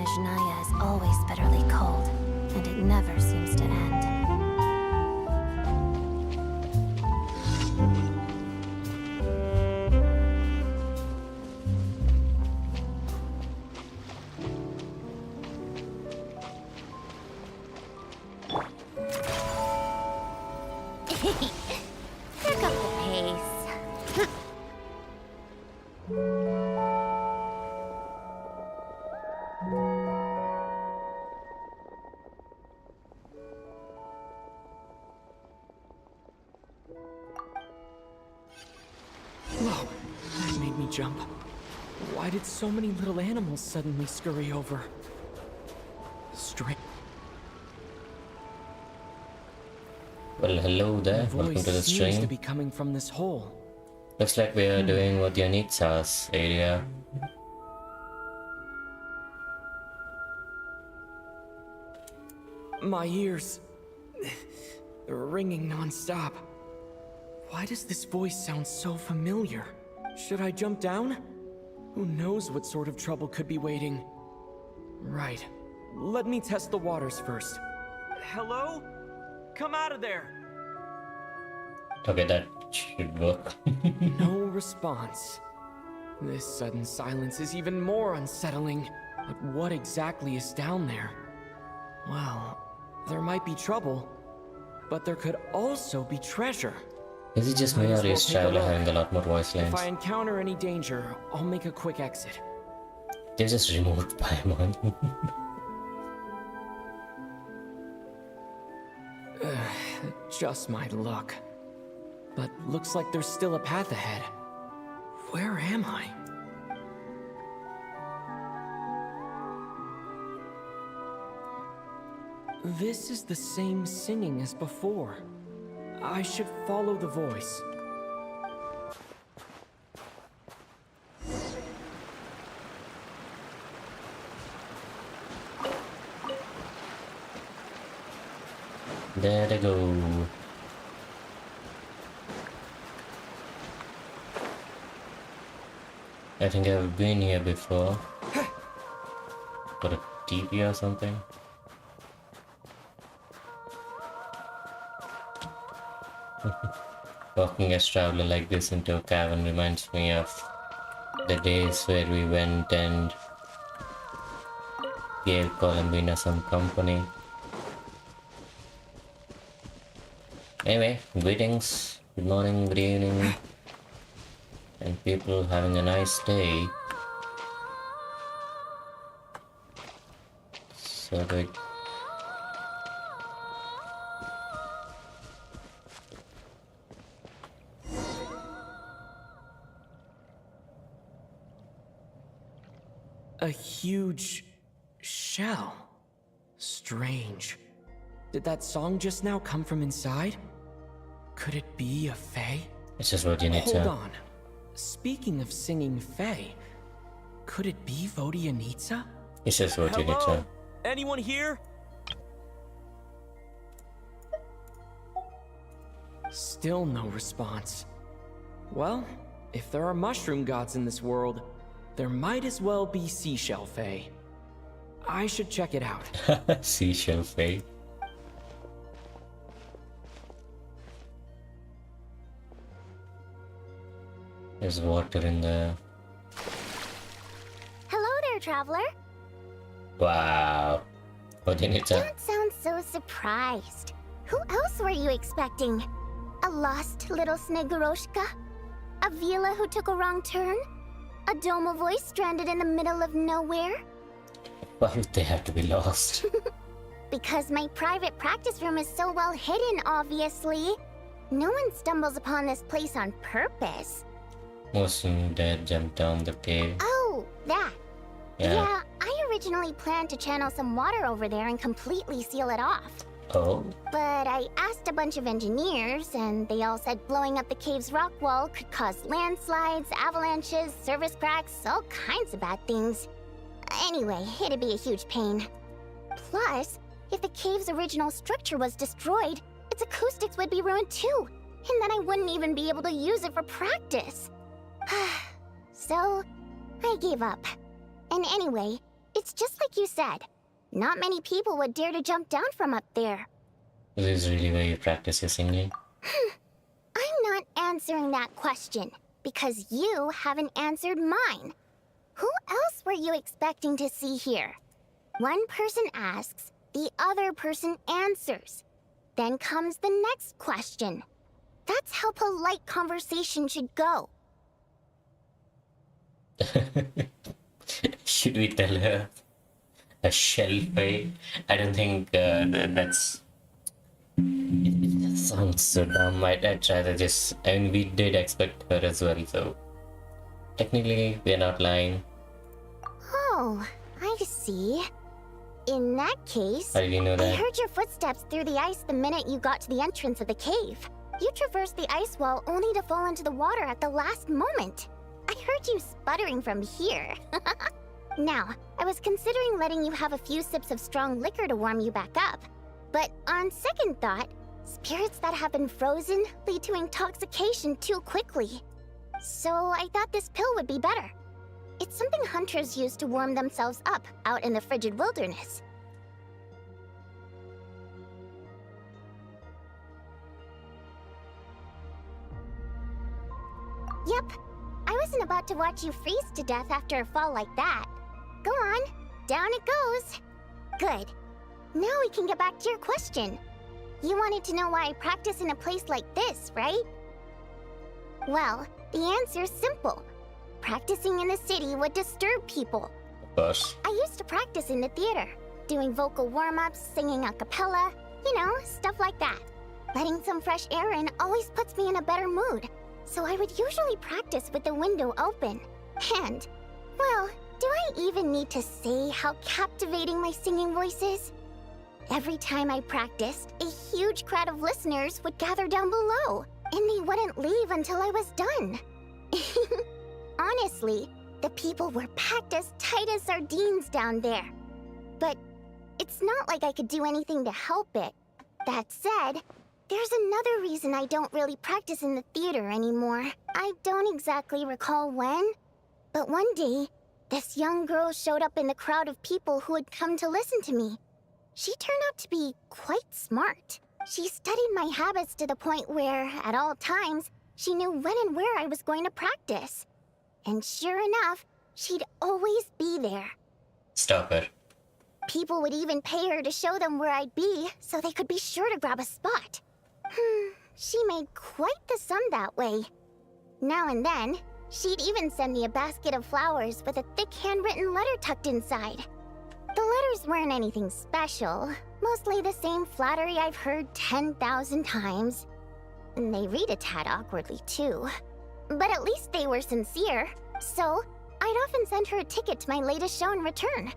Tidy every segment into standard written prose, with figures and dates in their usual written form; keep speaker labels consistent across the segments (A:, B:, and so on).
A: Snezhnaya is always bitterly cold, and it never seems to end.
B: Pick up the pace.
C: Whoa, that made me jump. Why did so many little animals suddenly scurry over? Strange.
D: Well, hello there. Welcome to the
C: Seems to
D: stream.
C: be coming from this hole.
D: Looks like we are doing what Yanitsa's area.
C: My ears, they're ringing non-stop. Why does this voice sound so familiar? Should I jump down? Who knows what sort of trouble could be waiting? Right. Let me test the waters first. Hello? Come out of there!
D: Okay, that should work.
C: No response. This sudden silence is even more unsettling. But what exactly is down there? Well, there might be trouble, but there could also be treasure.
D: Is it just me or is Traveler having a lot more voice lines?
C: If I encounter any danger, I'll make a quick exit.
D: They just removed Paimon.
C: Just my luck. But looks like there's still a path ahead. Where am I? This is the same singing as before. I should follow the voice.
D: There they go. I think I've been here before. Got a TP or something. Walking as traveler like this into a cavern reminds me of the days where we went and gave Columbina some company. Anyway, greetings, good morning, good evening, and people having a nice day. So good.
C: A huge shell. Strange. Did that song just now come from inside? Could it be a fae?
D: It's just what you need
C: Hold
D: to.
C: on. Speaking of singing fae, could it be Vodianitsa?
D: It's just what you need to.
C: Anyone here? Still no response. Well, if there are mushroom gods in this world, there might as well be seashell fae. I should check it out.
D: Seashell Fae. There's water in there.
B: Hello there, traveler.
D: Wow. What you need to.
B: Don't sound so surprised. Who else were you expecting? A lost little Snegoroshka? A Vila who took a wrong turn? A Doma voice stranded in the middle of nowhere?
D: Why would they have to be lost?
B: Because my private practice room is so well hidden, obviously. No one stumbles upon this place on purpose.
D: Wasn't Dad jumped down the cave?
B: Oh, that.
D: Yeah.
B: I originally planned to channel some water over there and completely seal it off.
D: Oh?
B: But I asked a bunch of engineers, and they all said blowing up the cave's rock wall could cause landslides, avalanches, surface cracks, all kinds of bad things. Anyway, it'd be a huge pain. Plus, if the cave's original structure was destroyed, its acoustics would be ruined too, and then I wouldn't even be able to use it for practice. So, I gave up. And anyway, It's just like you said. Not many people would dare to jump down from up there.
D: This is really where you practice your singing.
B: I'm not answering that question, because you haven't answered mine. Who else were you expecting to see here? One person asks, the other person answers. Then comes the next question. That's how polite conversation should go.
D: Should we tell her a shell fight? I don't think that's... It sounds so dumb. I'd rather just... I mean, we did expect her as well, so... Technically, we're not lying.
B: Oh, I see. In that case,
D: How did you know
B: I
D: that?
B: heard your footsteps through the ice the minute you got to the entrance of the cave. You traversed the ice wall only to fall into the water at the last moment. I heard you sputtering from here. Now, I was considering letting you have a few sips of strong liquor to warm you back up. But on second thought, spirits that have been frozen lead to intoxication too quickly. So I thought this pill would be better. It's something hunters use to warm themselves up out in the frigid wilderness. Yep, I wasn't about to watch you freeze to death after a fall like that. Go on, down it goes. Good. Now we can get back to your question. You wanted to know why I practice in a place like this, right? Well, the answer's simple. Practicing in the city would disturb people.
D: Of course.
B: I used to practice in the theater, doing vocal warm-ups, singing a cappella, you know, stuff like that. Letting some fresh air in always puts me in a better mood, so I would usually practice with the window open. And, well, do I even need to say how captivating my singing voice is? Every time I practiced, a huge crowd of listeners would gather down below, and they wouldn't leave until I was done. Honestly, the people were packed as tight as sardines down there. But it's not like I could do anything to help it. That said, there's another reason I don't really practice in the theater anymore. I don't exactly recall when, but one day, this young girl showed up in the crowd of people who had come to listen to me. She turned out to be quite smart. She studied my habits to the point where, at all times, she knew when and where I was going to practice. And sure enough, she'd always be there.
D: Stop it.
B: People would even pay her to show them where I'd be, so they could be sure to grab a spot. She made quite the sum that way. Now and then, she'd even send me a basket of flowers with a thick handwritten letter tucked inside. The letters weren't anything special, mostly the same flattery I've heard 10,000 times. And they read a tad awkwardly, too. But at least they were sincere, so I'd often send her a ticket to my latest show in return.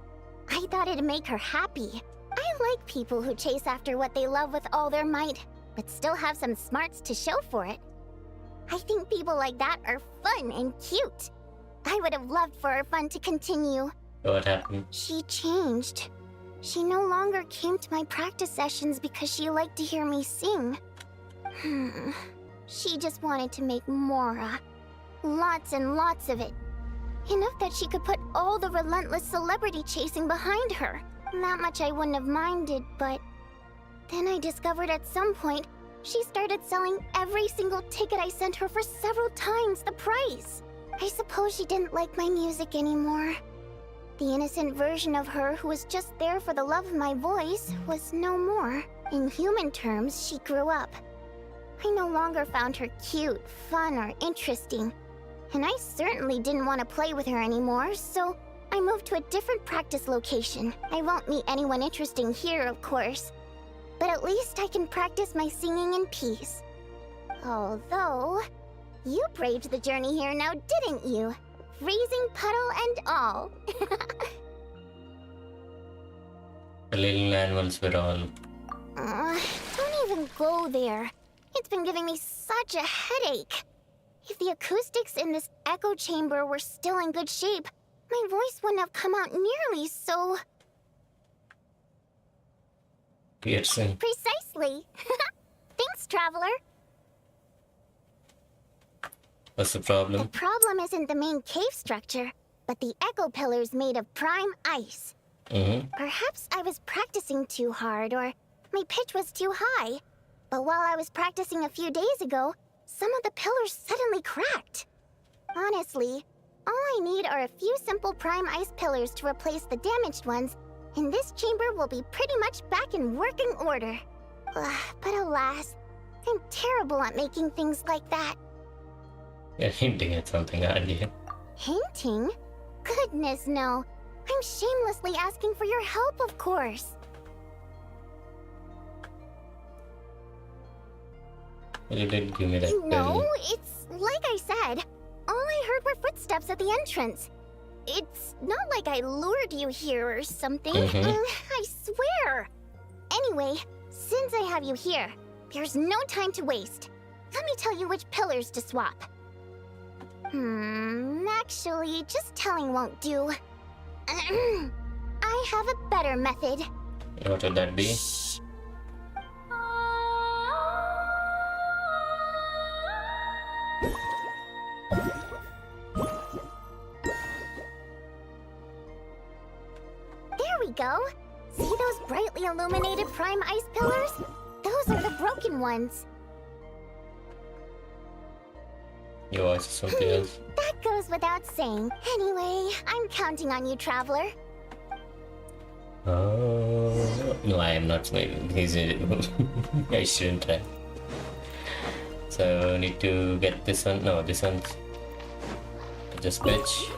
B: I thought it'd make her happy. I like people who chase after what they love with all their might, but still have some smarts to show for it. I think people like that are fun and cute. I would have loved for our fun to continue.
D: What happened?
B: She changed. She no longer came to my practice sessions because she liked to hear me sing. She just wanted to make Mora. Lots and lots of it. Enough that she could put all the relentless celebrity chasing behind her. That much I wouldn't have minded, but... Then I discovered at some point, she started selling every single ticket I sent her for several times the price. I suppose she didn't like my music anymore. The innocent version of her who was just there for the love of my voice was no more. In human terms, she grew up. I no longer found her cute, fun, or interesting. And I certainly didn't want to play with her anymore, so I moved to a different practice location. I won't meet anyone interesting here, of course. But at least I can practice my singing in peace. Although, you braved the journey here now, didn't you? Freezing puddle and all.
D: The little animals were all...
B: Don't even go there. It's been giving me such a headache. If the acoustics in this echo chamber were still in good shape, my voice wouldn't have come out nearly so...
D: piercing.
B: Precisely. Thanks, Traveler.
D: What's the
B: The
D: problem?
B: problem isn't the main cave structure, but the echo pillar's made of prime ice. Perhaps I was practicing too hard, or my pitch was too high. But while I was practicing a few days ago, some of the pillars suddenly cracked. Honestly, all I need are a few simple prime ice pillars to replace the damaged ones, and this chamber will be pretty much back in working order. But alas, I'm terrible at making things like that.
D: You're hinting at something, aren't you?
B: Hinting? Goodness, no. I'm shamelessly asking for your help, of course.
D: You did give me that
B: No,
D: pill.
B: it's like I said. All I heard were footsteps at the entrance. It's not like I lured you here or something. I swear. Anyway, since I have you here, there's no time to waste. Let me tell you which pillars to swap. Actually, just telling won't do. I have a better method.
D: What would that be?
B: There we go. See those brightly illuminated prime ice pillars? Those are the broken ones.
D: Your voice is something else.
B: That goes without saying. Anyway, I'm counting on you, Traveler.
D: Oh no, I am not. He's. I shouldn't try. So need to get this one. No, this one's just pitch.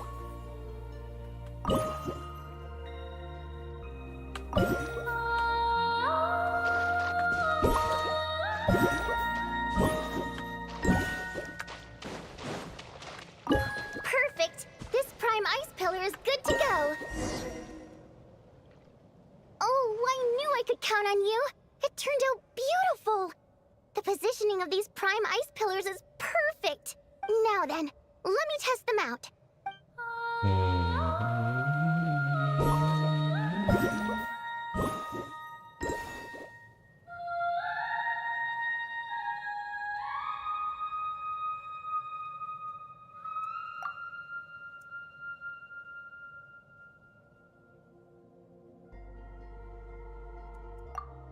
B: Perfect! This prime ice pillar is good to go. Oh, I knew I could count on you. It turned out beautiful. The positioning of these prime ice pillars is perfect. Now then, let me test them out.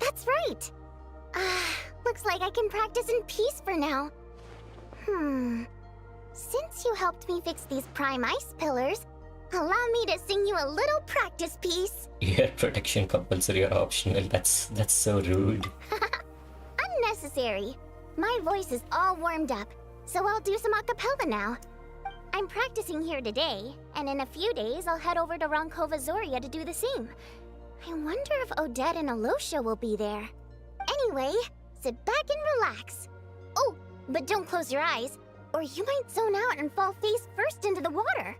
B: That's right. Looks like I can practice in peace for now. Since you helped me fix these prime ice pillars, allow me to sing you a little practice piece.
D: Ear protection compulsory or optional. That's so rude.
B: Unnecessary. My voice is all warmed up, so I'll do some a cappella now. I'm practicing here today, and in a few days I'll head over to Ronkova Zoria to do the same. I wonder if Odette and Alosha will be there. Anyway, sit back and relax. Oh, but don't close your eyes, or you might zone out and fall face first into the water.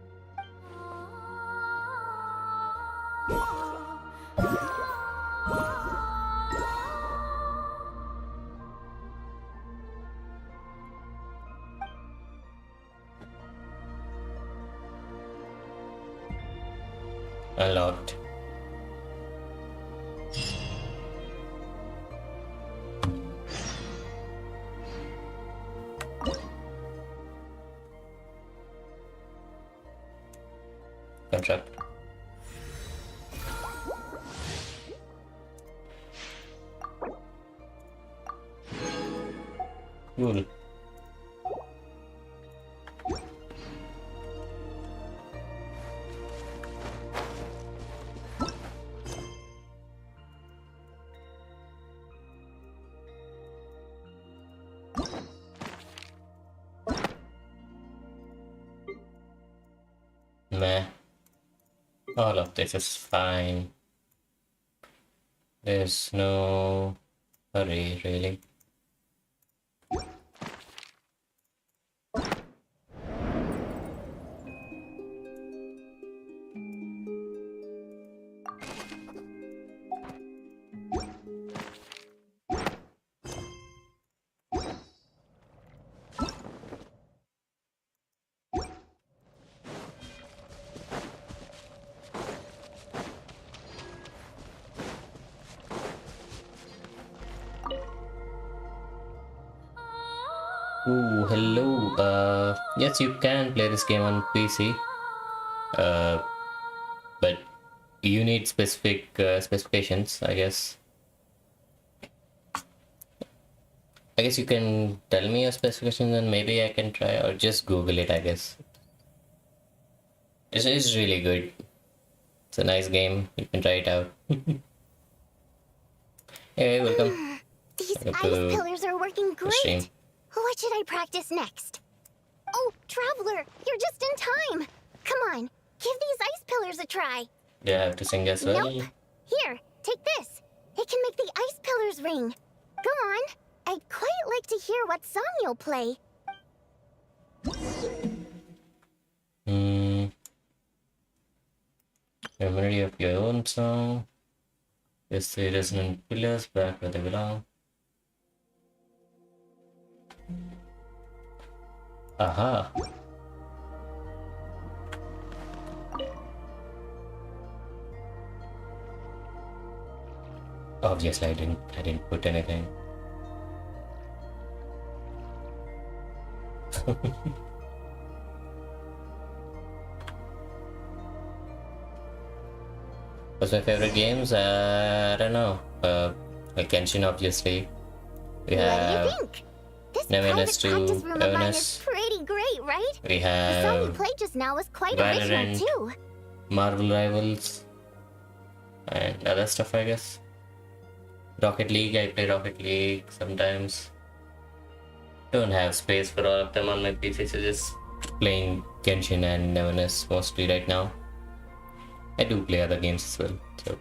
D: Unlocked. Contract. Cool. Meh. All of this is fine. There's no hurry, really. Ooh, hello. Yes, you can play this game on PC. but you need specific specifications, I guess. I guess you can tell me your specifications and maybe I can try, or just Google it, I guess. It's really good. It's a nice game. You can try it out. Hey, welcome.
B: These
D: Welcome
B: ice
D: to
B: pillars are working
D: the stream.
B: great. What should I practice next? Oh, Traveler, you're just in time. Come on, give these ice pillars a try.
D: Do I have to sing as well?
B: Nope. Here, take this. It can make the ice pillars ring. Go on. I'd quite like to hear what song you'll play.
D: Memory of your own song. Yes, the resonant pillars back where they belong. Aha. Obviously, I didn't put anything. What's my favorite games? I don't know. Like Genshin, obviously. We
B: What do you
D: have
B: think? This
D: Nemesis
B: private
D: 2,
B: practice room of mine is
D: Evanes.
B: pretty great, right?
D: We
B: The song you
D: have
B: played just now was quite
D: Valorant.
B: original too.
D: Marvel Rivals and other stuff, I guess. Rocket League, I play Rocket League sometimes. Don't have space for all of them on my PC, so just playing Genshin and Nemesis mostly right now. I do play other games as well, so.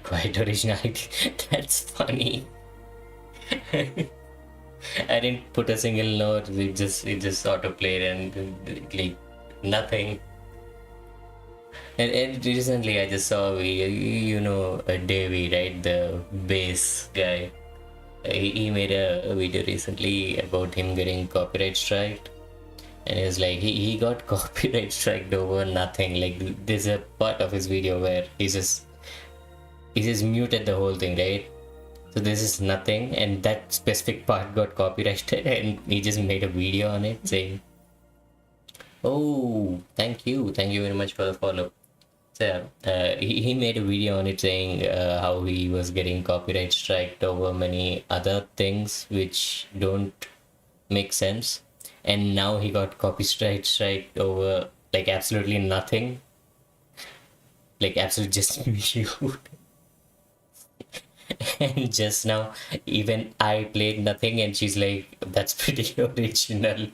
D: Quite originality. That's funny. I didn't put a single note. It just autoplayed and like nothing. And recently I just saw you know Davey, right, the bass guy. He made a video recently about him getting copyright striked, and he was like he got copyright striked over nothing. Like there's a part of his video where he just muted the whole thing, right? So this is nothing, and that specific part got copyrighted, and he just made a video on it saying, "Oh, thank you very much for the follow." So he made a video on it saying how he was getting copyright striked over many other things which don't make sense, and now he got copyright striked over like absolutely nothing, like absolutely just mute. And just now even I played nothing and she's like, that's pretty original.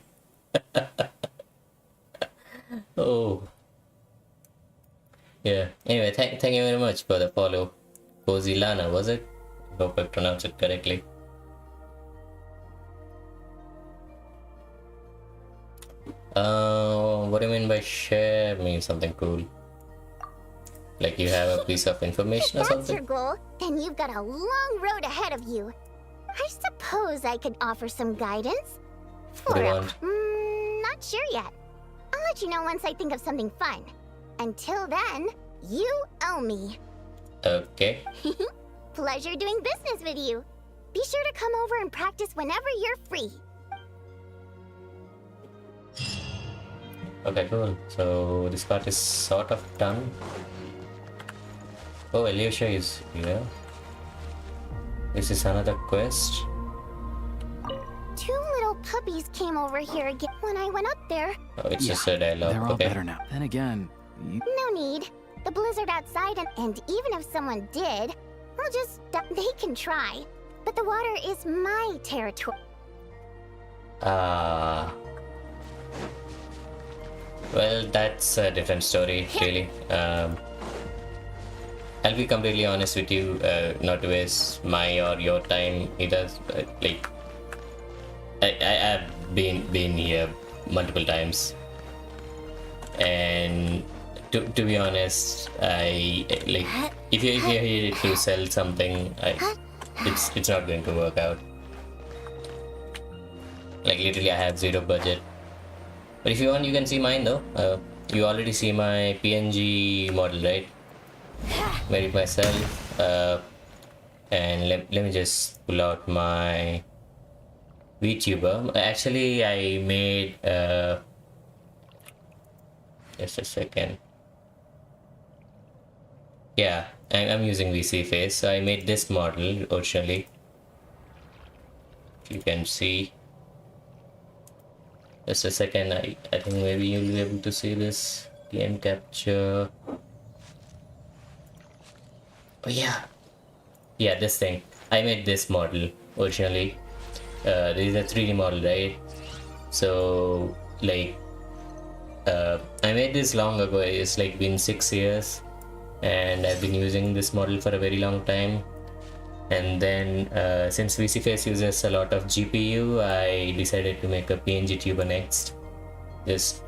D: Oh yeah, anyway, thank you very much for the follow. Cozy Lana, was it? Hope I pronounced it correctly. What do you mean by share me something cool? Like you have a piece of information or
B: If that's
D: something?
B: your goal, then you've got a long road ahead of you. I suppose I could offer some guidance.
D: What do you
B: For
D: want?
B: not sure yet. I'll let you know once I think of something fun. Until then, you owe me.
D: Okay.
B: Pleasure doing business with you. Be sure to come over and practice whenever you're free.
D: Okay, cool. So this part is sort of done. Oh, Alyosha is here. This is another quest.
B: Two little puppies came over here again when I went up there.
D: Oh, it's just a dialogue.
E: They're all
D: Okay.
E: better now. Then again,
B: No need. The blizzard outside, and even if someone did, I'll just... they can try. But the water is my territory.
D: Well, that's a different story, really. I'll be completely honest with you, not to waste my or your time either. Like, I've been here multiple times, and to be honest, I like if you're here to sell something, it's not going to work out. Like literally, I have zero budget. But if you want, you can see mine though. You already see my PNG model, right? Made it myself. And let me just pull out my VTuber. Actually, I made just a second. Yeah, I'm using VC face. So I made this model originally. If you can see. Just a second. I think maybe you'll be able to see this. Game capture. Oh yeah. Yeah, this thing. I made this model originally. This is a 3D model, right? So like I made this long ago. It's like been 6 years, and I've been using this model for a very long time. And then since VC Face uses a lot of GPU, I decided to make a PNG tuber next. Just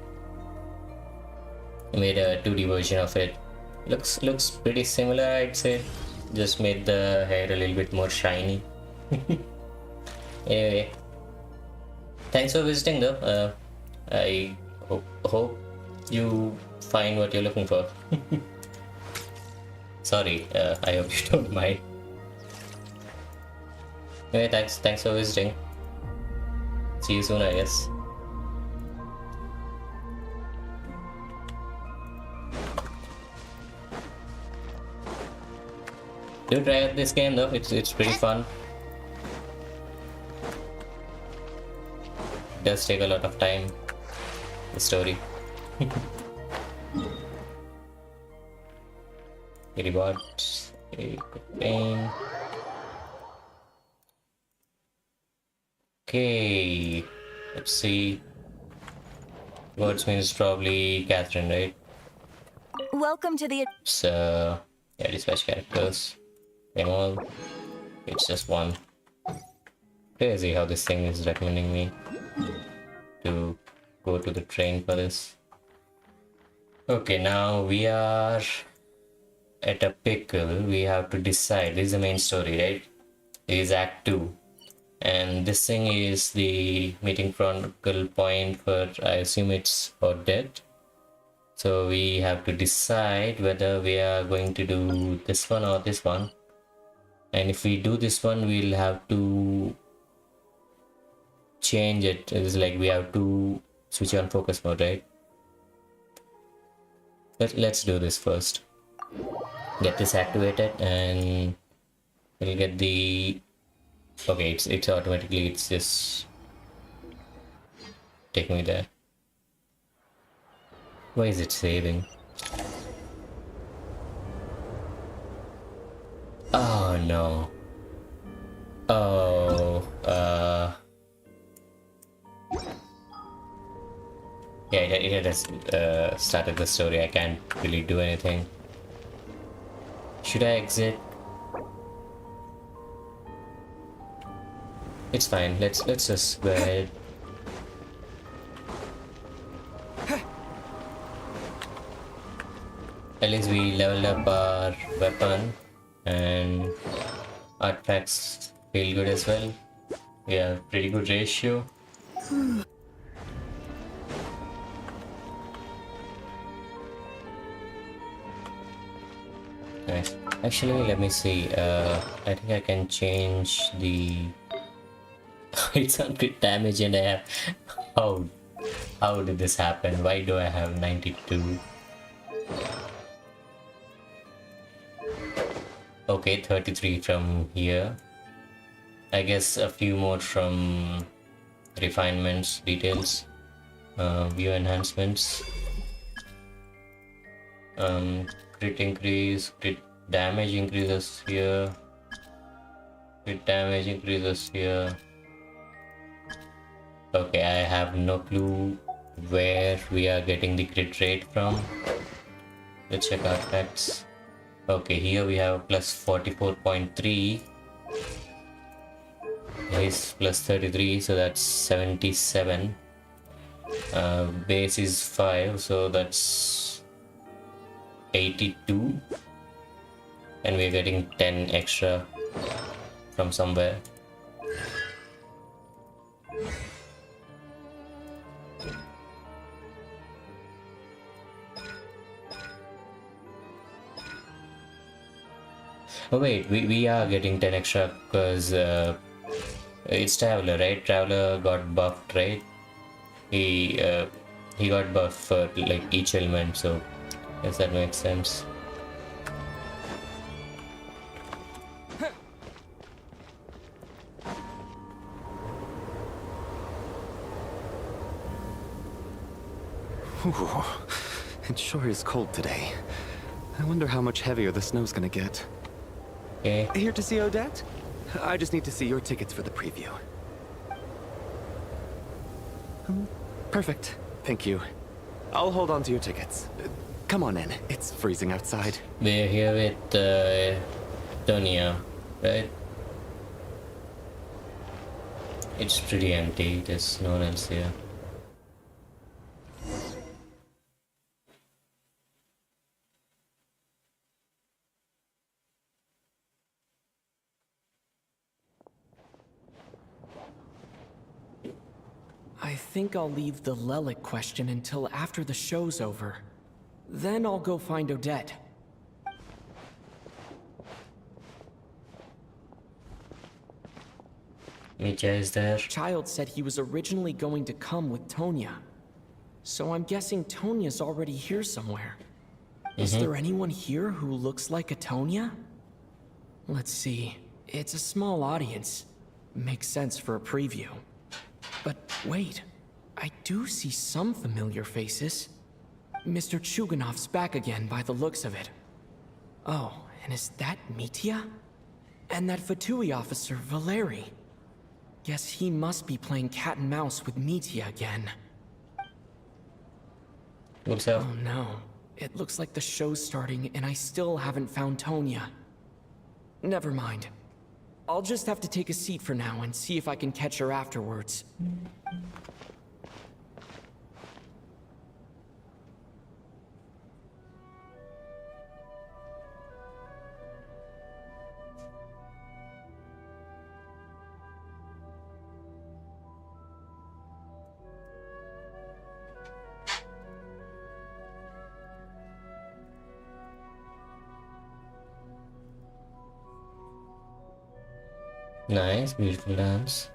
D: made a 2D version of it. Looks pretty similar, I'd say. Just made the hair a little bit more shiny. Anyway, thanks for visiting though. I hope you find what you're looking for. Sorry, I hope you don't mind. Anyway, thanks for visiting. See you soon, I guess. Do try out this game though, it's pretty fun. It does take a lot of time, the story. Rewards, pain. Okay, let's see. Words means probably Catherine, right?
E: Welcome to the...
D: So, yeah, dispatch characters. Them all. It's just one. Crazy how this thing is recommending me to go to the train for this. Okay, now we are at a pickle. We have to decide. This is the main story, right? This is Act 2. And this thing is the meeting chronicle point for, I assume it's for death. So we have to decide whether we are going to do this one or this one. And if we do this one, we'll have to change it. It's like we have to switch on focus mode, right? Let's do this first. Get this activated and we'll get the... Okay, it's automatically, it's just taking me there. Why is it saving? Oh no. Oh, yeah, it has started the story. I can't really do anything. Should I exit? It's fine. Let's just go ahead. At least we leveled up our weapon and artifacts feel good as well. We have pretty good ratio. Nice. Actually, let me see. I think I can change the... It's on crit damage and I have... How did this happen? Why do I have 92? Okay, 33 from here. I guess a few more from refinements, details, view enhancements. Crit increase, crit damage increases here. Crit damage increases here. Okay, I have no clue where we are getting the crit rate from. Let's check artifacts. Okay, here we have plus 44.3. Is plus 33, so that's 77. Base is 5, so that's 82. And we're getting 10 extra from somewhere. Oh wait, we are getting 10 extra because it's Traveler, right? Traveler got buffed, right? He got buffed for like each element, so yes, that makes sense.
F: Ooh, it sure is cold today. I wonder how much heavier the snow's gonna get.
D: Okay.
F: Here to see Odette? I just need to see your tickets for the preview. Perfect. Thank you. I'll hold on to your tickets. Come on in. It's freezing outside.
D: We're here with Tonya, right? It's pretty empty. There's no one else here.
C: I think I'll leave the Lelic question until after the show's over. Then I'll go find Odette.
D: Mitya is there.
C: Child said he was originally going to come with Tonya. So I'm guessing Tonya's already here somewhere. Is there anyone here who looks like a Tonya? Let's see. It's a small audience. Makes sense for a preview. But wait, I do see some familiar faces. Mr. Chuganov's back again by the looks of it. Oh, and is that Mitya? And that Fatui officer, Valeri. Guess he must be playing cat and mouse with Mitya again.
D: What's up?
C: Oh no, it looks like the show's starting and I still haven't found Tonya. Never mind. I'll just have to take a seat for now and see if I can catch her afterwards.
D: Nice, beautiful dance.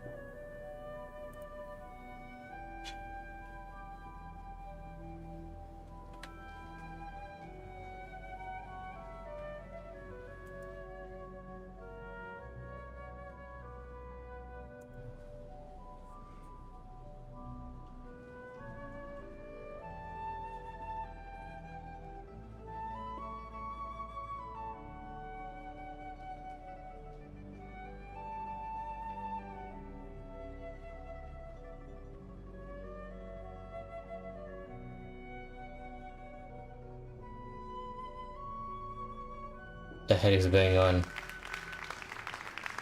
D: The hell is going on?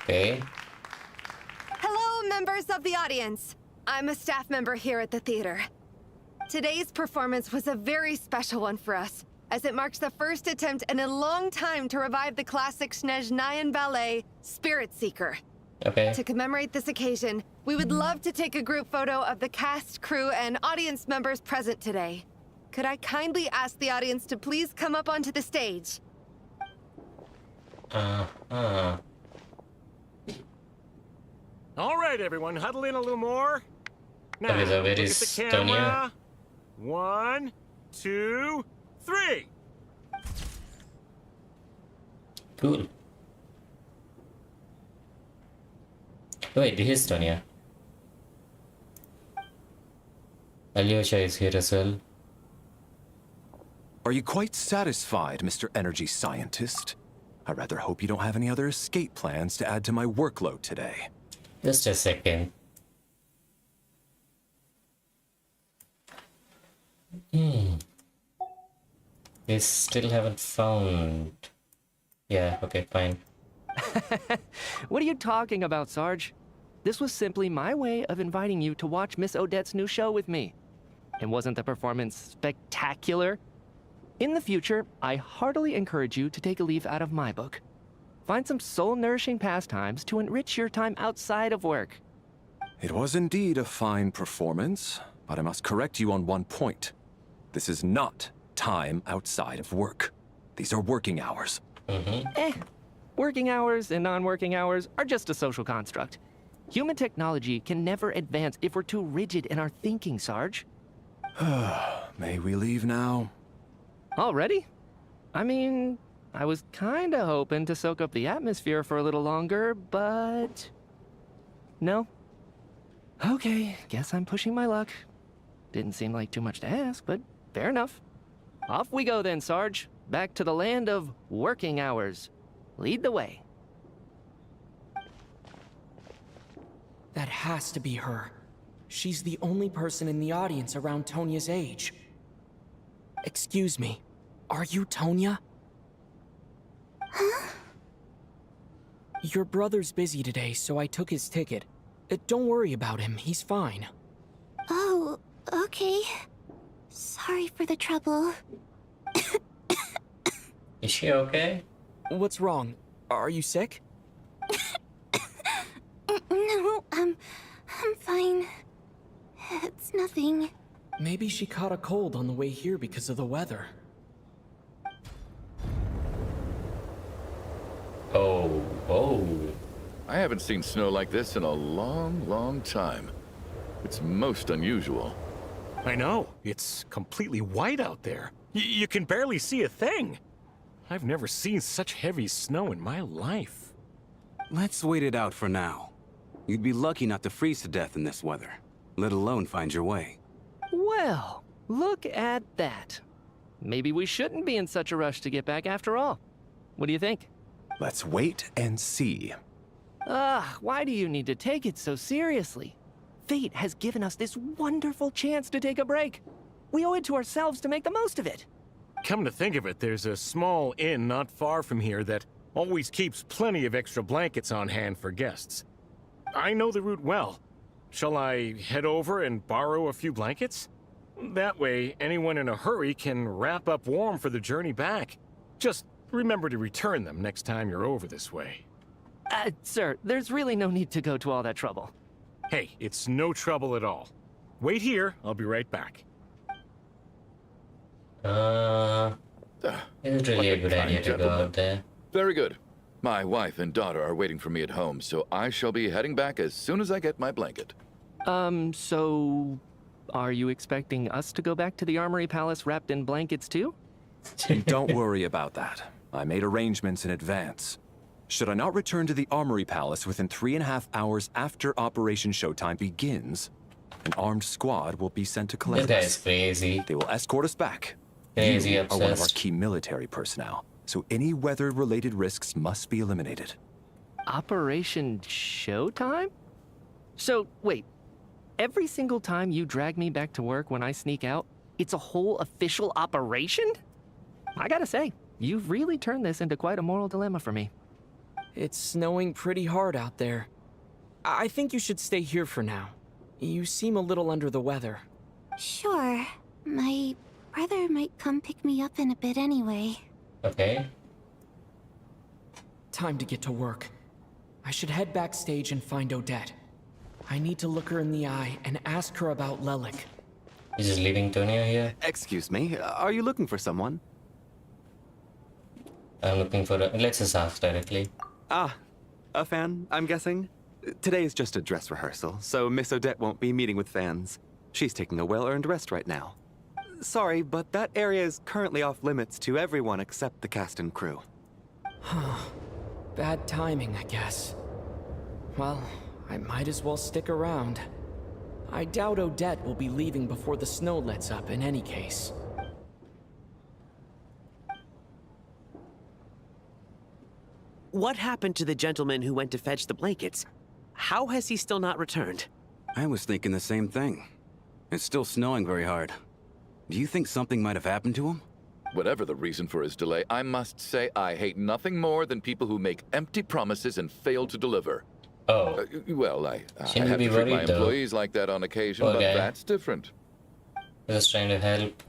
D: Okay.
G: Hello, members of the audience. I'm a staff member here at the theater. Today's performance was a very special one for us, as it marks the first attempt in a long time to revive the classic Snezhnayan ballet, Spirit Seeker.
D: Okay.
G: To commemorate this occasion, we would love to take a group photo of the cast, crew, and audience members present today. Could I kindly ask the audience to please come up onto the stage?
H: All right, everyone, huddle in a little more. Now,
D: Okay, so where
H: look
D: is
H: at the
D: Tonya?
H: camera. 1, 2, 3.
D: Cool. Wait, this is Tonya. Alyosha is here as well.
I: Are you quite satisfied, Mr. Energy Scientist? I rather hope you don't have any other escape plans to add to my workload today.
D: Just a second. We still haven't found... Yeah, okay, fine.
J: What are you talking about, Sarge? This was simply my way of inviting you to watch Miss Odette's new show with me. And wasn't the performance spectacular? In the future, I heartily encourage you to take a leaf out of my book. Find some soul-nourishing pastimes to enrich your time outside of work.
I: It was indeed a fine performance, but I must correct you on one point. This is not time outside of work. These are working hours.
J: Working hours and non-working hours are just a social construct. Human technology can never advance if we're too rigid in our thinking, Sarge.
I: May we leave now?
J: Already? I mean, I was kinda hoping to soak up the atmosphere for a little longer, but... no. Okay, guess I'm pushing my luck. Didn't seem like too much to ask, but fair enough. Off we go then, Sarge. Back to the land of working hours. Lead the way.
C: That has to be her. She's the only person in the audience around Tonya's age. Excuse me, are you Tonya?
B: Huh?
C: Your brother's busy today, so I took his ticket. Don't worry about him, he's fine.
B: Oh, okay. Sorry for the trouble.
D: Is she okay?
C: What's wrong? Are you sick?
B: No, I'm fine. It's nothing.
C: Maybe she caught a cold on the way here because of the weather.
D: Oh.
K: I haven't seen snow like this in a long, long time. It's most unusual.
H: I know. It's completely white out there. You can barely see a thing. I've never seen such heavy snow in my life.
L: Let's wait it out for now. You'd be lucky not to freeze to death in this weather, let alone find your way.
J: Well, look at that. Maybe we shouldn't be in such a rush to get back after all. What do you think?
I: Let's wait and see.
J: Why do you need to take it so seriously? Fate has given us this wonderful chance to take a break. We owe it to ourselves to make the most of it.
H: Come to think of it, there's a small inn not far from here that always keeps plenty of extra blankets on hand for guests. I know the route well. Shall I head over and borrow a few blankets? That way, anyone in a hurry can wrap up warm for the journey back. Just remember to return them next time you're over this way.
J: Sir, there's really no need to go to all that trouble.
H: Hey, it's no trouble at all. Wait here, I'll be right back.
D: It's really a good idea to go out there.
K: Very good. My wife and daughter are waiting for me at home, so I shall be heading back as soon as I get my blanket.
J: So... are you expecting us to go back to the Armory Palace wrapped in blankets too?
I: Don't worry about that. I made arrangements in advance. Should I not return to the Armory Palace within 3.5 hours after Operation Showtime begins, an armed squad will be sent to collect
D: This
I: us.
D: guy's crazy.
I: They will escort us back.
D: Crazy
I: You are one of our
D: obsessed.
I: key military personnel, so any weather-related risks must be eliminated.
J: Operation Showtime? So, wait. Every single time you drag me back to work when I sneak out, it's a whole official operation? I gotta say, you've really turned this into quite a moral dilemma for me.
C: It's snowing pretty hard out there. I think you should stay here for now. You seem a little under the weather.
B: Sure. My brother might come pick me up in a bit anyway.
D: Okay.
C: Time to get to work. I should head backstage and find Odette. I need to look her in the eye and ask her about Lelik.
D: He's just leaving Tonya here.
F: Excuse me, are you looking for someone?
D: I'm looking for a... Let's just ask directly.
F: Ah, a fan, I'm guessing? Today is just a dress rehearsal, so Miss Odette won't be meeting with fans. She's taking a well-earned rest right now. Sorry, but that area is currently off limits to everyone except the cast and crew.
C: Bad timing, I guess. Well, I might as well stick around. I doubt Odette will be leaving before the snow lets up in any case.
M: What happened to the gentleman who went to fetch the blankets? How has he still not returned?
L: I was thinking the same thing. It's still snowing very hard. Do you think something might have happened to him?
K: Whatever the reason for his delay, I must say I hate nothing more than people who make empty promises and fail to deliver.
D: Oh.
K: Well, I
D: Shouldn't
K: have
D: be
K: to treat my
D: worried, though.
K: employees like that on occasion,
D: Okay.
K: but that's different.
D: Just trying to help.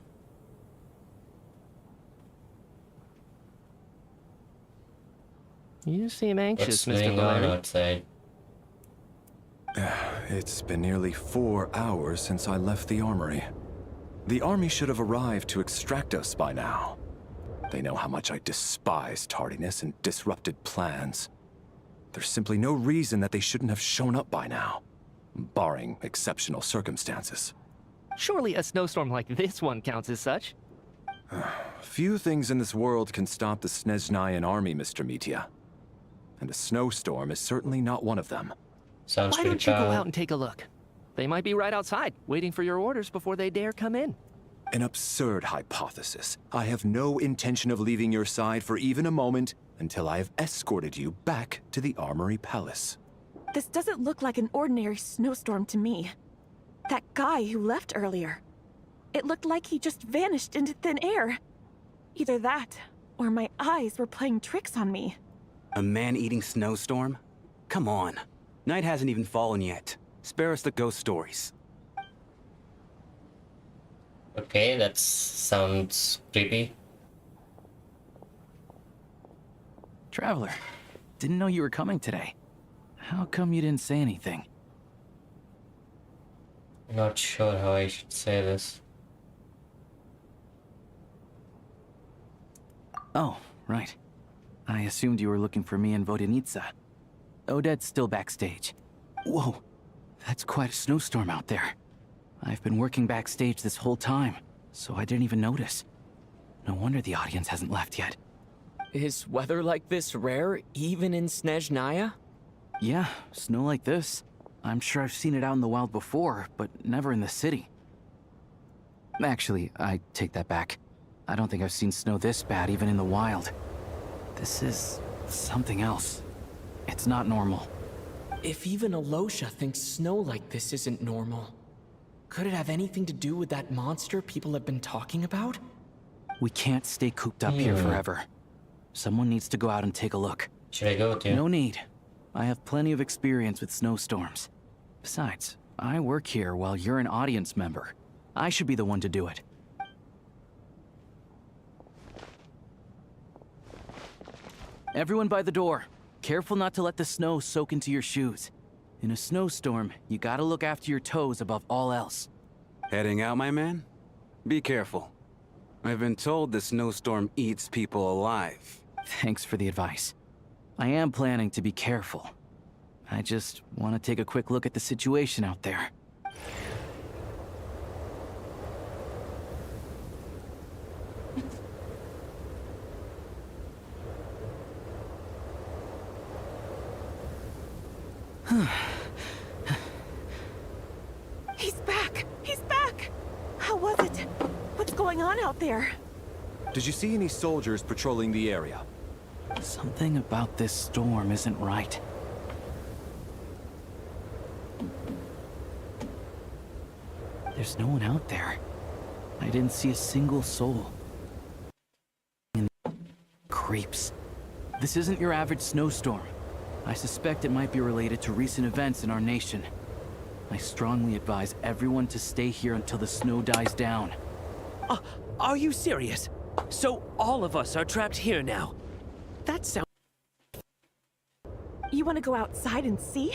J: You seem anxious,
D: What's
J: Mr.
D: going on
J: Valeri.
D: outside?
I: It's been nearly 4 hours since I left the armory. The army should have arrived to extract us by now. They know how much I despise tardiness and disrupted plans. There's simply no reason that they shouldn't have shown up by now, barring exceptional circumstances.
J: Surely a snowstorm like this one counts as such.
I: Few things in this world can stop the Snezhnayan army, Mr. Mitya. And a snowstorm is certainly not one of them.
J: Why don't you go out and take a look? They might be right outside, waiting for your orders before they dare come in.
I: An absurd hypothesis. I have no intention of leaving your side for even a moment until I have escorted you back to the Armory Palace.
E: This doesn't look like an ordinary snowstorm to me. That guy who left earlier. It looked like he just vanished into thin air. Either that, or my eyes were playing tricks on me.
L: A man-eating snowstorm? Come on. Night hasn't even fallen yet. Spare us the ghost stories.
D: Okay, that sounds creepy.
N: Traveler, didn't know you were coming today. How come you didn't say anything?
D: Not sure how I should say this.
N: Oh, right. I assumed you were looking for me and Vodenitsa. Odette's still backstage. Whoa, that's quite a snowstorm out there. I've been working backstage this whole time, so I didn't even notice. No wonder the audience hasn't left yet.
C: Is weather like this rare, even in Snezhnaya?
N: Yeah, snow like this. I'm sure I've seen it out in the wild before, but never in the city. Actually, I take that back. I don't think I've seen snow this bad even in the wild. This is something else. It's not normal.
C: If even Alosha thinks snow like this isn't normal, could it have anything to do with that monster people have been talking about?
N: We can't stay cooped up here forever. Someone needs to go out and take a look.
D: Should I go with you?
N: No need. I have plenty of experience with snowstorms. Besides, I work here while you're an audience member. I should be the one to do it. Everyone by the door. Careful not to let the snow soak into your shoes. In a snowstorm, you gotta look after your toes above all else.
L: Heading out, my man? Be careful. I've been told the snowstorm eats people alive.
N: Thanks for the advice. I am planning to be careful. I just want to take a quick look at the situation out there.
E: He's back! He's back! How was it? What's going on out there?
I: Did you see any soldiers patrolling the area?
N: Something about this storm isn't right. There's no one out there. I didn't see a single soul. Creeps. This isn't your average snowstorm. I suspect it might be related to recent events in our nation. I strongly advise everyone to stay here until the snow dies down.
M: Are you serious? So all of us are trapped here now? That sounds...
E: You want to go outside and see?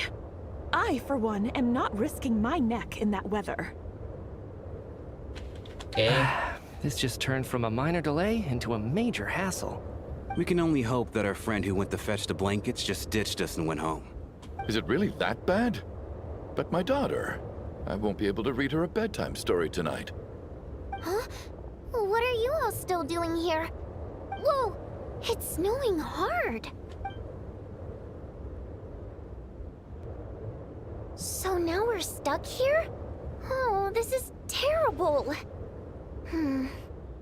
E: I, for one, am not risking my neck in that weather.
D: Okay.
J: This just turned from a minor delay into a major hassle.
L: We can only hope that our friend who went to fetch the blankets just ditched us and went home.
K: Is it really that bad? But my daughter, I won't be able to read her a bedtime story tonight.
B: Huh? What are you all still doing here? Whoa! It's snowing hard! So now we're stuck here? Oh, this is terrible!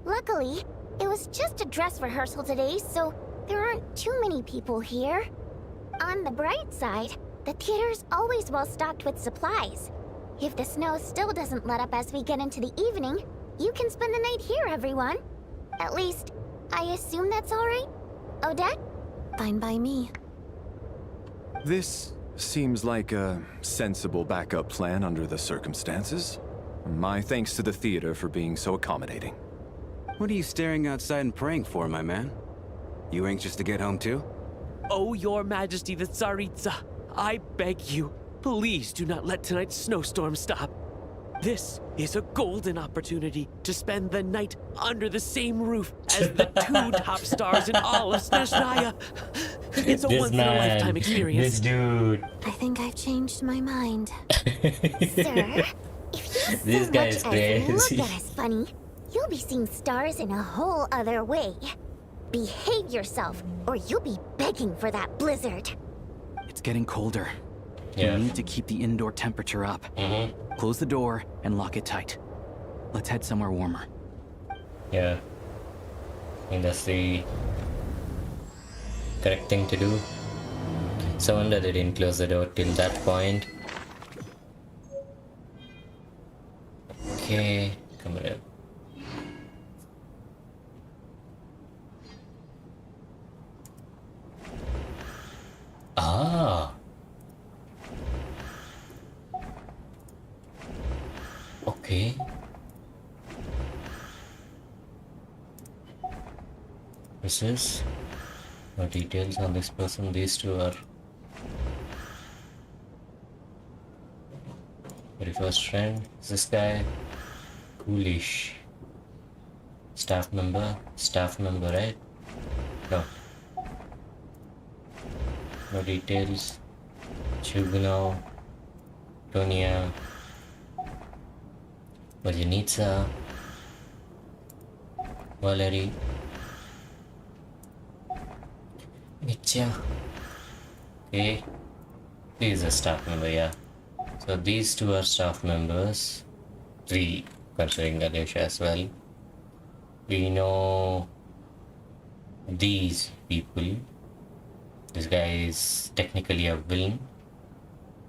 B: Luckily, it was just a dress rehearsal today, so there aren't too many people here. On the bright side, the theater's always well stocked with supplies. If the snow still doesn't let up as we get into the evening, you can spend the night here, everyone. At least, I assume that's all right? Odette?
A: Fine by me.
I: This seems like a sensible backup plan under the circumstances. My thanks to the theater for being so accommodating.
L: What are you staring outside and praying for, my man? You anxious to get home too?
M: Oh, your majesty the Tsaritsa, I beg you, please do not let tonight's snowstorm stop. This is a golden opportunity to spend the night under the same roof as the 2 top stars in all of Snezhnaya. It's a
D: This
M: once-in-a-lifetime
D: man,
M: experience.
D: this dude,
A: I think I've changed my mind.
B: Sir, if you
D: this
B: so
D: guy
B: much
D: is
B: as
D: crazy.
B: look at us funny, you'll be seeing stars in a whole other way. Behave yourself, or you'll be begging for that blizzard.
N: It's getting colder.
D: Yeah.
N: We need to keep the indoor temperature up. Close the door and lock it tight. Let's head somewhere warmer.
D: Yeah. I think that's the correct thing to do. So I wonder they didn't close the door till that point. Okay, come on up. Ah. Okay. This is no details on this person. These two are very first friend. Is this guy coolish? Staff member, right? No. No details. Chugunov, Tonia, Vajanitsa, Valerie, Mitya. Okay, he is a staff member, yeah. So these two are staff members, 3 considering Alisha as well. We know these people. This guy is technically a villain.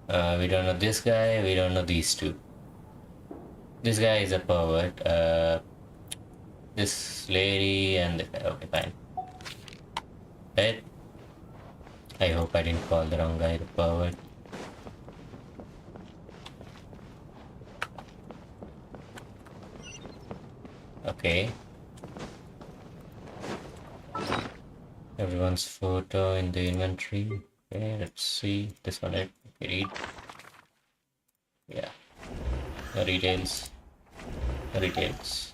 D: We don't know this guy, we don't know these two. This guy is a pervert. This lady and this guy. Okay, fine. Right? I hope I didn't call the wrong guy the pervert. Okay. Everyone's photo in the inventory. Okay, let's see. This one, okay, read. Yeah. No details. No details.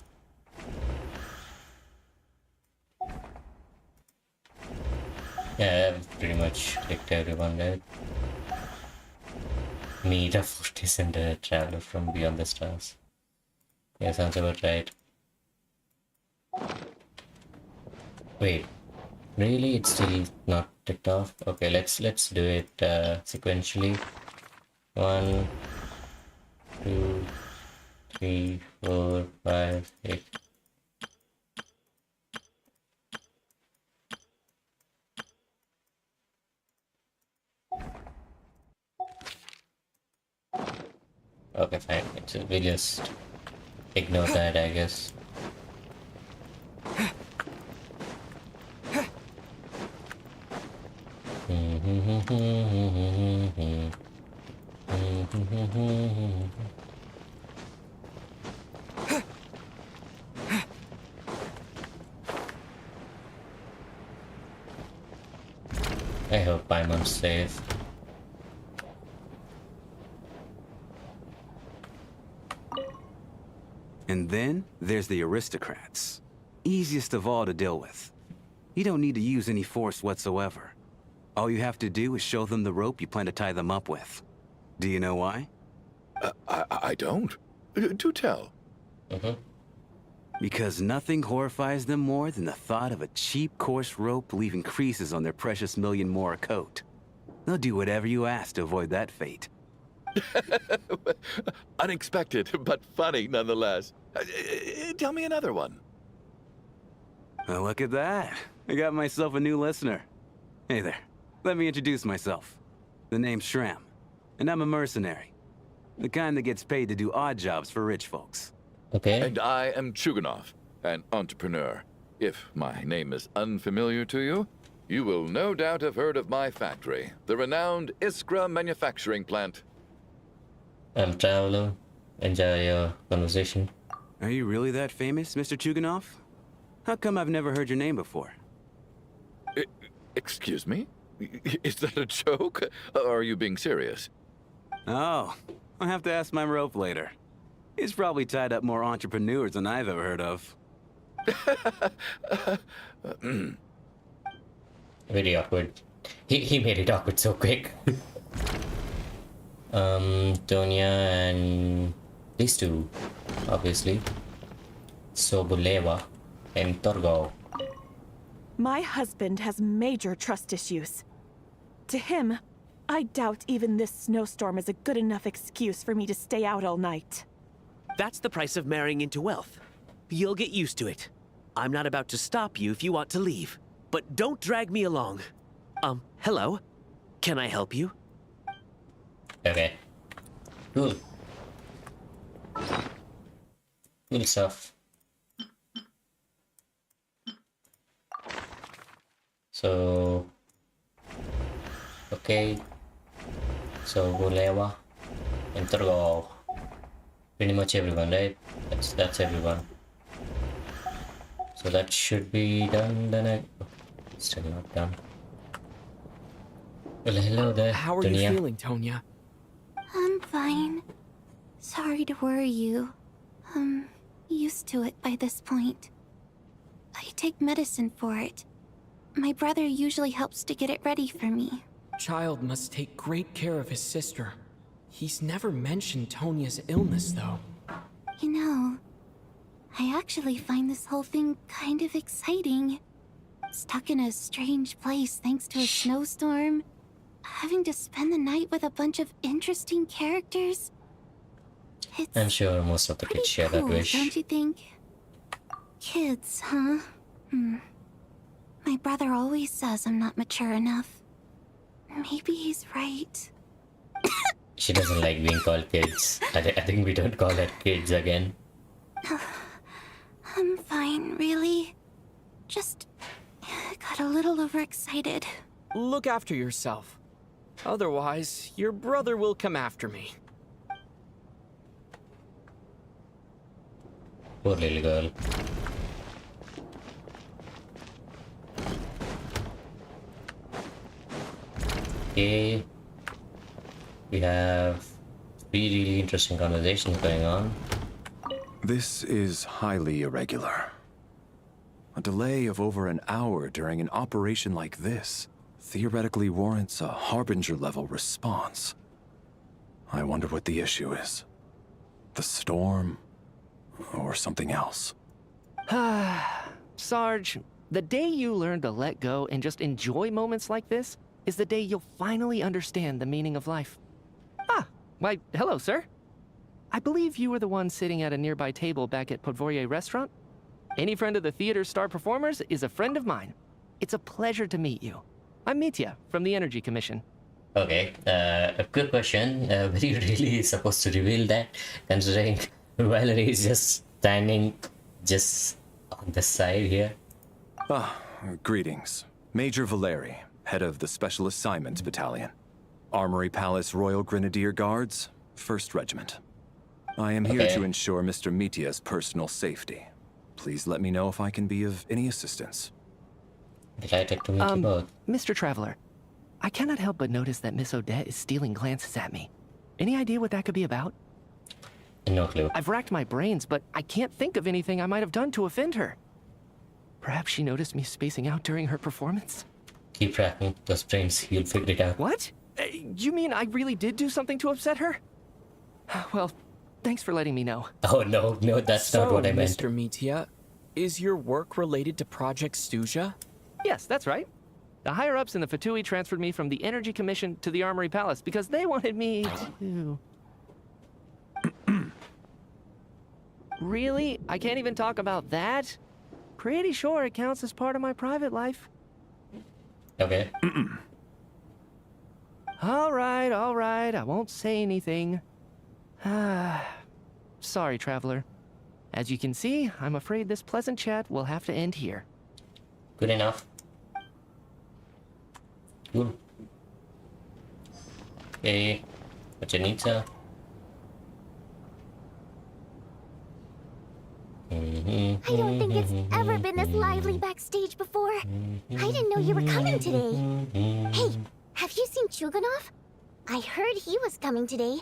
D: Yeah, I've pretty much clicked everyone there. Meet a Fortis and a traveler from beyond the stars. Yeah, sounds about right. Wait, really? It's still not ticked off? Okay, let's do it sequentially. 1, 2, 3, 4, 5, 6. Okay, fine. We'll just ignore that, I guess. I hope Paimon's safe.
L: And then there's the aristocrats. Easiest of all to deal with. You don't need to use any force whatsoever. All you have to do is show them the rope you plan to tie them up with. Do you know why?
K: I don't. Do tell.
L: Because nothing horrifies them more than the thought of a cheap, coarse rope leaving creases on their precious million Mora coat. They'll do whatever you ask to avoid that fate.
K: Unexpected, but funny nonetheless. Tell me another one.
L: Well, look at that. I got myself a new listener. Hey there. Let me introduce myself. The name's Shram, and I'm a mercenary. The kind that gets paid to do odd jobs for rich folks.
D: Okay.
K: And I am Chugunov, an entrepreneur. If my name is unfamiliar to you, you will no doubt have heard of my factory, the renowned Iskra manufacturing plant.
D: I'm Traveler. Enjoy your conversation.
L: Are you really that famous, Mr. Chugunov? How come I've never heard your name before?
K: Excuse me? Is that a joke? Or are you being serious?
L: Oh, I'll have to ask my rope later. He's probably tied up more entrepreneurs than I've ever heard of.
D: Very awkward. He made it awkward so quick. Tonya and these two, obviously. Sobolewa and Torgo.
E: My husband has major trust issues. To him, I doubt even this snowstorm is a good enough excuse for me to stay out all night.
M: That's the price of marrying into wealth. You'll get used to it. I'm not about to stop you if you want to leave. But don't drag me along. Hello? Can I help you?
D: Okay. Cool. Cool stuff. So... Okay. So, Bolewa. And Torgo. Pretty much everyone, right? That's everyone. So that should be done, then still not done. Well, hello there,
C: How are
D: Tonya.
C: you feeling, Tonya?
A: I'm fine. Sorry to worry you. I'm used to it by this point. I take medicine for it. My brother usually helps to get it ready for me.
C: Child must take great care of his sister. He's never mentioned Tonya's illness, though.
A: You know, I actually find this whole thing kind of exciting. Stuck in a strange place thanks to a snowstorm. Having to spend the night with a bunch of interesting characters. It's
D: I'm sure most of the kids share that
A: cool,
D: wish.
A: don't you think? Kids, huh? My brother always says I'm not mature enough. Maybe he's right.
D: She doesn't like being called kids. I think we don't call her kids again.
A: I'm fine, really. Just got a little overexcited.
C: Look after yourself. Otherwise, your brother will come after me.
D: Poor little girl. Okay. We have 3 really interesting conversations going on.
I: This is highly irregular. A delay of over an hour during an operation like this theoretically warrants a Harbinger-level response. I wonder what the issue is. The storm, or something else.
J: Sarge, the day you learn to let go and just enjoy moments like this is the day you'll finally understand the meaning of life. Ah, why, hello, sir. I believe you were the one sitting at a nearby table back at Podvorye Restaurant. Any friend of the theater's star performers is a friend of mine. It's a pleasure to meet you. I'm Mitya from the Energy Commission.
D: Okay, a quick question. Were you really supposed to reveal that, considering Valerie is just standing just on the side here?
I: Greetings. Major Valeri, head of the Special Assignments Battalion. Armory Palace Royal Grenadier Guards, 1st Regiment. I am here to ensure Mr. Mitya's personal safety. Please let me know if I can be of any assistance.
D: Delighted to meet you both.
J: Mr. Traveler, I cannot help but notice that Miss Odette is stealing glances at me. Any idea what that could be about?
D: No clue.
J: I've racked my brains, but I can't think of anything I might have done to offend her. Perhaps she noticed me spacing out during her performance?
D: Keep racking those brains, you'll figure it out.
J: What? You mean I really did do something to upset her? Well, thanks for letting me know.
D: Oh no, that's not what I meant.
C: Mr. Mitya, is your work related to Project Snezhnaya?
J: Yes, that's right. The higher-ups in the Fatui transferred me from the Energy Commission to the Armory Palace because they wanted me to... Really? I can't even talk about that? Pretty sure it counts as part of my private life.
D: Okay.
J: All right, I won't say anything. Sorry, Traveler. As you can see, I'm afraid this pleasant chat will have to end here.
D: Good enough. Cool. Okay. Janita.
B: I don't think it's ever been this lively backstage before. I didn't know you were coming today. Hey, have you seen Chuganov? I heard he was coming today.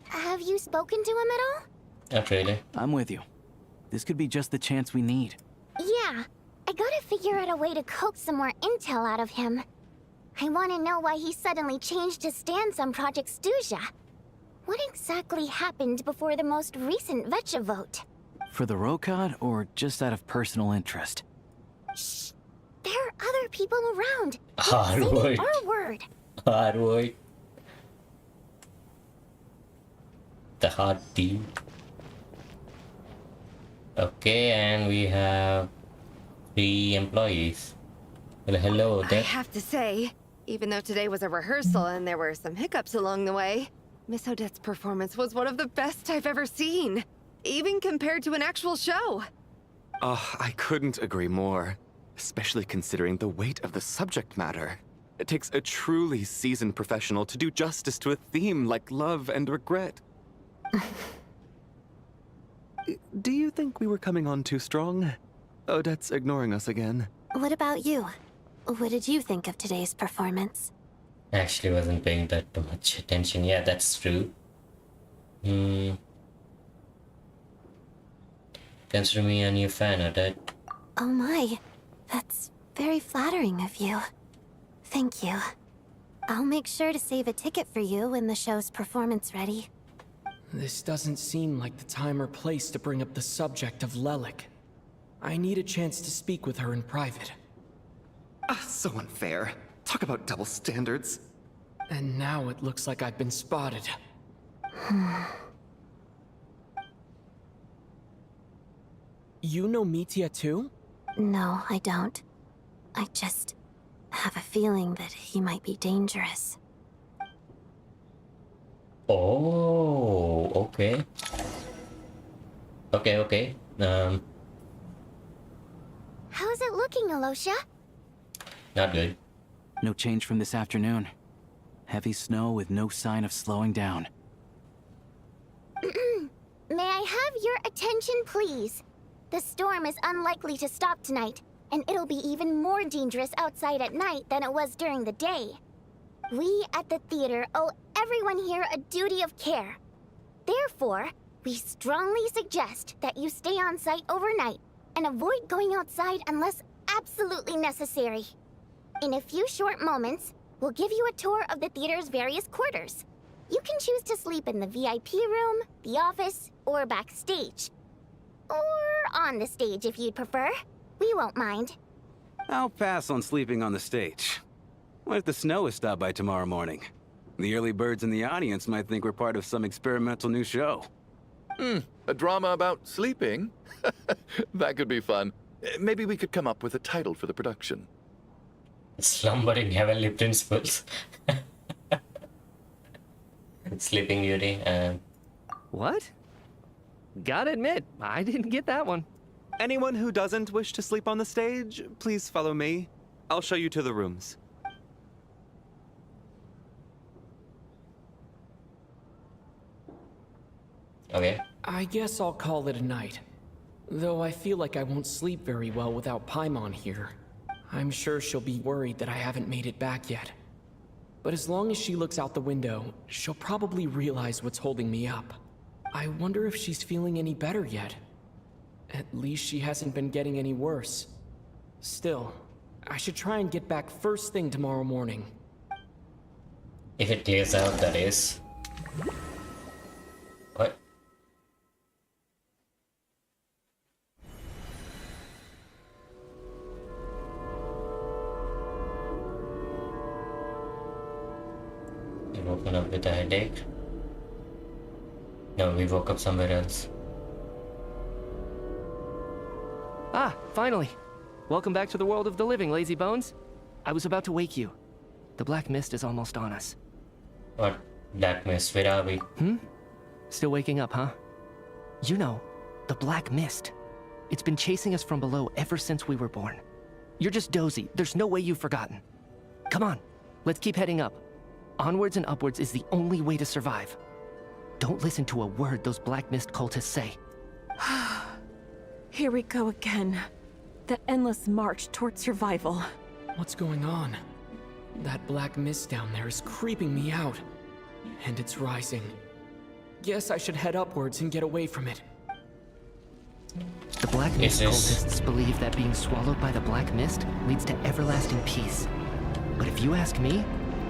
B: Have you spoken to him at all?
D: Not really.
N: I'm with you. This could be just the chance we need.
B: Yeah, I gotta figure out a way to coax some more intel out of him. I want to know why he suddenly changed his stance on Project Snezhnaya. What exactly happened before the most recent Vetcha vote?
N: For the Rokad, or just out of personal interest?
B: Shh! There are other people around.
D: Hard
B: Don't say
D: word.
B: the R word.
D: Hard word. The hard D. Okay, and we have 3 employees. Well, hello
G: I
D: there.
G: have to say, even though today was a rehearsal and there were some hiccups along the way, Miss Odette's performance was one of the best I've ever seen, even compared to an actual show.
F: I couldn't agree more, especially considering the weight of the subject matter. It takes a truly seasoned professional to do justice to a theme like love and regret. Do you think we were coming on too strong? Odette's ignoring us again.
A: What about you? What did you think of today's performance?
D: Actually wasn't paying that too much attention. Yeah, that's true. Consider me a new fan, Odette.
A: Oh my, that's very flattering of you. Thank you. I'll make sure to save a ticket for you when the show's performance ready.
C: This doesn't seem like the time or place to bring up the subject of Lelik. I need a chance to speak with her in private.
F: So unfair. Talk about double standards.
C: And now it looks like I've been spotted. You know Mitya too?
A: No, I don't. I just have a feeling that he might be dangerous.
D: Oh, okay. Okay.
B: How's it looking, Alosha?
D: Not good.
N: No change from this afternoon. Heavy snow with no sign of slowing down.
B: May I have your attention, please? The storm is unlikely to stop tonight, and it'll be even more dangerous outside at night than it was during the day. We at the theater owe everyone here a duty of care. Therefore, we strongly suggest that you stay on site overnight and avoid going outside unless absolutely necessary. In a few short moments, we'll give you a tour of the theater's various quarters. You can choose to sleep in the VIP room, the office, or backstage. Or on the stage if you'd prefer. We won't mind.
L: I'll pass on sleeping on the stage. What if the snow is stopped by tomorrow morning? The early birds in the audience might think we're part of some experimental new show.
K: A drama about sleeping? That could be fun. Maybe we could come up with a title for the production.
D: Slumbering heavenly principles. Sleeping Beauty and...
J: What? Gotta admit, I didn't get that one.
F: Anyone who doesn't wish to sleep on the stage, please follow me. I'll show you to the rooms.
D: Okay.
C: I guess I'll call it a night. Though I feel like I won't sleep very well without Paimon here. I'm sure she'll be worried that I haven't made it back yet. But as long as she looks out the window, she'll probably realize what's holding me up. I wonder if she's feeling any better yet. At least she hasn't been getting any worse. Still, I should try and get back first thing tomorrow morning.
D: If it clears out, that is. What? You woken up with a headache? No, we woke up somewhere else.
J: Ah, finally. Welcome back to the world of the living, lazy bones. I was about to wake you. The black mist is almost on us.
D: What? Black mist, where are we?
J: Still waking up, huh? You know, the black mist. It's been chasing us from below ever since we were born. You're just dozy. There's no way you've forgotten. Come on, let's keep heading up. Onwards and upwards is the only way to survive. Don't listen to a word those black mist cultists say.
E: Here we go again. The endless march toward survival.
C: What's going on? That black mist down there is creeping me out. And it's rising. guess I should head upwards and get away from it.
J: The Black Mist
D: Yes, yes.
J: cultists believe that being swallowed by the Black Mist leads to everlasting peace. But if you ask me,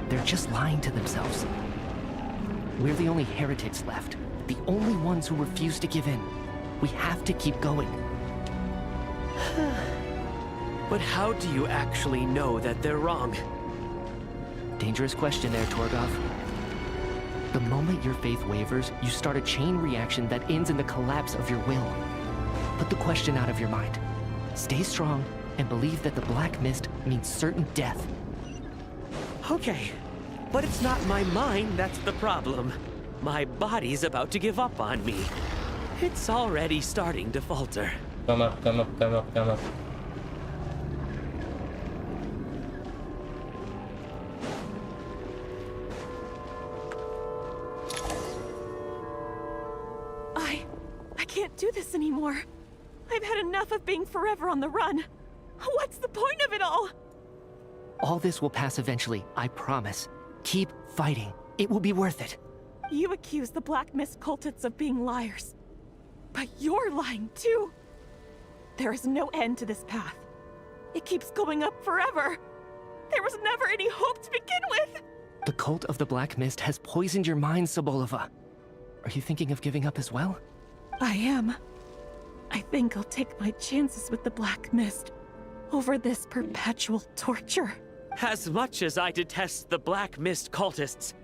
J: they're just lying to themselves. We're the only heretics left, the only ones who refuse to give in. We have to keep going.
M: But how do you actually know that they're wrong?
J: Dangerous question there, Torgov. The moment your faith wavers, you start a chain reaction that ends in the collapse of your will. Put the question out of your mind. Stay strong and believe that the Black Mist means certain death.
M: Okay, but it's not my mind that's the problem. My body's about to give up on me. It's already starting to falter.
D: Come up, come up, come up, come up.
E: I can't do this anymore. I've had enough of being forever on the run. What's the point of it all?
J: All this will pass eventually, I promise. Keep fighting. It will be worth it.
E: You accuse the Black Mist cultists of being liars. But you're lying too. There is no end to this path. It keeps going up forever. There was never any hope to begin with.
J: The cult of the Black Mist has poisoned your mind, Sobolova. Are you thinking of giving up as well?
E: I am. I think I'll take my chances with the Black Mist over this perpetual torture.
M: As much as I detest the Black Mist cultists,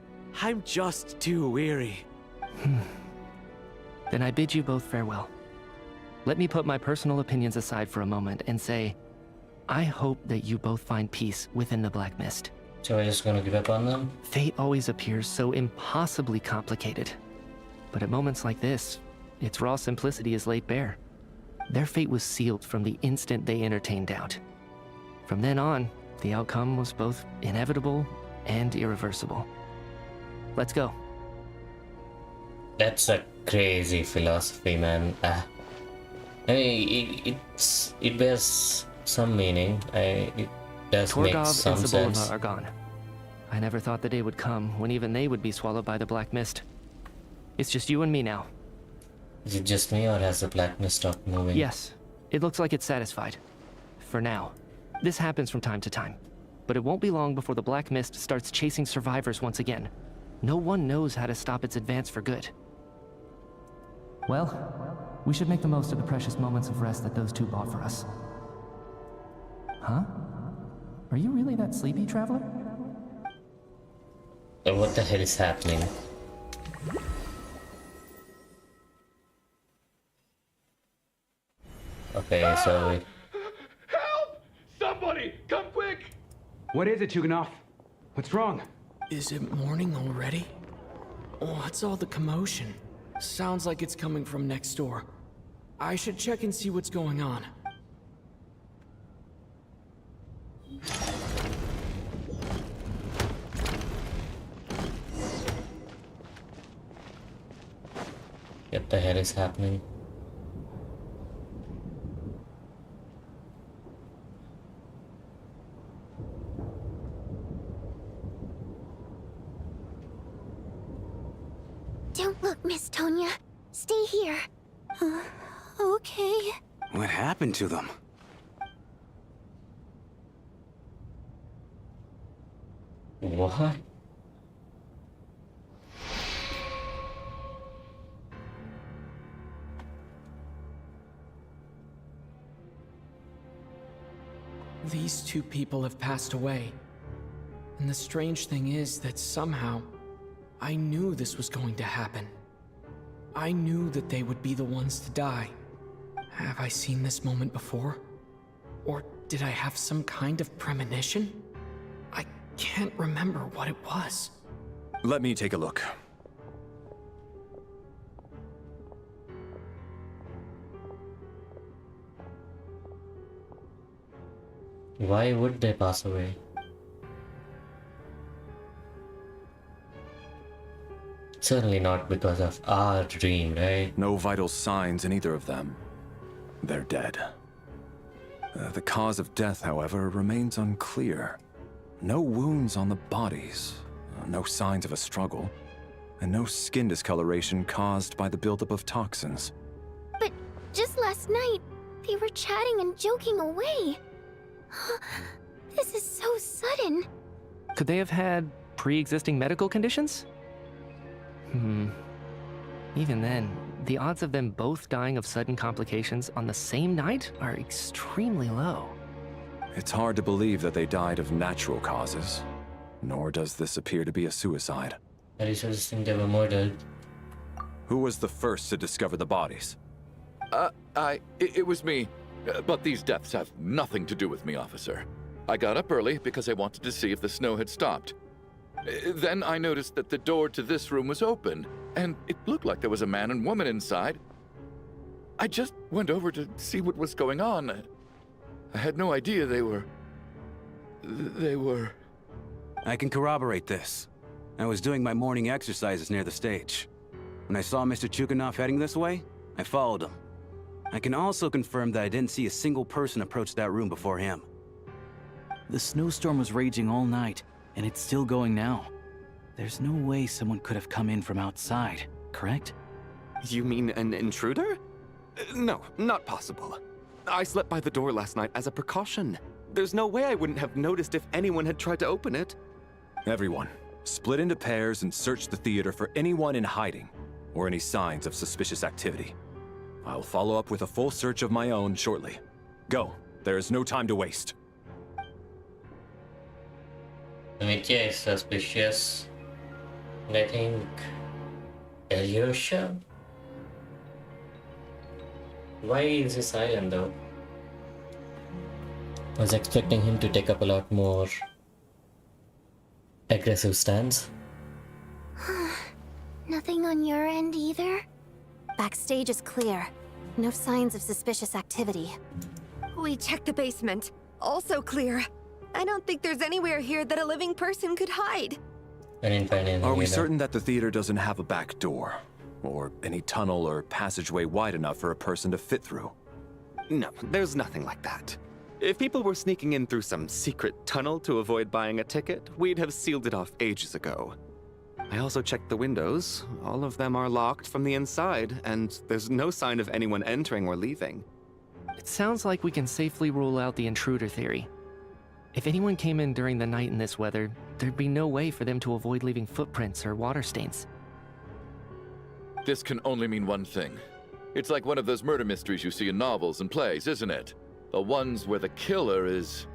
M: I'm just too weary.
J: Then I bid you both farewell. Let me put my personal opinions aside for a moment and say, I hope that you both find peace within the Black Mist.
D: So we're just gonna give up on them?
J: Fate always appears so impossibly complicated. But at moments like this, its raw simplicity is laid bare. Their fate was sealed from the instant they entertained doubt. From then on, the outcome was both inevitable and irreversible. Let's go.
D: That's a crazy philosophy, man. I mean, it bears some meaning. It does make
J: Torgov
D: some
J: and
D: sense.
J: Sobolova are gone. I never thought the day would come when even they would be swallowed by the Black Mist. It's just you and me now.
D: Is it just me, or has the Black Mist stopped moving?
J: Yes, it looks like it's satisfied. For now. This happens from time to time. But it won't be long before the Black Mist starts chasing survivors once again. No one knows how to stop its advance for good. Well, we should make the most of the precious moments of rest that those two bought for us. Huh? Are you really that sleepy, traveler?
D: What the hell is happening? Okay, so
O: Help! Somebody, come quick!
L: What is it, Chuganov? What's wrong?
C: Is it morning already? What's all the commotion? Sounds like it's coming from next door. I should check and see what's going on.
D: what the hell is happening?
B: Don't look, Miss Tonya. Stay here.
A: Okay.
L: What happened to them?
D: What?
C: These two people have passed away. And the strange thing is that somehow, I knew this was going to happen. I knew that they would be the ones to die. Have I seen this moment before? Or did I have some kind of premonition? I can't remember what it was.
I: Let me take a look.
D: Why would they pass away? Certainly not because of our dream, right?
I: No vital signs in either of them. They're dead. The cause of death, however, remains unclear. No wounds on the bodies, no signs of a struggle. and no skin discoloration caused by the buildup of toxins.
B: But just last night, they were chatting and joking away. This is so sudden.
J: Could they have had pre-existing medical conditions? Even then, the odds of them both dying of sudden complications on the same night are extremely low.
I: It's hard to believe that they died of natural causes, nor does this appear to be a suicide.
D: I just think they were murdered.
I: Who was the first to discover the bodies?
K: It was me. But these deaths have nothing to do with me, officer. I got up early because I wanted to see if the snow had stopped. Then I noticed that the door to this room was open, and it looked like there was a man and woman inside. I just went over to see what was going on. I had no idea they were...
L: I can corroborate this. I was doing my morning exercises near the stage. When I saw Mr. Chuganov heading this way, I followed him. I can also confirm that I didn't see a single person approach that room before him.
N: The snowstorm was raging all night, and it's still going now. There's no way someone could have come in from outside, correct?
F: You mean an intruder? No, not possible. I slept by the door last night as a precaution. There's no way I wouldn't have noticed if anyone had tried to open it.
I: Everyone, split into pairs and search the theater for anyone in hiding, or any signs of suspicious activity. I'll follow up with a full search of my own shortly. Go. There is no time to waste.
D: Mitya is suspicious. And I think Alyosha? Why is he silent though? I was expecting him to take up a lot more aggressive stance.
B: Nothing on your end either?
A: Backstage is clear. No signs of suspicious activity.
G: We checked the basement. Also clear. I don't think there's anywhere here that a living person could hide.
D: I didn't find anything.
I: Are we
D: either.
I: certain that the theater doesn't have a back door? Or any tunnel or passageway wide enough for a person to fit through?
F: No, there's nothing like that. If people were sneaking in through some secret tunnel to avoid buying a ticket, we'd have sealed it off ages ago. I also checked the windows. All of them are locked from the inside, and there's no sign of anyone entering or leaving.
J: It sounds like we can safely rule out the intruder theory. If anyone came in during the night in this weather, there'd be no way for them to avoid leaving footprints or water stains.
K: This can only mean one thing. It's like one of those murder mysteries you see in novels and plays, isn't it? The ones where the killer is...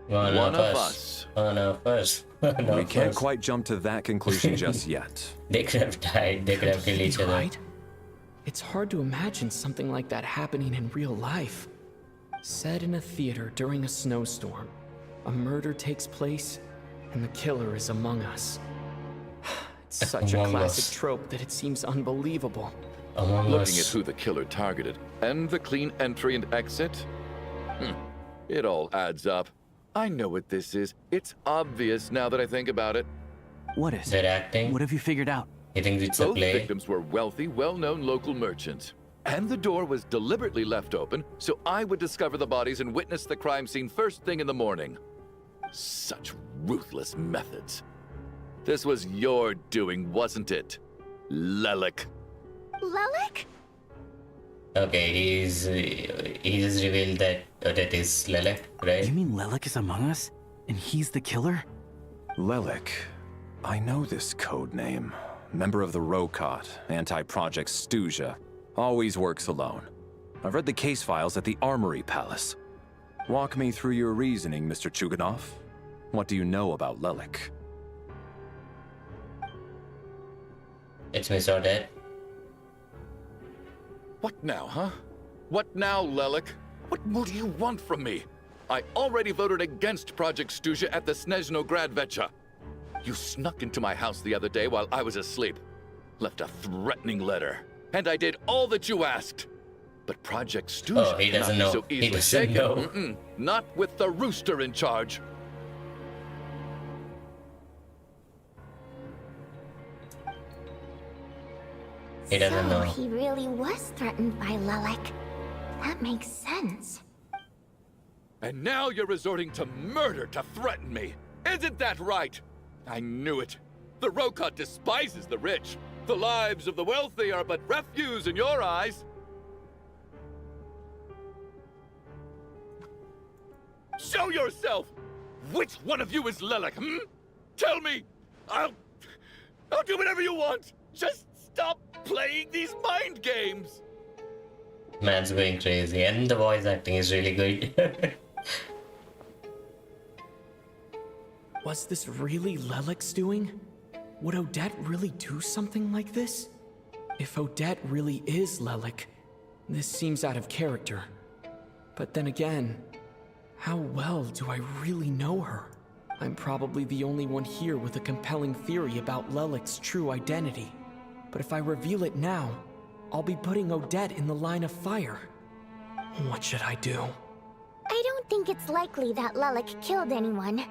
K: one of us.
D: One of us.
I: We can't quite jump to that conclusion just yet.
D: They could have died. They could have killed each other.
C: Right? It's hard to imagine something like that happening in real life. Set in a theater during a snowstorm, a murder takes place, and the killer is among us. It's such a classic trope that it seems unbelievable.
K: Looking at who the killer targeted, and the clean entry and exit, it all adds up. I know what this is. It's obvious now that I think about it.
N: What is
D: They're acting.
N: What have you figured out?
D: You think it's a
K: Both
D: play?
K: victims were wealthy, well-known local merchants. And the door was deliberately left open so I would discover the bodies and witness the crime scene first thing in the morning. Such ruthless methods. This was your doing, wasn't it, Lelik?
B: Lelik?
D: Okay, he just revealed that that is Lelik, right?
N: You mean Lelik is among us? And he's the killer?
I: Lelik. I know this code name. Member of the Rokot, anti-Project Snezhnaya. Always works alone. I've read the case files at the Armory Palace. Walk me through your reasoning, Mr. Chuganov. What do you know about Lelik?
D: It's Miss Odette.
K: What now, huh? What now, Lelik? What more do you want from me? I already voted against Project Snezhnaya at the Snezhnograd. You snuck into my house the other day while I was asleep. Left a threatening letter. And I did all that you asked. But Project Snezhnaya
D: he doesn't
K: cannot
D: know.
K: be so
D: He
K: easily
D: doesn't
K: shaken.
D: know.
K: Not with the rooster in charge.
D: He doesn't know.
B: He really was threatened by Lelik. That makes sense.
K: And now you're resorting to murder to threaten me. Isn't that right? I knew it. The Rokot despises the rich. The lives of the wealthy are but refuse in your eyes. Show yourself! Which one of you is Lelek, Tell me! I'll do whatever you want! Just stop playing these mind games!
D: Man's going crazy, and the voice acting is really good.
C: Was this really Lelek's doing? Would Odette really do something like this? If Odette really is Lelek, this seems out of character. But then again, how well do I really know her? I'm probably the only one here with a compelling theory about Lelek's true identity. But if I reveal it now, I'll be putting Odette in the line of fire. What should I do?
B: I don't think it's likely that Lelek killed anyone.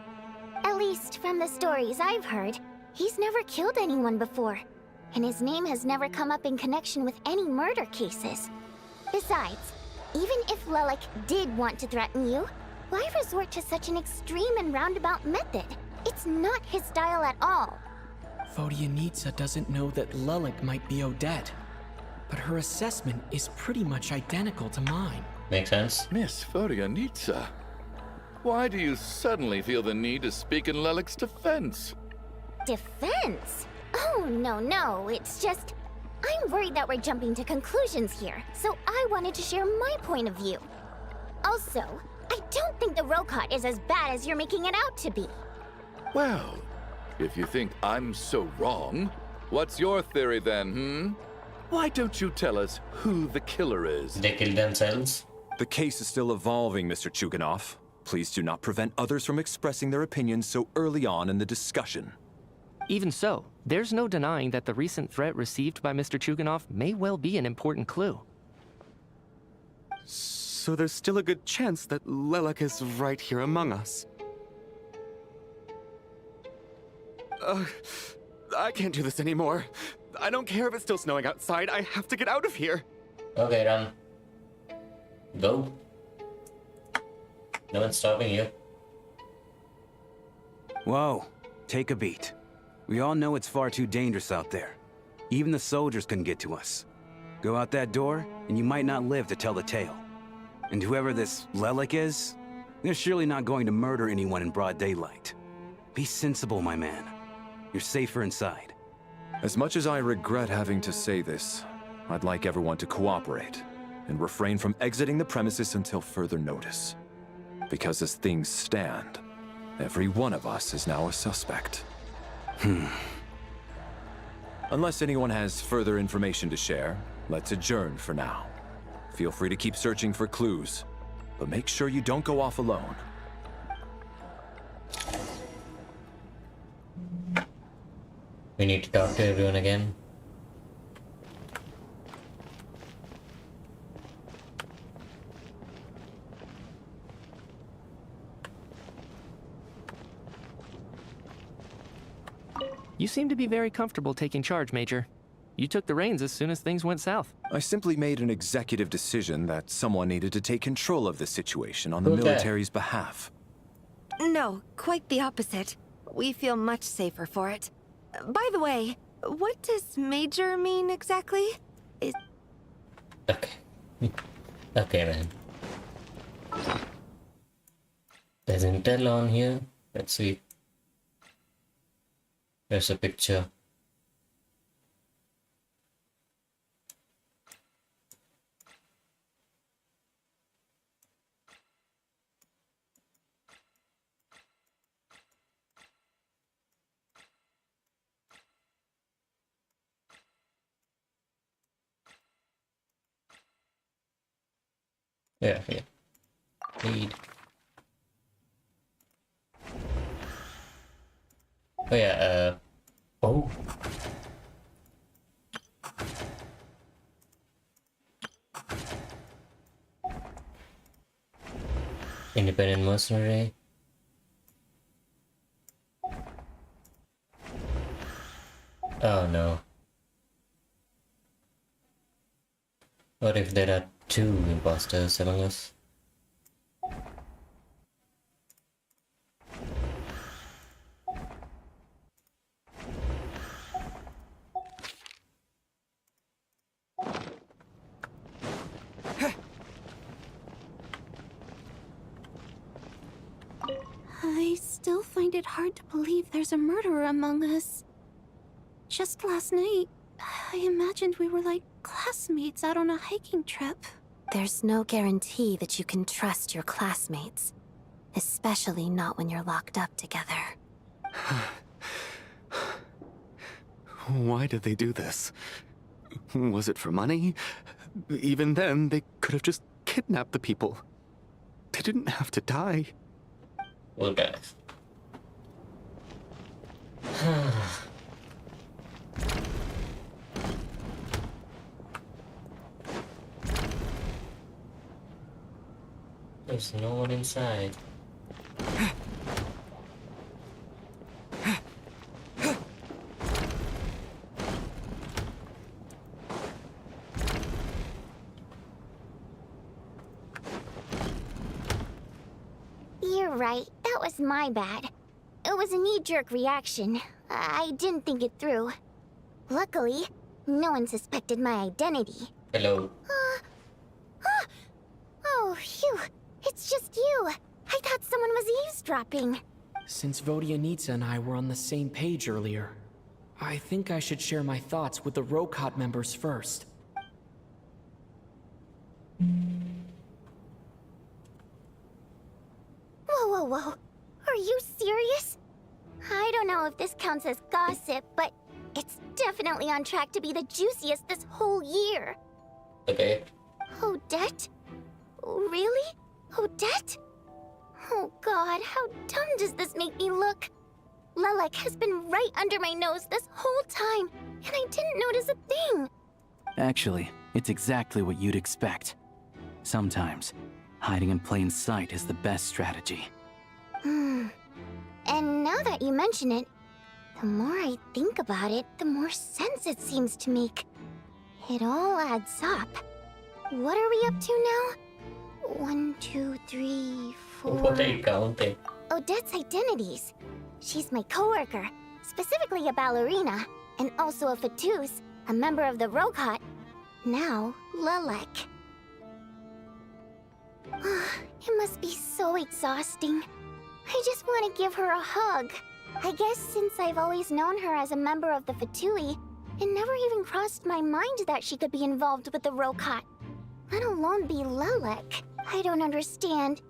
B: At least from the stories I've heard, he's never killed anyone before. And his name has never come up in connection with any murder cases. Besides, even if Lelek did want to threaten you, why resort to such an extreme and roundabout method? It's not his style at all.
C: Vodyanitsa doesn't know that Lelek might be Odette, but her assessment is pretty much identical to mine.
D: Makes sense.
K: Miss Vodyanitsa, why do you suddenly feel the need to speak in Lelek's defense?
B: Defense? Oh, no, it's just... I'm worried that we're jumping to conclusions here, so I wanted to share my point of view. Also, I don't think the Rokot is as bad as you're making it out to be.
K: Well, if you think I'm so wrong, what's your theory then, Why don't you tell us who the killer is?
D: They killed themselves?
I: The case is still evolving, Mr. Chuganov. Please do not prevent others from expressing their opinions so early on in the discussion.
J: Even so, there's no denying that the recent threat received by Mr. Chuganov may well be an important clue.
F: So there's still a good chance that Lelek is right here among us. I can't do this anymore. I don't care if it's still snowing outside. I have to get out of here.
D: Okay, run. Go. No one's stopping you.
L: Whoa, take a beat. We all know it's far too dangerous out there. Even the soldiers couldn't get to us. Go out that door, and you might not live to tell the tale. And whoever this Lelek is, they're surely not going to murder anyone in broad daylight. Be sensible, my man. You're safer inside.
I: As much as I regret having to say this, I'd like everyone to cooperate and refrain from exiting the premises until further notice. Because as things stand, every one of us is now a suspect. Unless anyone has further information to share, let's adjourn for now. Feel free to keep searching for clues, but make sure you don't go off alone.
D: We need to talk to everyone again.
J: You seem to be very comfortable taking charge, Major. You took the reins as soon as things went south.
I: I simply made an executive decision that someone needed to take control of the situation on the
D: Okay.
I: military's behalf.
G: No, quite the opposite. We feel much safer for it. By the way, what does Major mean exactly?
D: Okay. Okay, man. There's intel on here. Let's see. There's a picture. Yeah. Lead. Oh yeah, oh. Independent mercenary. Oh no. What if there are two imposters among us?
A: find it hard to believe there's a murderer among us. Just last night, I imagined we were like classmates out on a hiking trip.
P: There's no guarantee that you can trust your classmates. Especially not when you're locked up together.
F: Why did they do this? Was it for money? Even then, they could have just kidnapped the people. They didn't have to die.
D: Well, guys. There's no one inside.
B: You're right. That was my bad. It was a knee-jerk reaction. I didn't think it through. Luckily, no one suspected my identity.
D: Hello.
B: Oh, phew. It's just you. I thought someone was eavesdropping.
C: Since Vodyanitsa and I were on the same page earlier, I think I should share my thoughts with the Rokot members first.
B: Whoa. Are you serious? I don't know if this counts as gossip, but it's definitely on track to be the juiciest this whole year.
D: Okay.
B: Odette? Really? Odette? Oh god, how dumb does this make me look? Lelek has been right under my nose this whole time, and I didn't notice a thing.
N: Actually, it's exactly what you'd expect. Sometimes, hiding in plain sight is the best strategy.
B: And now that you mention it, the more I think about it, the more sense it seems to make. It all adds up. What are we up to now? 1, 2, 3, 4...
D: What are you counting?
B: Odette's identities. She's my coworker, specifically a ballerina, and also a Fatuz, a member of the Rokot. Now, Lelek. It must be so exhausting. I just want to give her a hug. I guess since I've always known her as a member of the Fatui, it never even crossed my mind that she could be involved with the Rokot, let alone be Lelek. I don't understand.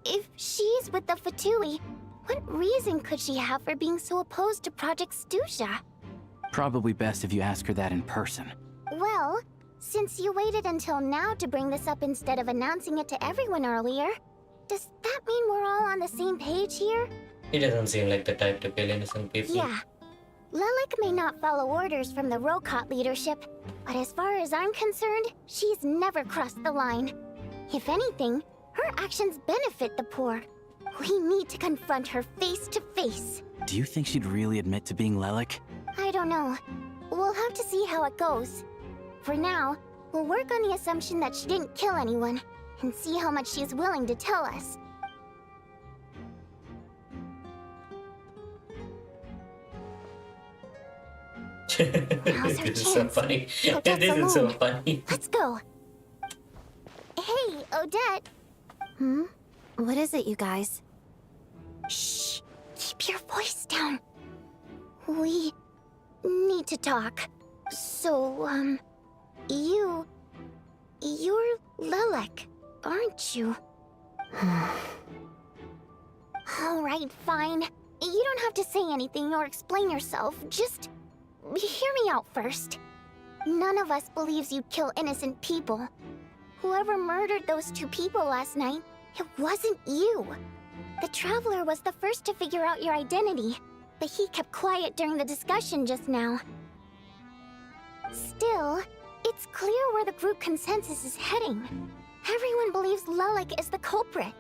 B: If she's with the Fatui, what reason could she have for being so opposed to Project Stusha?
N: Probably best if you ask her that in person.
B: Well, since you waited until now to bring this up instead of announcing it to everyone earlier, does that mean we're all on the same page here?
D: He doesn't seem like the type to kill innocent people.
B: Yeah. Lelek may not follow orders from the Rokot leadership, but as far as I'm concerned, she's never crossed the line. If anything, her actions benefit the poor. We need to confront her face to face.
N: Do you think she'd really admit to being Lelek?
B: I don't know. We'll have to see how it goes. For now, we'll work on the assumption that she didn't kill anyone, and see how much she's willing to tell us. Now's our
D: This is so
B: chance.
D: funny.
B: Odette's
D: This is so
B: alone.
D: funny.
B: Let's go. Hey, Odette.
P: What is it, you guys?
B: Shh. Keep your voice down. We need to talk. So, you're Lelek, aren't you? All right, fine. You don't have to say anything or explain yourself. Just hear me out first. None of us believes you'd kill innocent people. Whoever murdered those 2 people last night, it wasn't you. The Traveler was the first to figure out your identity, but he kept quiet during the discussion just now. Still, it's clear where the group consensus is heading. Everyone believes Lelek is the culprit.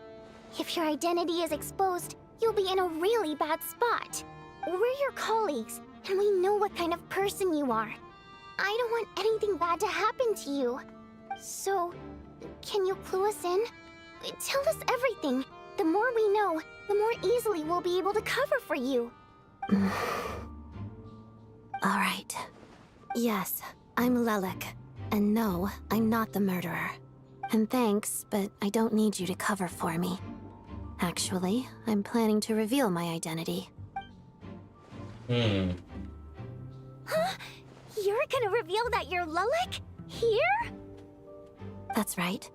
B: If your identity is exposed, you'll be in a really bad spot. We're your colleagues, and we know what kind of person you are. I don't want anything bad to happen to you. So, can you clue us in? Tell us everything. The more we know, the more easily we'll be able to cover for you.
P: All right. Yes, I'm Lelek. And no, I'm not the murderer. And thanks, but I don't need you to cover for me. Actually, I'm planning to reveal my identity.
B: Huh? You're gonna reveal that you're Lelik? Here?
P: That's right.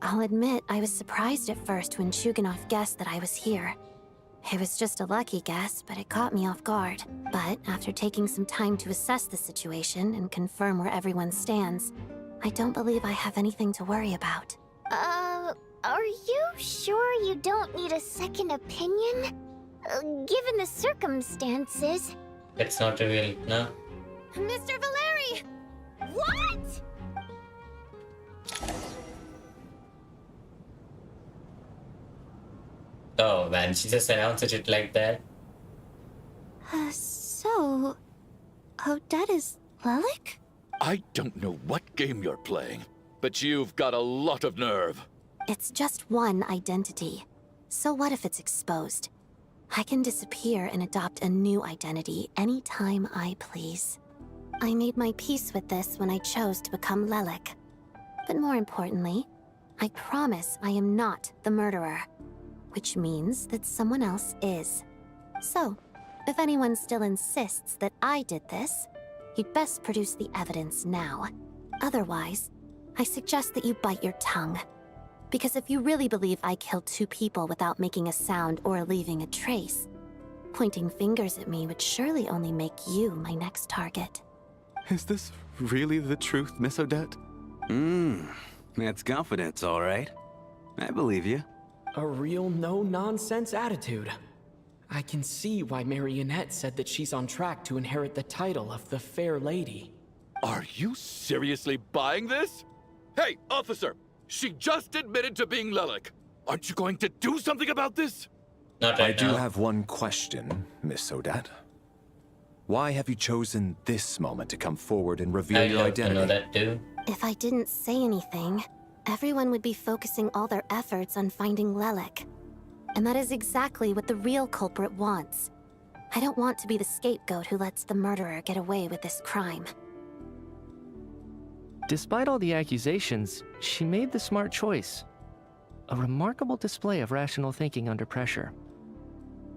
P: I'll admit I was surprised at first when Chuganov guessed that I was here. It was just a lucky guess, but it caught me off guard. But after taking some time to assess the situation and confirm where everyone stands, I don't believe I have anything to worry about.
B: Are you sure you don't need a second opinion? Given the circumstances.
D: It's not revealed, no?
B: Mr. Valeri! What?
D: Oh man, she just announced it like that.
A: So... Odette is Lelik?
K: I don't know what game you're playing, but you've got a lot of nerve.
P: It's just one identity. So what if it's exposed? I can disappear and adopt a new identity anytime I please. I made my peace with this when I chose to become Lelik. But more importantly, I promise I am not the murderer. Which means that someone else is. So, if anyone still insists that I did this, you'd best produce the evidence now. Otherwise, I suggest that you bite your tongue. Because if you really believe I killed 2 people without making a sound or leaving a trace, pointing fingers at me would surely only make you my next target.
F: Is this really the truth, Miss Odette?
L: That's confidence, all right. I believe you.
C: A real no-nonsense attitude. I can see why Marionette said that she's on track to inherit the title of the Fair Lady.
K: Are you seriously buying this? Hey, officer! She just admitted to being Lelik. Aren't you going to do something about this?
D: Not right
I: I do
D: now.
I: have one question, Miss Odette. Why have you chosen this moment to come forward and reveal
D: I'd
I: your
D: love to
I: identity?
D: know that too.
P: If I didn't say anything, everyone would be focusing all their efforts on finding Lelik. And that is exactly what the real culprit wants. I don't want to be the scapegoat who lets the murderer get away with this crime.
J: Despite all the accusations, she made the smart choice. A remarkable display of rational thinking under pressure.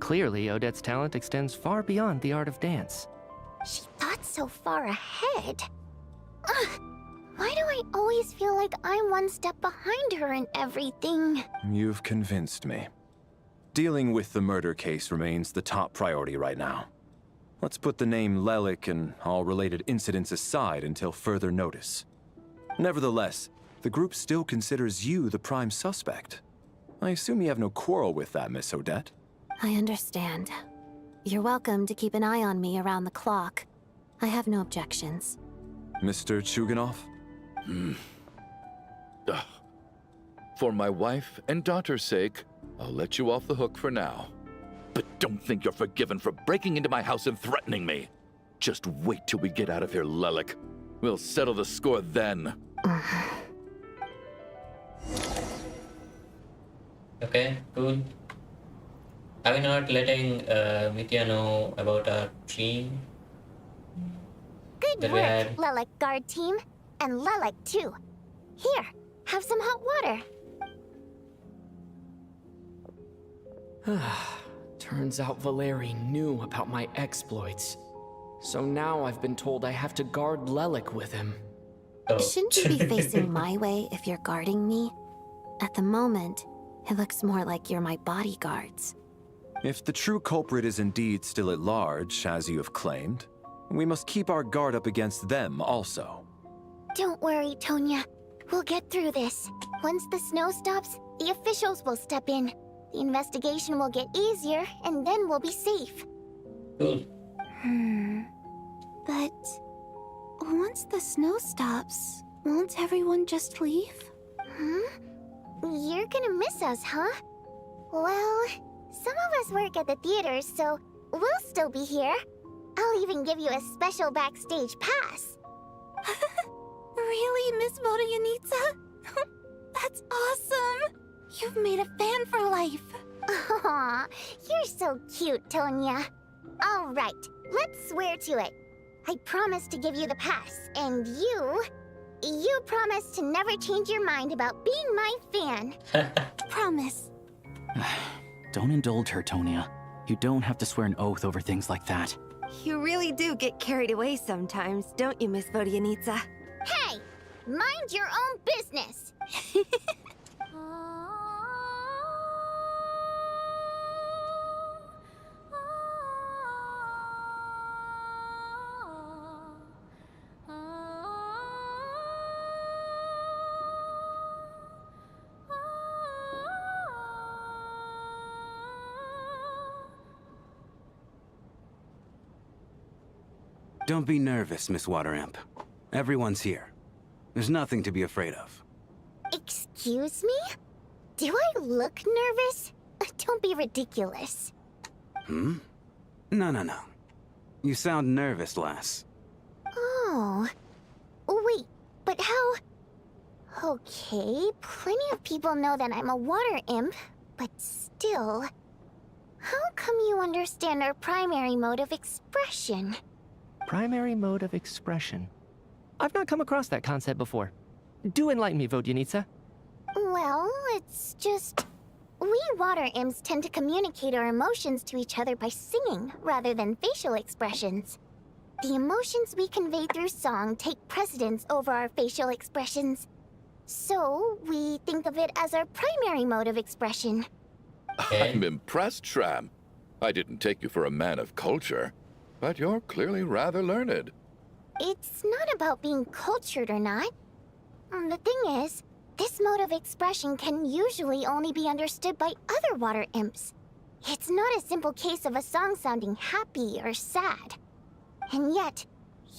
J: Clearly, Odette's talent extends far beyond the art of dance.
B: She thought so far ahead. Ugh, why do I always feel like I'm one step behind her in everything?
I: You've convinced me. Dealing with the murder case remains the top priority right now. Let's put the name Lelik and all related incidents aside until further notice. Nevertheless, the group still considers you the prime suspect. I assume you have no quarrel with that, Miss Odette?
P: I understand. You're welcome to keep an eye on me around the clock. I have no objections.
I: Mr. Chuganov?
K: For my wife and daughter's sake, I'll let you off the hook for now. But don't think you're forgiven for breaking into my house and threatening me. Just wait till we get out of here, Lelik. We'll settle the score then.
D: Okay, cool. Are we not letting Mitya know about our dream?
B: Good
D: that we
B: work,
D: had?
B: Lelik guard team. And Lelik too. Here, have some hot water.
C: Turns out Valeri knew about my exploits. So now I've been told I have to guard Lelik with him.
D: Oh.
P: Shouldn't you be facing my way if you're guarding me? At the moment, it looks more like you're my bodyguards.
I: If the true culprit is indeed still at large, as you have claimed, we must keep our guard up against them also.
B: Don't worry, Tonya. We'll get through this. Once the snow stops, the officials will step in. The investigation will get easier, and then we'll be safe.
D: Cool.
A: But... once the snow stops, won't everyone just leave?
B: You're gonna miss us, huh? Well, some of us work at the theater, so we'll still be here. I'll even give you a special backstage pass.
A: Really, Miss Vodyanitsa? That's awesome! You've made a fan for life.
B: Aw, you're so cute, Tonya. All right, let's swear to it. I promise to give you the pass, and you promise to never change your mind about being my fan.
A: Promise.
N: Don't indulge her, Tonia. You don't have to swear an oath over things like that.
G: You really do get carried away sometimes, don't you, Miss Vodyanitsa?
B: Hey! Mind your own business!
L: Don't be nervous, Miss Water Imp. Everyone's here. There's nothing to be afraid of.
B: Excuse me? Do I look nervous? Don't be ridiculous.
L: Hmm? No. You sound nervous, lass.
B: Oh. Wait, but how... Okay, plenty of people know that I'm a water imp, but still... How come you understand our primary mode of expression?
J: Primary mode of expression. I've not come across that concept before. Do enlighten me, Vodyanitsa.
B: Well, it's just... We water imps tend to communicate our emotions to each other by singing, rather than facial expressions. The emotions we convey through song take precedence over our facial expressions. So, we think of it as our primary mode of expression.
K: I'm impressed, Shram. I didn't take you for a man of culture, but you're clearly rather learned.
B: It's not about being cultured or not. The thing is, this mode of expression can usually only be understood by other water imps. It's not a simple case of a song sounding happy or sad. And yet,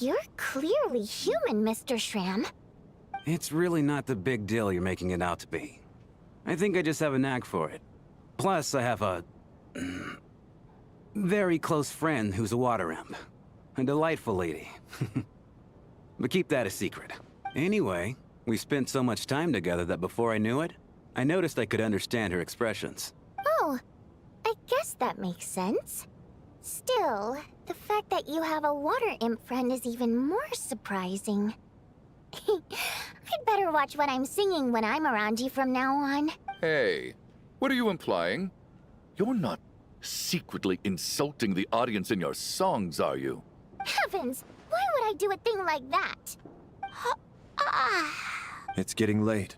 B: you're clearly human, Mr. Shram.
L: It's really not the big deal you're making it out to be. I think I just have a knack for it. Plus, I have a... very close friend who's a water imp. A delightful lady. But keep that a secret. Anyway, we spent so much time together that before I knew it, I noticed I could understand her expressions.
B: Oh, I guess that makes sense. Still, the fact that you have a water imp friend is even more surprising. I'd better watch what I'm singing when I'm around you from now on.
K: Hey, what are you implying? You're not secretly insulting the audience in your songs, are you?
B: Heavens, why would I do a thing like that?
I: It's getting late.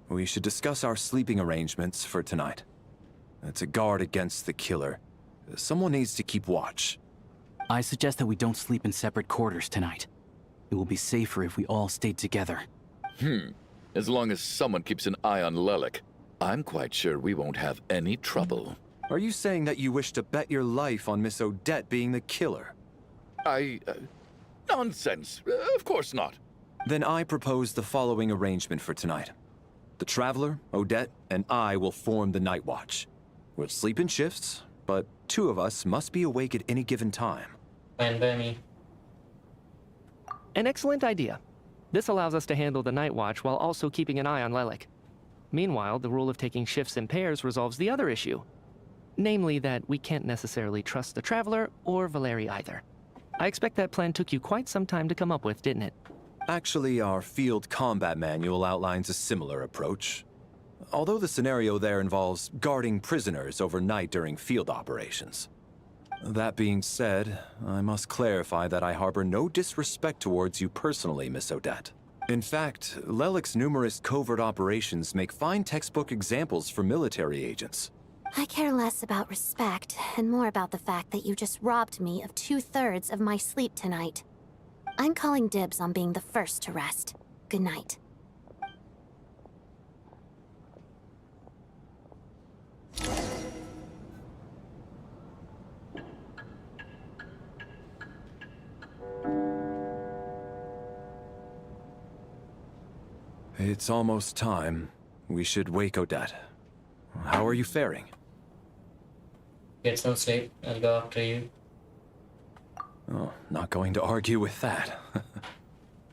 I: We should discuss our sleeping arrangements for tonight. To guard against the killer, someone needs to keep watch.
N: I suggest that we don't sleep in separate quarters tonight. It will be safer if we all stayed together.
K: As long as someone keeps an eye on Lelik, I'm quite sure we won't have any trouble.
I: Are you saying that you wish to bet your life on Miss Odette being the killer?
K: Nonsense. Of course not.
I: Then I propose the following arrangement for tonight. The Traveler, Odette, and I will form the Night Watch. We'll sleep in shifts, but two of us must be awake at any given time.
D: Fine by me.
J: An excellent idea. This allows us to handle the night watch while also keeping an eye on Lelik. Meanwhile, the rule of taking shifts in pairs resolves the other issue. Namely that we can't necessarily trust the Traveler or Valeri either. I expect that plan took you quite some time to come up with, didn't it?
I: Actually, our field combat manual outlines a similar approach. Although the scenario there involves guarding prisoners overnight during field operations. That being said, I must clarify that I harbor no disrespect towards you personally, Miss Odette. In fact, Lelik's numerous covert operations make fine textbook examples for military agents.
P: I care less about respect and more about the fact that you just robbed me of 2/3 of my sleep tonight. I'm calling dibs on being the first to rest. Good night.
I: It's almost time. We should wake Odette. How are you faring?
D: Get some sleep. I'll go after you.
I: Oh, not going to argue with that.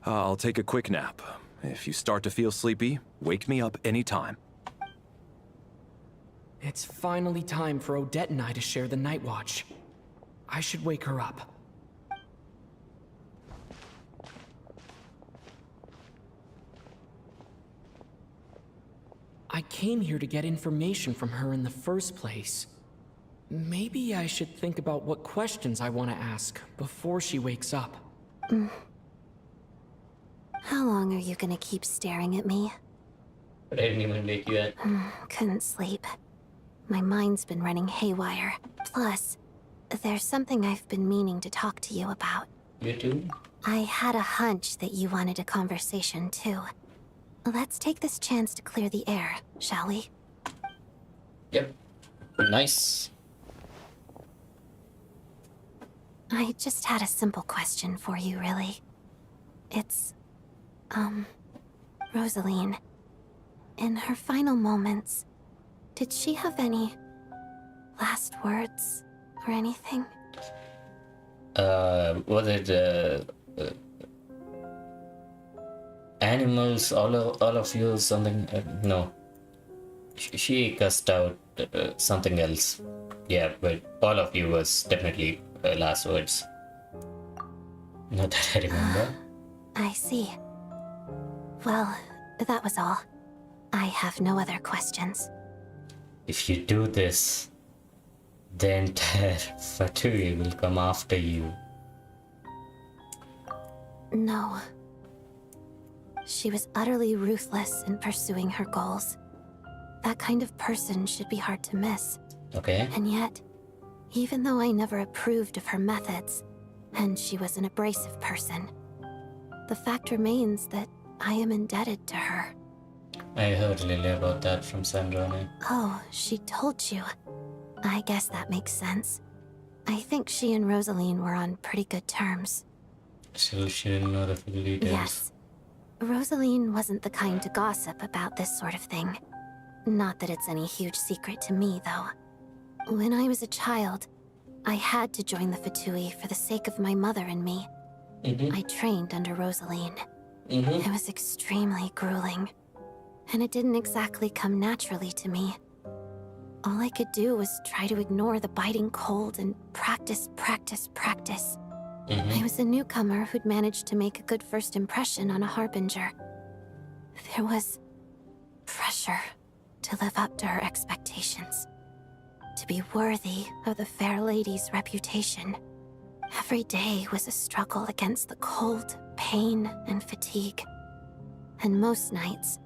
I: I'll take a quick nap. If you start to feel sleepy, wake me up anytime.
C: It's finally time for Odette and I to share the night watch. I should wake her up. I came here to get information from her in the first place. Maybe I should think about what questions I want to ask before she wakes up.
P: How long are you gonna keep staring at me?
D: But I didn't even wake you up.
P: Couldn't sleep. My mind's been running haywire. Plus, there's something I've been meaning to talk to you about.
D: You too?
P: I had a hunch that you wanted a conversation too. Let's take this chance to clear the air, shall we?
D: Yep. Nice.
P: I just had a simple question for you, really. It's, Rosaline. In her final moments, did she have any last words or anything?
D: Was it, animals, all of you, something? No. She cussed out something else. Yeah, but all of you was definitely last words. Not that I remember.
P: I see. Well, that was all. I have no other questions.
D: If you do this, the entire Fatui will come after you.
P: No. She was utterly ruthless in pursuing her goals. That kind of person should be hard to miss.
D: Okay.
P: And yet, even though I never approved of her methods, and she was an abrasive person, the fact remains that I am indebted to her.
D: I heard Lily about that from Snezhnaya.
P: Oh, she told you. I guess that makes sense. I think she and Rosaline were on pretty good terms.
D: Still, she didn't know the full details.
P: Yes. Rosaline wasn't the kind to gossip about this sort of thing. Not that it's any huge secret to me, though. When I was a child, I had to join the Fatui for the sake of my mother and me. I trained under Rosaline. It was extremely grueling. And it didn't exactly come naturally to me. All I could do was try to ignore the biting cold and practice. I was a newcomer who'd managed to make a good first impression on a harbinger. There was pressure to live up to her expectations, to be worthy of the fair lady's reputation. Every day was a struggle against the cold, pain, and fatigue. And most nights,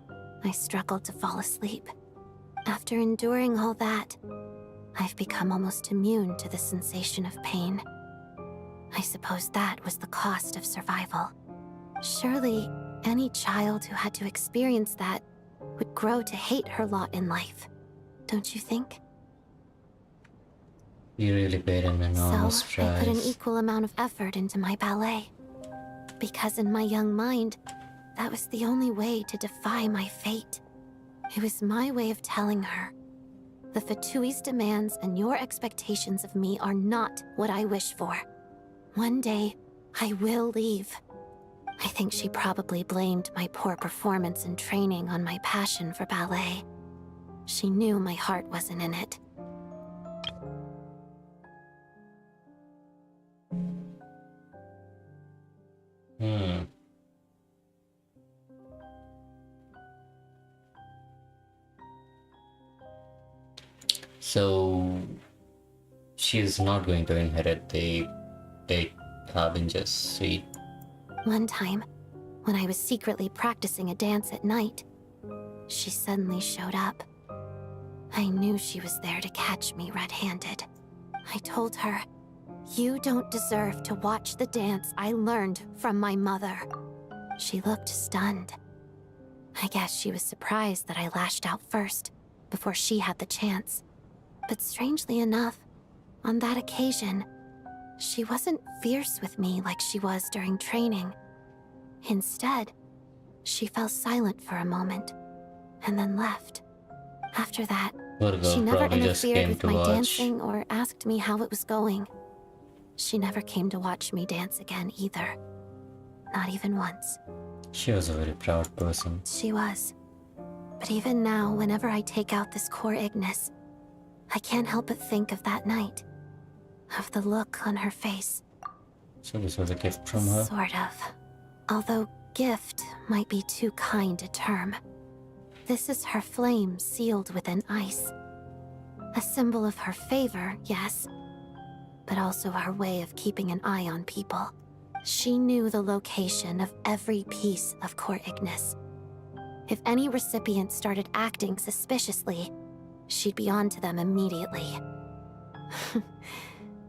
P: I struggled to fall asleep. After enduring all that, I've become almost immune to the sensation of pain. I suppose that was the cost of survival. Surely, any child who had to experience that would grow to hate her lot in life, don't you think?
D: You really paid an enormous
P: So, I put an
D: price.
P: equal amount of effort into my ballet. Because in my young mind, that was the only way to defy my fate. It was my way of telling her, the Fatui's demands and your expectations of me are not what I wish for. One day, I will leave. I think she probably blamed my poor performance in training on my passion for ballet. She knew my heart wasn't in it.
D: So, she is not going to inherit the Harbinger's seat.
P: One time, when I was secretly practicing a dance at night, she suddenly showed up. I knew she was there to catch me red-handed. I told her, "You don't deserve to watch the dance I learned from my mother." She looked stunned. I guess she was surprised that I lashed out first, before she had the chance. But strangely enough, on that occasion, she wasn't fierce with me like she was during training. Instead, she fell silent for a moment, and then left. After that,
D: Virgo
P: she never
D: probably just
P: interfered
D: came
P: with
D: to
P: my
D: watch.
P: dancing or asked me how it was going. She never came to watch me dance again either. Not even once.
D: She was a very proud person.
P: She was. But even now, whenever I take out this core Ignis, I can't help but think of that night. Of the look on her face.
D: So this was a gift from her?
P: Sort of. Although gift might be too kind a term. This is her flame sealed within ice. A symbol of her favor, yes, but also her way of keeping an eye on people. She knew the location of every piece of Core Ignis. If any recipient started acting suspiciously, she'd be on to them immediately.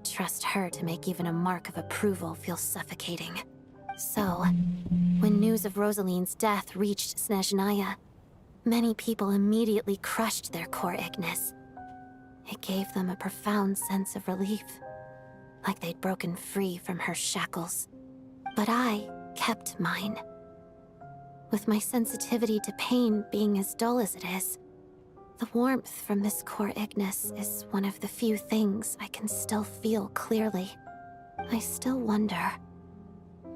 P: Trust her to make even a mark of approval feel suffocating. So, when news of Rosaline's death reached Snezhnaya, many people immediately crushed their Core Ignis. It gave them a profound sense of relief, like they'd broken free from her shackles. But I kept mine. With my sensitivity to pain being as dull as it is, the warmth from this Core Ignis is one of the few things I can still feel clearly. I still wonder,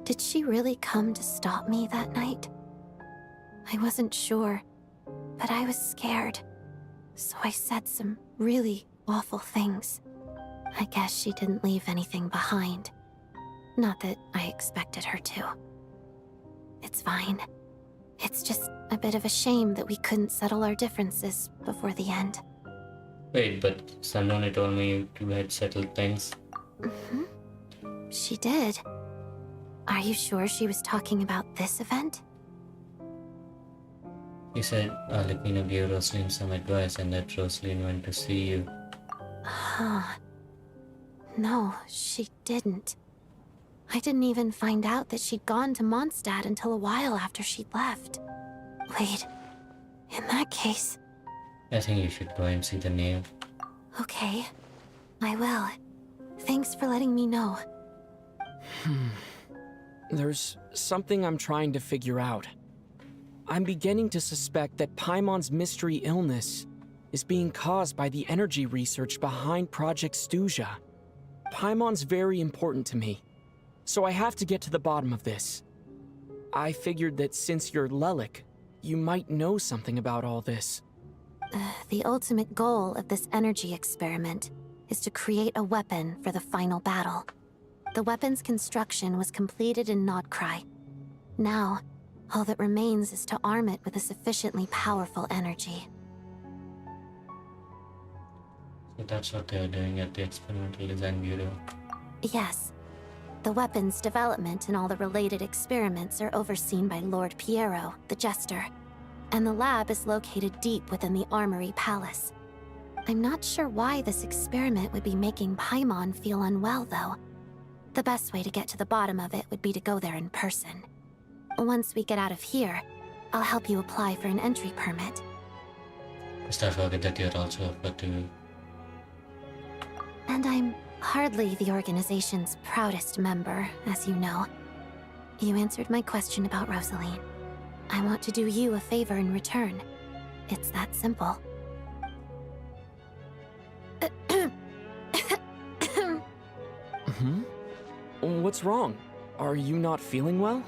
P: did she really come to stop me that night? I wasn't sure, but I was scared, so I said some really awful things. I guess she didn't leave anything behind. Not that I expected her to. It's fine. It's just a bit of a shame that we couldn't settle our differences before the end.
D: Wait, but Sanoni told me you had settled things.
P: She did. Are you sure she was talking about this event?
D: You said Alipina gave Rosaline some advice and that Rosaline went to see you.
P: Huh. No, she didn't. I didn't even find out that she'd gone to Mondstadt until a while after she'd left. Wait, in that case...
D: I think you should go and see the name.
P: Okay, I will. Thanks for letting me know.
C: There's something I'm trying to figure out. I'm beginning to suspect that Paimon's mystery illness is being caused by the energy research behind Project Stuja. Paimon's very important to me, so I have to get to the bottom of this. I figured that since you're Lelik, you might know something about all this.
P: The ultimate goal of this energy experiment is to create a weapon for the final battle. The weapon's construction was completed in Nodkrai. Now, all that remains is to arm it with a sufficiently powerful energy.
D: So that's what they're doing at the Experimental Design Bureau.
P: Yes. The weapon's development and all the related experiments are overseen by Lord Piero, the Jester. And the lab is located deep within the Armory Palace. I'm not sure why this experiment would be making Paimon feel unwell, though. The best way to get to the bottom of it would be to go there in person. Once we get out of here, I'll help you apply for an entry permit.
D: Just I forget that you're also a platoon.
P: And I'm hardly the organization's proudest member, as you know. You answered my question about Rosaline. I want to do you a favor in return. It's that simple.
C: What's wrong? Are you not feeling well?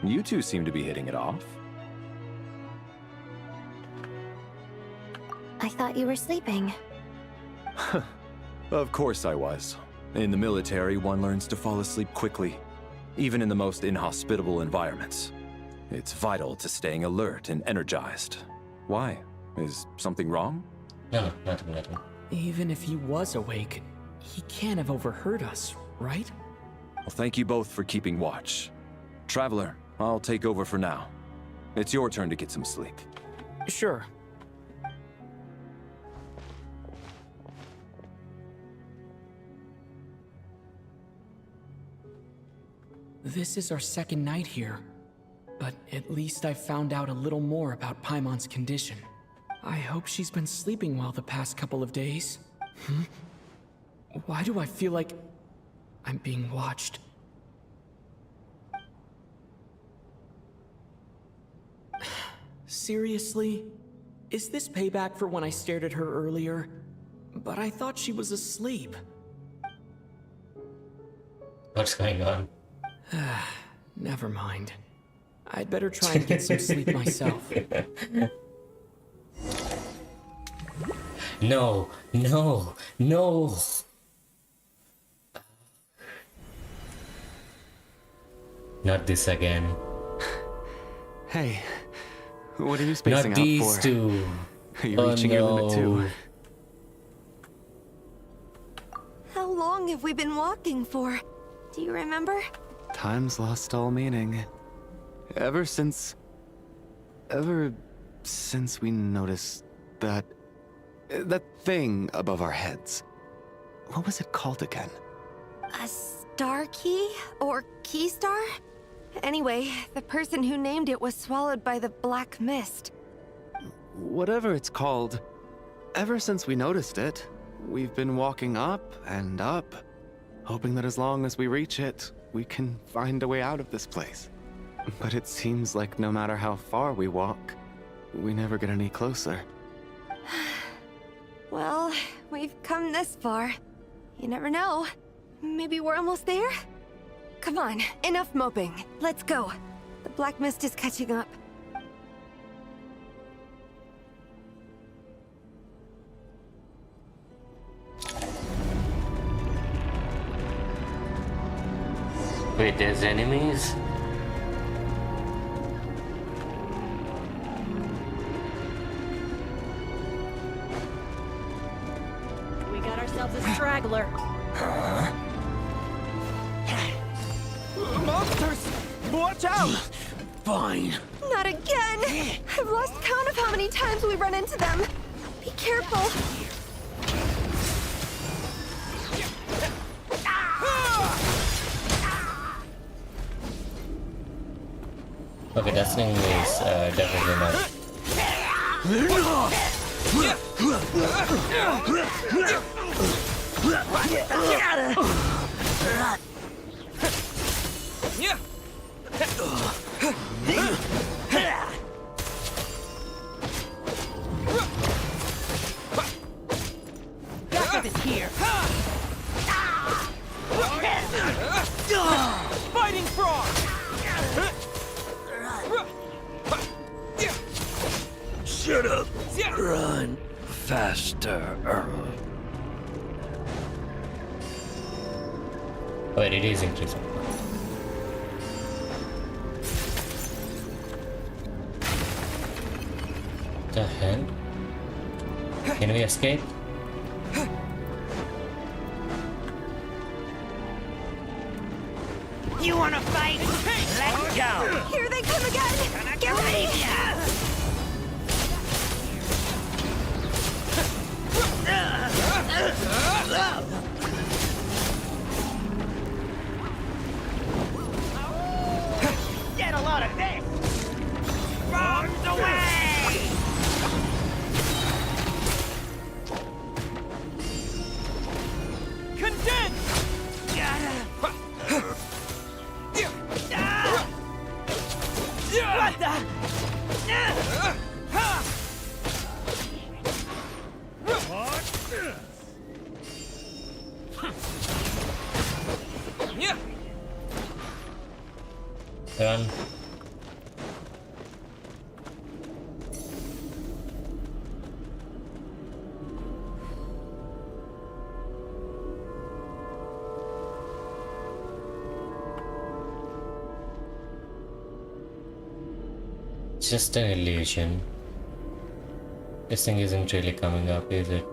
I: You two seem to be hitting it off.
P: I thought you were sleeping.
I: Of course I was. In the military, one learns to fall asleep quickly, even in the most inhospitable environments. It's vital to staying alert and energized. Why? Is something wrong?
D: No, nothing.
C: Even if he was awake, he can't have overheard us, right?
I: Well, thank you both for keeping watch. Traveler, I'll take over for now. It's your turn to get some sleep.
C: Sure. This is our second night here, but at least I found out a little more about Paimon's condition. I hope she's been sleeping well the past couple of days. Why do I feel like I'm being watched? Seriously? Is this payback for when I stared at her earlier? But I thought she was asleep.
D: What's going on?
C: Never mind. I'd better try and get some sleep myself.
D: No. Not this again.
F: Hey, what are you spacing
D: Not
F: out
D: these
F: for?
D: two.
F: Are you reaching your limit too?
G: How long have we been walking for? Do you remember?
F: Time's lost all meaning. Ever since we noticed that thing above our heads. What was it called again?
G: A star key? Or key star? Anyway, the person who named it was swallowed by the black mist.
F: Whatever it's called, ever since we noticed it, we've been walking up and up, hoping that as long as we reach it, we can find a way out of this place. But it seems like no matter how far we walk, we never get any closer.
G: Well, we've come this far. You never know. Maybe we're almost there? Come on, enough moping. Let's go. The black mist is catching up.
D: Wait, there's enemies?
Q: We got ourselves a straggler.
L: Monsters! Watch out!
N: Fine.
G: Not again! I've lost count of how many times we run into them. Be careful.
D: Okay, that thing is definitely not.
Q: Backup is here. Fighting frog!
N: Shut up. Run faster.
D: Wait, it is increasing. The hell? Can we escape?
Q: You wanna fight? Let's go!
G: Here they come again! Get ready!
Q: Get a lot of this! Bombs away! Condense! What the?
D: Run. Just an illusion. This thing isn't really coming up, is it?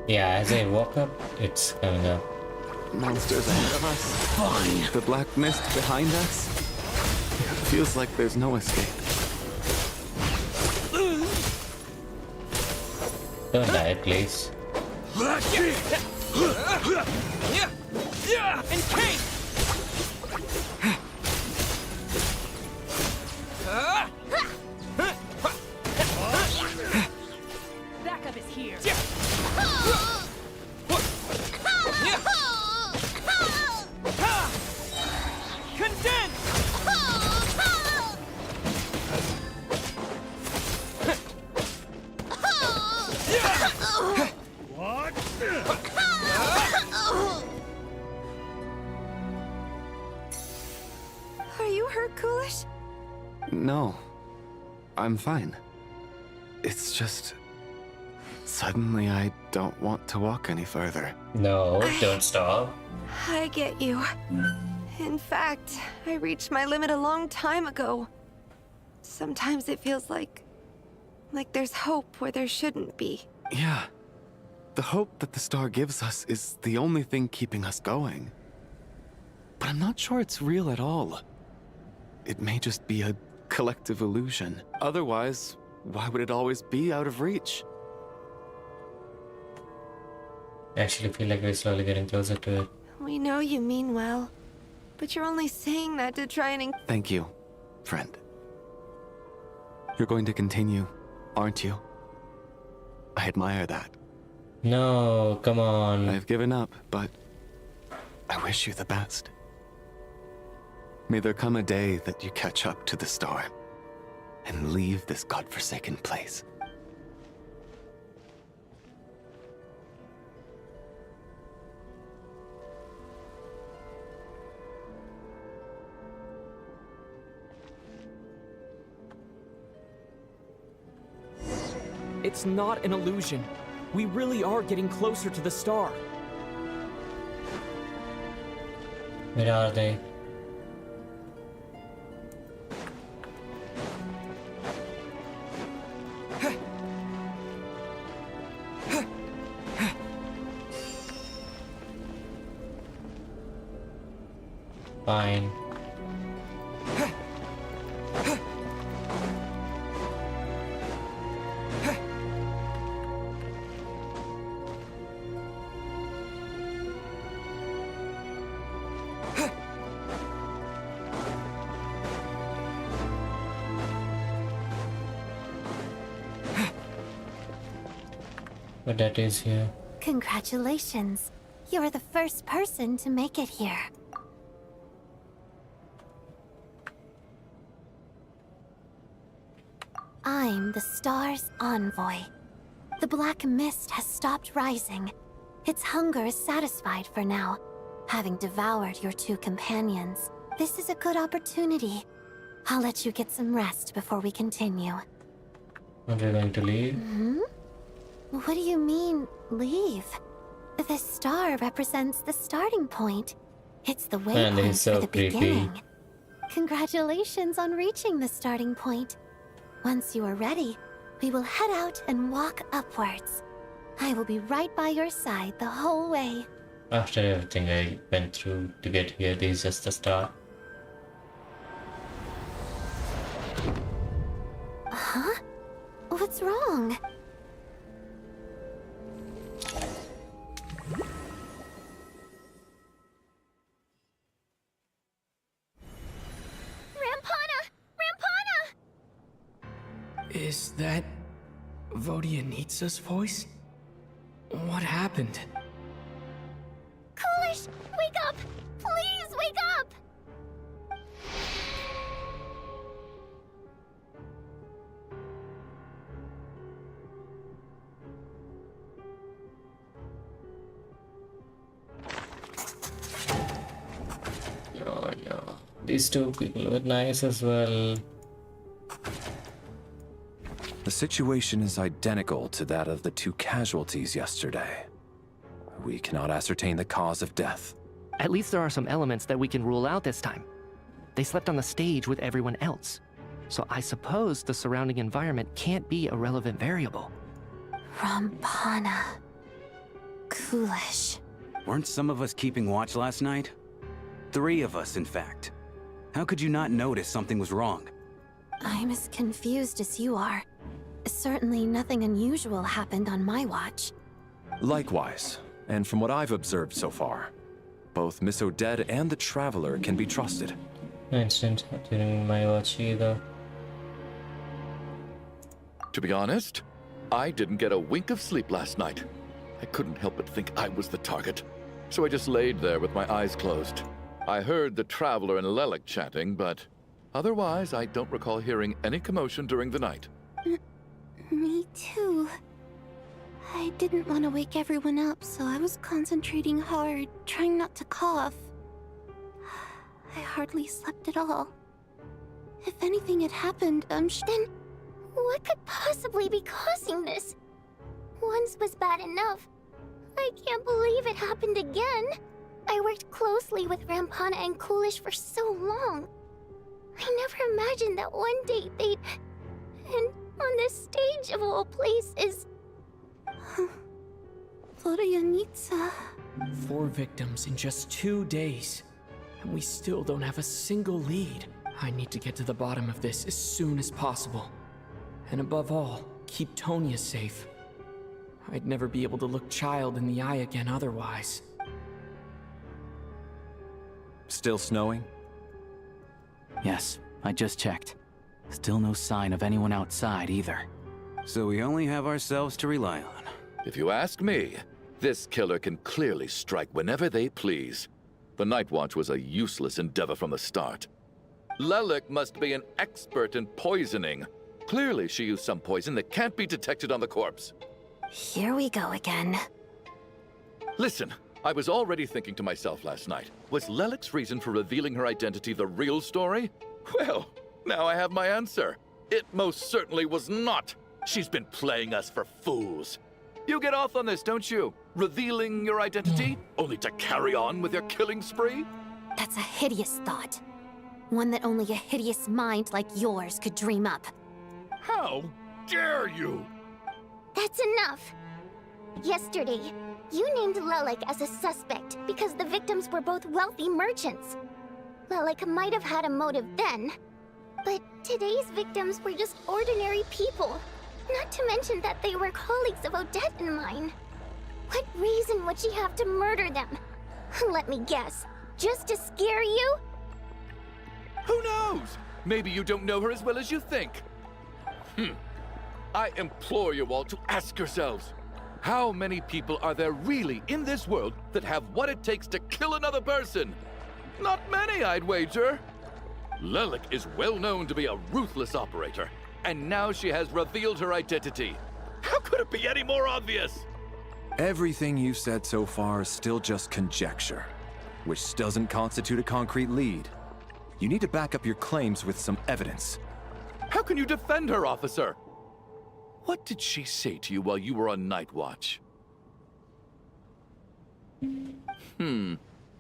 D: Yeah, as I walk up, it's coming up.
F: Monsters ahead of us. Fine. The black mist behind us. It feels like there's no escape.
D: Don't die, please.
Q: In case! Backup is here. Condense!
G: Are you hurt, Coolish?
F: No. I'm fine. It's just Suddenly, I don't want to walk any further.
D: No, don't stop.
G: I get you. In fact, I reached my limit a long time ago. Sometimes it feels like there's hope where there shouldn't be.
F: Yeah. The hope that the star gives us is the only thing keeping us going. But I'm not sure it's real at all. It may just be a collective illusion. Otherwise, why would it always be out of reach?
D: I actually feel like we're slowly getting closer to it.
G: We know you mean well, but you're only saying that to try and...
F: Thank you, friend. You're going to continue, aren't you? I admire that.
D: No, come on.
F: I've given up, but I wish you the best. May there come a day that you catch up to the star and leave this godforsaken place.
C: It's not an illusion. We really are getting closer to the star.
D: Where are they? Fine. But that is here.
P: Congratulations. You're the first person to make it here. I'm the star's envoy. The black mist has stopped rising. Its hunger is satisfied for now, having devoured your two companions. This is a good opportunity. I'll let you get some rest before we continue.
D: Are we going to leave?
P: Hmm? What do you mean, leave? The star represents the starting point. It's the
D: Man,
P: waypoint
D: he's so
P: for the
D: creepy.
P: beginning. Congratulations on reaching the starting point. Once you are ready, we will head out and walk upwards. I will be right by your side the whole way.
D: After everything I went through to get here, this is just the start.
P: Huh? What's wrong?
C: Is that Vodyanitsa's voice? What happened?
B: Coolish, wake up! Please wake up!
D: Oh no. These two people were nice as well.
I: The situation is identical to that of the two casualties yesterday. We cannot ascertain the cause of death.
J: At least there are some elements that we can rule out this time. They slept on the stage with everyone else. So I suppose the surrounding environment can't be a relevant variable.
P: Rampana. Coolish.
L: Weren't some of us keeping watch last night? 3 of us, in fact. How could you not notice something was wrong?
P: I'm as confused as you are. Certainly nothing unusual happened on my watch.
I: Likewise, and from what I've observed so far, both Miss Odette and the Traveler can be trusted.
D: No incident during my watch either.
K: To be honest, I didn't get a wink of sleep last night. I couldn't help but think I was the target, so I just laid there with my eyes closed. I heard the Traveler and Lelik chatting, but otherwise I don't recall hearing any commotion during the night.
A: Me too. I didn't want to wake everyone up, so I was concentrating hard, trying not to cough. I hardly slept at all. If anything had happened,
B: Then, what could possibly be causing this? Once was bad enough. I can't believe it happened again. I worked closely with Rampana and Coolish for so long. I never imagined that one day they'd... And on this stage of all places...
A: Florianitsa.
C: 4 victims in just 2 days. And we still don't have a single lead. I need to get to the bottom of this as soon as possible. And above all, keep Tonya safe. I'd never be able to look Child in the eye again otherwise.
I: Still snowing?
N: Yes, I just checked. Still no sign of anyone outside either.
L: So we only have ourselves to rely on.
K: If you ask me, this killer can clearly strike whenever they please. The Night Watch was a useless endeavor from the start. Lelik must be an expert in poisoning. Clearly she used some poison that can't be detected on the corpse.
P: Here we go again.
K: Listen, I was already thinking to myself last night, was Lelik's reason for revealing her identity the real story? Well, now I have my answer. It most certainly was not. She's been playing us for fools. You get off on this, don't you? Revealing your identity, only to carry on with your killing spree?
P: That's a hideous thought. One that only a hideous mind like yours could dream up.
K: How dare you?
B: That's enough. Yesterday, you named Lelik as a suspect because the victims were both wealthy merchants. Lelik might have had a motive then, but today's victims were just ordinary people. Not to mention that they were colleagues of Odette and mine. What reason would she have to murder them? Let me guess, just to scare you?
K: Who knows? Maybe you don't know her as well as you think. I implore you all to ask yourselves, how many people are there really in this world that have what it takes to kill another person? Not many, I'd wager. Lelik is well known to be a ruthless operator, and now she has revealed her identity. How could it be any more obvious?
I: Everything you've said so far is still just conjecture, which doesn't constitute a concrete lead. You need to back up your claims with some evidence.
K: How can you defend her, officer? What did she say to you while you were on Night Watch?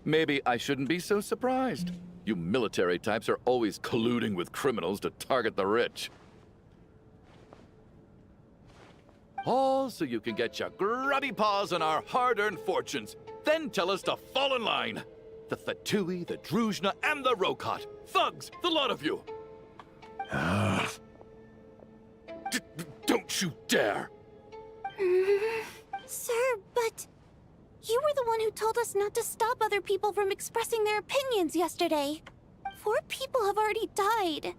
K: Maybe I shouldn't be so surprised. You military types are always colluding with criminals to target the rich. All so you can get your grubby paws on our hard-earned fortunes, then tell us to fall in line. The Fatui, the Druzhna, and the Rokot. Thugs, the lot of you! Don't you dare!
A: Sir, but... You were the one who told us not to stop other people from expressing their opinions yesterday. 4 people have already died.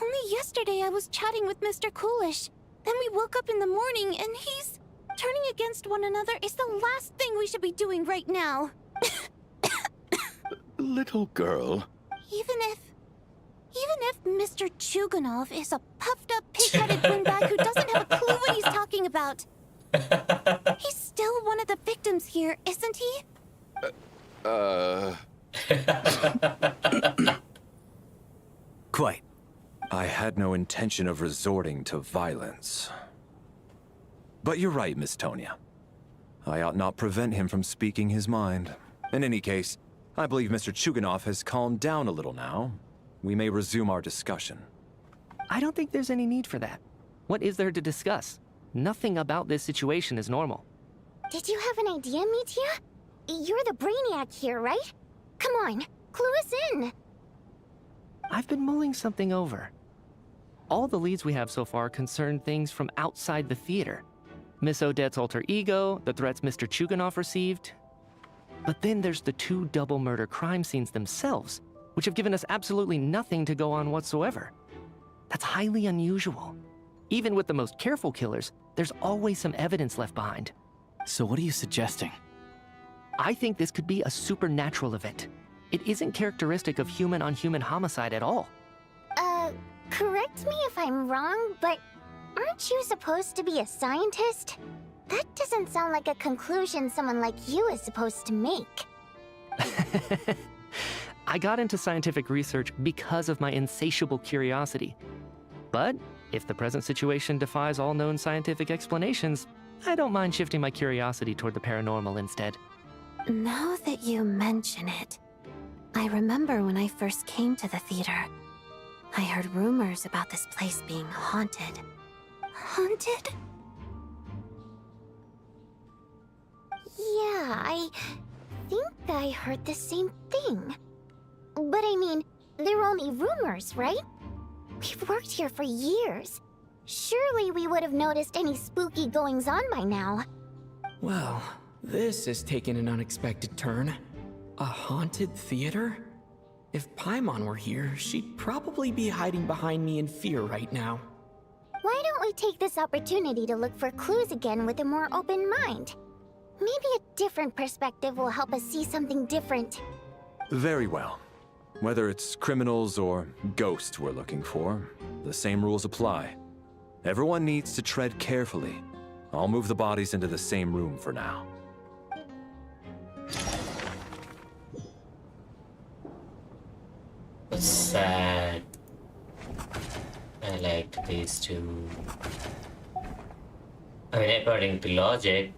A: Only yesterday I was chatting with Mr. Coolish. Then we woke up in the morning and he's... Turning against one another is the last thing we should be doing right now.
K: Little girl.
A: Even if Mr. Chuganov is a puffed-up, pig-headed windbag who doesn't have a clue what he's talking about. He's still one of the victims here, isn't he?
I: Quite. I had no intention of resorting to violence. But you're right, Miss Tonya. I ought not prevent him from speaking his mind. In any case, I believe Mr. Chuganov has calmed down a little now. We may resume our discussion.
J: I don't think there's any need for that. What is there to discuss? Nothing about this situation is normal.
B: Did you have an idea, Mitya? You're the brainiac here, right? Come on, clue us in.
J: I've been mulling something over. All the leads we have so far concern things from outside the theater. Miss Odette's alter ego, the threats Mr. Chuganov received. But then there's the 2 double murder crime scenes themselves, which have given us absolutely nothing to go on whatsoever. That's highly unusual. Even with the most careful killers, there's always some evidence left behind.
N: So what are you suggesting?
J: I think this could be a supernatural event. It isn't characteristic of human-on-human homicide at all.
B: Correct me if I'm wrong, but aren't you supposed to be a scientist? That doesn't sound like a conclusion someone like you is supposed to make.
J: I got into scientific research because of my insatiable curiosity. But if the present situation defies all known scientific explanations, I don't mind shifting my curiosity toward the paranormal instead.
P: Now that you mention it, I remember when I first came to the theater. I heard rumors about this place being haunted.
A: Haunted?
B: Yeah, I think I heard the same thing. But I mean, they're only rumors, right? We've worked here for years. Surely we would have noticed any spooky goings-on by now.
C: Well, this has taken an unexpected turn. A haunted theater? If Paimon were here, she'd probably be hiding behind me in fear right now.
B: Why don't we take this opportunity to look for clues again with a more open mind? Maybe a different perspective will help us see something different.
I: Very well. Whether it's criminals or ghosts we're looking for, the same rules apply. Everyone needs to tread carefully. I'll move the bodies into the same room for now.
D: What's sad? I liked these two. I mean, according to logic,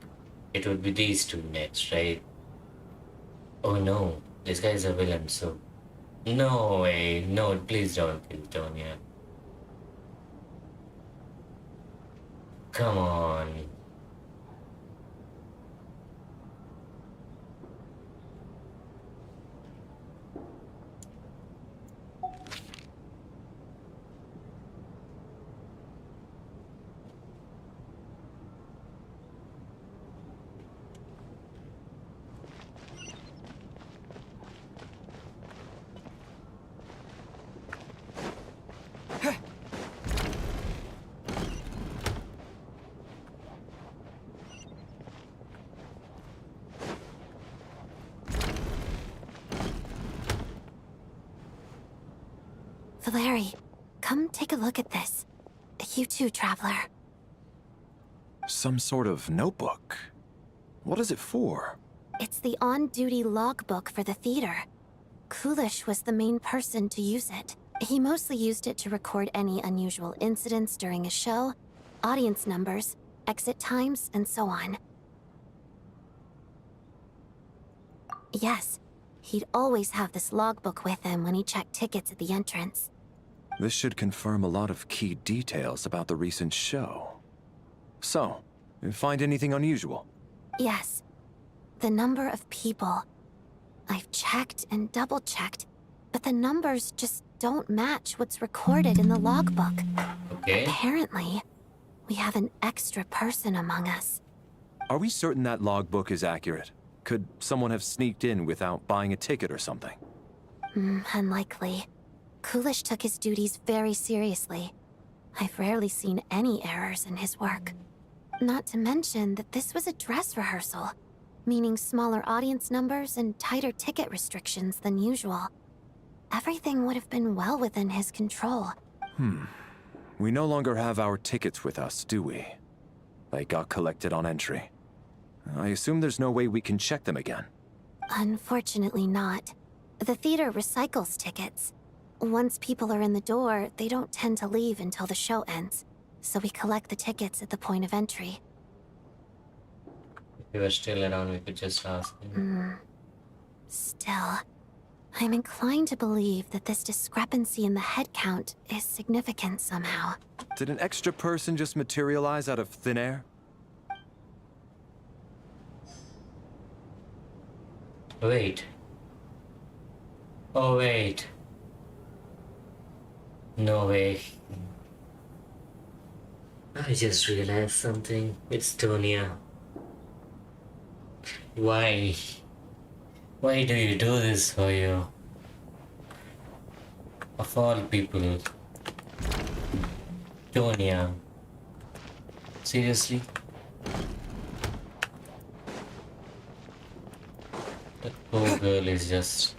D: it would be these two next, right? Oh no, this guy's a villain, so... No way, no, please don't kill Tonya. Come on.
P: Valeri, come take a look at this. You too, Traveler.
I: Some sort of notebook. What is it for?
P: It's the on-duty logbook for the theater. Kulish was the main person to use it. He mostly used it to record any unusual incidents during a show, audience numbers, exit times, and so on. Yes, he'd always have this logbook with him when he checked tickets at the entrance.
I: This should confirm a lot of key details about the recent show. So, you find anything unusual?
P: Yes. The number of people. I've checked and double-checked, but the numbers just don't match what's recorded in the logbook.
D: Okay.
P: Apparently, we have an extra person among us.
I: Are we certain that logbook is accurate? Could someone have sneaked in without buying a ticket or something?
P: Unlikely. Kulish took his duties very seriously. I've rarely seen any errors in his work. Not to mention that this was a dress rehearsal, meaning smaller audience numbers and tighter ticket restrictions than usual. Everything would have been well within his control.
I: We no longer have our tickets with us, do we? They got collected on entry. I assume there's no way we can check them again.
P: Unfortunately not. The theater recycles tickets. Once people are in the door, they don't tend to leave until the show ends, so we collect the tickets at the point of entry.
D: If he was still around, we could just ask him.
P: Still, I'm inclined to believe that this discrepancy in the head count is significant somehow.
I: Did an extra person just materialize out of thin air?
D: Wait. Oh, wait. No way. I just realized something. It's Tonya. Why? Why do you do this for you? Of all people. Tonya. Seriously? That poor girl is just...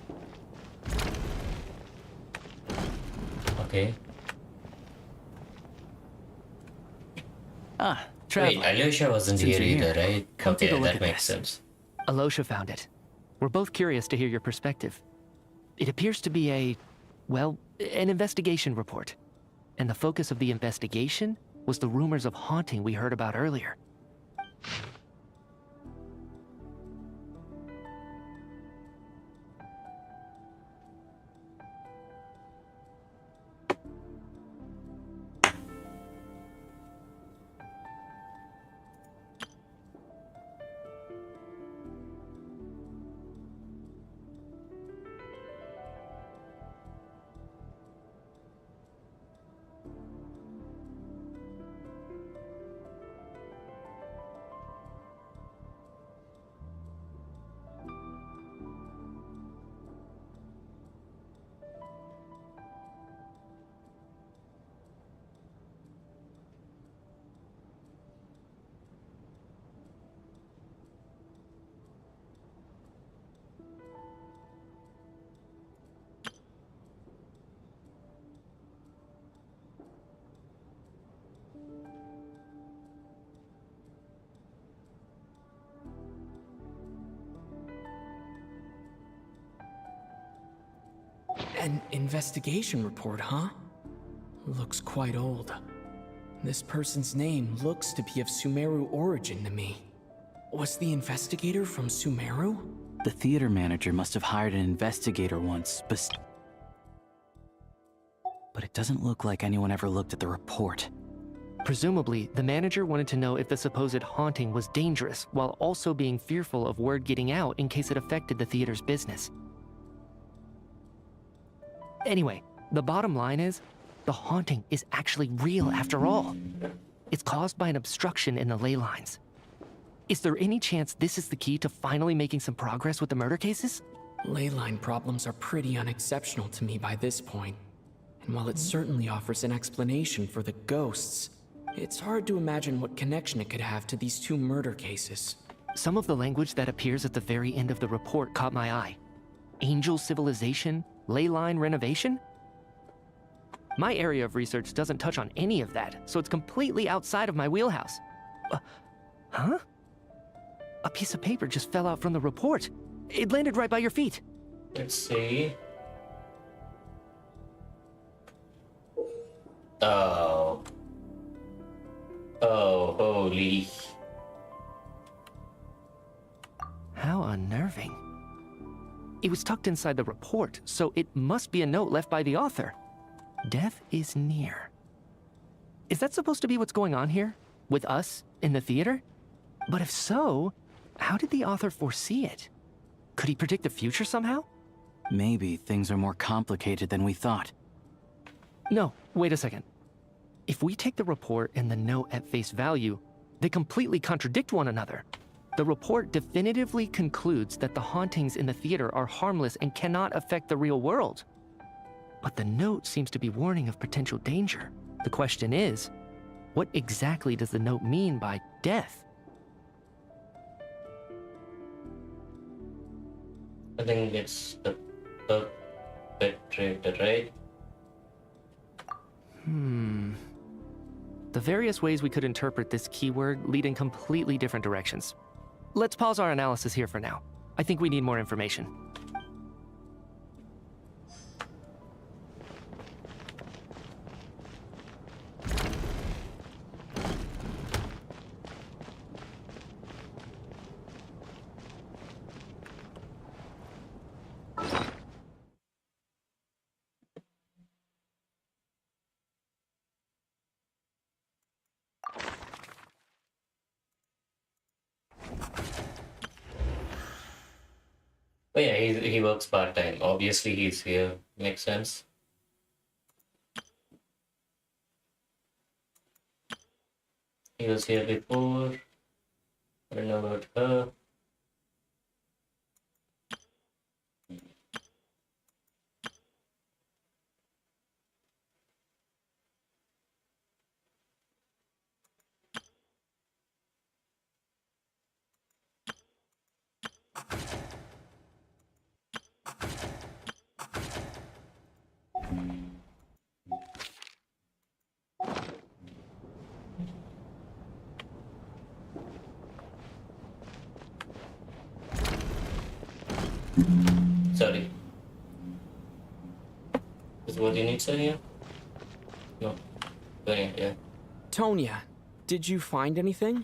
D: Okay.
J: Traveler.
D: Wait, Alyosha wasn't
J: Since
D: here
J: you're
D: either, right?
J: Come
D: Okay,
J: take a look
D: that
J: at
D: makes
J: this.
D: sense.
J: Alyosha found it. We're both curious to hear your perspective. It appears to be an investigation report. And the focus of the investigation was the rumors of haunting we heard about earlier.
C: An investigation report, huh? Looks quite old. This person's name looks to be of Sumeru origin to me. Was the investigator from Sumeru?
N: The theater manager must have hired an investigator once, but it doesn't look like anyone ever looked at the report.
J: Presumably, the manager wanted to know if the supposed haunting was dangerous, while also being fearful of word getting out in case it affected the theater's business. Anyway, the bottom line is, the haunting is actually real after all. It's caused by an obstruction in the ley lines. Is there any chance this is the key to finally making some progress with the murder cases?
C: Ley line problems are pretty unexceptional to me by this point. And while it certainly offers an explanation for the ghosts, it's hard to imagine what connection it could have to these two murder cases.
J: Some of the language that appears at the very end of the report caught my eye. Angel civilization, ley line renovation? My area of research doesn't touch on any of that, so it's completely outside of my wheelhouse. Huh? A piece of paper just fell out from the report. It landed right by your feet.
D: Let's see. Oh. Oh, holy.
J: How unnerving. It was tucked inside the report, so it must be a note left by the author. Death is near. Is that supposed to be what's going on here? With us in the theater? But if so, how did the author foresee it? Could he predict the future somehow?
N: Maybe things are more complicated than we thought.
J: No, wait a second. If we take the report and the note at face value, they completely contradict one another. The report definitively concludes that the hauntings in the theater are harmless and cannot affect the real world. But the note seems to be warning of potential danger. The question is, what exactly does the note mean by death?
D: I think it's the perpetrator, right?
J: The various ways we could interpret this keyword lead in completely different directions. Let's pause our analysis here for now. I think we need more information.
D: Oh yeah, he works part-time. Obviously he's here. Makes sense. He was here before. I don't know about her. Sorry. Is what you need, Sonia? No. Sonia, yeah.
C: Tonya, did you find anything?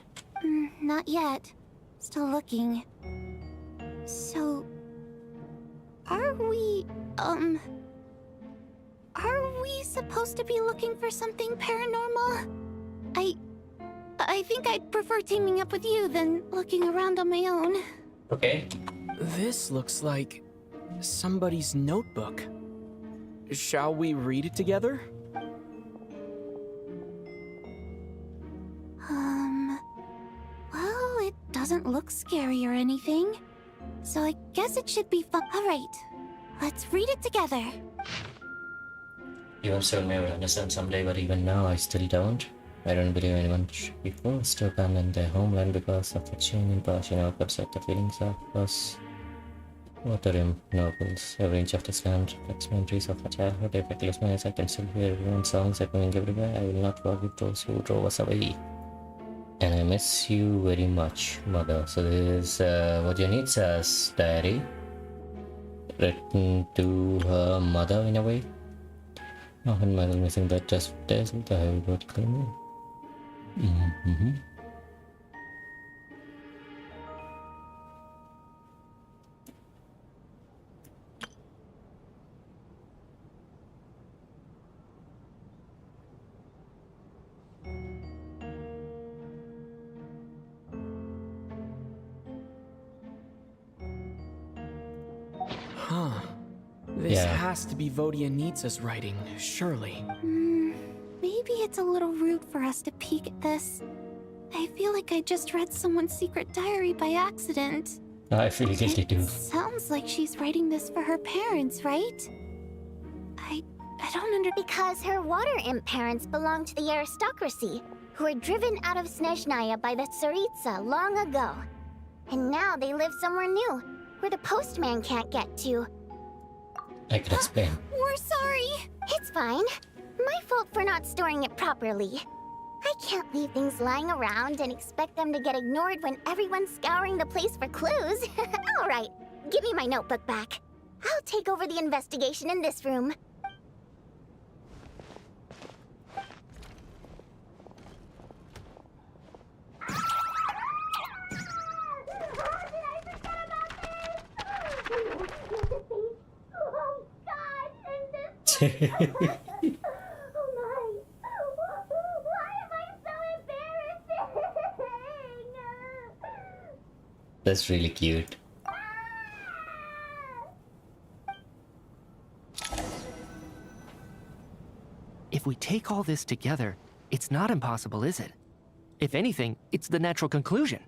A: Not yet. Still looking. So... Are we supposed to be looking for something paranormal? I think I'd prefer teaming up with you than looking around on my own.
D: Okay.
C: This looks like somebody's notebook. Shall we read it together?
A: Well, it doesn't look scary or anything. So I guess it should be fun. Alright, let's read it together.
D: You have shown me I would understand someday, but even now I still don't. I don't believe anyone should be forced to abandon their homeland because of a change in passion or upset the feelings of us. Water nobles. Every inch of this land reflects memories of my childhood. If I close my eyes, I can still hear everyone's songs echoing everywhere. I will not forget those who drove us away. And I miss you very much, Mother. So this is what Janine says, diary. Written to her mother in a way. Often mother missing that just doesn't the whole word clean.
C: Huh. This has to be Vodyanitsa's writing, surely.
A: Maybe it's a little rude for us to peek at this. I feel like I just read someone's secret diary by accident.
D: I feel guilty too.
A: Sounds like she's writing this for her parents, right? I don't
B: Because her water imp parents belong to the aristocracy, who were driven out of Snezhnaya by the Tsaritsa long ago. And now they live somewhere new, where the postman can't get to.
D: I can explain.
B: We're sorry. It's fine. My fault for not storing it properly. I can't leave things lying around and expect them to get ignored when everyone's scouring the place for clues. All right, give me my notebook back. I'll take over the investigation in this room.
D: That's really cute.
J: If we take all this together, it's not impossible, is it? If anything, it's the natural conclusion.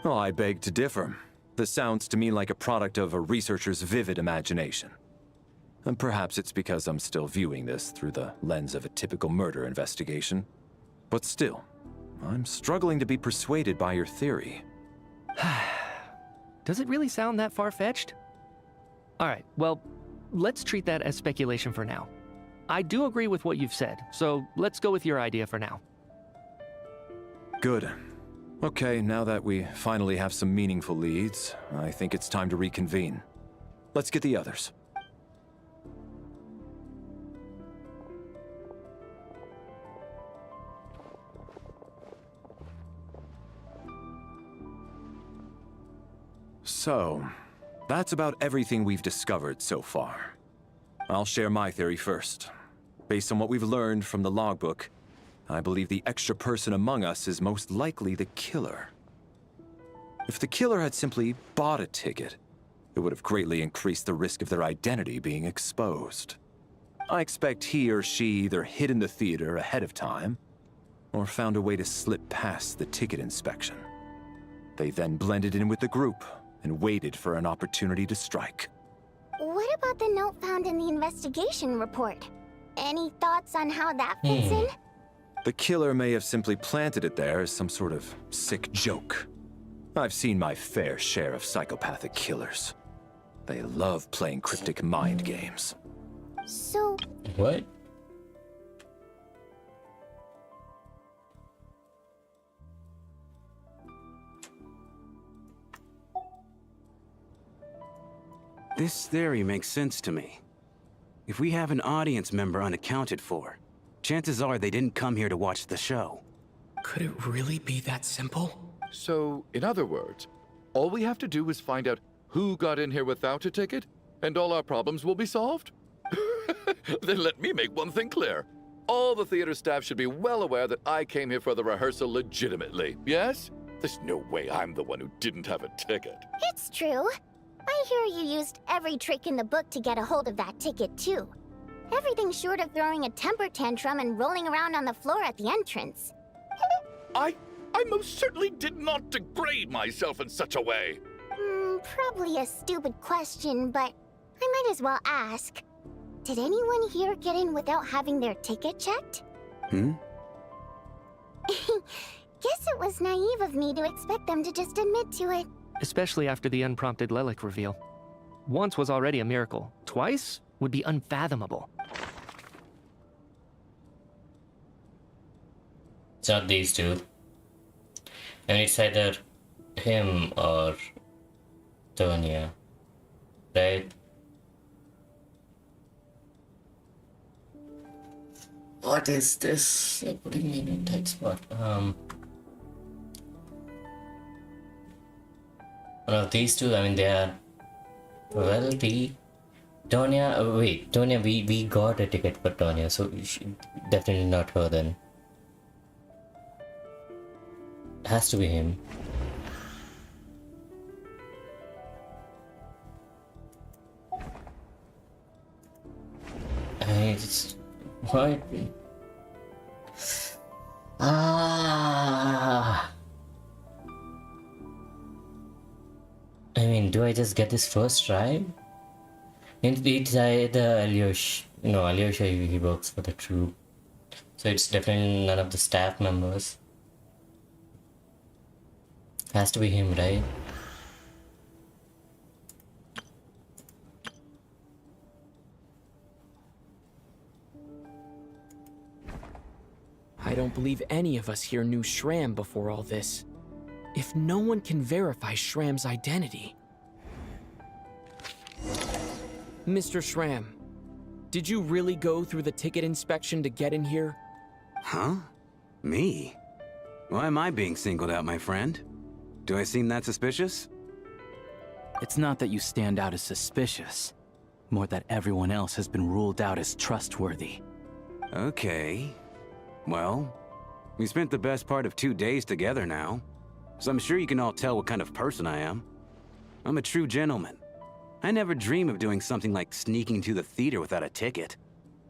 I: Oh, I beg to differ. This sounds to me like a product of a researcher's vivid imagination. And perhaps it's because I'm still viewing this through the lens of a typical murder investigation. But still, I'm struggling to be persuaded by your theory.
J: Does it really sound that far-fetched? Alright, well, let's treat that as speculation for now. I do agree with what you've said, so let's go with your idea for now.
I: Good. Okay, now that we finally have some meaningful leads, I think it's time to reconvene. Let's get the others. So, that's about everything we've discovered so far. I'll share my theory first. Based on what we've learned from the logbook, I believe the extra person among us is most likely the killer. If the killer had simply bought a ticket, it would have greatly increased the risk of their identity being exposed. I expect he or she either hid in the theater ahead of time, or found a way to slip past the ticket inspection. They then blended in with the group and waited for an opportunity to strike.
B: What about the note found in the investigation report? Any thoughts on how that fits in?
I: The killer may have simply planted it there as some sort of sick joke. I've seen my fair share of psychopathic killers. They love playing cryptic mind games.
B: So...
D: What?
L: This theory makes sense to me. If we have an audience member unaccounted for, chances are they didn't come here to watch the show.
C: Could it really be that simple?
K: So, in other words, all we have to do is find out who got in here without a ticket, and all our problems will be solved? Then let me make one thing clear. All the theater staff should be well aware that I came here for the rehearsal legitimately, yes? There's no way I'm the one who didn't have a ticket.
B: It's true. I hear you used every trick in the book to get a hold of that ticket, too. Everything short of throwing a temper tantrum and rolling around on the floor at the entrance.
K: I most certainly did not degrade myself in such a way.
B: Probably a stupid question, but I might as well ask. Did anyone here get in without having their ticket checked? Guess it was naive of me to expect them to just admit to it.
J: Especially after the unprompted Lelic reveal. Once was already a miracle. Twice would be unfathomable.
D: It's not these two. And it's either him or Tonya, right? What is this? They're putting me in a tight spot. One of these two, I mean, they are probability. Tonya, wait, Tonya, we got a ticket for Tonya, so definitely not her then. Has to be him. It's what? I mean, do I just get this first try? It's either Alyosha. No, Alyosha, he works for the troop. So it's definitely none of the staff members. Has to be him, right?
C: I don't believe any of us here knew Shram before all this. If no one can verify Shram's identity... Mr. Shram, did you really go through the ticket inspection to get in here?
L: Huh? Me? Why am I being singled out, my friend? Do I seem that suspicious?
N: It's not that you stand out as suspicious, more that everyone else has been ruled out as trustworthy.
L: Okay. Well, we spent the best part of 2 days together now, so I'm sure you can all tell what kind of person I am. I'm a true gentleman. I never dream of doing something like sneaking to the theater without a ticket.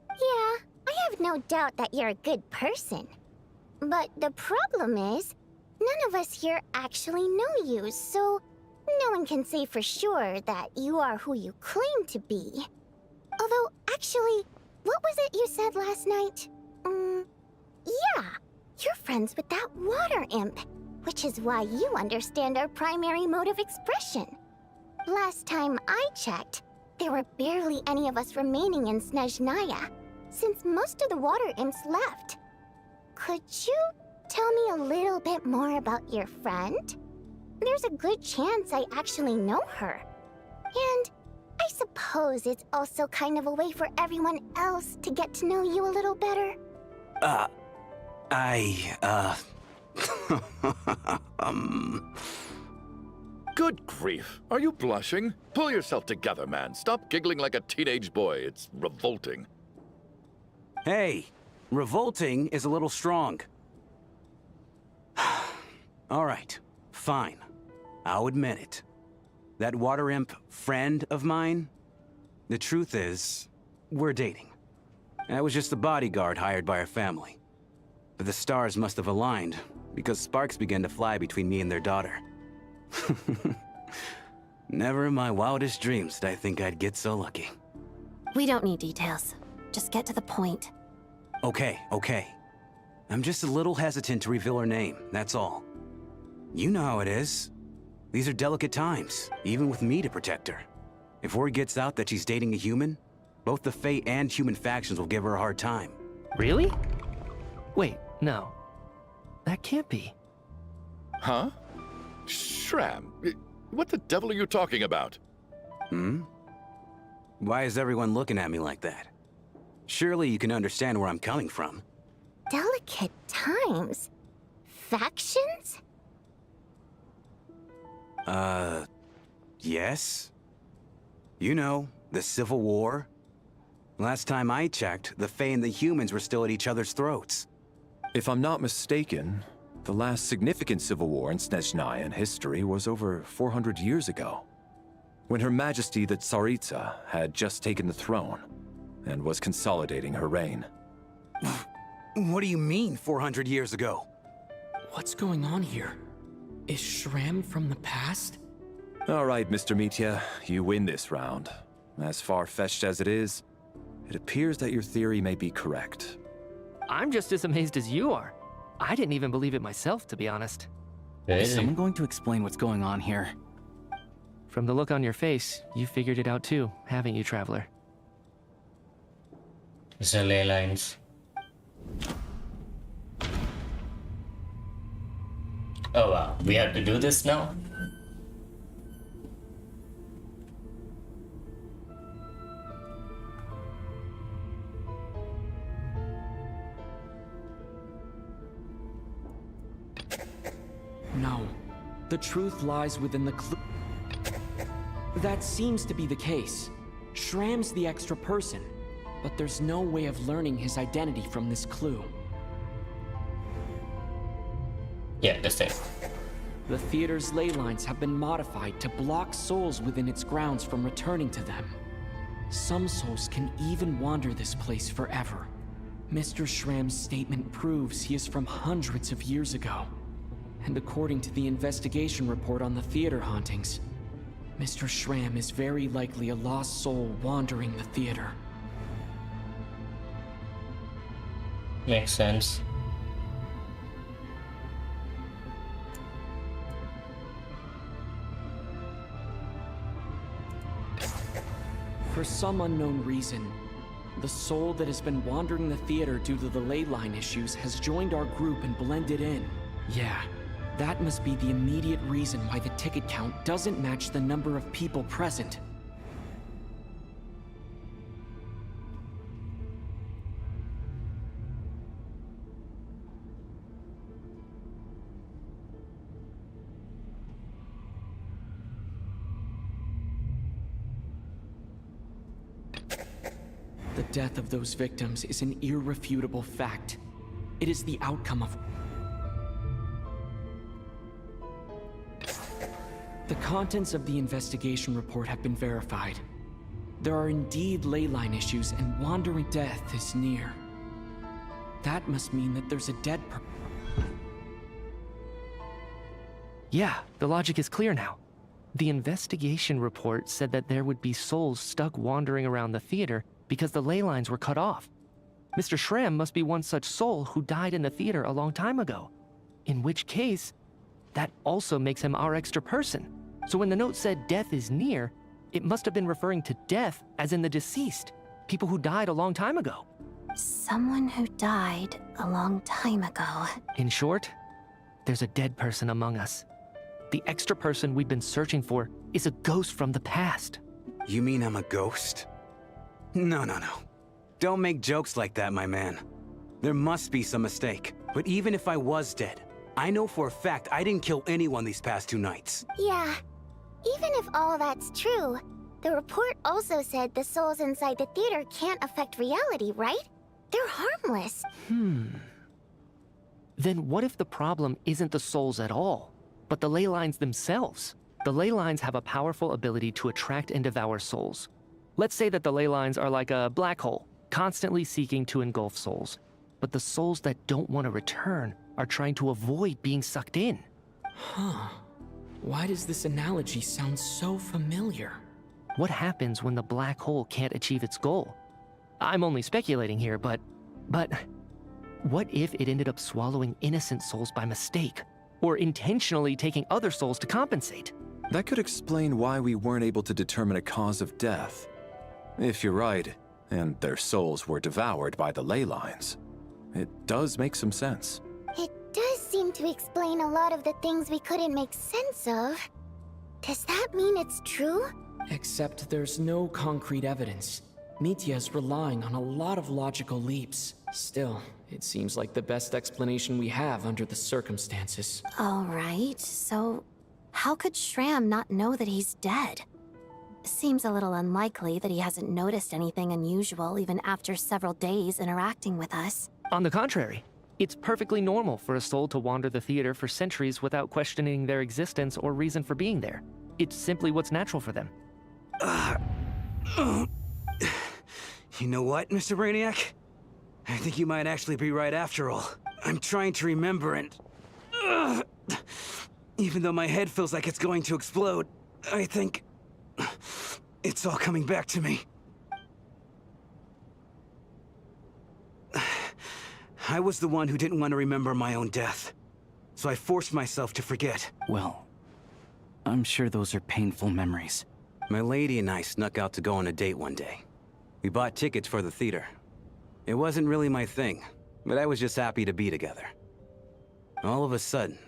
B: Yeah, I have no doubt that you're a good person. But the problem is, none of us here actually know you, so no one can say for sure that you are who you claim to be. Although, actually, what was it you said last night? Yeah, you're friends with that water imp, which is why you understand our primary mode of expression. Last time I checked, there were barely any of us remaining in Snezhnaya, since most of the water imps left. Could you tell me a little bit more about your friend? There's a good chance I actually know her. And I suppose it's also kind of a way for everyone else to get to know you a little better.
K: Good grief. Are you blushing? Pull yourself together, man. Stop giggling like a teenage boy. It's revolting.
L: Hey, revolting is a little strong. All right, fine. I'll admit it. That water imp friend of mine, the truth is, we're dating. I was just the bodyguard hired by our family. But the stars must have aligned, because sparks began to fly between me and their daughter. Never in my wildest dreams did I think I'd get so lucky.
P: We don't need details. Just get to the point.
L: Okay. I'm just a little hesitant to reveal her name, that's all. You know how it is. These are delicate times, even with me to protect her. If word gets out that she's dating a human, both the Fae and human factions will give her a hard time.
J: Really? Wait, no. That can't be.
K: Huh? Shram, what the devil are you talking about?
L: Why is everyone looking at me like that? Surely you can understand where I'm coming from.
B: Delicate times? Factions?
L: Yes? You know, the Civil War? Last time I checked, the Fae and the humans were still at each other's throats.
I: If I'm not mistaken, the last significant civil war in Snezhnaya history was over 400 years ago, when Her Majesty the Tsaritsa had just taken the throne and was consolidating her reign.
L: What do you mean, 400 years ago?
C: What's going on here? Is Shram from the past?
I: All right, Mr. Mitya, you win this round. As far-fetched as it is, it appears that your theory may be correct.
J: I'm just as amazed as you are. I didn't even believe it myself, to be honest.
N: Is someone going to explain what's going on here?
J: From the look on your face, you figured it out too, haven't you, Traveler?
D: The ley lines. Oh wow, we have to do this now?
C: No. The truth lies within the clue. That seems to be the case. Shram's the extra person, but there's no way of learning his identity from this clue.
D: Yeah, that's it.
C: The theater's ley lines have been modified to block souls within its grounds from returning to them. Some souls can even wander this place forever. Mr. Shram's statement proves he is from hundreds of years ago. And according to the investigation report on the theater hauntings, Mr. Shram is very likely a lost soul wandering the theater.
D: Makes sense.
C: For some unknown reason, the soul that has been wandering the theater due to the ley line issues has joined our group and blended in. Yeah, that must be the immediate reason why the ticket count doesn't match the number of people present. The death of those victims is an irrefutable fact. It is the outcome of... The contents of the investigation report have been verified. There are indeed ley line issues and wandering death is near. That must mean that there's a dead
J: Yeah, the logic is clear now. The investigation report said that there would be souls stuck wandering around the theater because the ley lines were cut off. Mr. Shram must be one such soul who died in the theater a long time ago. In which case, that also makes him our extra person. So when the note said death is near, it must have been referring to death as in the deceased, people who died a long time ago.
P: Someone who died a long time ago.
J: In short, there's a dead person among us. The extra person we've been searching for is a ghost from the past.
L: You mean I'm a ghost? No. Don't make jokes like that, my man. There must be some mistake. But even if I was dead, I know for a fact I didn't kill anyone these past 2 nights.
B: Yeah. Even if all that's true, the report also said the souls inside the theater can't affect reality, right? They're harmless.
J: Then what if the problem isn't the souls at all, but the ley lines themselves? The ley lines have a powerful ability to attract and devour souls. Let's say that the ley lines are like a black hole, constantly seeking to engulf souls. But the souls that don't want to return are trying to avoid being sucked in.
C: Huh. Why does this analogy sound so familiar?
J: What happens when the black hole can't achieve its goal? I'm only speculating here, but what if it ended up swallowing innocent souls by mistake? Or intentionally taking other souls to compensate?
I: That could explain why we weren't able to determine a cause of death. If you're right, and their souls were devoured by the ley lines, it does make some sense.
B: It does seem to explain a lot of the things we couldn't make sense of. Does that mean it's true?
C: Except there's no concrete evidence. Mitya's relying on a lot of logical leaps. Still, it seems like the best explanation we have under the circumstances.
P: All right, so How could Shram not know that he's dead? Seems a little unlikely that he hasn't noticed anything unusual even after several days interacting with us.
J: On the contrary, it's perfectly normal for a soul to wander the theater for centuries without questioning their existence or reason for being there. It's simply what's natural for them.
L: You know what, Mr. Brainiac? I think you might actually be right after all. I'm trying to remember and... even though my head feels like it's going to explode, I think... it's all coming back to me. I was the one who didn't want to remember my own death, so I forced myself to forget.
N: Well, I'm sure those are painful memories.
L: My lady and I snuck out to go on a date one day. We bought tickets for the theater. It wasn't really my thing, but I was just happy to be together. All of a sudden,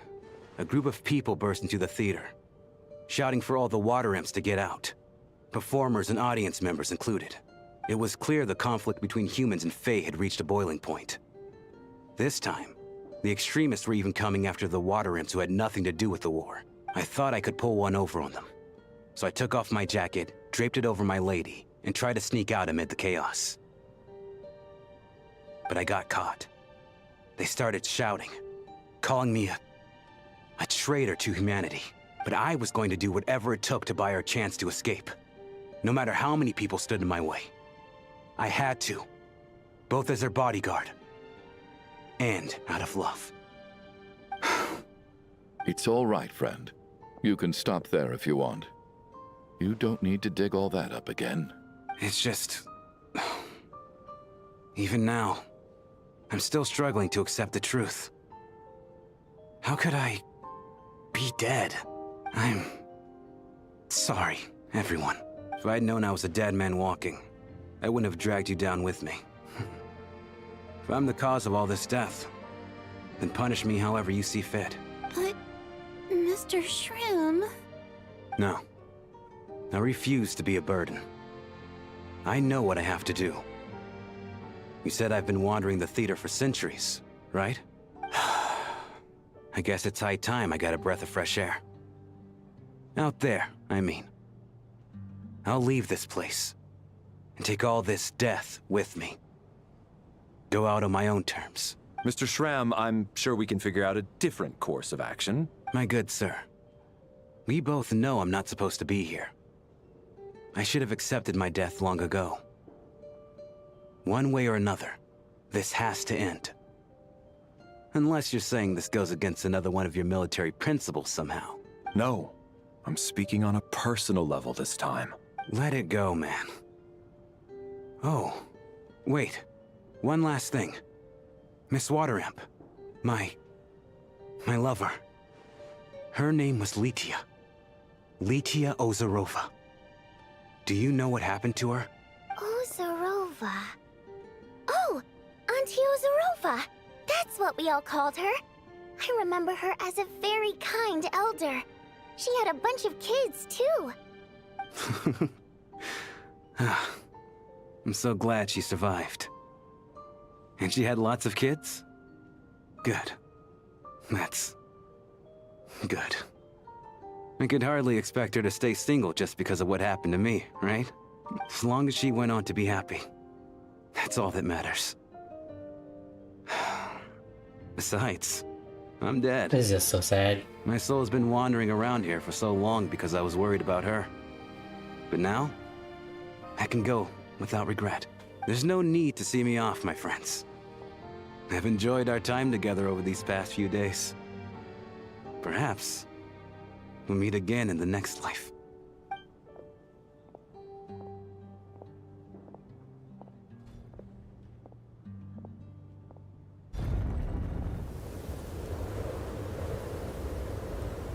L: a group of people burst into the theater, shouting for all the water imps to get out, performers and audience members included. It was clear the conflict between humans and Fae had reached a boiling point. This time, the extremists were even coming after the water imps who had nothing to do with the war. I thought I could pull one over on them. So I took off my jacket, draped it over my lady, and tried to sneak out amid the chaos. But I got caught. They started shouting, calling me a traitor to humanity. But I was going to do whatever it took to buy her a chance to escape. No matter how many people stood in my way. I had to. Both as their bodyguard. And out of love.
K: It's all right, friend. You can stop there if you want. You don't need to dig all that up again.
L: It's just... even now, I'm still struggling to accept the truth. How could I be dead? I'm sorry, everyone. If I'd known I was a dead man walking, I wouldn't have dragged you down with me. If I'm the cause of all this death, then punish me however you see fit.
A: But, Mr. Shrim...
L: No. I refuse to be a burden. I know what I have to do. You said I've been wandering the theater for centuries, right? I guess it's high time I got a breath of fresh air. Out there, I mean. I'll leave this place, and take all this death with me. Go out on my own terms.
I: Mr. Shram, I'm sure we can figure out a different course of action.
L: My good sir, we both know I'm not supposed to be here. I should have accepted my death long ago. One way or another, this has to end. Unless you're saying this goes against another one of your military principles somehow.
I: No, I'm speaking on a personal level this time.
L: Let it go, man. Oh, wait. One last thing. Miss Water Imp. My lover. Her name was Litia. Litia Ozarova. Do you know what happened to her?
B: Ozarova. Oh, Auntie Ozarova. That's what we all called her. I remember her as a very kind elder. She had a bunch of kids, too.
L: I'm so glad she survived. And she had lots of kids? Good. That's... good. I could hardly expect her to stay single just because of what happened to me, right? As long as she went on to be happy. That's all that matters. Besides, I'm dead.
D: This is just so sad.
L: My soul's been wandering around here for so long because I was worried about her. But now, I can go without regret. There's no need to see me off, my friends. I've enjoyed our time together over these past few days. Perhaps we'll meet again in the next life.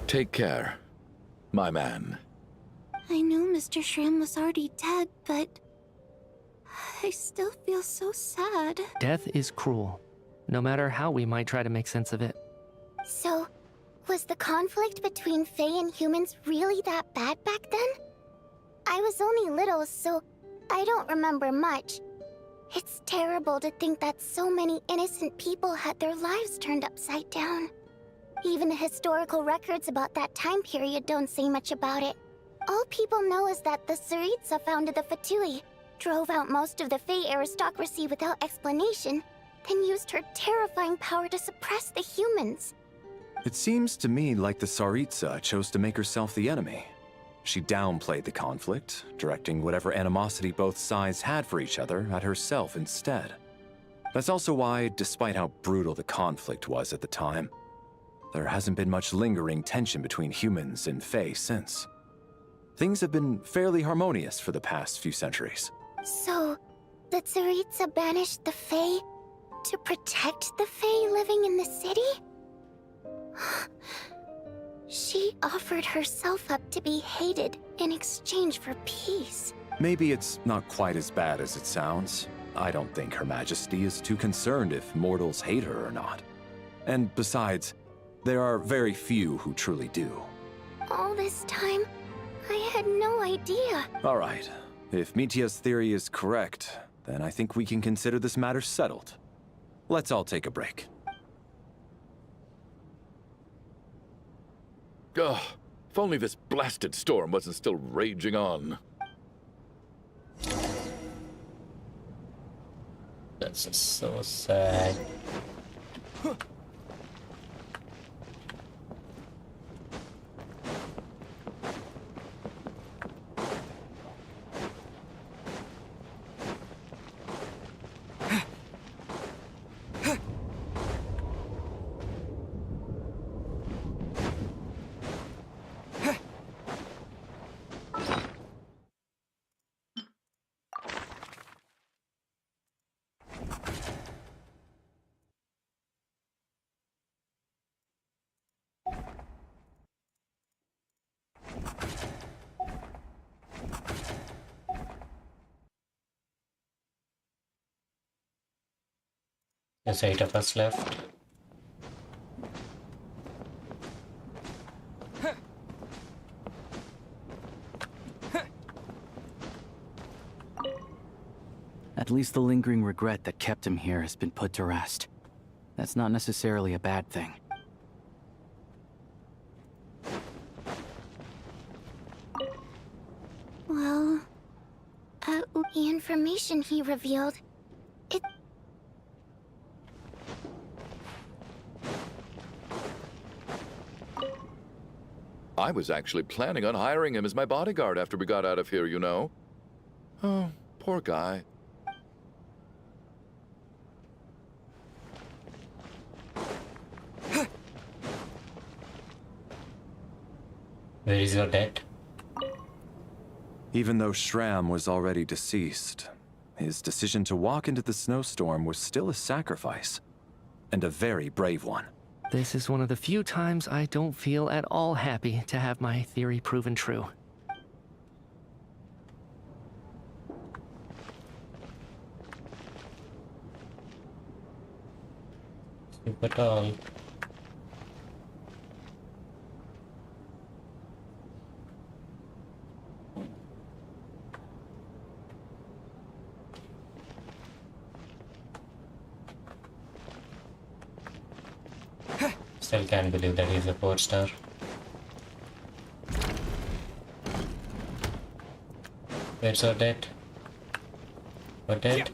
K: Take care, my man.
A: I knew Mr. Shrim was already dead, but... I still feel so sad.
J: Death is cruel, no matter how we might try to make sense of it.
B: So, was the conflict between Fae and humans really that bad back then? I was only little, so I don't remember much. It's terrible to think that so many innocent people had their lives turned upside down. Even the historical records about that time period don't say much about it. All people know is that the Tsaritsa founded the Fatui, drove out most of the Fey aristocracy without explanation, then used her terrifying power to suppress the humans.
I: It seems to me like the Tsaritsa chose to make herself the enemy. She downplayed the conflict, directing whatever animosity both sides had for each other at herself instead. That's also why, despite how brutal the conflict was at the time, there hasn't been much lingering tension between humans and Fey since. Things have been fairly harmonious for the past few centuries.
B: So, the Tsaritsa banished the Fey to protect the Fey living in the city? She offered herself up to be hated in exchange for peace.
I: Maybe it's not quite as bad as it sounds. I don't think Her Majesty is too concerned if mortals hate her or not. And besides, there are very few who truly do.
B: All this time, I had no idea.
I: All right. If Mitya's theory is correct, then I think we can consider this matter settled. Let's all take a break.
K: Ugh, if only this blasted storm wasn't still raging on.
D: That's so sad. There's 8 of us left.
N: At least the lingering regret that kept him here has been put to rest. That's not necessarily a bad thing.
B: Well, the information he revealed, it...
K: I was actually planning on hiring him as my bodyguard after we got out of here, you know. Oh, poor guy.
D: Where is your dad?
I: Even though Shram was already deceased, his decision to walk into the snowstorm was still a sacrifice, and a very brave one.
J: This is one of the few times I don't feel at all happy to have my theory proven true.
D: Super tall. Still can't believe that he's a 4-star. Where's Odette? Odette?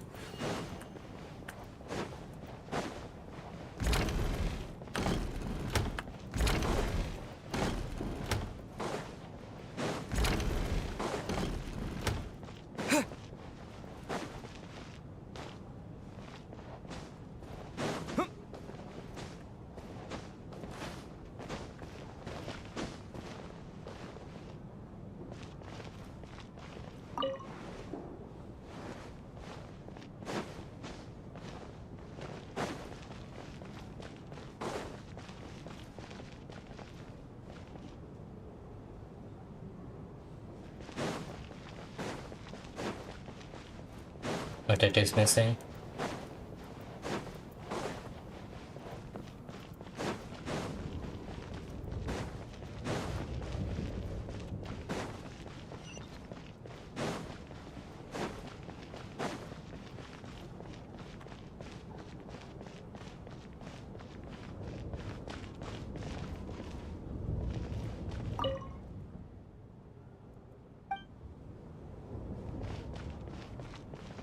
D: Odette is missing.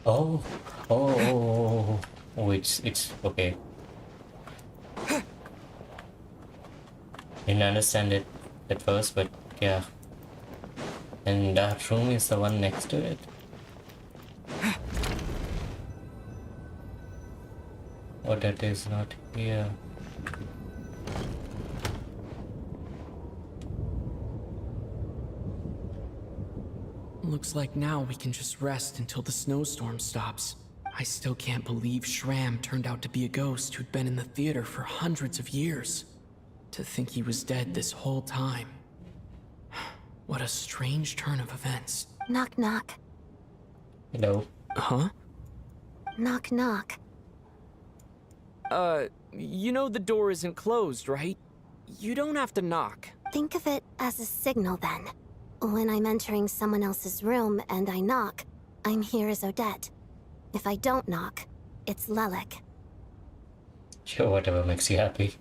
D: Oh, oh, it's okay. Didn't understand it at first, but yeah. And that room is the one next to it. Oh, that is not here.
C: Looks like now we can just rest until the snowstorm stops. I still can't believe Shram turned out to be a ghost who'd been in the theater for hundreds of years. To think he was dead this whole time. What a strange turn of events.
P: Knock, knock.
D: Hello.
C: Huh?
P: Knock, knock.
C: You know the door isn't closed, right? You don't have to knock.
P: Think of it as a signal then. When I'm entering someone else's room and I knock, I'm here as Odette. If I don't knock, it's Lelik.
D: Sure, whatever makes you happy.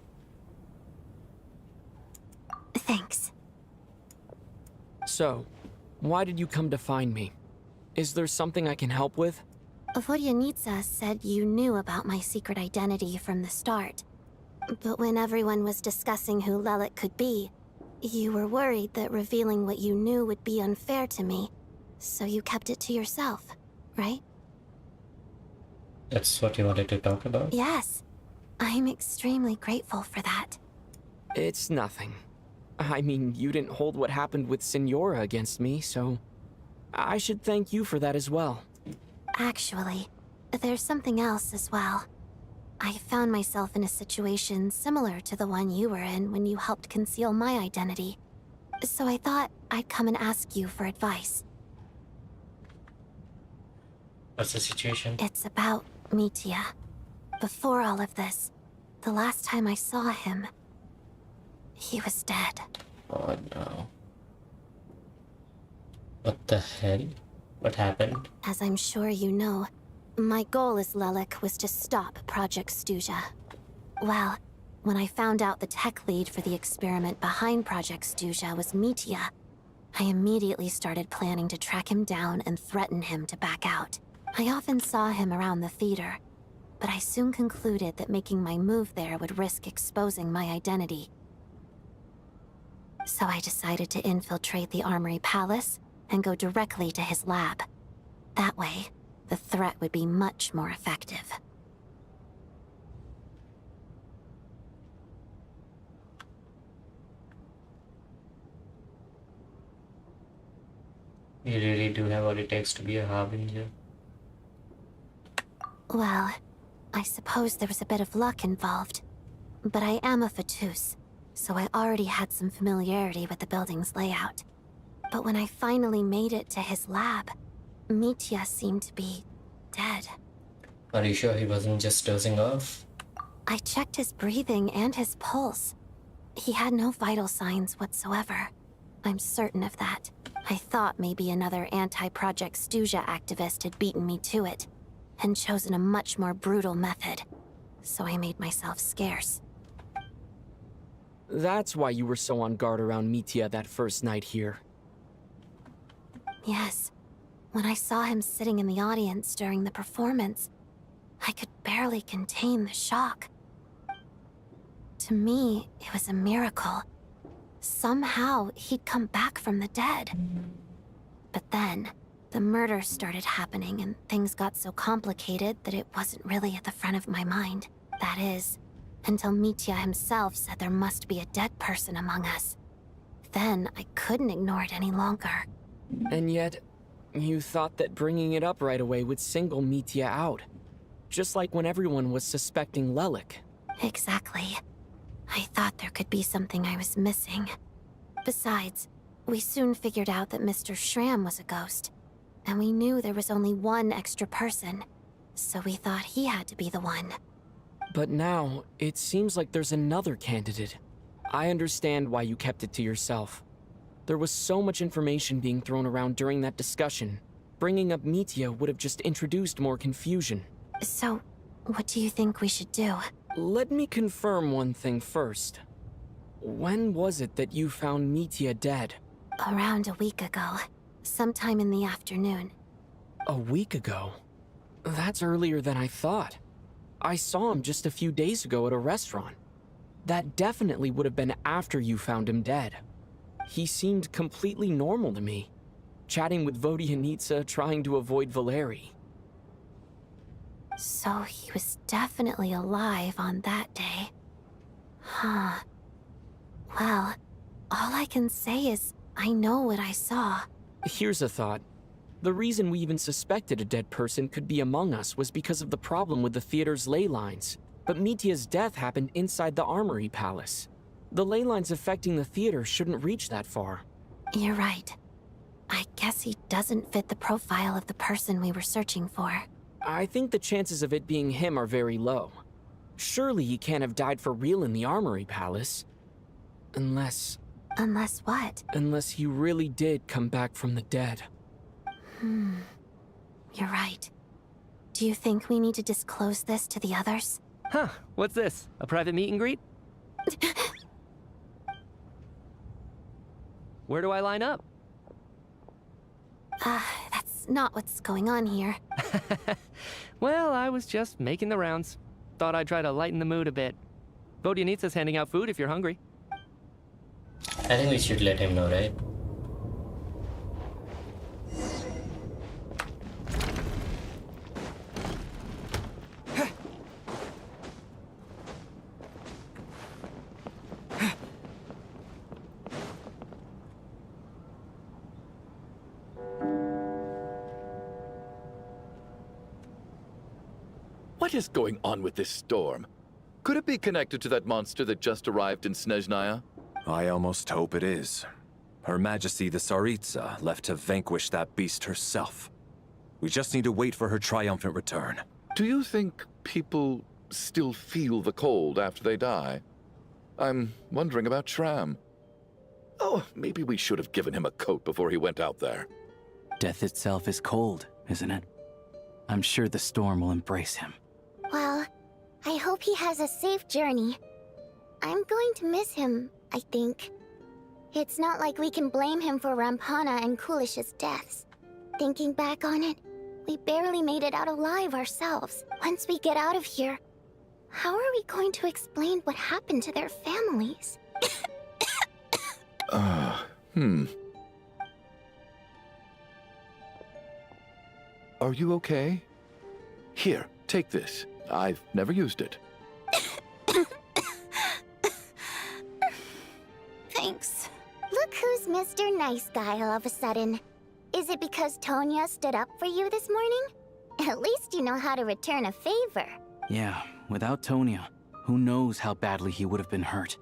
P: Thanks.
C: So, why did you come to find me? Is there something I can help with?
P: Vodyanitsa said you knew about my secret identity from the start. But when everyone was discussing who Lelik could be, you were worried that revealing what you knew would be unfair to me, so you kept it to yourself, right?
D: That's what you wanted to talk about?
P: Yes. I'm extremely grateful for that.
C: It's nothing. I mean, you didn't hold what happened with Signora against me, so I should thank you for that as well.
P: Actually, there's something else as well. I found myself in a situation similar to the one you were in when you helped conceal my identity. So I thought I'd come and ask you for advice.
D: What's the situation?
P: It's about Mitya. Before all of this, the last time I saw him, he was dead.
D: Oh no. What the hell? What happened?
P: As I'm sure you know, my goal as Lelik was to stop Project Snezhnaya. Well, when I found out the tech lead for the experiment behind Project Snezhnaya was Mitya, I immediately started planning to track him down and threaten him to back out. I often saw him around the theater, but I soon concluded that making my move there would risk exposing my identity. So I decided to infiltrate the Armory Palace and go directly to his lab. That way, the threat would be much more effective.
D: You really do have what it takes to be a harbinger.
P: Well, I suppose there was a bit of luck involved. But I am a Fatus, so I already had some familiarity with the building's layout. But when I finally made it to his lab, Mitya seemed to be dead.
D: Are you sure he wasn't just dozing off?
P: I checked his breathing and his pulse. He had no vital signs whatsoever. I'm certain of that. I thought maybe another anti-Project Snezhnaya activist had beaten me to it, and chosen a much more brutal method. So I made myself scarce.
C: That's why you were so on guard around Mitya that first night here.
P: Yes. When I saw him sitting in the audience during the performance, I could barely contain the shock. To me, it was a miracle. Somehow, he'd come back from the dead. But then, the murder started happening and things got so complicated that it wasn't really at the front of my mind. That is, until Mitya himself said there must be a dead person among us. Then, I couldn't ignore it any longer.
C: And yet, you thought that bringing it up right away would single Mitya out. Just like when everyone was suspecting Lelik.
P: Exactly. I thought there could be something I was missing. Besides, we soon figured out that Mr. Shram was a ghost. And we knew there was only one extra person. So we thought he had to be the one.
C: But now, it seems like there's another candidate. I understand why you kept it to yourself. There was so much information being thrown around during that discussion. Bringing up Mitya would have just introduced more confusion.
P: So, what do you think we should do?
C: Let me confirm one thing first. When was it that you found Mitya dead?
P: Around a week ago. Sometime in the afternoon.
C: A week ago? That's earlier than I thought. I saw him just a few days ago at a restaurant. That definitely would have been after you found him dead. He seemed completely normal to me, chatting with Vodyanitsa, trying to avoid Valeri.
P: So he was definitely alive on that day. Huh. Well, all I can say is I know what I saw.
C: Here's a thought. The reason we even suspected a dead person could be among us was because of the problem with the theater's ley lines. But Mitya's death happened inside the Armory Palace. The ley lines affecting the theater shouldn't reach that far.
P: You're right. I guess he doesn't fit the profile of the person we were searching for.
C: I think the chances of it being him are very low. Surely he can't have died for real in the Armory Palace. Unless...
P: Unless what?
C: Unless he really did come back from the dead.
P: You're right. Do you think we need to disclose this to the others?
J: Huh, what's this? A private meet and greet? Where do I line up?
P: That's not what's going on here.
J: Well, I was just making the rounds. Thought I'd try to lighten the mood a bit. Vodyanitsa's handing out food if you're hungry.
D: I think we should let him know, right?
K: What is going on with this storm? Could it be connected to that monster that just arrived in Snezhnaya?
I: I almost hope it is. Her Majesty the Tsaritsa left to vanquish that beast herself. We just need to wait for her triumphant return.
K: Do you think people still feel the cold after they die? I'm wondering about Shram. Oh, maybe we should have given him a coat before he went out there.
N: Death itself is cold, isn't it? I'm sure the storm will embrace him.
B: Well, I hope he has a safe journey. I'm going to miss him, I think. It's not like we can blame him for Rampana and Kulish's deaths. Thinking back on it, we barely made it out alive ourselves. Once we get out of here, how are we going to explain what happened to their families?
K: Are you okay? Here, take this. I've never used it.
A: Thanks.
B: Look who's Mr. Nice Guy all of a sudden. Is it because Tonya stood up for you this morning? At least you know how to return a favor.
N: Yeah, without Tonya, who knows how badly he would have been hurt.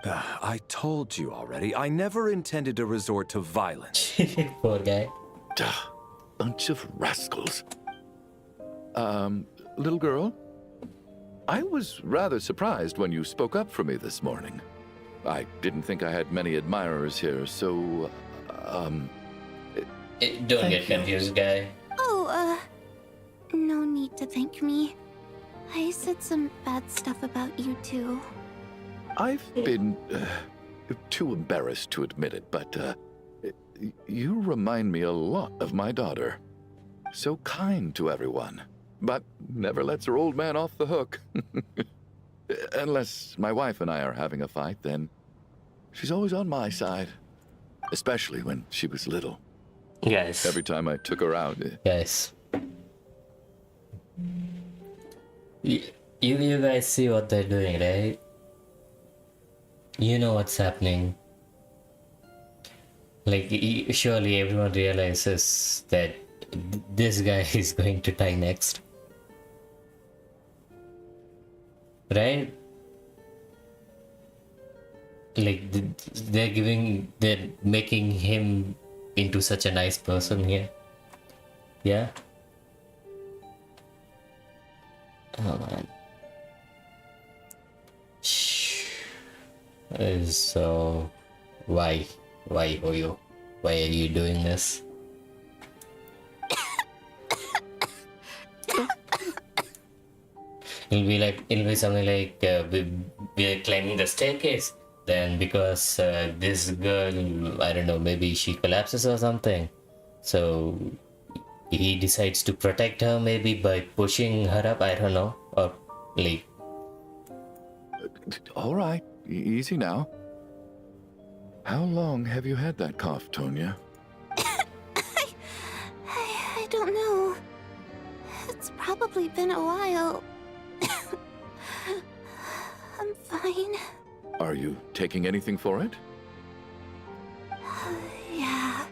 I: I told you already, I never intended to resort to violence.
D: Poor guy.
K: Duh, bunch of rascals. Little girl? I was rather surprised when you spoke up for me this morning. I didn't think I had many admirers here, so,
D: Don't get confused, guy.
A: Oh, no need to thank me. I said some bad stuff about you too.
K: I've been too embarrassed to admit it, but you remind me a lot of my daughter. So kind to everyone, but never lets her old man off the hook. Unless my wife and I are having a fight, then she's always on my side. Especially when she was little.
D: Guys.
K: Every time I took her out.
D: Guys. You guys see what they're doing, right? You know what's happening. Like, surely everyone realizes that this guy is going to die next. Right? Like, they're making him into such a nice person here. Yeah? Oh man. So, why Hoyo? Why are you doing this? It'll be something like we're climbing the staircase. Then because this girl, I don't know, maybe she collapses or something. So he decides to protect her maybe by pushing her up, I don't know, or like...
K: All right, easy now. How long have you had that cough, Tonya?
A: I don't know. It's probably been a while. I'm fine.
K: Are you taking anything for it?
A: Yeah.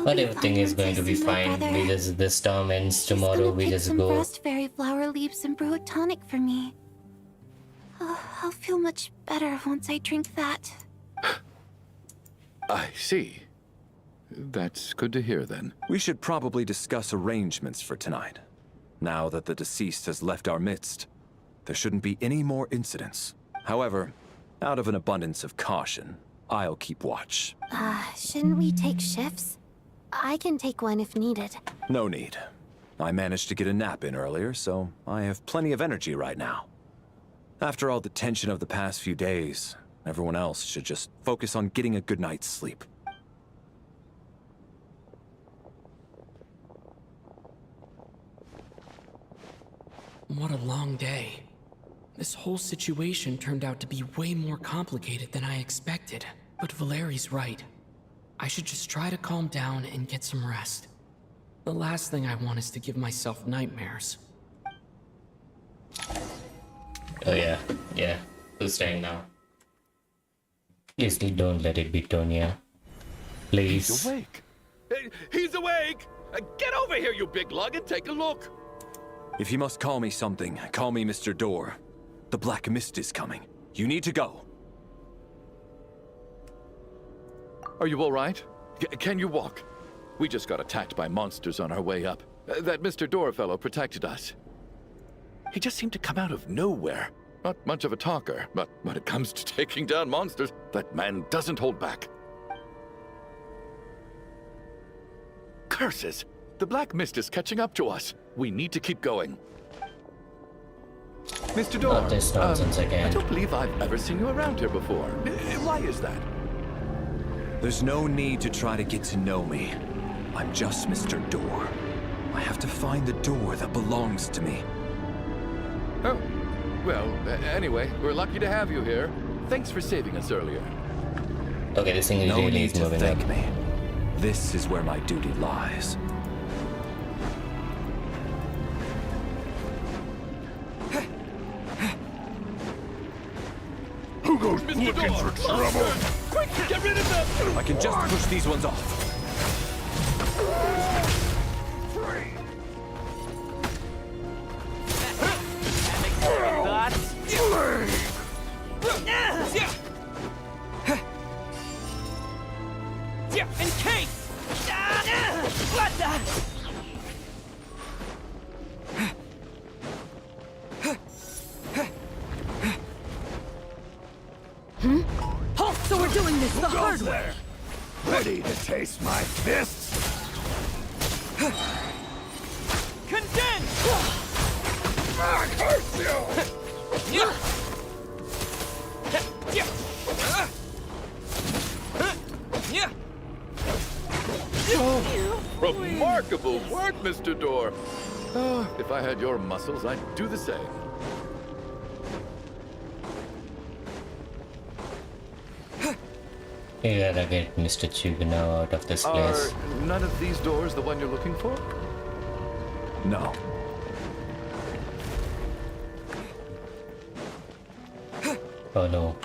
D: But everything is going to be fine because the storm ends tomorrow. We just
A: Some
D: go.
A: frost fairy flower leaves and brew a tonic for me. I'll feel much better once I drink that.
K: I see. That's good to hear then.
I: We should probably discuss arrangements for tonight. Now that the deceased has left our midst, there shouldn't be any more incidents. However, out of an abundance of caution, I'll keep watch.
P: Shouldn't we take shifts? I can take one if needed.
I: No need. I managed to get a nap in earlier, so I have plenty of energy right now. After all the tension of the past few days, everyone else should just focus on getting a good night's sleep.
C: What a long day. This whole situation turned out to be way more complicated than I expected. But Valeri's right. I should just try to calm down and get some rest. The last thing I want is to give myself nightmares.
D: Oh yeah, yeah. Who's staying now? Please don't let it be Tonya. Please.
K: He's awake. He's awake! Get over here, you big lug, and take a look.
I: If you must call me something, call me Mr. Door. The Black Mist is coming. You need to go.
K: Are you all right? Can you walk? We just got attacked by monsters on our way up. That Mr. Door fellow protected us. He just seemed to come out of nowhere. Not much of a talker, but when it comes to taking down monsters, that man doesn't hold back. Curses! The Black Mist is catching up to us. We need to keep going. Mr. Door,
D: Not this nonsense again.
K: I don't believe I've ever seen you around here before. Why is that?
I: There's no need to try to get to know me. I'm just Mr. Door. I have to find the door that belongs to me.
K: Oh, well, anyway, we're lucky to have you here. Thanks for saving us earlier.
D: Okay, this thing
I: No
D: really
I: need
D: is
I: to
D: moving
I: thank
D: up.
I: me. This is where my duty lies.
O: Who goes looking for trouble?
K: Quick, get rid of them!
I: I can just push these ones off.
Q: In case! What the?
E: Halt, so we're doing this the hard way!
O: Ready to taste my fists?
Q: Condense!
O: I curse you!
K: Remarkable work, Mr. Door. Oh, if I had your muscles, I'd do the same.
D: You gotta get Mr. Chugano out of this place.
K: Are none of these doors the one you're looking for?
I: No.
D: Oh no.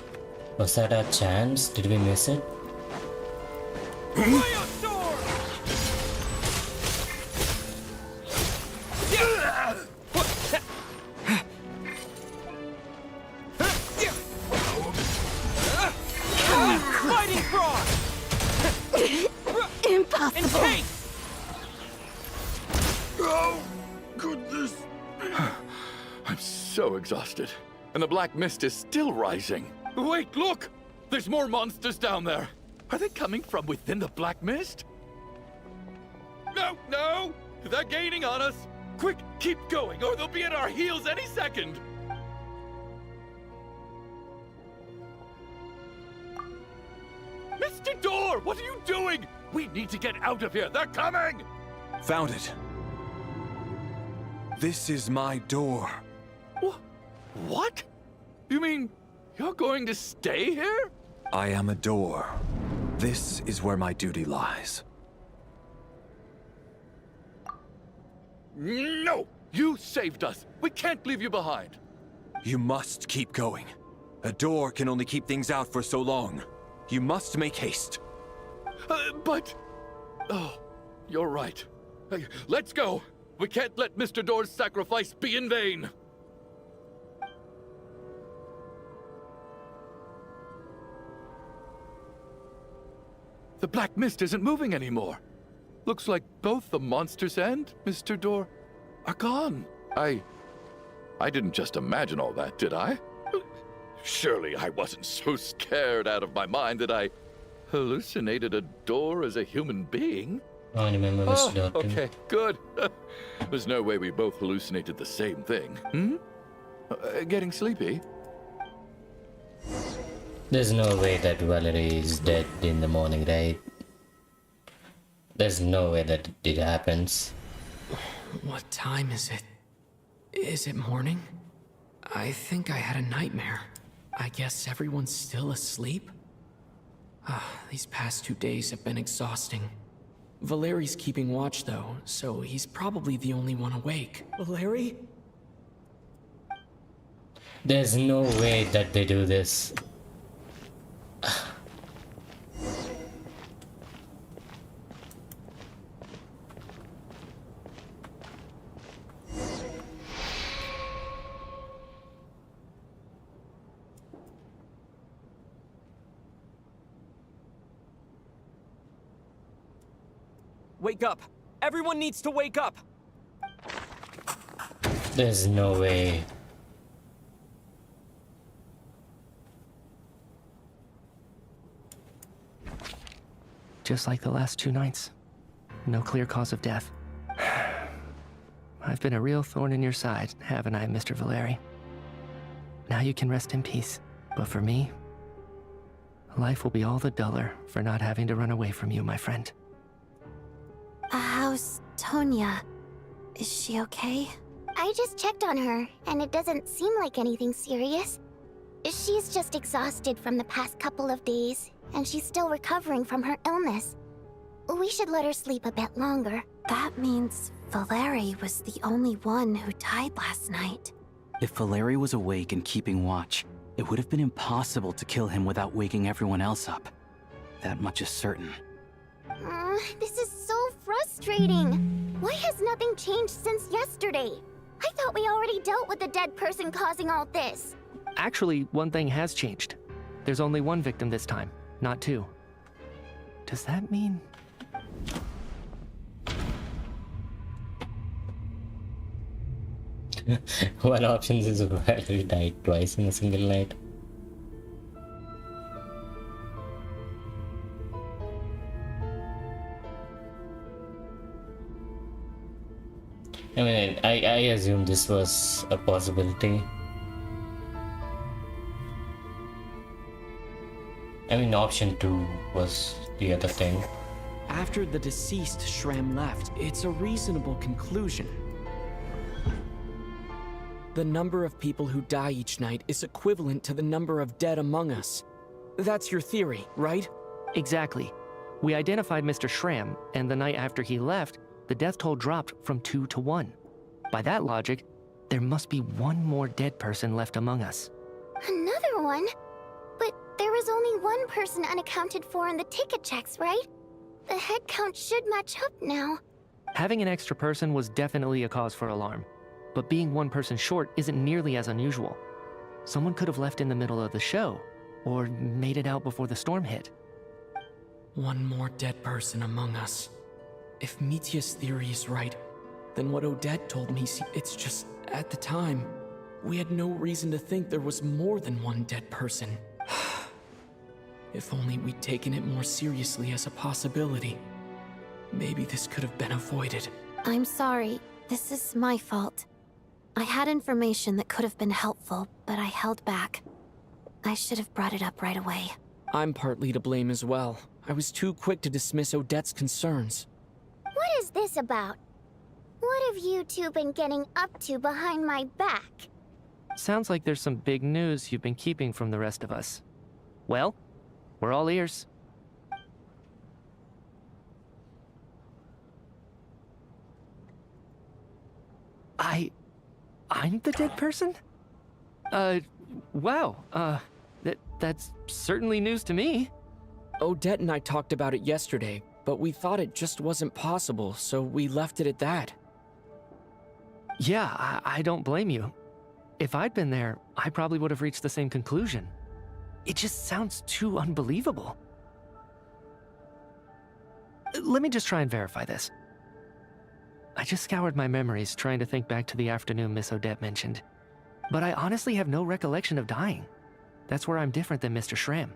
D: Was that our chance? Did we miss it?
Q: Fighting frog!
A: Impossible!
O: Oh, goodness.
K: I'm so exhausted. And the Black Mist is still rising. Wait, look! There's more monsters down there. Are they coming from within the Black Mist? No, no! They're gaining on us! Quick, keep going, or they'll be at our heels any second! Mr. Door, what are you doing? We need to get out of here. They're coming!
I: Found it. This is my door.
K: What? You mean you're going to stay here?
I: I am a door. This is where my duty lies.
K: No! You saved us. We can't leave you behind.
I: You must keep going. A door can only keep things out for so long. You must make haste.
K: But... Oh, you're right. Let's go. We can't let Mr. Door's sacrifice be in vain. The black mist isn't moving anymore. Looks like both the monsters and Mr. Door are gone. I didn't just imagine all that, did I? Surely I wasn't so scared out of my mind that I hallucinated a door as a human being.
D: I remember Mr. Door too.
K: Okay, good. There's no way we both hallucinated the same thing. Getting sleepy?
D: There's no way that Valerie is dead in the morning, right? There's no way that it happens.
C: What time is it? Is it morning? I think I had a nightmare. I guess everyone's still asleep? These past 2 days have been exhausting. Valeri's keeping watch though, so he's probably the only one awake. Valeri?
D: There's no way that they do this.
C: Wake up! Everyone needs to wake up!
D: There's no way.
J: Just like the last 2 nights. No clear cause of death. I've been a real thorn in your side, haven't I, Mr. Valeri? Now you can rest in peace. But for me, life will be all the duller for not having to run away from you, my friend.
P: How's Tonya? Is she okay?
B: I just checked on her, and it doesn't seem like anything serious. She's just exhausted from the past couple of days, and she's still recovering from her illness. We should let her sleep a bit longer.
P: That means Valeri was the only one who died last night.
N: If Valeri was awake and keeping watch, it would have been impossible to kill him without waking everyone else up. That much is certain.
B: This is so frustrating. Why has nothing changed since yesterday? I thought we already dealt with the dead person causing all this.
J: Actually, one thing has changed. There's only 1 victim this time, not 2. Does that mean...
D: One option is Valerie died twice in a single night. I mean, I assume this was a possibility. I mean, option 2 was the other thing.
C: After the deceased Shram left, it's a reasonable conclusion. The number of people who die each night is equivalent to the number of dead among us. That's your theory, right?
J: Exactly. We identified Mr. Shram, and the night after he left, the death toll dropped from 2 to 1. By that logic, there must be 1 more dead person left among us.
B: Another one? But there was only 1 person unaccounted for in the ticket checks, right? The head count should match up now.
J: Having an extra person was definitely a cause for alarm, but being 1 person short isn't nearly as unusual. Someone could have left in the middle of the show, or made it out before the storm hit.
C: 1 more dead person among us. If Mitya's theory is right, then what Odette told me, it's just, at the time, we had no reason to think there was more than 1 dead person. If only we'd taken it more seriously as a possibility. Maybe this could have been avoided.
P: I'm sorry. This is my fault. I had information that could have been helpful, but I held back. I should have brought it up right away.
C: I'm partly to blame as well. I was too quick to dismiss Odette's concerns.
B: Why What is this about? What have you two been getting up to behind my back?
J: Sounds like there's some big news you've been keeping from the rest of us. Well, we're all ears. I'm the dead person? Wow, that's certainly news to me.
C: Odette and I talked about it yesterday, but we thought it just wasn't possible, so we left it at that.
J: Yeah, I don't blame you. If I'd been there, I probably would have reached the same conclusion. It just sounds too unbelievable. Let me just try and verify this. I just scoured my memories trying to think back to the afternoon Miss Odette mentioned. But I honestly have no recollection of dying. That's where I'm different than Mr. Schramm.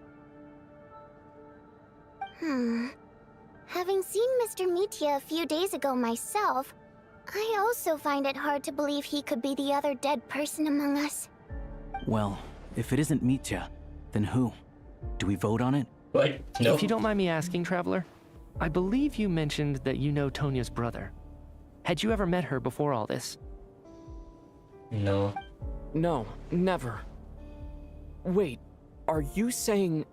B: Having seen Mr. Mitya a few days ago myself, I also find it hard to believe he could be the other dead person among us.
N: Well, if it isn't Mitya, then who? Do we vote on it?
D: What? No.
J: If you don't mind me asking, Traveler, I believe you mentioned that you know Tonya's brother. Had you ever met her before all this?
D: No.
C: No, never. Wait, are you saying...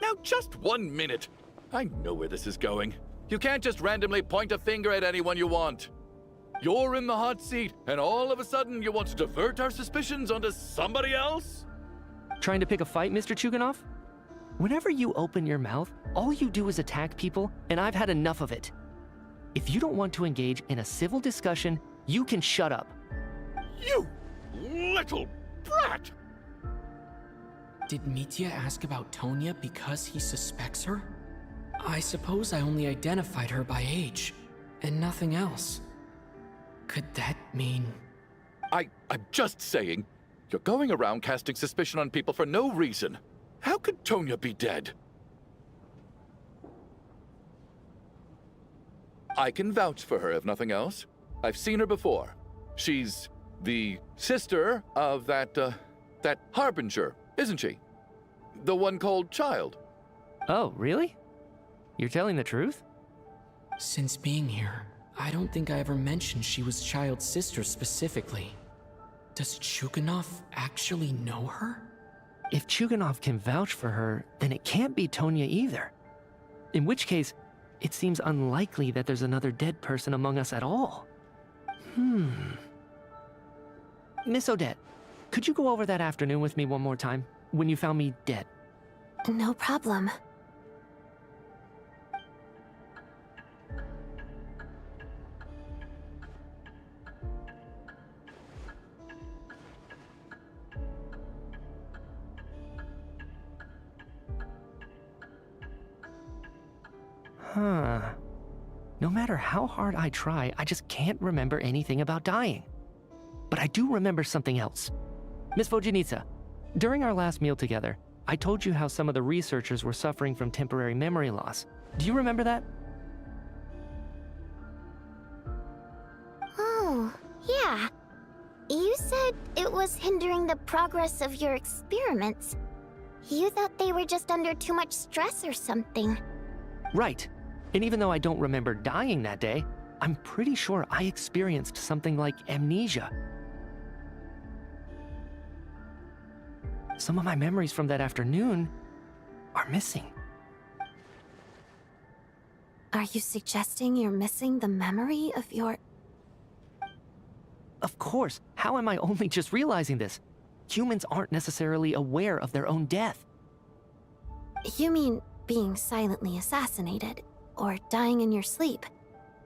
K: Now, just 1 minute. I know where this is going. You can't just randomly point a finger at anyone you want. You're in the hot seat, and all of a sudden you want to divert our suspicions onto somebody else?
J: Trying to pick a fight, Mr. Chuganov? Whenever you open your mouth, all you do is attack people, and I've had enough of it. If you don't want to engage in a civil discussion, you can shut up.
K: You little brat!
C: Did Mitya ask about Tonya because he suspects her? I suppose I only identified her by age, and nothing else. Could that mean...
K: I'm just saying, you're going around casting suspicion on people for no reason. How could Tonya be dead? I can vouch for her, if nothing else. I've seen her before. She's the sister of that Harbinger, isn't she? The one called Child.
J: Oh, really? You're telling the truth?
C: Since being here, I don't think I ever mentioned she was Child's sister specifically. Does Chuganov actually know her?
J: If Chuganov can vouch for her, then it can't be Tonya either. In which case, it seems unlikely that there's another dead person among us at all. Miss Odette, could you go over that afternoon with me one more time, when you found me dead?
P: No problem.
J: No matter how hard I try, I just can't remember anything about dying. But I do remember something else. Miss Vojanitsa, during our last meal together, I told you how some of the researchers were suffering from temporary memory loss. Do you remember that?
B: Oh, yeah. You said it was hindering the progress of your experiments. You thought they were just under too much stress or something.
J: Right. And even though I don't remember dying that day, I'm pretty sure I experienced something like amnesia. Some of my memories from that afternoon are missing.
P: Are you suggesting you're missing the memory of your...
J: Of course. How am I only just realizing this? Humans aren't necessarily aware of their own death.
P: You mean being silently assassinated, or dying in your sleep?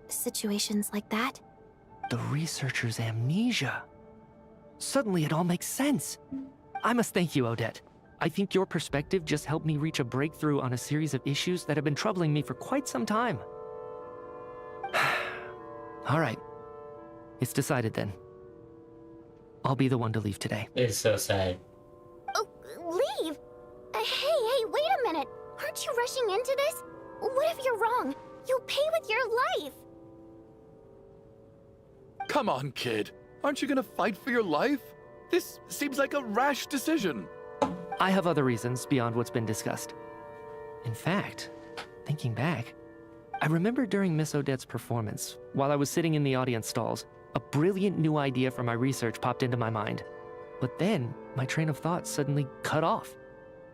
P: Situations like that?
J: The researcher's amnesia. Suddenly it all makes sense. I must thank you, Odette. I think your perspective just helped me reach a breakthrough on a series of issues that have been troubling me for quite some time. All right. It's decided then. I'll be the one to leave today.
D: It's so sad.
B: Oh, leave? Hey, wait a minute. Aren't you rushing into this? What if you're wrong? You'll pay with your life.
K: Come on, kid. Aren't you gonna fight for your life? This seems like a rash decision.
J: I have other reasons beyond what's been discussed. In fact, thinking back, I remember during Miss Odette's performance, while I was sitting in the audience stalls, a brilliant new idea for my research popped into my mind. But then, my train of thought suddenly cut off.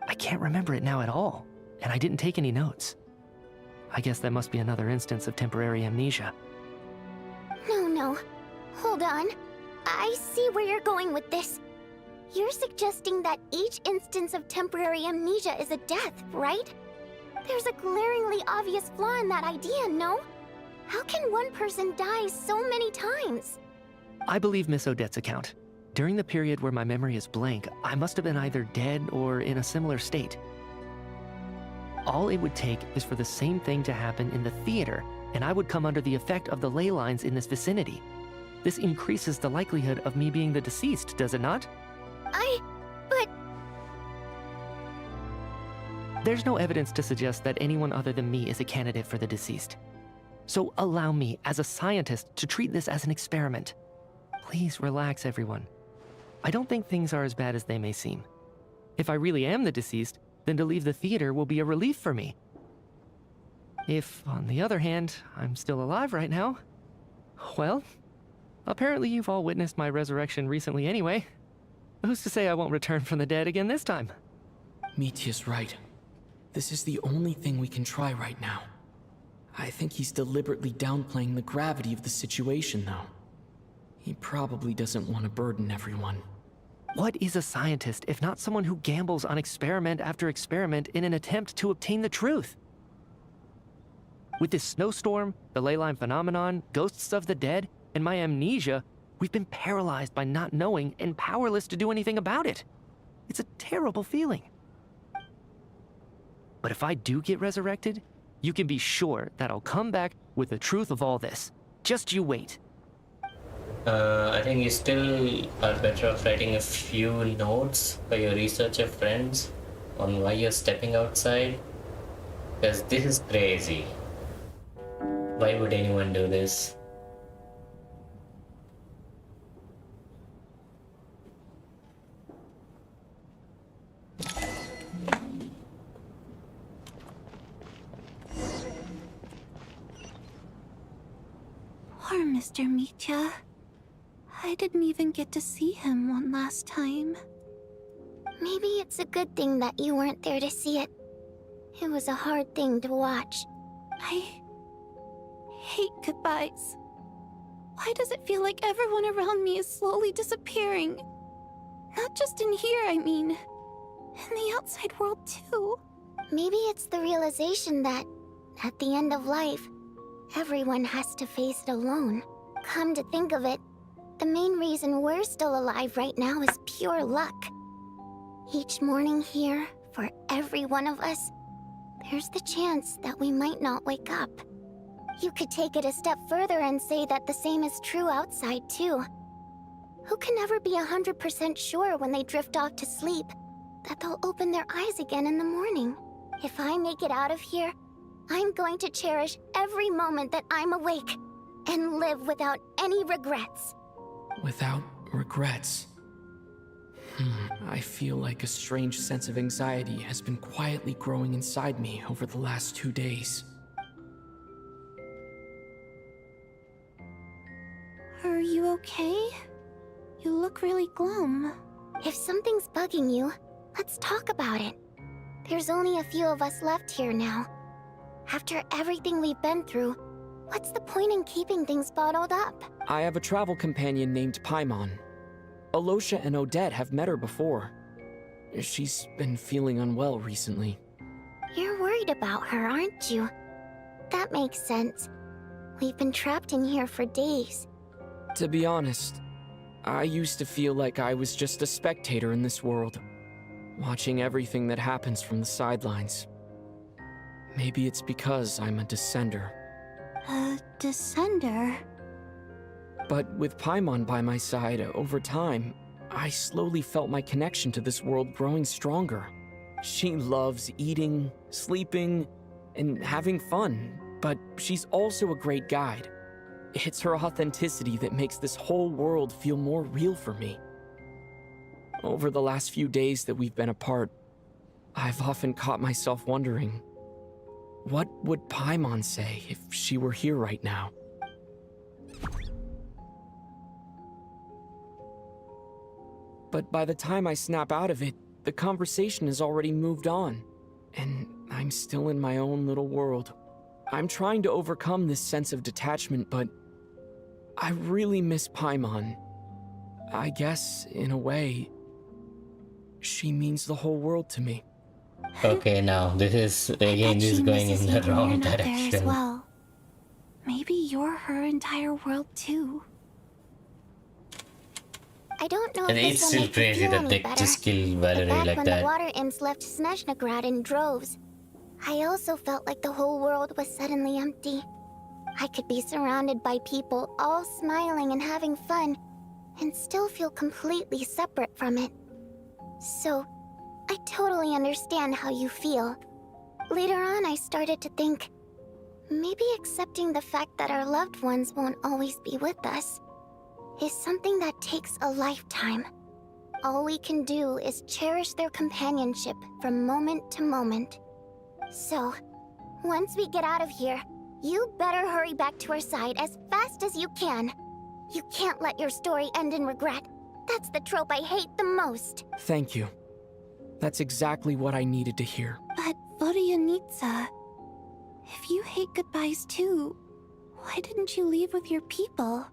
J: I can't remember it now at all, and I didn't take any notes. I guess that must be another instance of temporary amnesia.
B: No. Hold on. I see where you're going with this. You're suggesting that each instance of temporary amnesia is a death, right? There's a glaringly obvious flaw in that idea, no? How can one person die so many times?
J: I believe Miss Odette's account. During the period where my memory is blank, I must have been either dead or in a similar state. All it would take is for the same thing to happen in the theater, and I would come under the effect of the ley lines in this vicinity. This increases the likelihood of me being the deceased, does it not?
B: But...
J: There's no evidence to suggest that anyone other than me is a candidate for the deceased. So allow me, as a scientist, to treat this as an experiment. Please relax, everyone. I don't think things are as bad as they may seem. If I really am the deceased, then to leave the theater will be a relief for me. If, on the other hand, I'm still alive right now, well, apparently you've all witnessed my resurrection recently anyway. Who's to say I won't return from the dead again this time?
C: Mitya's right. This is the only thing we can try right now. I think he's deliberately downplaying the gravity of the situation, though. He probably doesn't want to burden everyone.
J: What is a scientist if not someone who gambles on experiment after experiment in an attempt to obtain the truth? With this snowstorm, the ley line phenomenon, ghosts of the dead, and my amnesia, we've been paralyzed by not knowing and powerless to do anything about it. It's a terrible feeling. But if I do get resurrected, you can be sure that I'll come back with the truth of all this. Just you wait.
D: I think you still are better off writing a few notes for your researcher friends on why you're stepping outside. Because this is crazy. Why would anyone do this?
A: Poor Mr. Mitya. I didn't even get to see him one last time.
B: Maybe it's a good thing that you weren't there to see it. It was a hard thing to watch.
A: I hate goodbyes. Why does it feel like everyone around me is slowly disappearing? Not just in here, I mean. In the outside world, too.
B: Maybe it's the realization that, at the end of life, everyone has to face it alone. Come to think of it, the main reason we're still alive right now is pure luck. Each morning here, for every one of us, there's the chance that we might not wake up. You could take it a step further and say that the same is true outside, too. Who can ever be 100% sure when they drift off to sleep that they'll open their eyes again in the morning? If I make it out of here, I'm going to cherish every moment that I'm awake and live without any regrets.
C: Without regrets. I feel like a strange sense of anxiety has been quietly growing inside me over the last 2 days.
A: Are you okay? You look really glum.
B: If something's bugging you, let's talk about it. There's only a few of us left here now. After everything we've been through, what's the point in keeping things bottled up?
C: I have a travel companion named Paimon. Alosha and Odette have met her before. She's been feeling unwell recently.
B: You're worried about her, aren't you? That makes sense. We've been trapped in here for days.
C: To be honest, I used to feel like I was just a spectator in this world, watching everything that happens from the sidelines. Maybe it's because I'm a descender.
A: A descender?
C: But with Paimon by my side, over time, I slowly felt my connection to this world growing stronger. She loves eating, sleeping, and having fun, but she's also a great guide. It's her authenticity that makes this whole world feel more real for me. Over the last few days that we've been apart, I've often caught myself wondering, What would Paimon say if she were here right now? But by the time I snap out of it, the conversation has already moved on, and I'm still in my own little world. I'm trying to overcome this sense of detachment, but I really miss Paimon. I guess, in a way, she means the whole world to me.
D: Okay, now this is again this is going in the wrong
A: There as
D: direction.
A: well. Maybe you're her entire world too.
B: I don't know
D: And
B: if
D: it's
B: this will
D: still
B: make you
D: crazy
B: feel
D: that
B: any
D: they
B: better.
D: just kill
B: But
D: Valerie
B: back
D: like
B: when the
D: that.
B: water imps left Snezhnaya in droves, I also felt like the whole world was suddenly empty. I could be surrounded by people all smiling and having fun, and still feel completely separate from it. So, I totally understand how you feel. Later on, I started to think, maybe accepting the fact that our loved ones won't always be with us is something that takes a lifetime. All we can do is cherish their companionship from moment to moment. So, once we get out of here, you better hurry back to our side as fast as you can. You can't let your story end in regret. That's the trope I hate the most.
C: Thank you. That's exactly what I needed to hear.
A: But Vodyanitsa, if you hate goodbyes too, why didn't you leave with your people?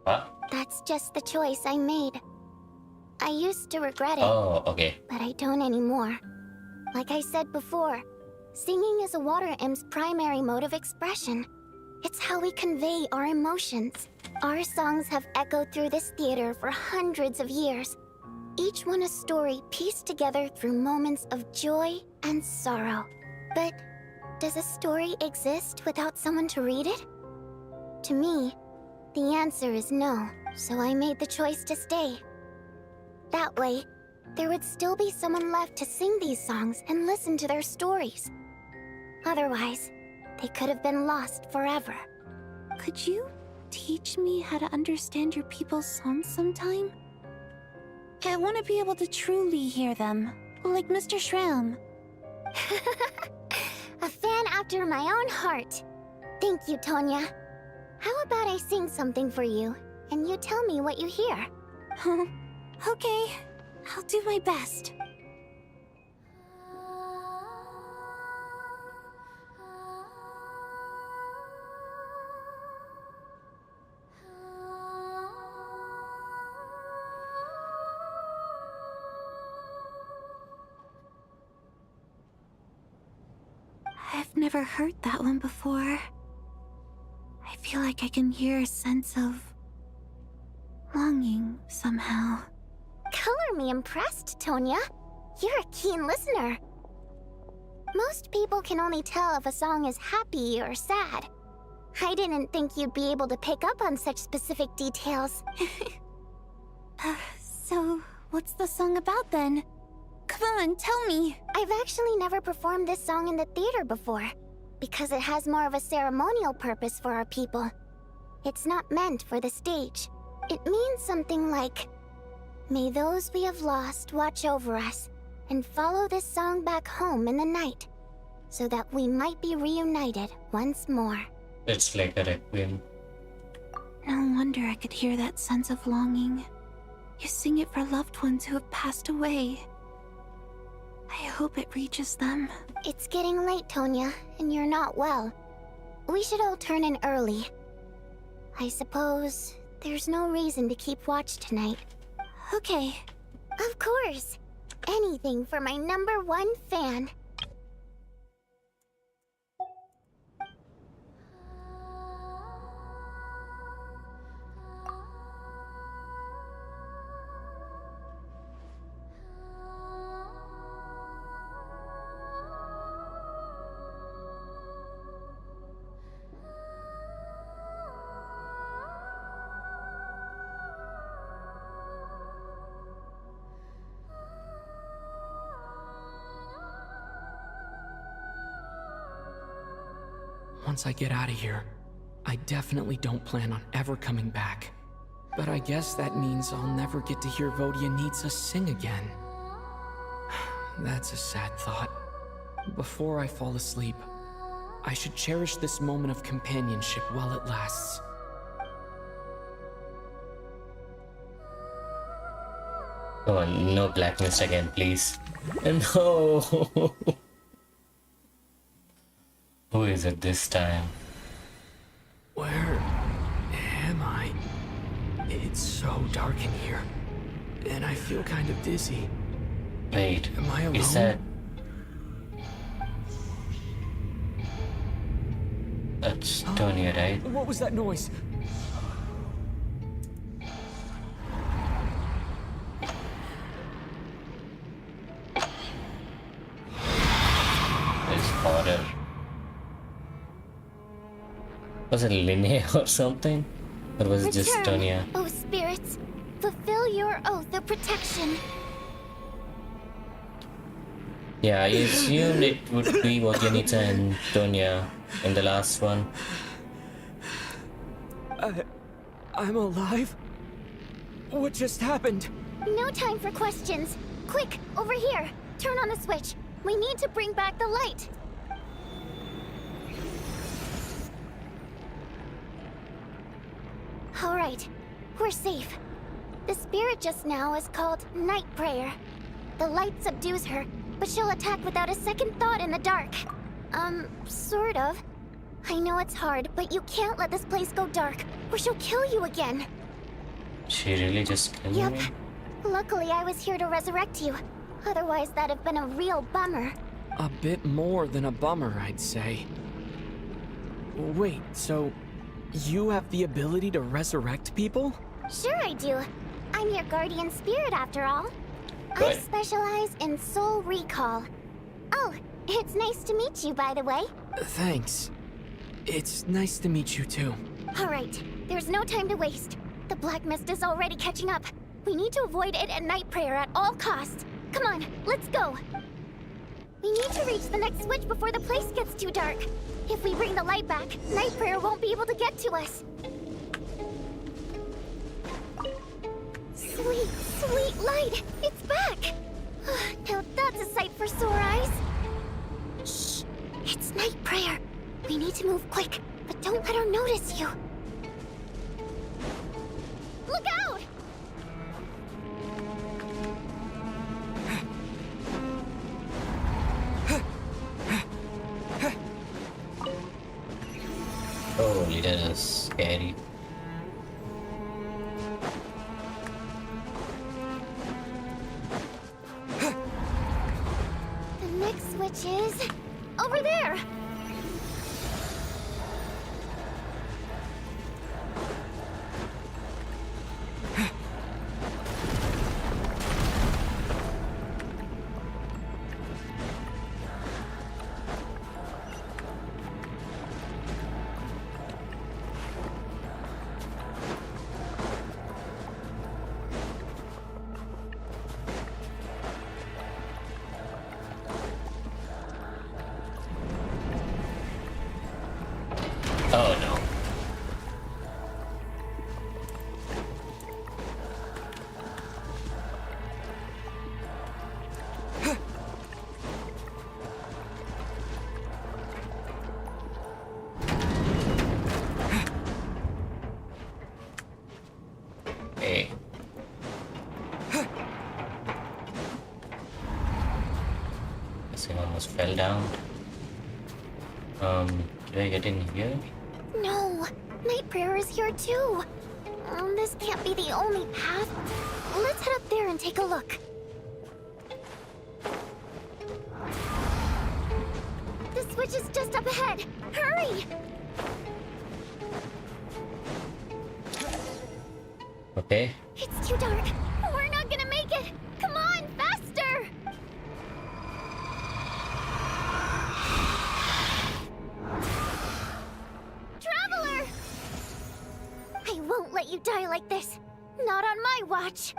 D: What?
B: That's just the choice I made. I used to regret it.
D: Oh, okay.
B: But I don't anymore. Like I said before, singing is a water imp's primary mode of expression. It's how we convey our emotions. Our songs have echoed through this theater for hundreds of years. Each one a story pieced together through moments of joy and sorrow. But does a story exist without someone to read it? To me, the answer is no, so I made the choice to stay. That way, there would still be someone left to sing these songs and listen to their stories. Otherwise, they could have been lost forever.
A: Could you teach me how to understand your people's songs sometime? I want to be able to truly hear them, like Mr. Shram.
B: A fan after my own heart. Thank you, Tonya. How about I sing something for you, and you tell me what you hear?
A: Okay, I'll do my best. I've never heard that one before. I feel like I can hear a sense of longing somehow.
B: Color me impressed, Tonya. You're a keen listener. Most people can only tell if a song is happy or sad. I didn't think you'd be able to pick up on such specific details.
A: So, what's the song about then? Come on, tell me!
B: I've actually never performed this song in the theater before, because it has more of a ceremonial purpose for our people. It's not meant for the stage. It means something like, may those we have lost watch over us, and follow this song back home in the night, so that we might be reunited once more.
D: It's like a requiem.
A: No wonder I could hear that sense of longing. You sing it for loved ones who have passed away. I hope it reaches them.
B: It's getting late, Tonya, and you're not well. We should all turn in early. I suppose there's no reason to keep watch tonight.
A: Okay.
B: Of course. Anything for my #1 fan.
C: Once I get out of here, I definitely don't plan on ever coming back. But I guess that means I'll never get to hear Vodyanitsa sing again. That's a sad thought. Before I fall asleep, I should cherish this moment of companionship while it lasts.
D: Oh, no blackness again, please. No! Who is it this time?
C: Where am I? It's so dark in here, and I feel kind of dizzy.
D: Wait,
C: am I alone?
D: Is that... That's Tonya, right?
C: What was that noise?
D: It's horror. Was it Linnea or something? Or was it just Tonya?
B: Oh, spirits, fulfill your oath of protection.
D: Yeah, I assumed it would be Wagenita and Tonya in the last one.
C: I'm alive? What just happened?
B: No time for questions. Quick, over here. Turn on the switch. We need to bring back the light. All right, we're safe. The spirit just now is called Night Prayer. The light subdues her, but she'll attack without a second thought in the dark. Sort of. I know it's hard, but you can't let this place go dark, or she'll kill you again.
D: She really just killed
B: Yep.
D: me?
B: Luckily, I was here to resurrect you. Otherwise, that'd have been a real bummer.
C: A bit more than a bummer, I'd say. Wait, so you have the ability to resurrect people?
B: Sure I do. I'm your guardian spirit after all. I
D: Right.
B: specialize in soul recall. Oh, it's nice to meet you, by the way.
C: Thanks. It's nice to meet you too.
B: All right, there's no time to waste. The black mist is already catching up. We need to avoid it at Night Prayer at all costs. Come on, let's go. We need to reach the next switch before the place gets too dark. If we bring the light back, Night Prayer won't be able to get to us. Sweet, sweet light! It's back! Now that's a sight for sore eyes. Shh! It's Night Prayer. We need to move quick, but don't let her notice you. Look out!
D: Holy, that is scary.
B: The next switch is over there.
D: Oh no. Hey. This thing almost fell down. Did I get in here?
B: No, Night Prayer is here too. This can't be the only path. Let's head up there and take a look. The switch is just up ahead. Hurry!
D: Okay.
B: It's too dark. We're not gonna make it. Come on, faster! Traveler! I won't let you die like this. Not on my watch.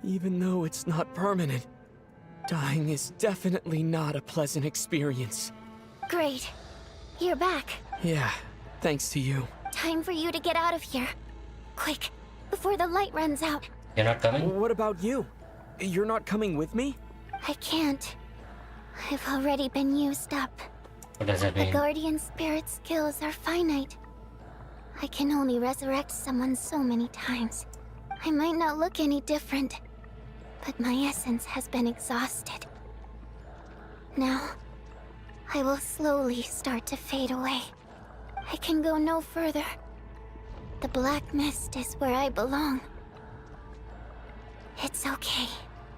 C: Even though it's not permanent, dying is definitely not a pleasant experience.
B: Great. You're back.
C: Yeah, thanks to you.
B: Time for you to get out of here. Quick, before the light runs out.
D: You're not coming?
C: What about you? You're not coming with me?
B: I can't. I've already been used up.
D: What does that
B: The
D: mean?
B: Guardian Spirit's skills are finite. I can only resurrect someone so many times. I might not look any different, but my essence has been exhausted. Now, I will slowly start to fade away. I can go no further. The black mist is where I belong. It's okay.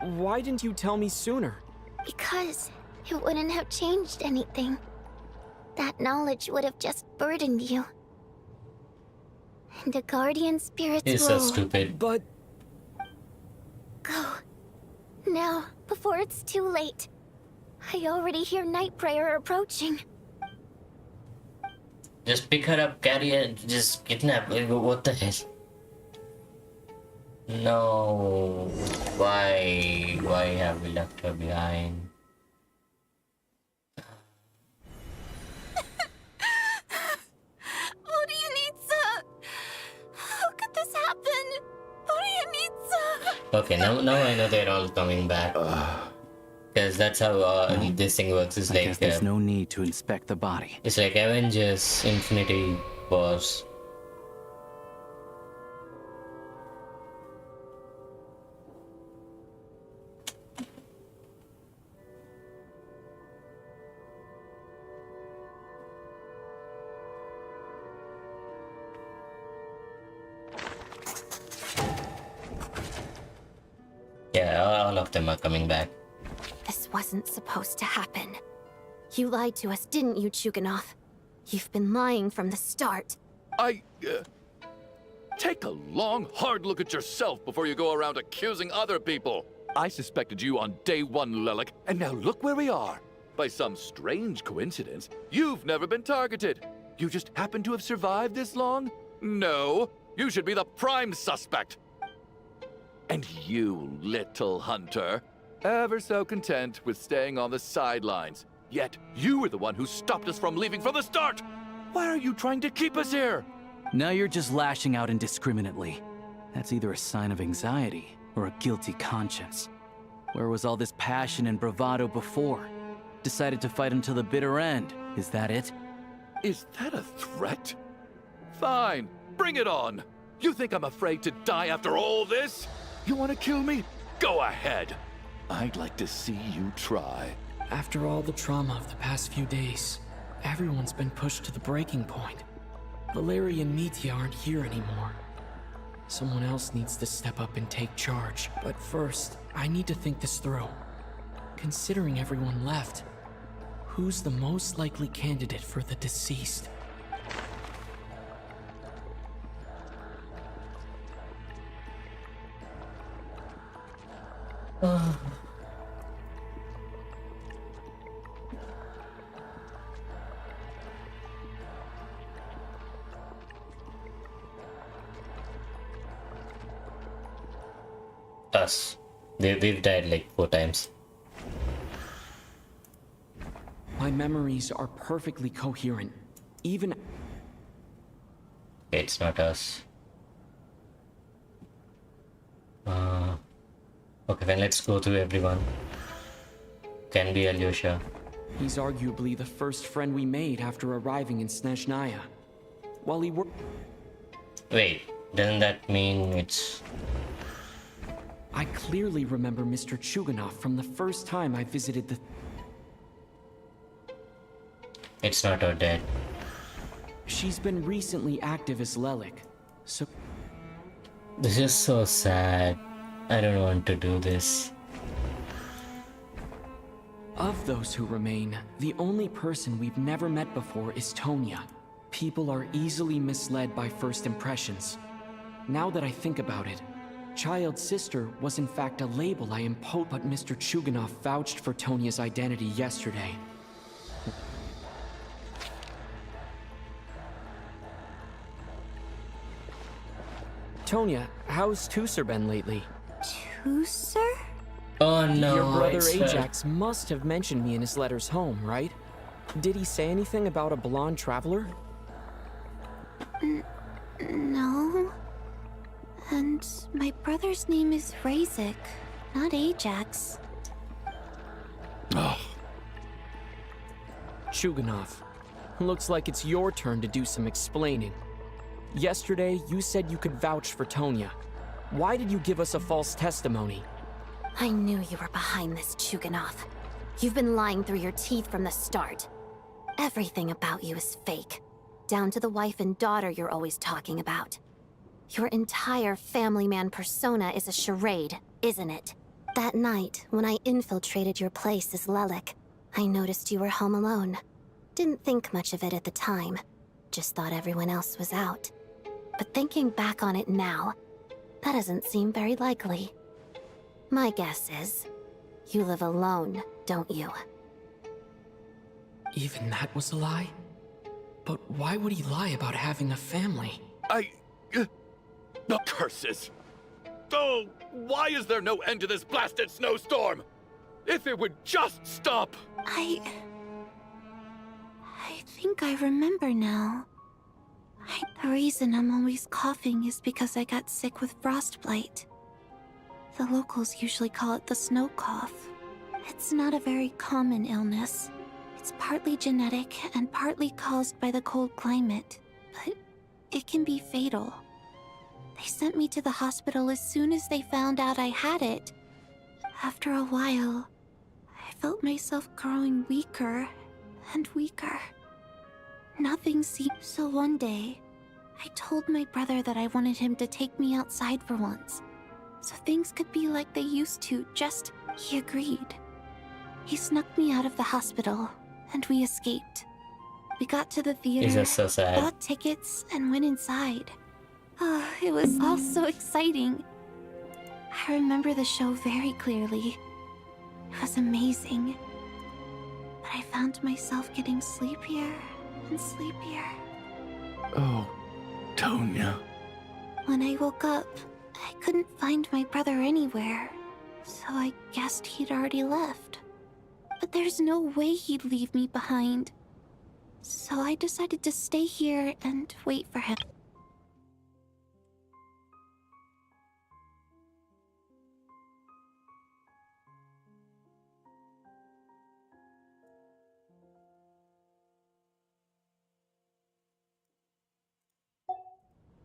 C: Why didn't you tell me sooner?
B: Because it wouldn't have changed anything. That knowledge would have just burdened you. And a Guardian Spirit's
D: He's
B: role...
D: so stupid.
C: But...
B: Go. Now, before it's too late. I already hear Night Prayer approaching.
D: Just pick her up, carry her, just kidnap her. What the hell? No. Why? Why have we left her behind?
A: What do you need, sir? How could this happen? What do you need, sir?
D: Okay, now I know they're all coming back. Because that's how this thing works. It's
N: I
D: like
N: guess there's no need to inspect the body.
D: it's like Avengers Infinity Wars. Yeah, all of them are coming back.
P: This wasn't supposed to happen. You lied to us, didn't you, Chuganov? You've been lying from the start.
K: Take a long, hard look at yourself before you go around accusing other people. I suspected you on day one, Lelik, and now look where we are. By some strange coincidence, you've never been targeted. You just happen to have survived this long? No, you should be the prime suspect. And you, little hunter, ever so content with staying on the sidelines. Yet you were the one who stopped us from leaving from the start. Why are you trying to keep us here?
N: Now you're just lashing out indiscriminately. That's either a sign of anxiety or a guilty conscience. Where was all this passion and bravado before? Decided to fight until the bitter end. Is that it?
K: Is that a threat? Fine, bring it on. You think I'm afraid to die after all this? You want to kill me? Go ahead. I'd like to see you try.
C: After all the trauma of the past few days, everyone's been pushed to the breaking point. Valeria and Mitya aren't here anymore. Someone else needs to step up and take charge. But first, I need to think this through. Considering everyone left, who's the most likely candidate for the deceased?
D: Us. We've died like 4 times.
C: My memories are perfectly coherent, even...
D: It's not us. Okay, then let's go through everyone. Can be Alyosha.
C: He's arguably the first friend we made after arriving in Snezhnaya. While he worked...
D: Wait, doesn't that mean it's...
C: I clearly remember Mr. Chuganov from the first time I visited the...
D: It's not our dad.
C: She's been recently active as Lelik, so...
D: This is so sad. I don't want to do this.
C: Of those who remain, the only person we've never met before is Tonya. People are easily misled by first impressions. Now that I think about it, Child's sister was in fact a label I imposed, but Mr. Chuganov vouched for Tonya's identity yesterday. Tonya, how's Tusser been lately?
P: Tusser?
D: Oh no,
C: Your brother
D: it's her.
C: Ajax must have mentioned me in his letters home, right? Did he say anything about a blonde traveler?
P: No.
A: And my brother's name is Razik, not Ajax.
K: Oh,
C: Chuganov, looks like it's your turn to do some explaining. Yesterday, you said you could vouch for Tonya. Why did you give us a false testimony?
P: I knew you were behind this, Chuganov. You've been lying through your teeth from the start. Everything about you is fake, down to the wife and daughter you're always talking about. Your entire family man persona is a charade, isn't it? That night, when I infiltrated your place as Lelik, I noticed you were home alone. Didn't think much of it at the time. Just thought everyone else was out. But thinking back on it now, that doesn't seem very likely. My guess is, you live alone, don't you?
C: Even that was a lie? But why would he lie about having a family?
K: The curses! Oh, why is there no end to this blasted snowstorm? If it would just stop!
A: I think I remember now. The reason I'm always coughing is because I got sick with frostbite. The locals usually call it the snow cough. It's not a very common illness. It's partly genetic and partly caused by the cold climate, but it can be fatal. They sent me to the hospital as soon as they found out I had it. After a while, I felt myself growing weaker and weaker. Nothing seemed... So one day, I told my brother that I wanted him to take me outside for once, so things could be like they used to, he agreed. He snuck me out of the hospital, and we escaped. We got to the theater,
D: This is so sad.
A: bought tickets, and went inside. Oh, it was all so exciting. I remember the show very clearly. It was amazing. But I found myself getting sleepier and sleepier.
K: Oh, Tonya.
A: When I woke up, I couldn't find my brother anywhere, so I guessed he'd already left. But there's no way he'd leave me behind. So I decided to stay here and wait for him.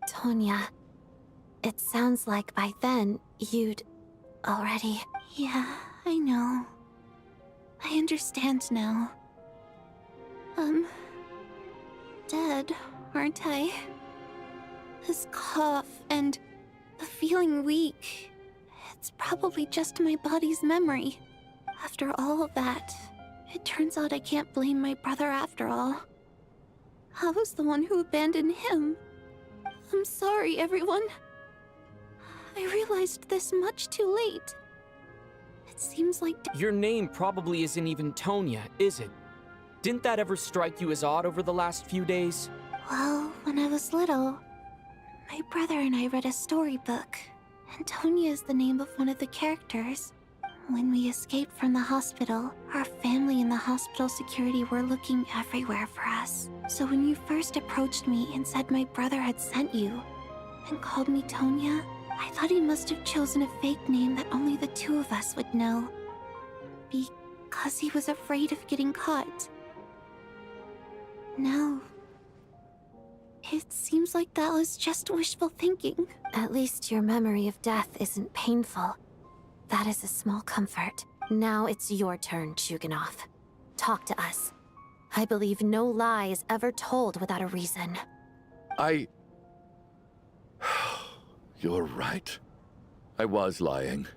A: Tonya, it sounds like by then you'd already... Yeah, I know. I understand now. Dead, aren't I? This cough and the feeling weak, it's probably just my body's memory. After all of that, it turns out I can't blame my brother after all. I was the one who abandoned him. I'm sorry, everyone. I realized this much too late. It seems like...
C: Your name probably isn't even Tonya, is it? Didn't that ever strike you as odd over the last few days?
A: Well, when I was little, my brother and I read a storybook, and Tonya is the name of one of the characters. When we escaped from the hospital, our family and the hospital security were looking everywhere for us. So when you first approached me and said my brother had sent you, and called me Tonya, I thought he must have chosen a fake name that only the two of us would know. Because he was afraid of getting caught. No. It seems like that was just wishful thinking. At least your memory of death isn't painful. That is a small comfort. Now it's your turn, Chuganov. Talk to us. I believe no lie is ever told without a reason.
K: You're right. I was lying.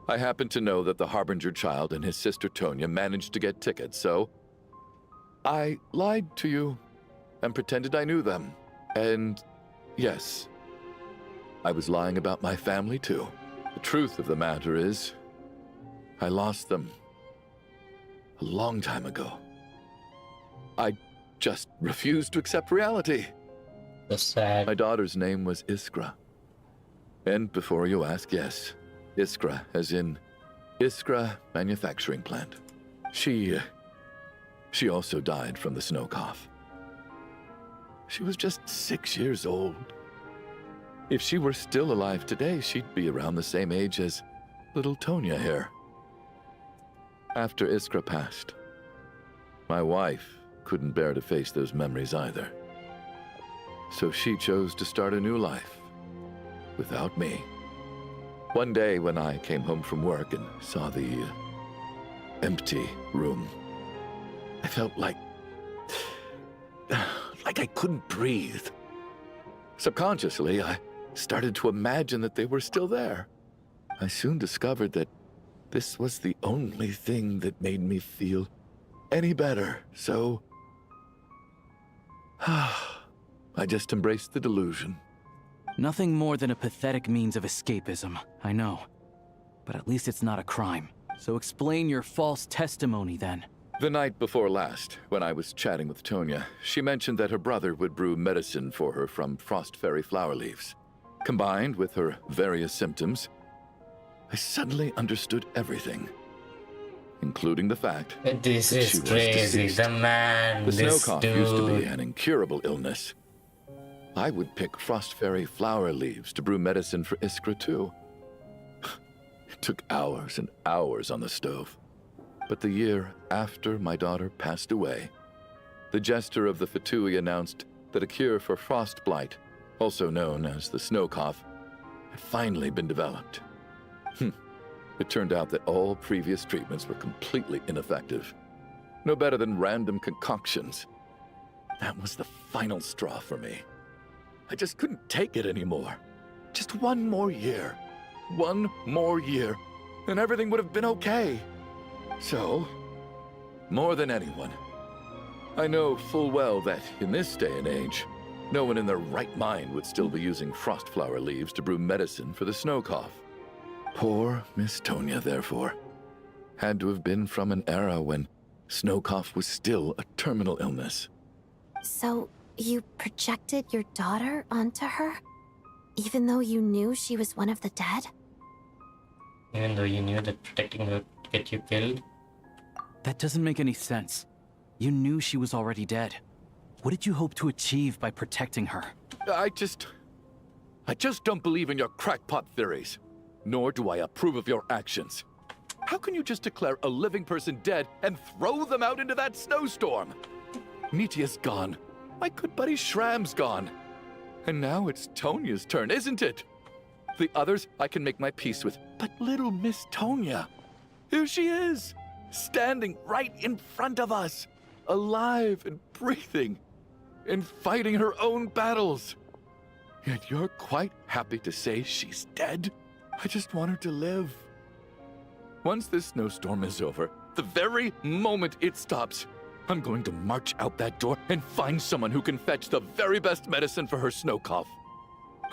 K: I happened to know that the Harbinger child and his sister Tonya managed to get tickets, so I lied to you and pretended I knew them. And yes, I was lying about my family too. The truth of the matter is, I lost them a long time ago. I just refused to accept reality.
D: That's sad.
K: My daughter's name was Iskra. And before you ask, yes, Iskra, as in Iskra Manufacturing Plant. She also died from the snow cough. She was just 6 years old. If she were still alive today, she'd be around the same age as little Tonya here. After Iskra passed, my wife couldn't bear to face those memories either. So she chose to start a new life without me. One day when I came home from work and saw the empty room, I felt like I couldn't breathe. Subconsciously, I started to imagine that they were still there. I soon discovered that this was the only thing that made me feel any better, so I just embraced the delusion.
N: Nothing more than a pathetic means of escapism, I know. But at least it's not a crime. So explain your false testimony then.
K: The night before last, when I was chatting with Tonya, she mentioned that her brother would brew medicine for her from frost fairy flower leaves. Combined with her various symptoms, I suddenly understood everything, including the fact
D: This
K: that
D: is
K: she was
D: crazy.
K: deceased.
D: The man,
K: The snow
D: this
K: cough used to be
D: dude.
K: an incurable illness. I would pick frost fairy flower leaves to brew medicine for Iskra too. It took hours and hours on the stove. But the year after my daughter passed away, the jester of the Fatui announced that a cure for frost blight, also known as the snow cough, had finally been developed. It turned out that all previous treatments were completely ineffective. No better than random concoctions. That was the final straw for me. I just couldn't take it anymore. Just one more year. One more year, and everything would have been okay. So, more than anyone, I know full well that in this day and age, no one in their right mind would still be using frost flower leaves to brew medicine for the snow cough. Poor Miss Tonya, therefore, had to have been from an era when snow cough was still a terminal illness.
P: So, you projected your daughter onto her? Even though you knew she was one of the dead?
D: Even though you knew that protecting her would get you killed?
N: That doesn't make any sense. You knew she was already dead. What did you hope to achieve by protecting her?
K: I just don't believe in your crackpot theories. Nor do I approve of your actions. How can you just declare a living person dead and throw them out into that snowstorm? Nitia's gone. My good buddy Shram's gone. And now it's Tonya's turn, isn't it? The others I can make my peace with, but little Miss Tonya, here she is, standing right in front of us, alive and breathing, and fighting her own battles. Yet you're quite happy to say she's dead? I just want her to live. Once this snowstorm is over, the very moment it stops, I'm going to march out that door and find someone who can fetch the very best medicine for her snow cough.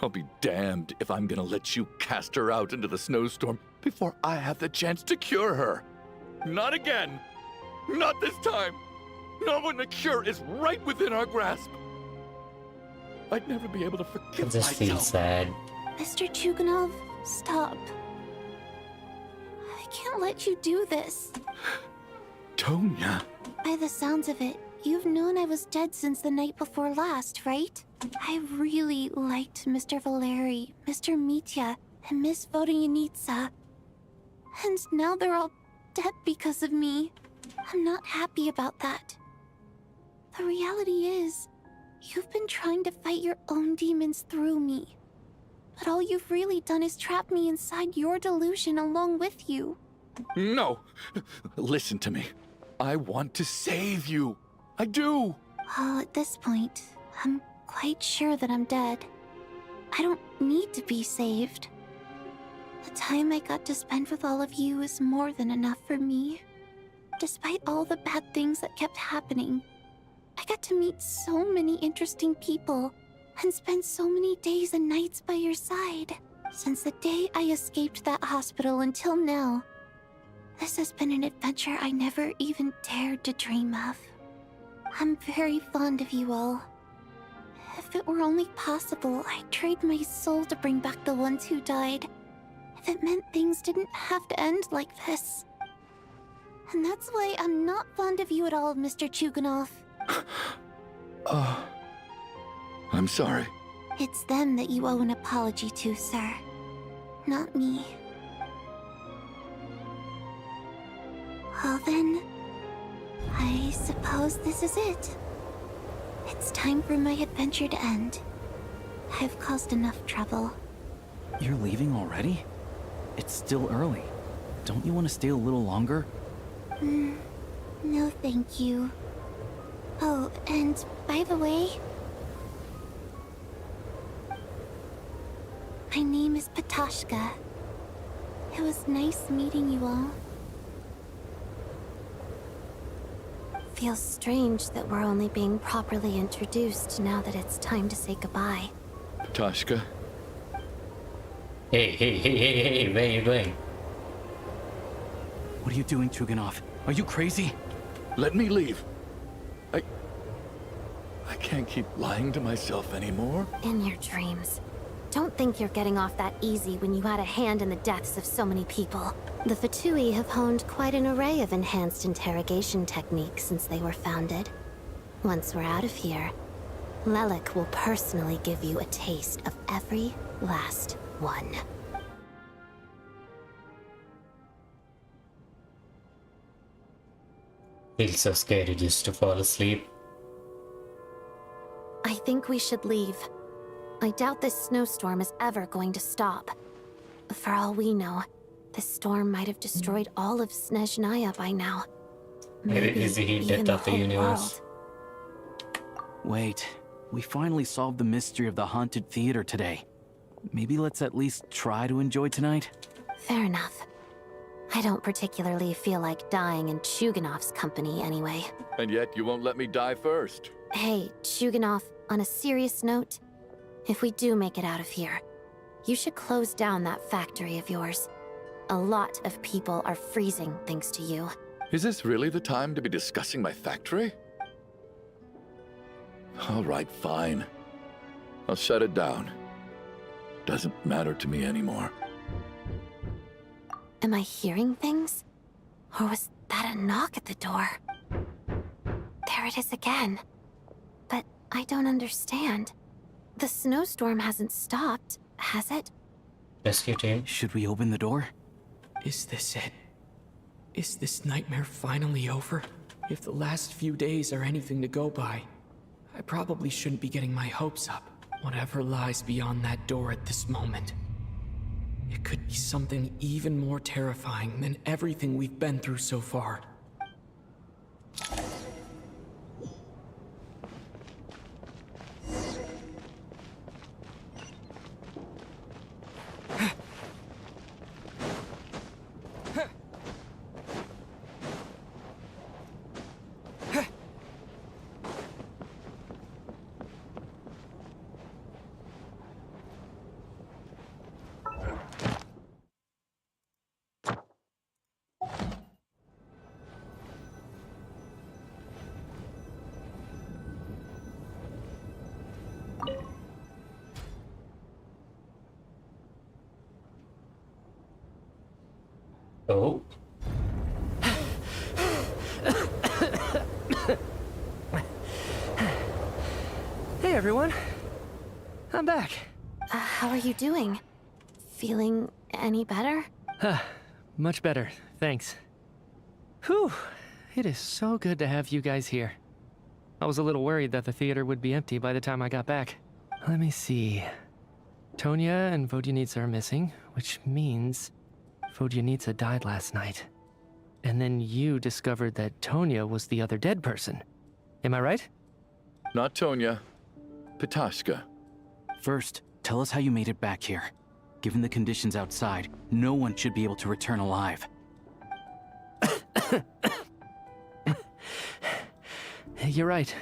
K: I'll be damned if I'm gonna let you cast her out into the snowstorm before I have the chance to cure her. Not again. Not this time. Not when the cure is right within our grasp. I'd never be able to forgive
D: I just feel
K: myself.
D: sad.
A: Mr. Chuganov, stop. I can't let you do this.
K: Tonya.
A: By the sounds of it, you've known I was dead since the night before last, right? I really liked Mr. Valeri, Mr. Mitya, and Miss Vodyanitsa. And now they're all dead because of me. I'm not happy about that. The reality is, you've been trying to fight your own demons through me. But all you've really done is trap me inside your delusion along with you.
K: No. Listen to me. I want to save you. I do.
A: Well, at this point, I'm quite sure that I'm dead. I don't need to be saved. The time I got to spend with all of you is more than enough for me. Despite all the bad things that kept happening, I got to meet so many interesting people and spend so many days and nights by your side. Since the day I escaped that hospital until now, this has been an adventure I never even dared to dream of. I'm very fond of you all. If it were only possible, I'd trade my soul to bring back the ones who died. If it meant things didn't have to end like this. And that's why I'm not fond of you at all, Mr. Chuganov.
K: I'm sorry.
A: It's them that you owe an apology to, sir. Not me. Well then, I suppose this is it. It's time for my adventure to end. I've caused enough trouble.
N: You're leaving already? It's still early. Don't you want to stay a little longer?
A: No thank you. Oh, and by the way, my name is Patoshka. It was nice meeting you all.
P: Feels strange that we're only being properly introduced now that it's time to say goodbye.
K: Patoshka?
D: Hey, where are you going?
N: What are you doing, Chuganov? Are you crazy?
K: Let me leave. I can't keep lying to myself anymore.
P: In your dreams. Don't think you're getting off that easy when you had a hand in the deaths of so many people. The Fatui have honed quite an array of enhanced interrogation techniques since they were founded. Once we're out of here, Lelik will personally give you a taste of every last one.
D: Feels so scary just to fall asleep.
P: I think we should leave. I doubt this snowstorm is ever going to stop. For all we know, this storm might have destroyed all of Snezhnaya by now.
D: Maybe it is the heat
P: even
D: death of the
P: whole
D: universe.
P: world.
N: Wait, we finally solved the mystery of the haunted theater today. Maybe let's at least try to enjoy tonight?
P: Fair enough. I don't particularly feel like dying in Chuganov's company anyway.
K: And yet you won't let me die first.
P: Hey, Chuganov, on a serious note, if we do make it out of here, you should close down that factory of yours. A lot of people are freezing thanks to you.
K: Is this really the time to be discussing my factory? All right, fine. I'll shut it down. Doesn't matter to me anymore.
P: Am I hearing things? Or was that a knock at the door? There it is again. But I don't understand. The snowstorm hasn't stopped, has it?
D: Rescue team.
N: Should we open the door?
C: Is this it? Is this nightmare finally over? If the last few days are anything to go by, I probably shouldn't be getting my hopes up. Whatever lies beyond that door at this moment. It could be something even more terrifying than everything we've been through so far.
D: Oh.
J: Hey everyone, I'm back.
P: How are you doing? Feeling any better?
J: Much better, thanks. Whew, it is so good to have you guys here. I was a little worried that the theater would be empty by the time I got back. Let me see. Tonya and Vodyanitsa are missing, which means Vodyanitsa died last night. And then you discovered that Tonya was the other dead person. Am I right?
K: Not Tonya. Patoshka.
N: First, tell us how you made it back here. Given the conditions outside, no one should be able to return alive.
J: You're right.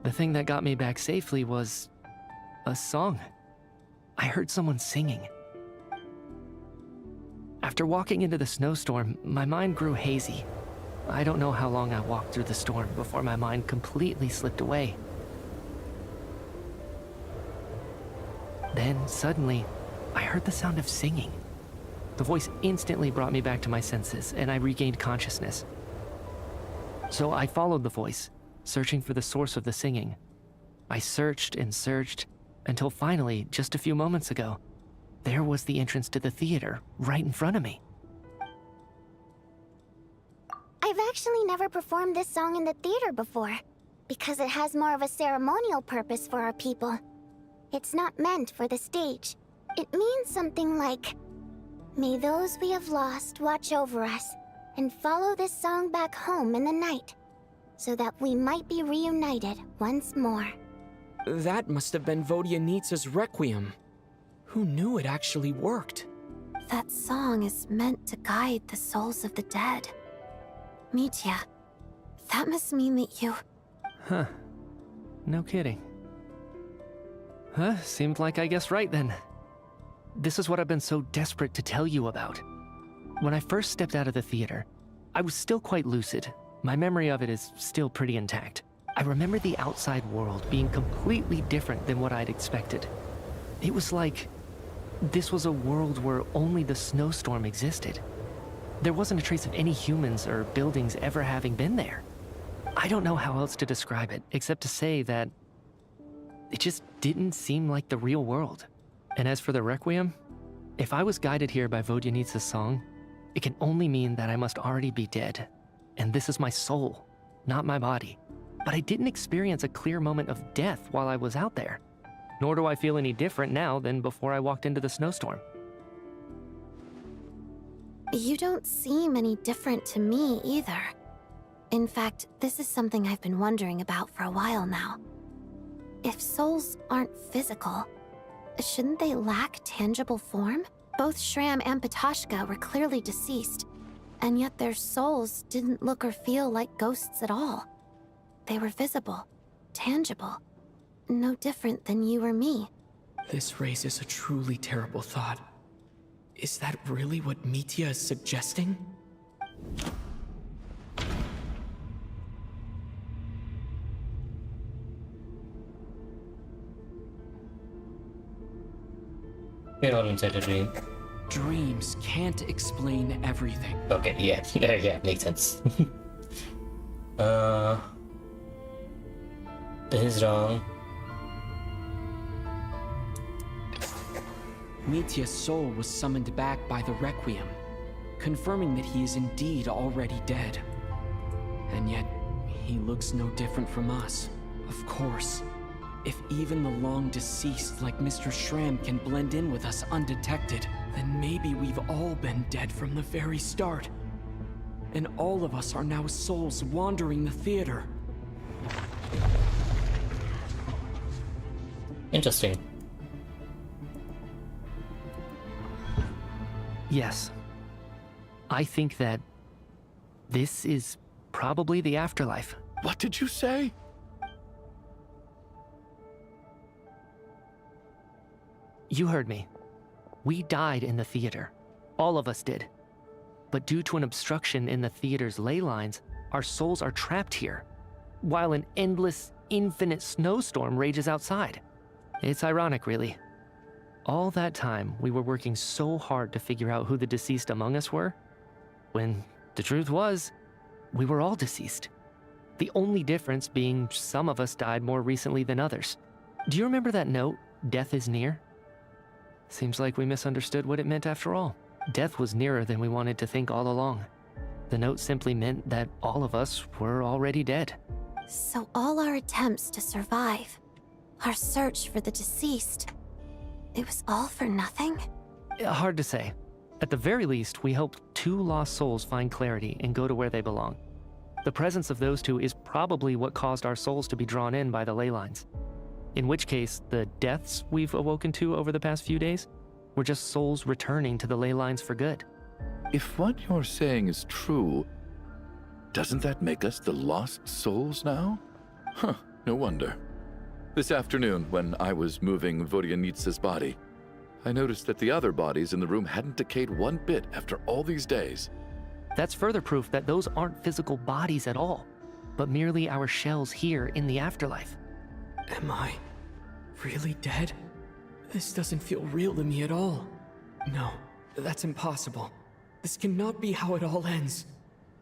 J: The thing that got me back safely was a song. I heard someone singing. After walking into the snowstorm, my mind grew hazy. I don't know how long I walked through the storm before my mind completely slipped away. Then, suddenly, I heard the sound of singing. The voice instantly brought me back to my senses, and I regained consciousness. So I followed the voice, searching for the source of the singing. I searched and searched, until finally, just a few moments ago, there was the entrance to the theater right in front of me.
B: I've actually never performed this song in the theater before, because it has more of a ceremonial purpose for our people. It's not meant for the stage. It means something like, "May those we have lost watch over us, and follow this song back home in the night, so that we might be reunited once more."
C: That must have been Vodyanitsa's Requiem. Who knew it actually worked?
P: That song is meant to guide the souls of the dead. Mitya, that must mean that you...
J: Huh. No kidding. Huh, seemed like I guessed right then. This is what I've been so desperate to tell you about. When I first stepped out of the theater, I was still quite lucid. My memory of it is still pretty intact. I remember the outside world being completely different than what I'd expected. It was like this was a world where only the snowstorm existed. There wasn't a trace of any humans or buildings ever having been there. I don't know how else to describe it, except to say that it just didn't seem like the real world. And as for the Requiem, if I was guided here by Vodyanitsa's song, it can only mean that I must already be dead. And this is my soul, not my body. But I didn't experience a clear moment of death while I was out there. Nor do I feel any different now than before I walked into the snowstorm.
P: You don't seem any different to me either. In fact, this is something I've been wondering about for a while now. If souls aren't physical, shouldn't they lack tangible form? Both Shram and Patoshka were clearly deceased, and yet their souls didn't look or feel like ghosts at all. They were visible, tangible, no different than you or me.
C: This raises a truly terrible thought. Is that really what Mitya is suggesting?
D: We're all inside a dream.
C: Dreams can't explain everything.
D: Okay, yeah, yeah, makes sense. This is wrong.
C: Mitya's soul was summoned back by the Requiem, confirming that he is indeed already dead. And yet, he looks no different from us. Of course. If even the long-deceased like Mr. Shram can blend in with us undetected, then maybe we've all been dead from the very start. And all of us are now souls wandering the theater.
D: Interesting.
J: Yes. I think that this is probably the afterlife.
K: What did you say?
J: You heard me. We died in the theater. All of us did. But due to an obstruction in the theater's ley lines, our souls are trapped here, while an endless, infinite snowstorm rages outside. It's ironic, really. All that time, we were working so hard to figure out who the deceased among us were, when the truth was, we were all deceased. The only difference being some of us died more recently than others. Do you remember that note, "Death is near"? Seems like we misunderstood what it meant after all. Death was nearer than we wanted to think all along. The note simply meant that all of us were already dead.
P: So all our attempts to survive, our search for the deceased, it was all for nothing?
J: Hard to say. At the very least, we hoped 2 lost souls find clarity and go to where they belong. The presence of those 2 is probably what caused our souls to be drawn in by the ley lines. In which case, the deaths we've awoken to over the past few days were just souls returning to the ley lines for good.
K: If what you're saying is true, doesn't that make us the lost souls now? Huh, no wonder. This afternoon, when I was moving Vodyanitsa's body, I noticed that the other bodies in the room hadn't decayed one bit after all these days.
J: That's further proof that those aren't physical bodies at all, but merely our shells here in the afterlife.
C: Am I really dead? This doesn't feel real to me at all. No, that's impossible. This cannot be how it all ends.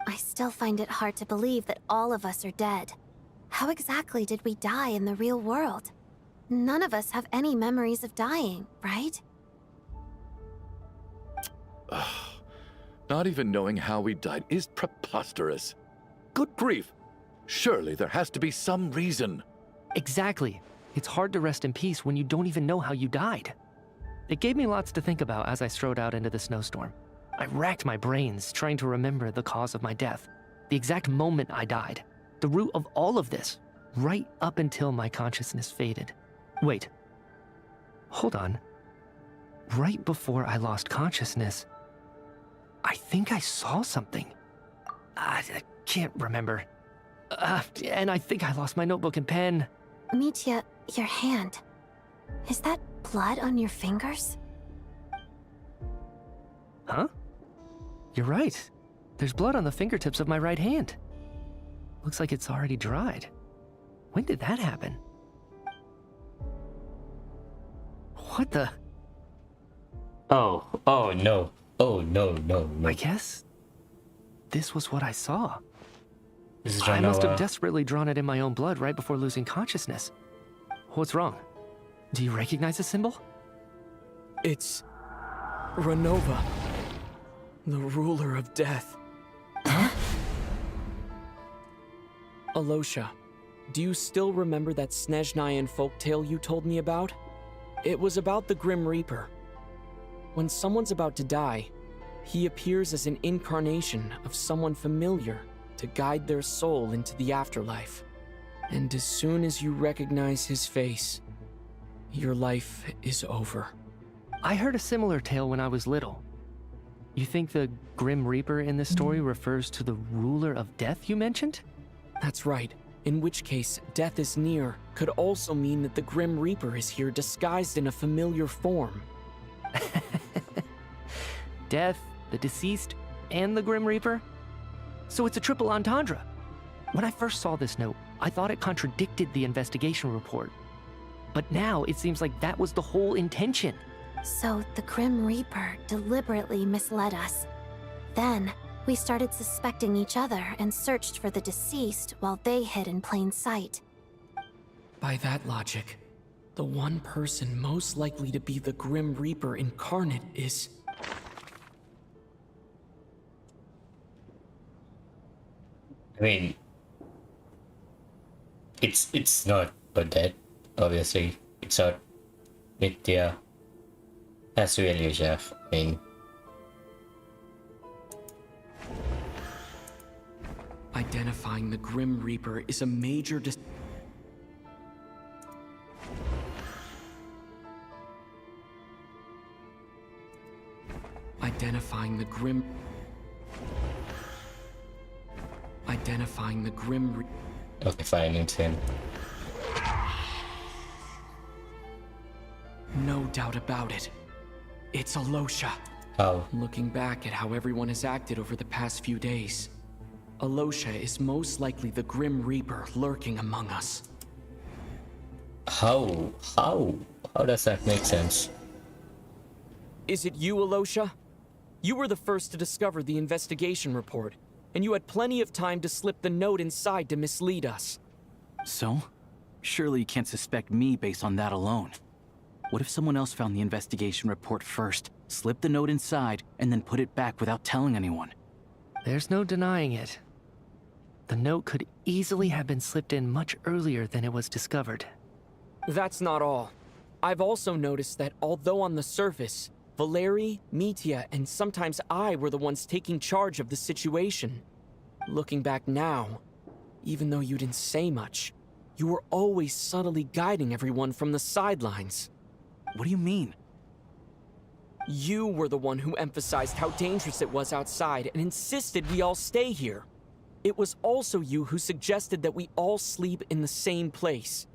P: I still find it hard to believe that all of us are dead. How exactly did we die in the real world? None of us have any memories of dying, right?
K: Not even knowing how we died is preposterous. Good grief. Surely there has to be some reason.
J: Exactly. It's hard to rest in peace when you don't even know how you died. It gave me lots to think about as I strode out into the snowstorm. I racked my brains trying to remember the cause of my death, the exact moment I died, the root of all of this, right up until my consciousness faded. Wait. Hold on. Right before I lost consciousness, I think I saw something. I can't remember. And I think I lost my notebook and pen.
P: Mitya, your hand. Is that blood on your fingers?
J: Huh? You're right. There's blood on the fingertips of my right hand. Looks like it's already dried. When did that happen? What the?
D: Oh no. Oh no.
J: I guess this was what I saw.
D: This is
J: I must have
D: Ranoa.
J: desperately drawn it in my own blood right before losing consciousness. What's wrong? Do you recognize the symbol?
C: It's Renova, the ruler of death. Alosha, do you still remember that Snezhnayan folktale you told me about? It was about the Grim Reaper. When someone's about to die, he appears as an incarnation of someone familiar to guide their soul into the afterlife. And as soon as you recognize his face, your life is over.
J: I heard a similar tale when I was little. You think the Grim Reaper in this story refers to the ruler of death you mentioned?
C: That's right. In which case, death is near could also mean that the Grim Reaper is here disguised in a familiar form.
J: Death, the deceased, and the Grim Reaper? So it's a triple entendre. When I first saw this note, I thought it contradicted the investigation report. But now it seems like that was the whole intention.
P: So the Grim Reaper deliberately misled us. Then, we started suspecting each other and searched for the deceased while they hid in plain sight.
C: By that logic, the one person most likely to be the Grim Reaper incarnate is...
D: I mean, it's not Odette, obviously. It's not Nitya. Has to be Alyosha. I mean,
C: Identifying the Grim Reaper is a major Identifying the Grim
D: okay, fine, it's him.
C: No doubt about it. It's Alosha.
D: How?
C: Looking back at how everyone has acted over the past few days, Alosha is most likely the Grim Reaper lurking among us.
D: How does that make sense?
C: Is it you, Alosha? You were the first to discover the investigation report, and you had plenty of time to slip the note inside to mislead us.
N: So? Surely you can't suspect me based on that alone. What if someone else found the investigation report first, slipped the note inside, and then put it back without telling anyone?
J: There's no denying it. The note could easily have been slipped in much earlier than it was discovered.
C: That's not all. I've also noticed that although on the surface, Valeri, Mitya, and sometimes I were the ones taking charge of the situation. Looking back now, even though you didn't say much, you were always subtly guiding everyone from the sidelines.
N: What do you mean?
C: You were the one who emphasized how dangerous it was outside and insisted we all stay here. It was also you who suggested that we all sleep in the same place.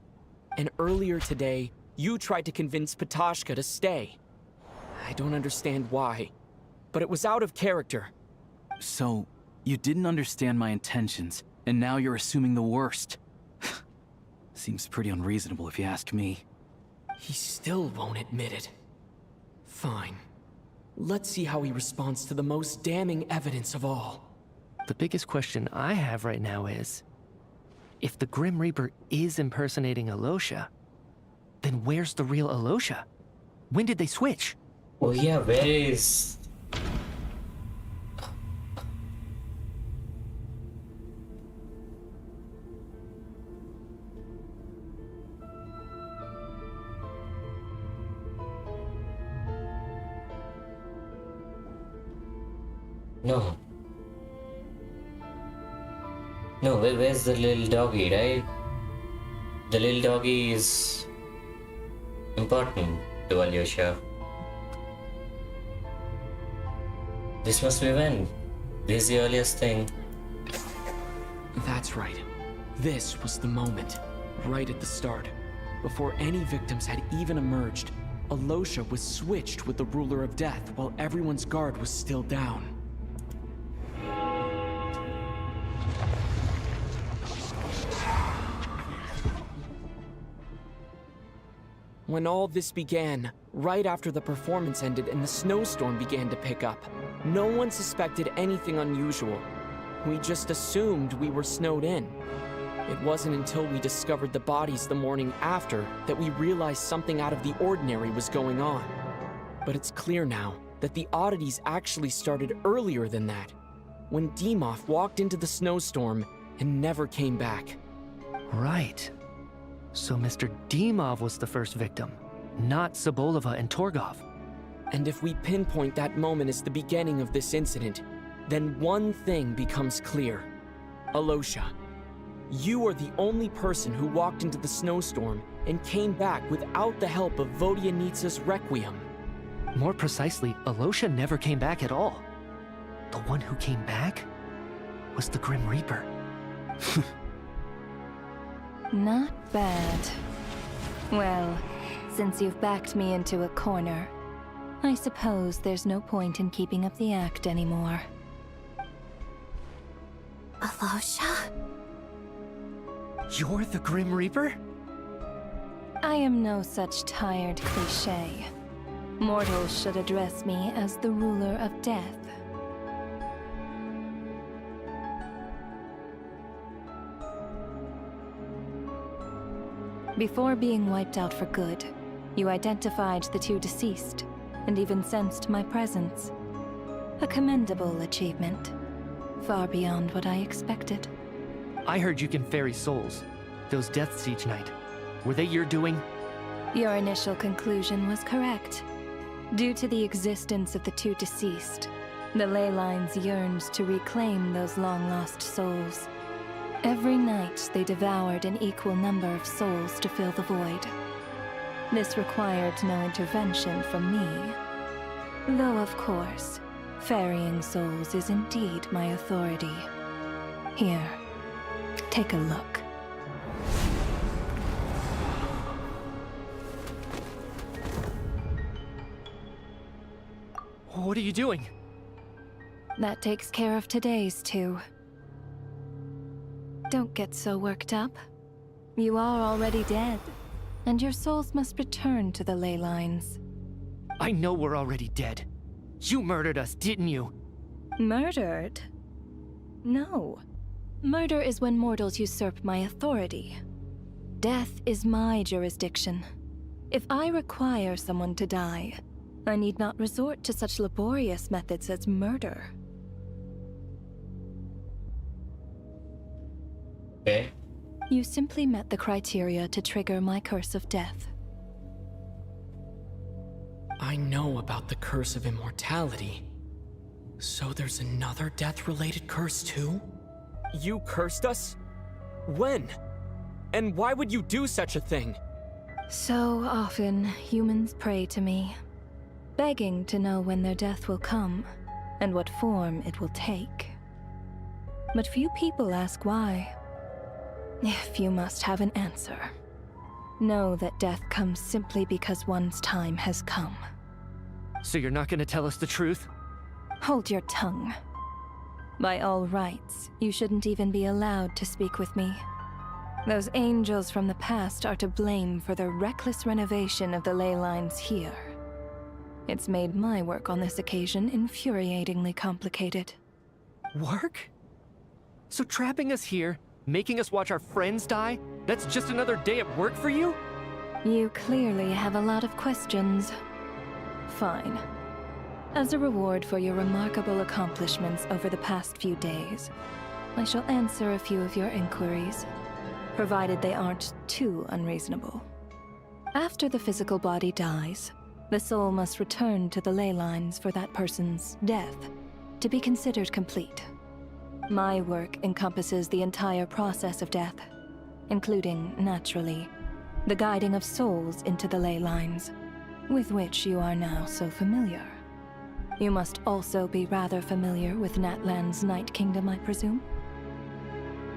C: And earlier today, you tried to convince Patashka to stay. I don't understand why, but it was out of character.
N: So, you didn't understand my intentions, and now you're assuming the worst. Seems pretty unreasonable if you ask me.
C: He still won't admit it. Fine. Let's see how he responds to the most damning evidence of all.
J: The biggest question I have right now is, if the Grim Reaper is impersonating Alosha, Then where's the real Alosha? When did they switch?
D: Oh yeah, where is... No. No, where's the little doggy, right? The little doggy is important to Alyosha. This must be when. This is the earliest thing.
C: That's right. This was the moment, right at the start. Before any victims had even emerged, Alosha was switched with the Ruler of Death while everyone's guard was still down. When all this began, right after the performance ended and the snowstorm began to pick up, no one suspected anything unusual. We just assumed we were snowed in. It wasn't until we discovered the bodies the morning after that we realized something out of the ordinary was going on. But it's clear now that the oddities actually started earlier than that, when Dimov walked into the snowstorm and never came back.
J: Right. So Mr. Dimov was the first victim, not Sobolova and Torgov.
C: And if we pinpoint that moment as the beginning of this incident, then one thing becomes clear. Alosha, you are the only person who walked into the snowstorm and came back without the help of Vodyanitsa's Requiem.
J: More precisely, Alosha never came back at all. The one who came back was the Grim Reaper.
R: Not bad. Well, since you've backed me into a corner, I suppose there's no point in keeping up the act anymore.
P: Alosha?
J: You're the Grim Reaper?
R: I am no such tired cliché. Mortals should address me as the ruler of death. Before being wiped out for good, you identified the two deceased, and even sensed my presence. A commendable achievement. Far beyond what I expected.
J: I heard you can ferry souls. Those deaths each night. Were they your doing?
R: Your initial conclusion was correct. Due to the existence of the two deceased, the ley lines yearned to reclaim those long-lost souls. Every night they devoured an equal number of souls to fill the void. This required no intervention from me. Though of course, ferrying souls is indeed my authority. Here, take a look.
J: What are you doing?
R: That takes care of today's too. Don't get so worked up. You are already dead, and your souls must return to the ley lines.
J: I know we're already dead. You murdered us, didn't you?
R: Murdered? No. Murder is when mortals usurp my authority. Death is my jurisdiction. If I require someone to die, I need not resort to such laborious methods as murder.
D: Okay.
R: You simply met the criteria to trigger my curse of death.
C: I know about the curse of immortality. So there's another death-related curse too? You cursed us? When? And why would you do such a thing?
R: So often, humans pray to me, begging to know when their death will come, and what form it will take. But few people ask why. If you must have an answer, know that death comes simply because one's time has come.
J: So you're not gonna tell us the truth?
R: Hold your tongue. By all rights, you shouldn't even be allowed to speak with me. Those angels from the past are to blame for the reckless renovation of the ley lines here. It's made my work on this occasion infuriatingly complicated.
J: Work? So trapping us here, making us watch our friends die, that's just another day at work for you?
R: You clearly have a lot of questions. Fine. As a reward for your remarkable accomplishments over the past few days, I shall answer a few of your inquiries, provided they aren't too unreasonable. After the physical body dies, the soul must return to the ley lines for that person's death to be considered complete. My work encompasses the entire process of death, including, naturally, the guiding of souls into the ley lines, with which you are now so familiar. You must also be rather familiar with Natlan's Night Kingdom, I presume?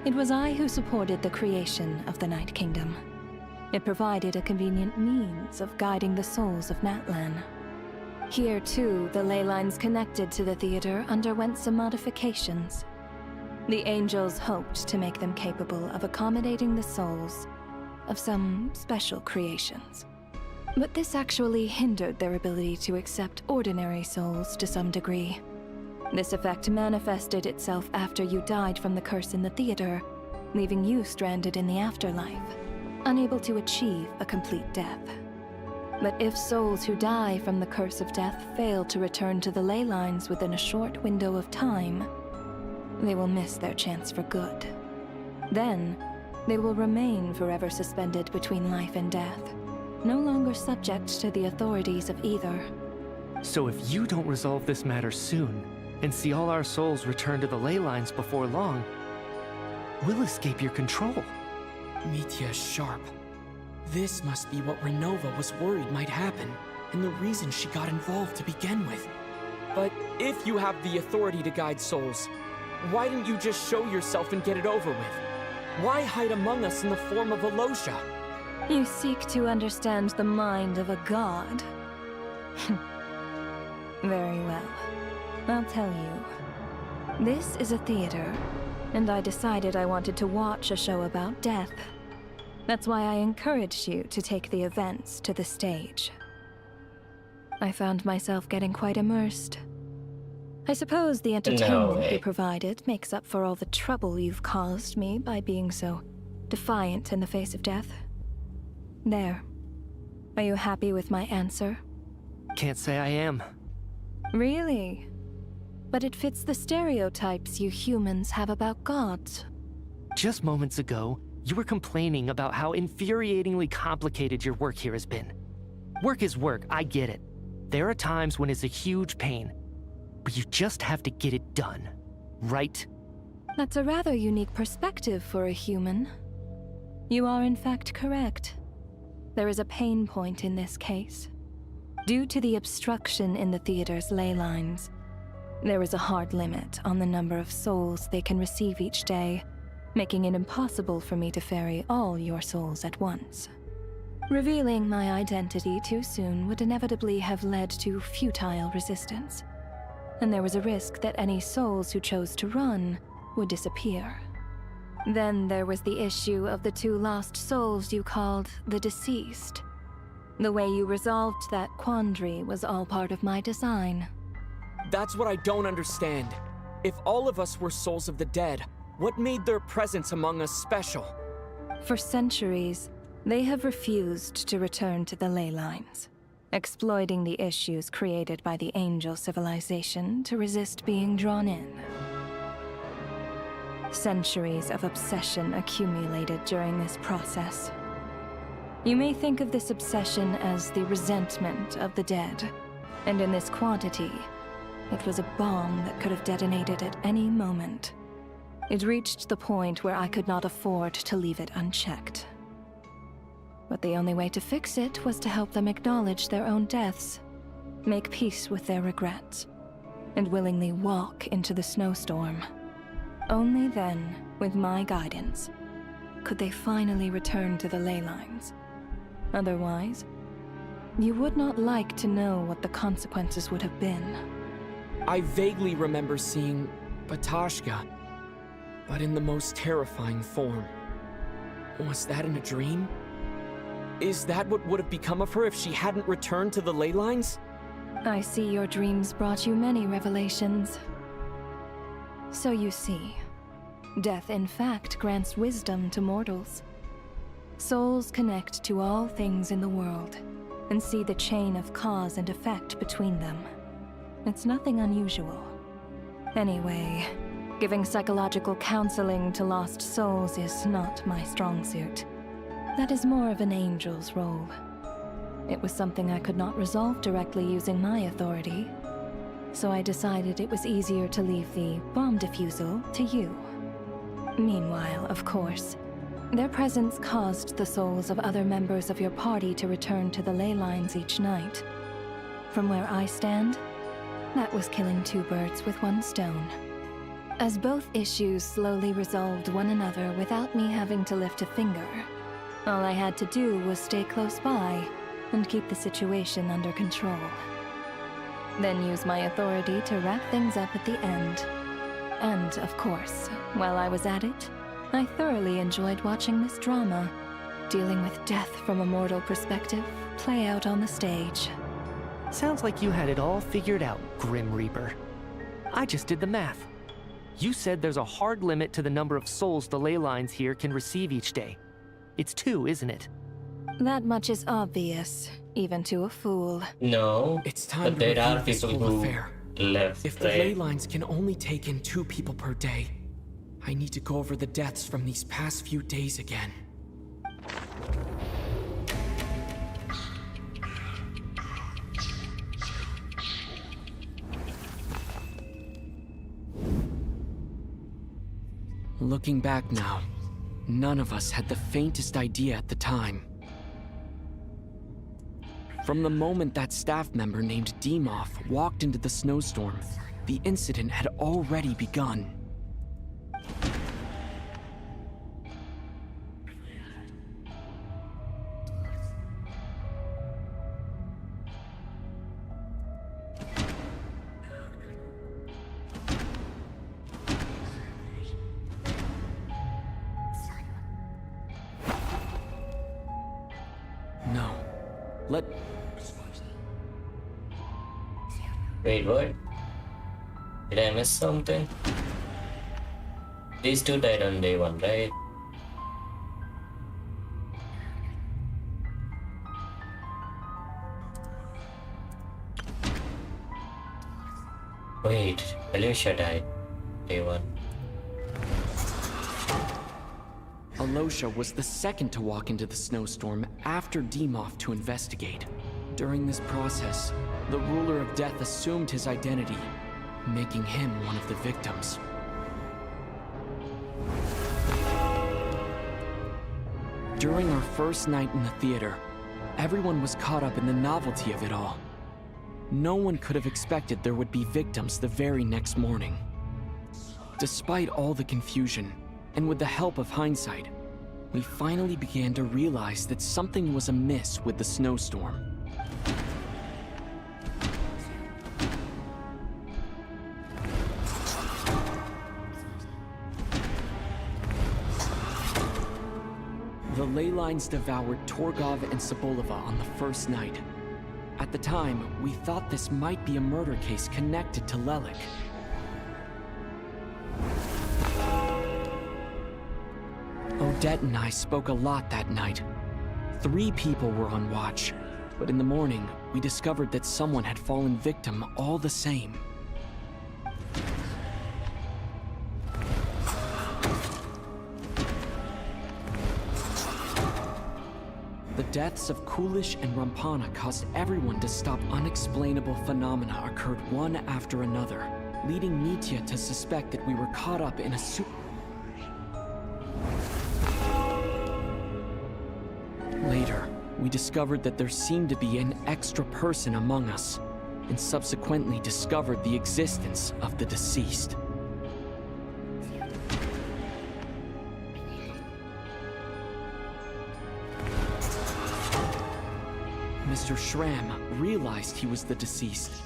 R: It was I who supported the creation of the Night Kingdom. It provided a convenient means of guiding the souls of Natlan. Here, too, the ley lines connected to the theater underwent some modifications. The angels hoped to make them capable of accommodating the souls of some special creations. But this actually hindered their ability to accept ordinary souls to some degree. This effect manifested itself after you died from the curse in the theater, leaving you stranded in the afterlife, unable to achieve a complete death. But if souls who die from the curse of death fail to return to the ley lines within a short window of time, they will miss their chance for good. Then, they will remain forever suspended between life and death, no longer subject to the authorities of either.
J: So if you don't resolve this matter soon, and see all our souls return to the ley lines before long, we'll escape your control.
C: Mitya is sharp. This must be what Renova was worried might happen, and the reason she got involved to begin with. But if you have the authority to guide souls, why didn't you just show yourself and get it over with? Why hide among us in the form of Alosha?
R: You seek to understand the mind of a god. Very well. I'll tell you. This is a theater, and I decided I wanted to watch a show about death. That's why I encouraged you to take the events to the stage. I found myself getting quite immersed. I suppose the entertainment you provided makes up for all the trouble you've caused me by being so defiant in the face of death. There. Are you happy with my answer?
J: Can't say I am.
R: Really? But it fits the stereotypes you humans have about gods.
J: Just moments ago, you were complaining about how infuriatingly complicated your work here has been. Work is work, I get it. There are times when it's a huge pain, but you just have to get it done, right?
R: That's a rather unique perspective for a human. You are in fact correct. There is a pain point in this case. Due to the obstruction in the theater's ley lines, there is a hard limit on the number of souls they can receive each day, making it impossible for me to ferry all your souls at once. Revealing my identity too soon would inevitably have led to futile resistance, and there was a risk that any souls who chose to run would disappear. Then there was the issue of the 2 lost souls you called the deceased. The way you resolved that quandary was all part of my design.
C: That's what I don't understand. If all of us were souls of the dead, what made their presence among us special?
R: For centuries, they have refused to return to the ley lines, exploiting the issues created by the angel civilization to resist being drawn in. Centuries of obsession accumulated during this process. You may think of this obsession as the resentment of the dead, and in this quantity, it was a bomb that could have detonated at any moment. It reached the point where I could not afford to leave it unchecked. But the only way to fix it was to help them acknowledge their own deaths, make peace with their regrets, and willingly walk into the snowstorm. Only then, with my guidance, could they finally return to the ley lines. Otherwise, you would not like to know what the consequences would have been.
C: I vaguely remember seeing Batashka, but in the most terrifying form. Was that in a dream? Is that what would have become of her if she hadn't returned to the ley lines?
R: I see your dreams brought you many revelations. So you see, death in fact grants wisdom to mortals. Souls connect to all things in the world and see the chain of cause and effect between them. It's nothing unusual. Anyway, giving psychological counseling to lost souls is not my strong suit. That is more of an angel's role. It was something I could not resolve directly using my authority, so I decided it was easier to leave the bomb defusal to you. Meanwhile, of course, their presence caused the souls of other members of your party to return to the ley lines each night. From where I stand, that was killing two birds with one stone. As both issues slowly resolved one another without me having to lift a finger, all I had to do was stay close by and keep the situation under control. Then use my authority to wrap things up at the end. And, of course, while I was at it, I thoroughly enjoyed watching this drama, dealing with death from a mortal perspective, play out on the stage.
J: Sounds like you had it all figured out, Grim Reaper. I just did the math. You said there's a hard limit to the number of souls the ley lines here can receive each day. It's 2, isn't it?
R: That much is obvious, even to a fool.
D: No,
C: it's time
D: but
C: to
D: there are
C: review this
D: people
C: whole
D: who
C: affair.
D: left.
C: If the ley lines can only take in 2 people per day, I need to go over the deaths from these past few days again. Looking back now, none of us had the faintest idea at the time. From the moment that staff member named Demoff walked into the snowstorm, the incident had already begun. No.
D: Wait, what? Did I miss something? These 2 died on day 1, right? Wait, Alicia died day 1.
C: Alicia was the second to walk into the snowstorm after Demoff to investigate. During this process, the ruler of death assumed his identity, making him one of the victims. During our first night in the theater, everyone was caught up in the novelty of it all. No one could have expected there would be victims the very next morning. Despite all the confusion, and with the help of hindsight, we finally began to realize that something was amiss with the snowstorm. The ley lines devoured Torgov and Sobolova on the first night. At the time, we thought this might be a murder case connected to Lelik. Odette and I spoke a lot that night. 3 people were on watch, but in the morning, we discovered that someone had fallen victim all the same. The deaths of Kulish and Rampana caused everyone to stop. Unexplainable phenomena occurred one after another, leading Nitya to suspect that we were caught up in a Later, we discovered that there seemed to be an extra person among us, and subsequently discovered the existence of the deceased. Mr. Schramm realized he was the deceased.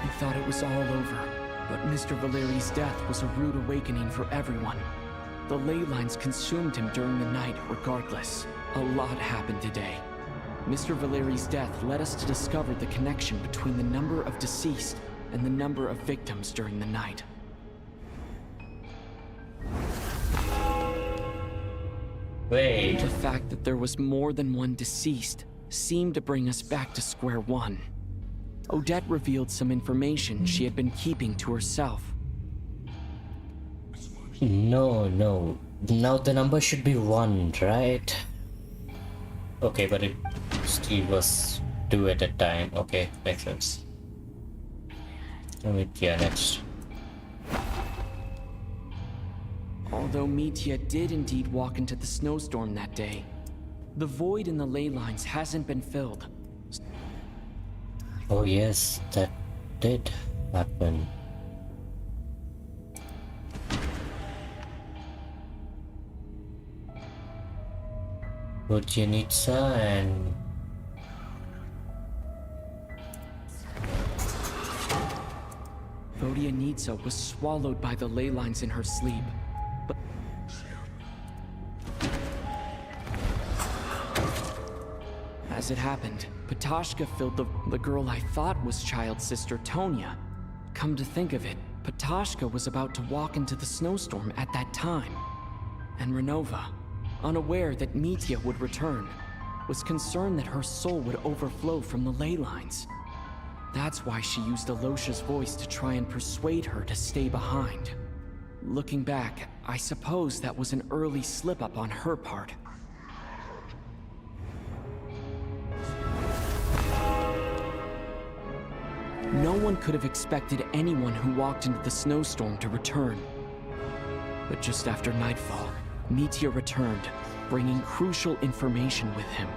C: He thought it was all over, but Mr. Valeri's death was a rude awakening for everyone. The ley lines consumed him during the night regardless. A lot happened today. Mr. Valeri's death led us to discover the connection between the number of deceased and the number of victims during the night.
D: Wait.
C: The fact that there was more than one deceased seemed to bring us back to square one. Odette revealed some information she had been keeping to herself.
D: No. Now the number should be 1, right? Okay, but it still was 2 at a time. Okay, makes sense. Yeah, next.
C: Although Mitya did indeed walk into the snowstorm that day, the void in the ley lines hasn't been filled.
D: Oh yes, that did happen. Vodyanitsa and
C: Vodyanitsa was swallowed by the ley lines in her sleep. But as it happened, Patoshka filled the girl I thought was child sister Tonya. Come to think of it, Patoshka was about to walk into the snowstorm at that time. And Renova, unaware that Mitya would return, was concerned that her soul would overflow from the ley lines. That's why she used Alosha's voice to try and persuade her to stay behind. Looking back, I suppose that was an early slip-up on her part. No one could have expected anyone who walked into the snowstorm to return. But just after nightfall, Mitya returned, bringing crucial information with him.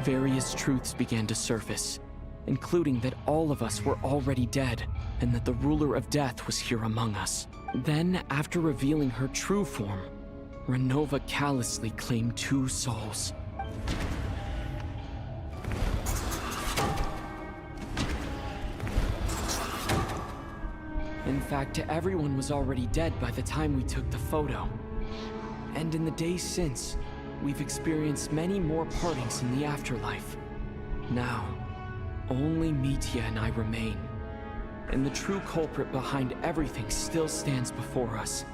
C: Various truths began to surface, including that all of us were already dead, and that the ruler of death was here among us. Then, after revealing her true form, Renova callously claimed 2 souls. In fact, everyone was already dead by the time we took the photo. And in the days since, we've experienced many more partings in the afterlife. Now, only Mitya and I remain. And the true culprit behind everything still stands before us.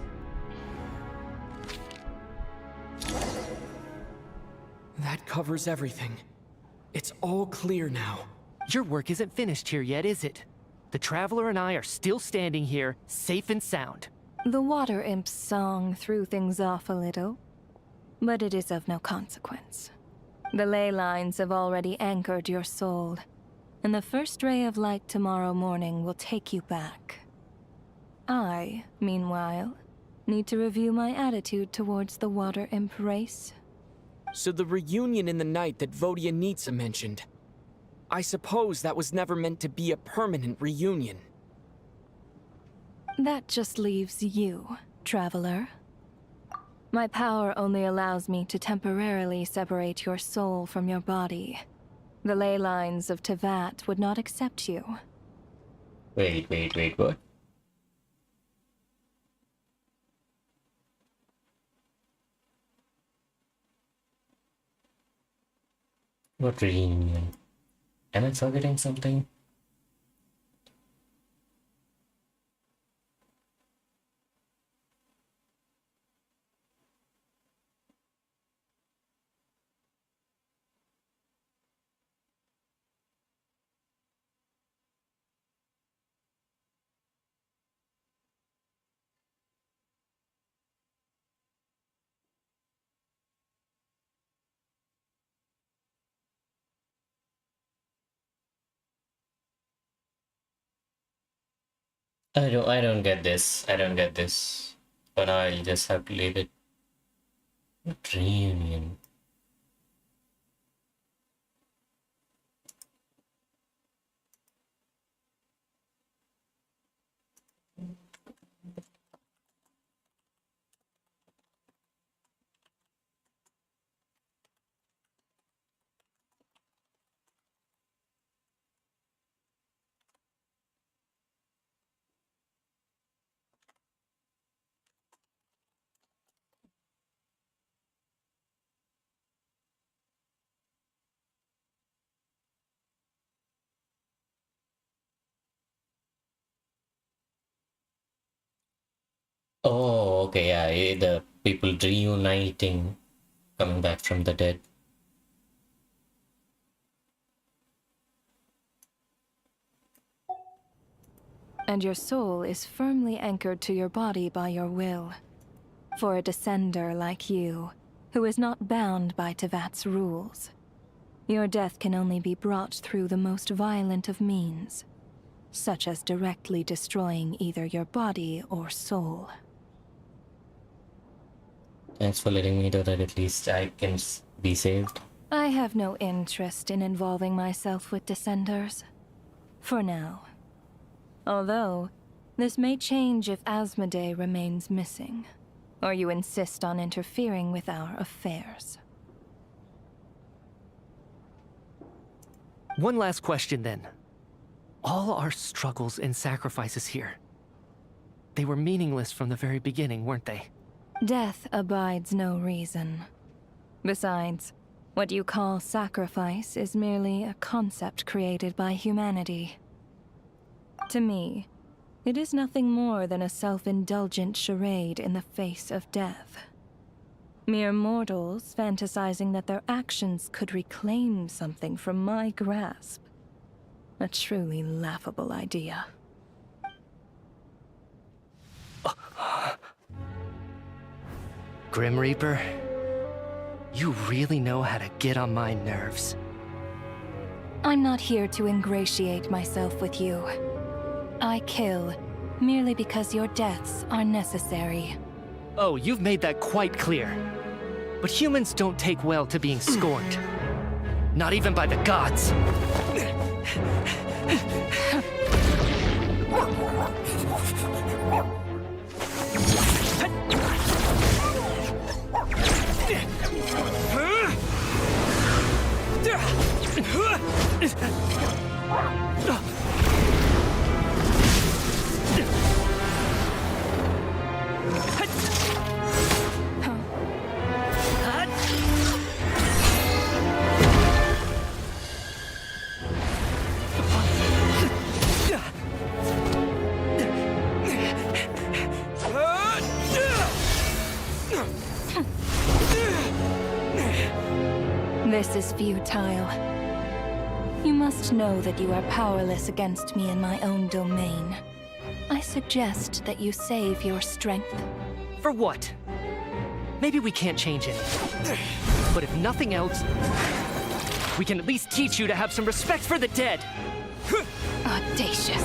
C: That covers everything. It's all clear now.
J: Your work isn't finished here yet, is it? The Traveler and I are still standing here, safe and sound.
R: The Water Imp's song threw things off a little, but it is of no consequence. The ley lines have already anchored your soul, and the first ray of light tomorrow morning will take you back. I, meanwhile, need to review my attitude towards the Water Imp race.
C: So the reunion in the night that Vodyanitsa mentioned, I suppose that was never meant to be a permanent reunion.
R: That just leaves you, Traveler. My power only allows me to temporarily separate your soul from your body. The ley lines of Tevat would not accept you.
D: Wait, what? What reunion? Am I forgetting something? I don't get this. I don't get this. For now, I'll just have to leave it. What reunion? okay, yeah, the people reuniting, coming back from the dead.
R: And your soul is firmly anchored to your body by your will. For a descender like you, who is not bound by Tevat's rules, your death can only be brought through the most violent of means, such as directly destroying either your body or soul.
D: Thanks for letting me know that at least I can be saved.
R: I have no interest in involving myself with Descenders. For now. Although, this may change if Asmodee remains missing, or you insist on interfering with our affairs.
J: One last question then. All our struggles and sacrifices here, they were meaningless from the very beginning, weren't they?
R: Death abides no reason. Besides, what you call sacrifice is merely a concept created by humanity. To me, it is nothing more than a self-indulgent charade in the face of death. Mere mortals fantasizing that their actions could reclaim something from my grasp. A truly laughable idea.
J: Grim Reaper, you really know how to get on my nerves.
R: I'm not here to ingratiate myself with you. I kill merely because your deaths are necessary.
J: Oh, you've made that quite clear. But humans don't take well to being scorned. Not even by the gods.
R: This is futile. You must know that you are powerless against me in my own domain. I suggest that you save your strength.
J: For what? Maybe we can't change it. But if nothing else, we can at least teach you to have some respect for the dead.
R: Audacious.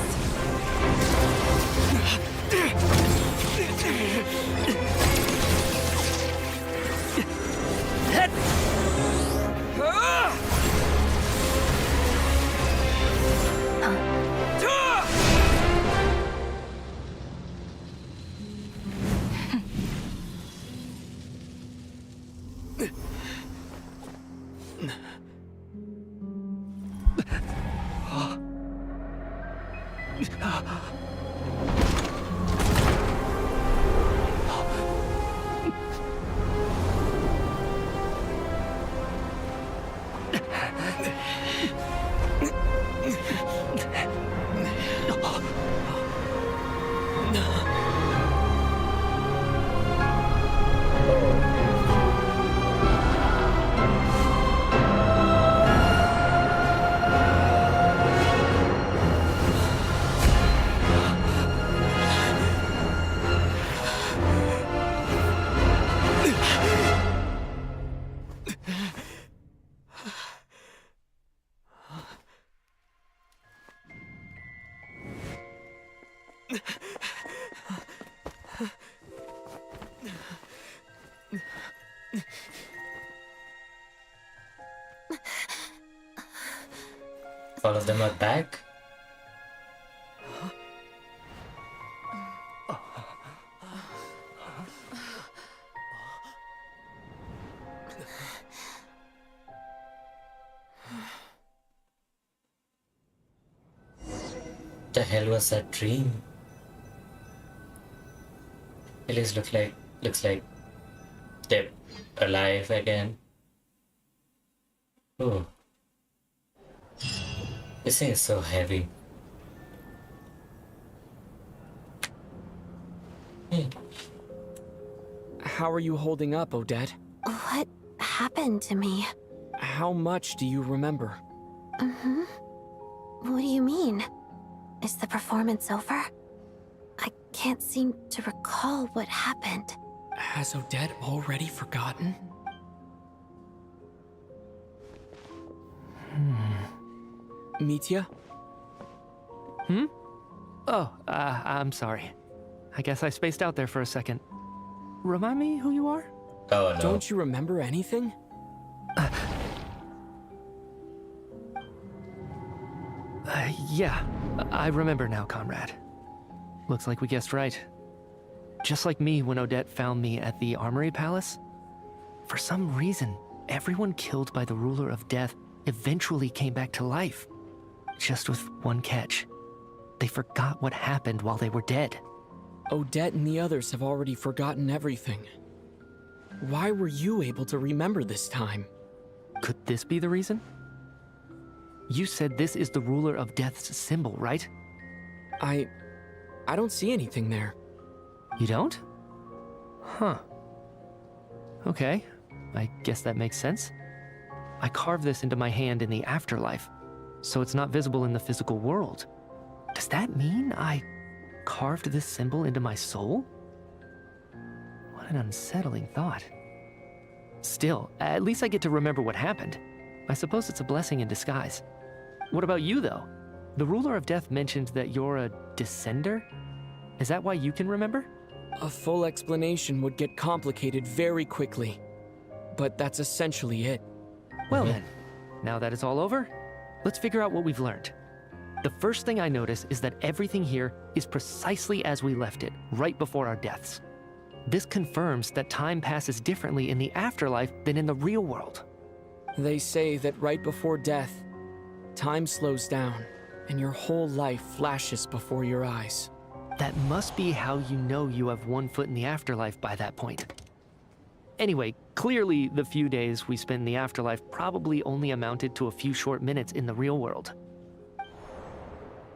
D: All of them are back? The hell was that dream? At least looks like they're alive again. Oh. This thing is so heavy.
C: How are you holding up, Odette?
P: What happened to me?
C: How much do you remember?
P: Mm-hmm. What do you mean? Is the performance over? I can't seem to recall what happened.
C: Has Odette already forgotten? Mitya?
J: Hmm? Oh, I'm sorry. I guess I spaced out there for a second. Remind me who you are?
D: Oh, no.
C: Don't you remember anything?
J: Yeah, I remember now, comrade. Looks like we guessed right. Just like me when Odette found me at the Armory Palace. For some reason, everyone killed by the Ruler of Death eventually came back to life. Just with one catch. They forgot what happened while they were dead.
C: Odette and the others have already forgotten everything. Why were you able to remember this time?
J: Could this be the reason? You said this is the Ruler of Death's symbol, right?
C: I don't see anything there.
J: You don't? Huh. Okay, I guess that makes sense. I carved this into my hand in the afterlife, so it's not visible in the physical world. Does that mean I carved this symbol into my soul? What an unsettling thought. Still, at least I get to remember what happened. I suppose it's a blessing in disguise. What about you, though? The Ruler of Death mentioned that you're a descender? Is that why you can remember?
C: A full explanation would get complicated very quickly. But that's essentially it.
J: Well then, now that it's all over, let's figure out what we've learned. The first thing I notice is that everything here is precisely as we left it, right before our deaths. This confirms that time passes differently in the afterlife than in the real world.
C: They say that right before death, time slows down, and your whole life flashes before your eyes.
J: That must be how you know you have one foot in the afterlife by that point. Anyway, clearly the few days we spent in the afterlife probably only amounted to a few short minutes in the real world.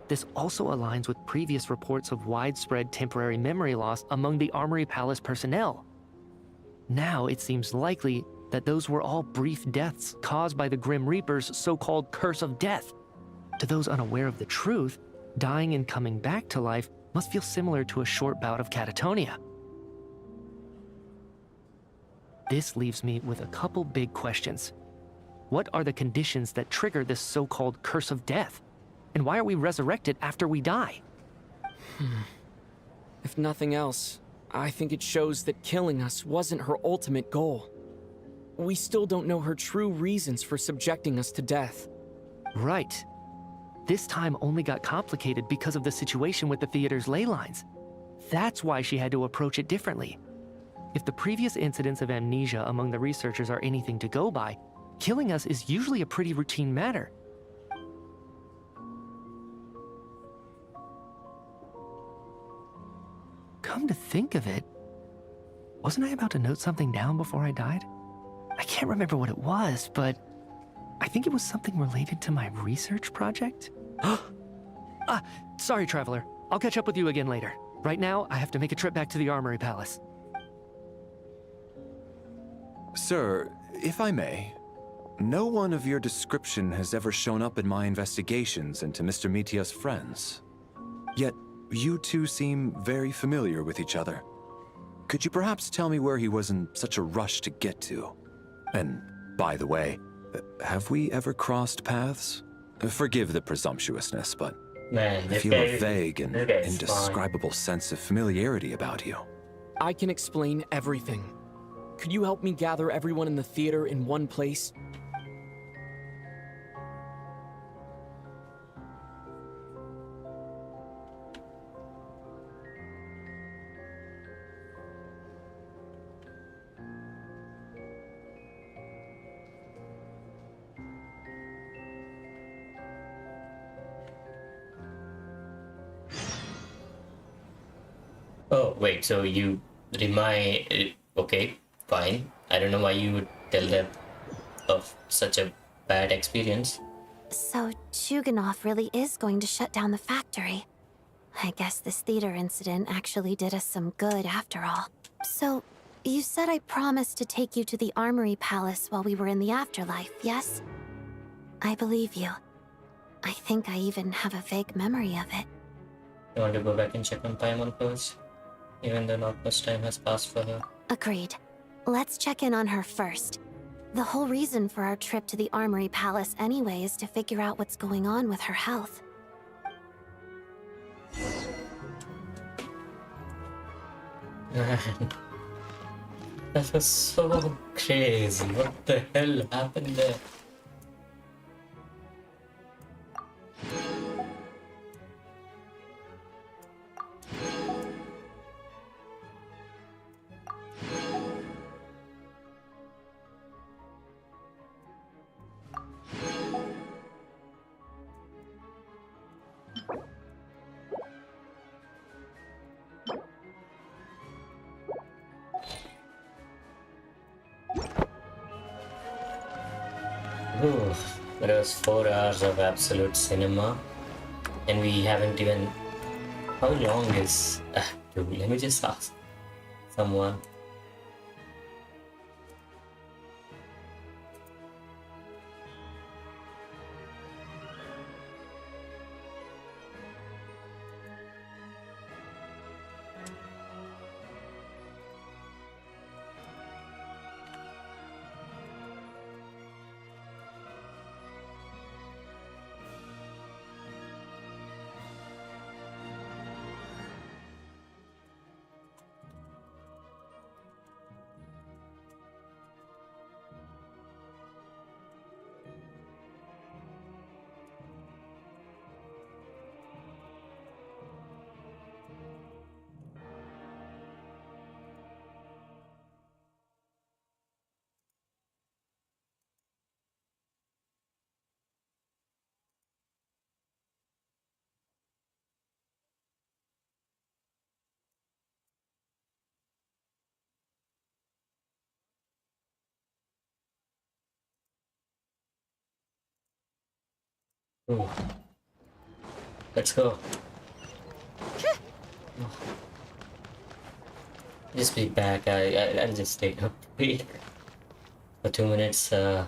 J: This also aligns with previous reports of widespread temporary memory loss among the Armory Palace personnel. Now it seems likely that those were all brief deaths caused by the Grim Reaper's so-called curse of death. To those unaware of the truth, dying and coming back to life must feel similar to a short bout of catatonia. This leaves me with a couple big questions. What are the conditions that trigger this so-called curse of death? And why are we resurrected after we die?
C: If nothing else, I think it shows that killing us wasn't her ultimate goal. We still don't know her true reasons for subjecting us to death.
J: Right. This time only got complicated because of the situation with the theater's ley lines. That's why she had to approach it differently. If the previous incidents of amnesia among the researchers are anything to go by, killing us is usually a pretty routine matter. Come to think of it, wasn't I about to note something down before I died? I can't remember what it was, but I think it was something related to my research project. Sorry, Traveler. I'll catch up with you again later. Right now, I have to make a trip back to the Armory Palace.
I: Sir, if I may, no one of your description has ever shown up in my investigations into Mr. Mitya's friends. Yet, you two seem very familiar with each other. Could you perhaps tell me where he was in such a rush to get to? And, by the way, have we ever crossed paths? Forgive the presumptuousness, but
D: Man,
I: I feel a vague and indescribable sense of familiarity about you.
C: I can explain everything. Could you help me gather everyone in the theater in one place?
D: Oh, wait, so you remind... Okay, fine. I don't know why you would tell them of such a bad experience.
P: So Chuganov really is going to shut down the factory. I guess this theater incident actually did us some good after all. So, You said I promised to take you to the Armory Palace while we were in the afterlife, yes? I believe you. I think I even have a vague memory of it.
D: You want to go back and check on Paimon first? Even though not much time has passed for her.
P: Agreed. Let's check in on her first. The whole reason for our trip to the Armory Palace anyway is to figure out what's going on with her health.
D: That was so crazy. What the hell happened there? Ooh, it was 4 hours of absolute cinema, and we haven't even. How long is? Dude, let me just ask someone. Ooh. Let's go. Just be back. I'll just stay up for 2 minutes. Ooh.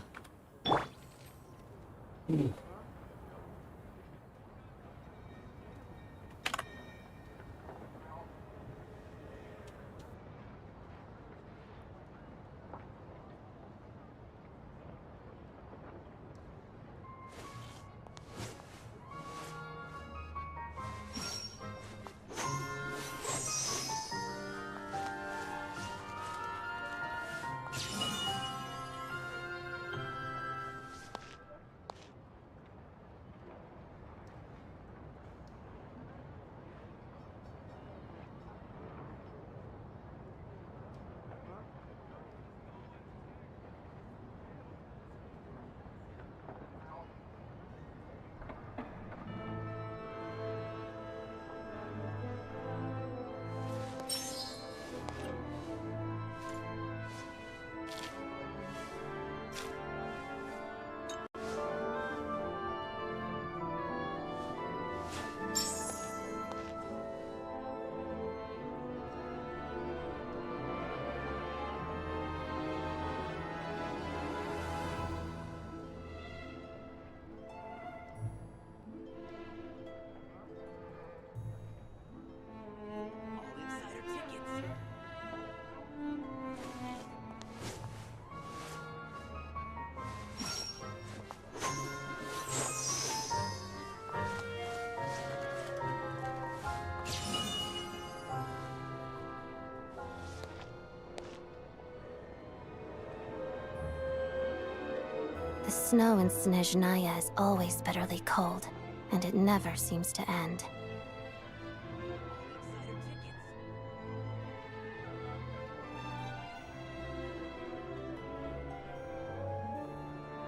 P: The snow in Snezhnaya is always bitterly cold, and it never seems to end.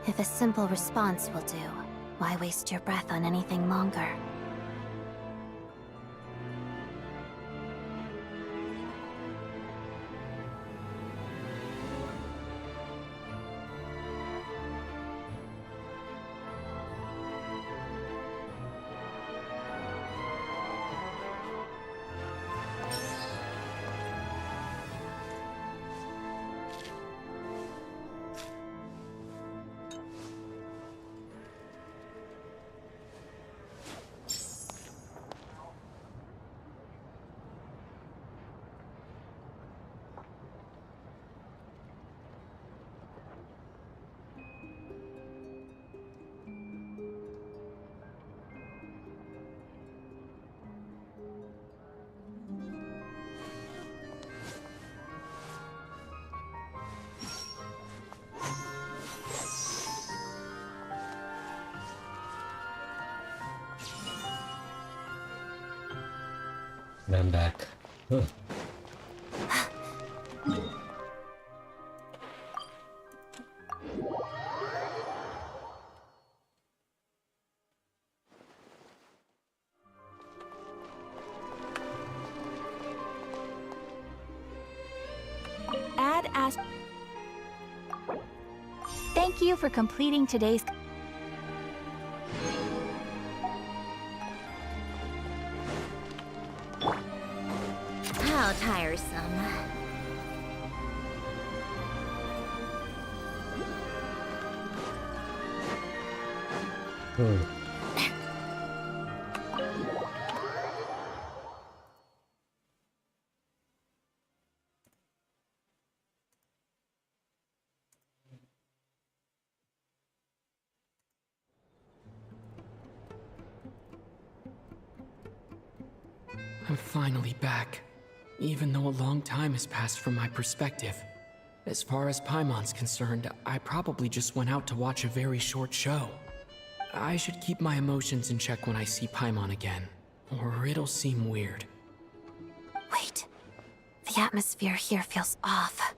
P: If a simple response will do, why waste your breath on anything longer?
D: And I'm back. Huh.
S: Thank you for completing today's...
B: How tiresome.
C: I'm finally back, even though a long time has passed from my perspective. As far as Paimon's concerned, I probably just went out to watch a very short show. I should keep my emotions in check when I see Paimon again, or it'll seem weird.
P: Wait. The atmosphere here feels off.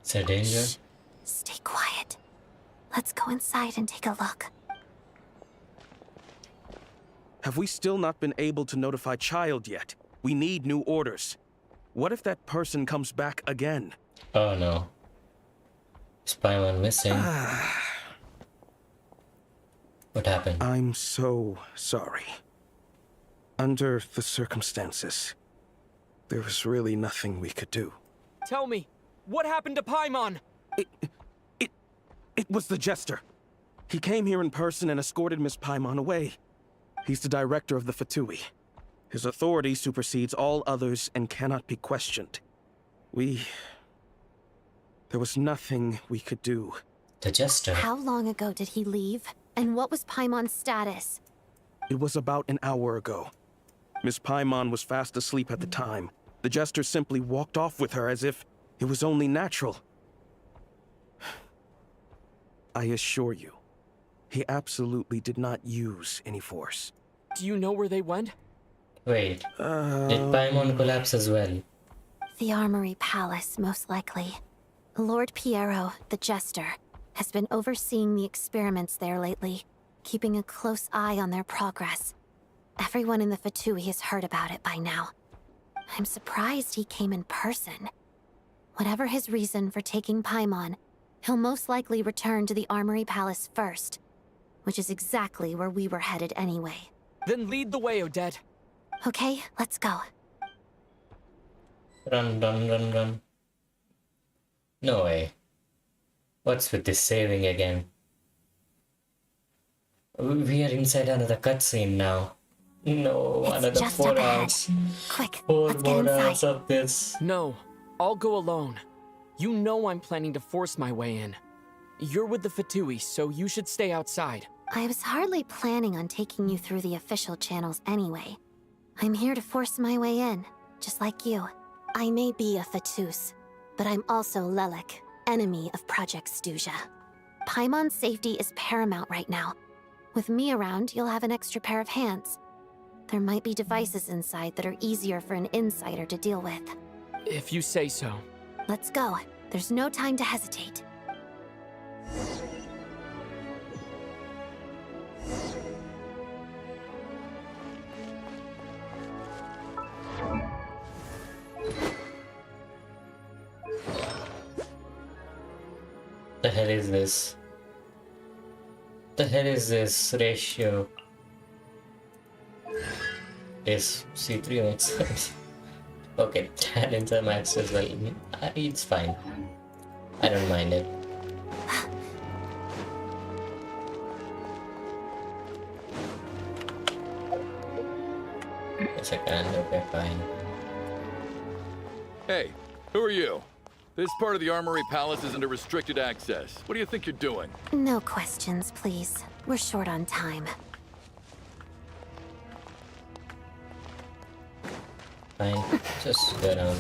D: Is there danger?
P: Shh. Stay quiet. Let's go inside and take a look.
T: Have we still not been able to notify Child yet? We need new orders. What if that person comes back again?
D: Oh no. Is Paimon missing? What happened?
T: I'm so sorry. Under the circumstances, there was really nothing we could do.
C: Tell me, what happened to Paimon?
T: It was the Jester. He came here in person and escorted Miss Paimon away. He's the director of the Fatui. His authority supersedes all others and cannot be questioned. There was nothing we could do.
D: The Jester.
P: How long ago did he leave? And what was Paimon's status?
T: It was about an hour ago. Miss Paimon was fast asleep at the time. The Jester simply walked off with her as if it was only natural. I assure you, he absolutely did not use any force.
C: Do you know where they went?
D: Wait, did Paimon collapse as well?
P: The Armory Palace, most likely. Lord Piero, the Jester, has been overseeing the experiments there lately, keeping a close eye on their progress. Everyone in the Fatui has heard about it by now. I'm surprised he came in person. Whatever his reason for taking Paimon, he'll most likely return to the Armory Palace first, which is exactly where we were headed anyway.
C: Then lead the way, Odette.
P: Okay, let's go.
D: Run, run, run, run. No way. What's with this saving again? We are inside another cutscene now. No,
P: It's
D: another
P: just
D: 4
P: up ahead.
D: hours.
P: Quick,
D: 4
P: let's get
D: more
P: inside.
D: hours of this.
C: No, I'll go alone. You know I'm planning to force my way in. You're with the Fatui, so you should stay outside.
P: I was hardly planning on taking you through the official channels anyway. I'm here to force my way in, just like you. I may be a Fatus, but I'm also Lelik, enemy of Project Stuzha. Paimon's safety is paramount right now. With me around, you'll have an extra pair of hands. There might be devices inside that are easier for an insider to deal with.
C: If you say so.
P: Let's go. There's no time to hesitate.
D: The hell is this? The hell is this ratio? Is C3 max? Okay, talents are max as well. It's fine. I don't mind it. Yes, I can. Okay, fine.
K: Hey, who are you? This part of the Armory Palace is under restricted access. What do you think you're doing?
P: No questions, please. We're short on time.
D: Fine, just go down.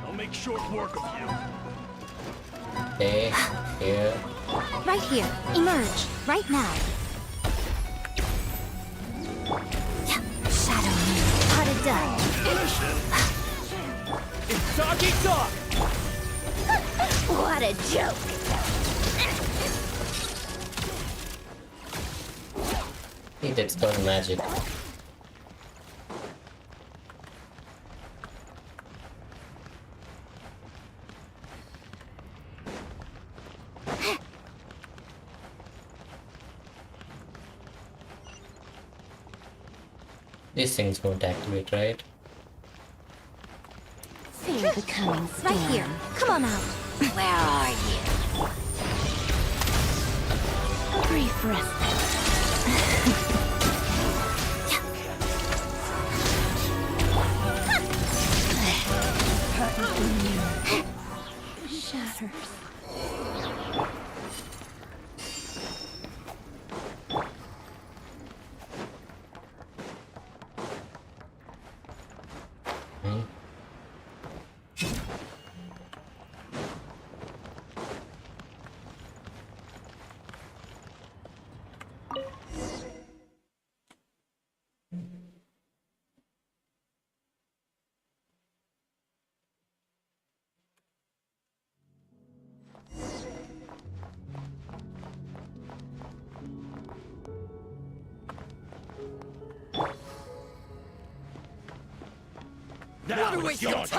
O: I'll make short work of you.
D: Stay here.
P: Right here. Emerge. Right now. Shadow me. Potted done.
Q: It's doggy dog!
B: What a joke!
D: Hey, that's got magic. These things won't activate, right?
P: Feel the coming storm. Right here. Come on out.
B: Where are you?
P: Brief respite. Shatters.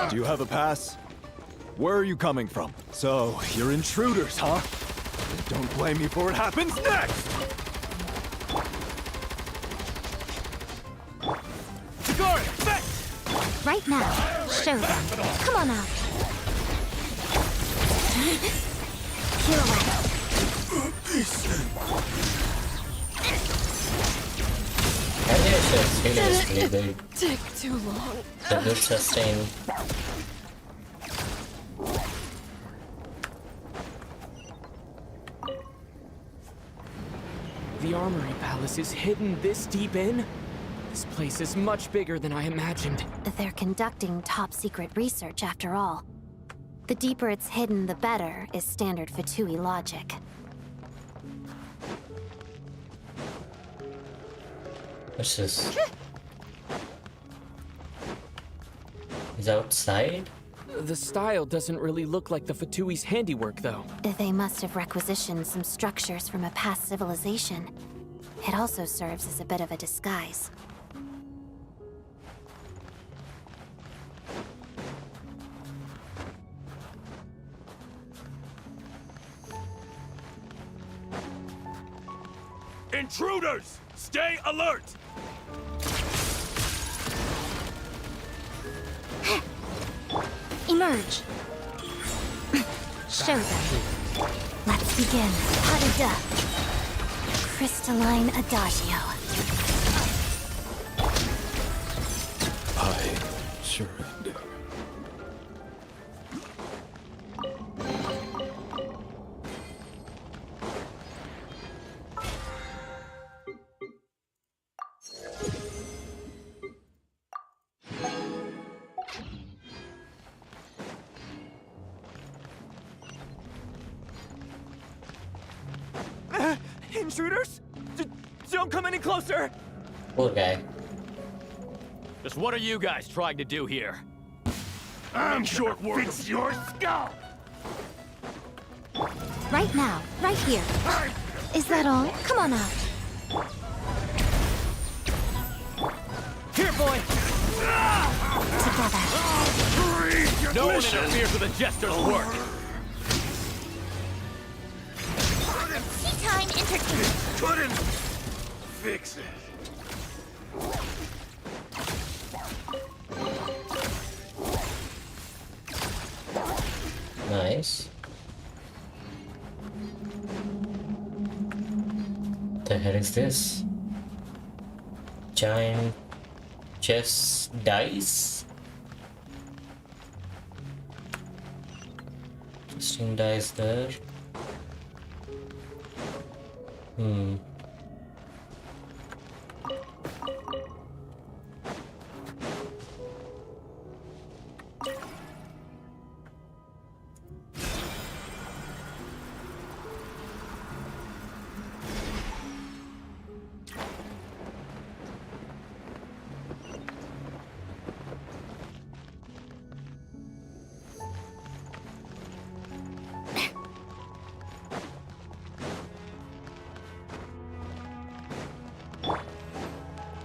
O: Do you have a pass? Where are you coming from? So, you're intruders, huh? Don't blame me for what happens next!
P: Right now. Show them. Come on out. Pirouette.
D: Seriously good.
E: Take too long.
D: The good sustain.
C: The Armory Palace is hidden this deep in? This place is much bigger than I imagined.
P: They're conducting top-secret research, after all. The deeper it's hidden, the better, is standard Fatui logic.
D: What's this? Is outside?
C: The style doesn't really look like the Fatui's handiwork, though.
P: They must have requisitioned some structures from a past civilization. It also serves as a bit of a disguise.
O: Intruders! Stay alert!
P: Emerge! Show them. Let's begin. Hadida. Crystalline Adagio.
O: I surrender.
Q: Intruders? Don't come any closer!
D: Poor guy.
Q: Just what are you guys trying to do here?
O: I'm short work of your skull!
P: Right now. Right here. Is that all? Come on out.
Q: Here, boy!
P: Together.
Q: No one interferes with a jester's work!
B: Tea time entertainment!
O: Couldn't fix it.
D: Nice. The hell is this? Giant chess dice? Interesting dice there.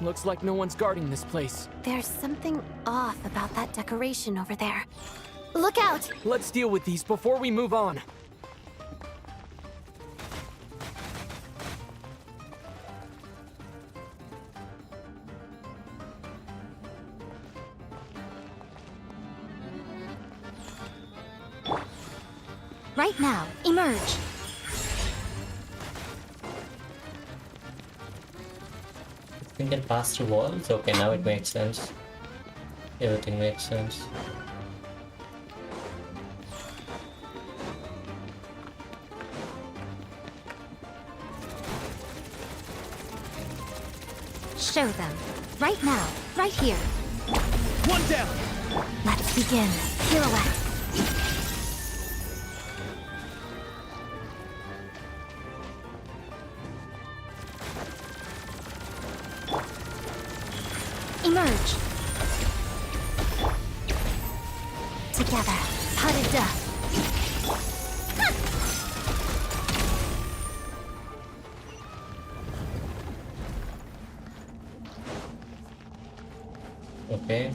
C: Looks like no one's guarding this place.
P: There's something off about that decoration over there. Look out!
C: Let's deal with these before we move on.
P: Right now, emerge!
D: We can pass through walls? Okay, now it makes sense. Everything makes sense.
P: Show them. Right now. Right here.
Q: One down!
P: Let's begin. Pirouette. Emerge. Together. Pas de deux.
D: Okay.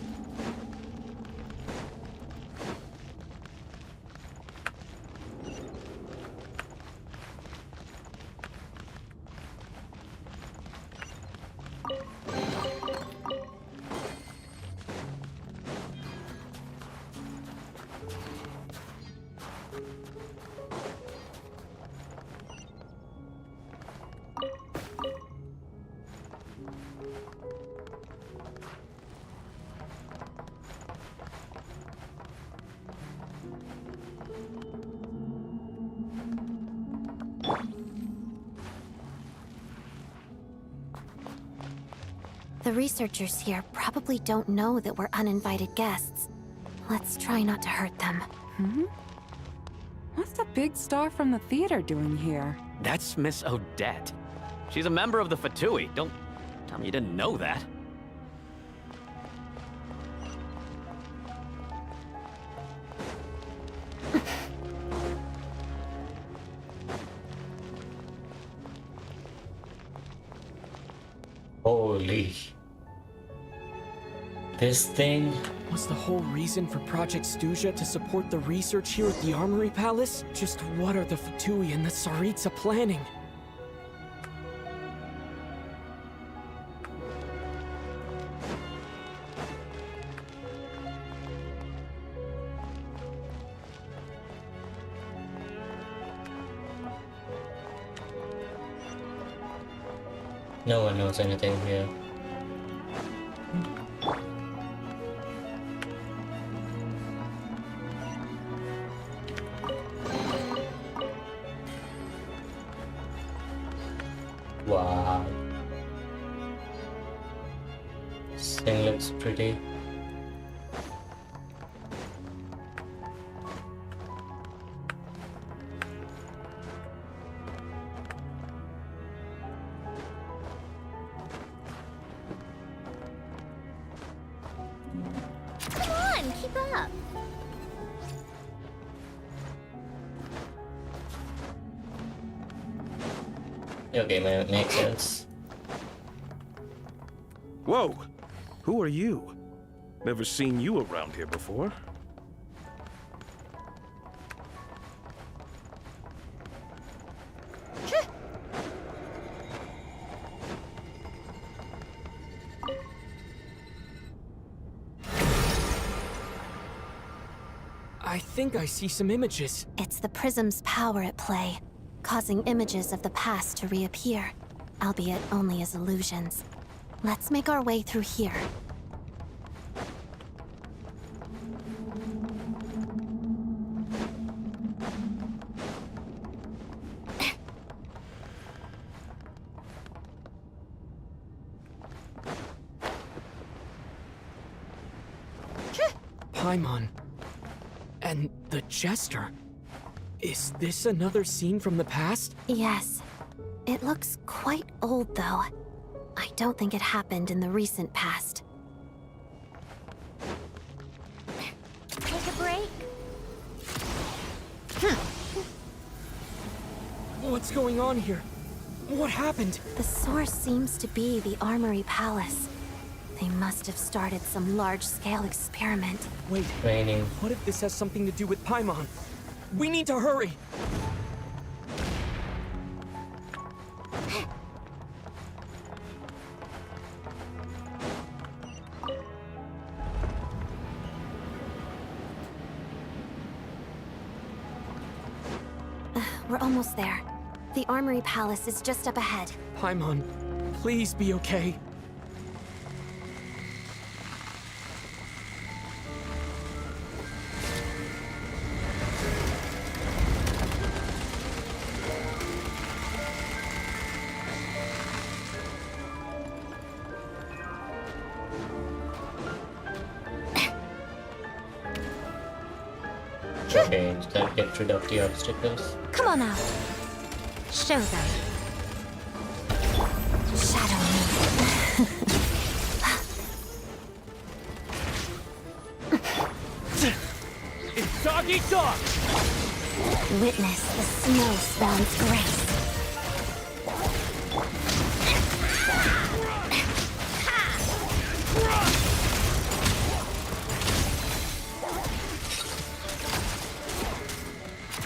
P: The researchers here probably don't know that we're uninvited guests. Let's try not to hurt them.
U: What's the big star from the theater doing here?
M: That's Miss Odette. She's a member of the Fatui. Don't tell me you didn't know that.
D: Holy. This thing?
C: Was the whole reason for Project Snezhnaya to support the research here at the Armory Palace? Just what are the Fatui and the Tsaritsa planning?
D: No one knows anything here. Wow. This thing looks pretty.
B: Come on, keep up.
D: Okay, makes sense.
T: Whoa! Who are you? Never seen you around here before.
C: I think I see some images.
P: It's the prism's power at play, causing images of the past to reappear, albeit only as illusions. Let's make our way through here.
C: Paimon. And the Jester. Is this another scene from the past?
P: Yes. It looks quite old, though. I don't think it happened in the recent past.
B: Take a break.
C: What's going on here? What happened?
P: The source seems to be the Armory Palace. They must have started some large-scale experiment.
C: Wait,
D: Raining.
C: what if this has something to do with Paimon? We need to hurry!
P: We're almost there. The Armory Palace is just up ahead.
C: Paimon, please be okay.
D: Okay, that get rid of the obstacles.
P: Come on now. Show them. Shadow me.
Q: It's dog eat dog!
P: Witness the snow spawn's grace.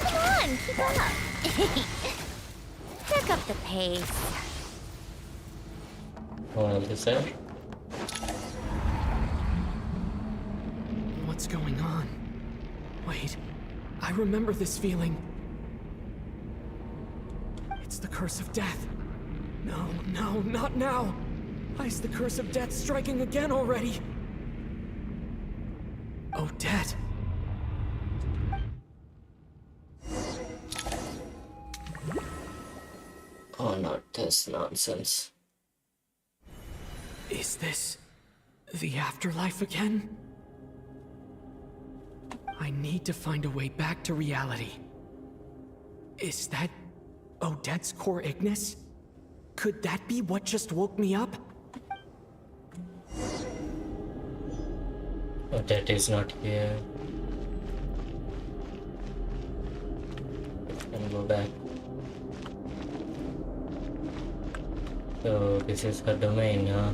B: Come on, keep up. Pick up the pace.
D: What is it?
C: What's going on? Wait, I remember this feeling. It's the curse of death. No, no, not now. Why is the curse of death striking again already? Odette.
D: Oh, not this nonsense.
C: Is this the afterlife again? I need to find a way back to reality. Is that Odette's core Ignis? Could that be what just woke me up?
D: Odette is not here. Can go back. So this is her domain, huh?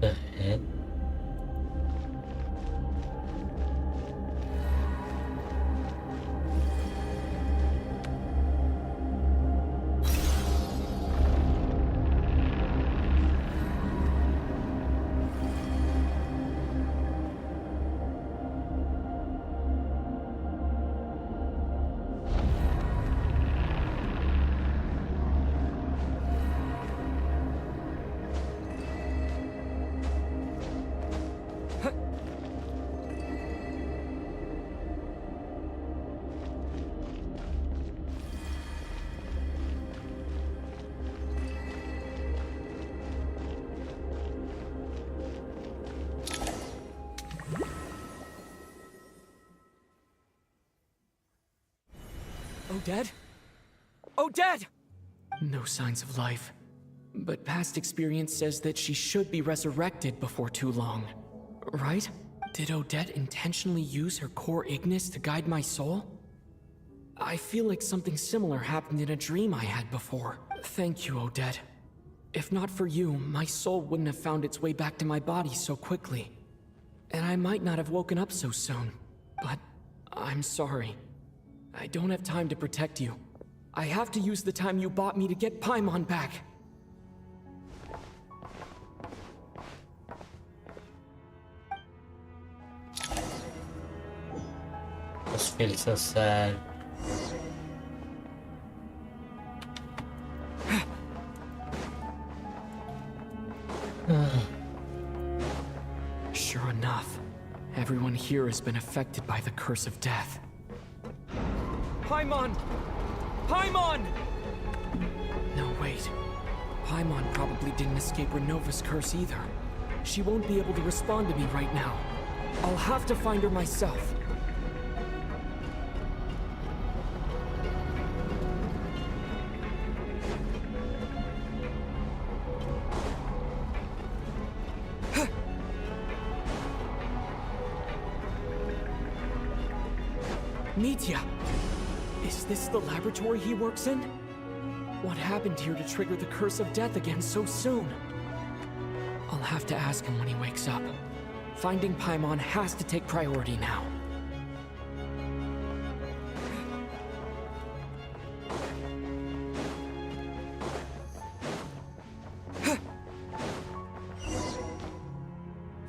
D: The heck?
C: Odette? Odette! No signs of life. But past experience says that she should be resurrected before too long. Right? Did Odette intentionally use her core Ignis to guide my soul? I feel like something similar happened in a dream I had before. Thank you, Odette. If not for you, my soul wouldn't have found its way back to my body so quickly. And I might not have woken up so soon. But I'm sorry. I don't have time to protect you. I have to use the time you bought me to get Paimon back.
D: This feels so sad.
C: Shh. Everyone here has been affected by the curse of death. Paimon! Paimon! No, wait. Paimon probably didn't escape Renova's curse either. She won't be able to respond to me right now. I'll have to find her myself. Nitya! Is this the laboratory he works in? What happened here to trigger the curse of death again so soon? I'll have to ask him when he wakes up. Finding Paimon has to take priority now.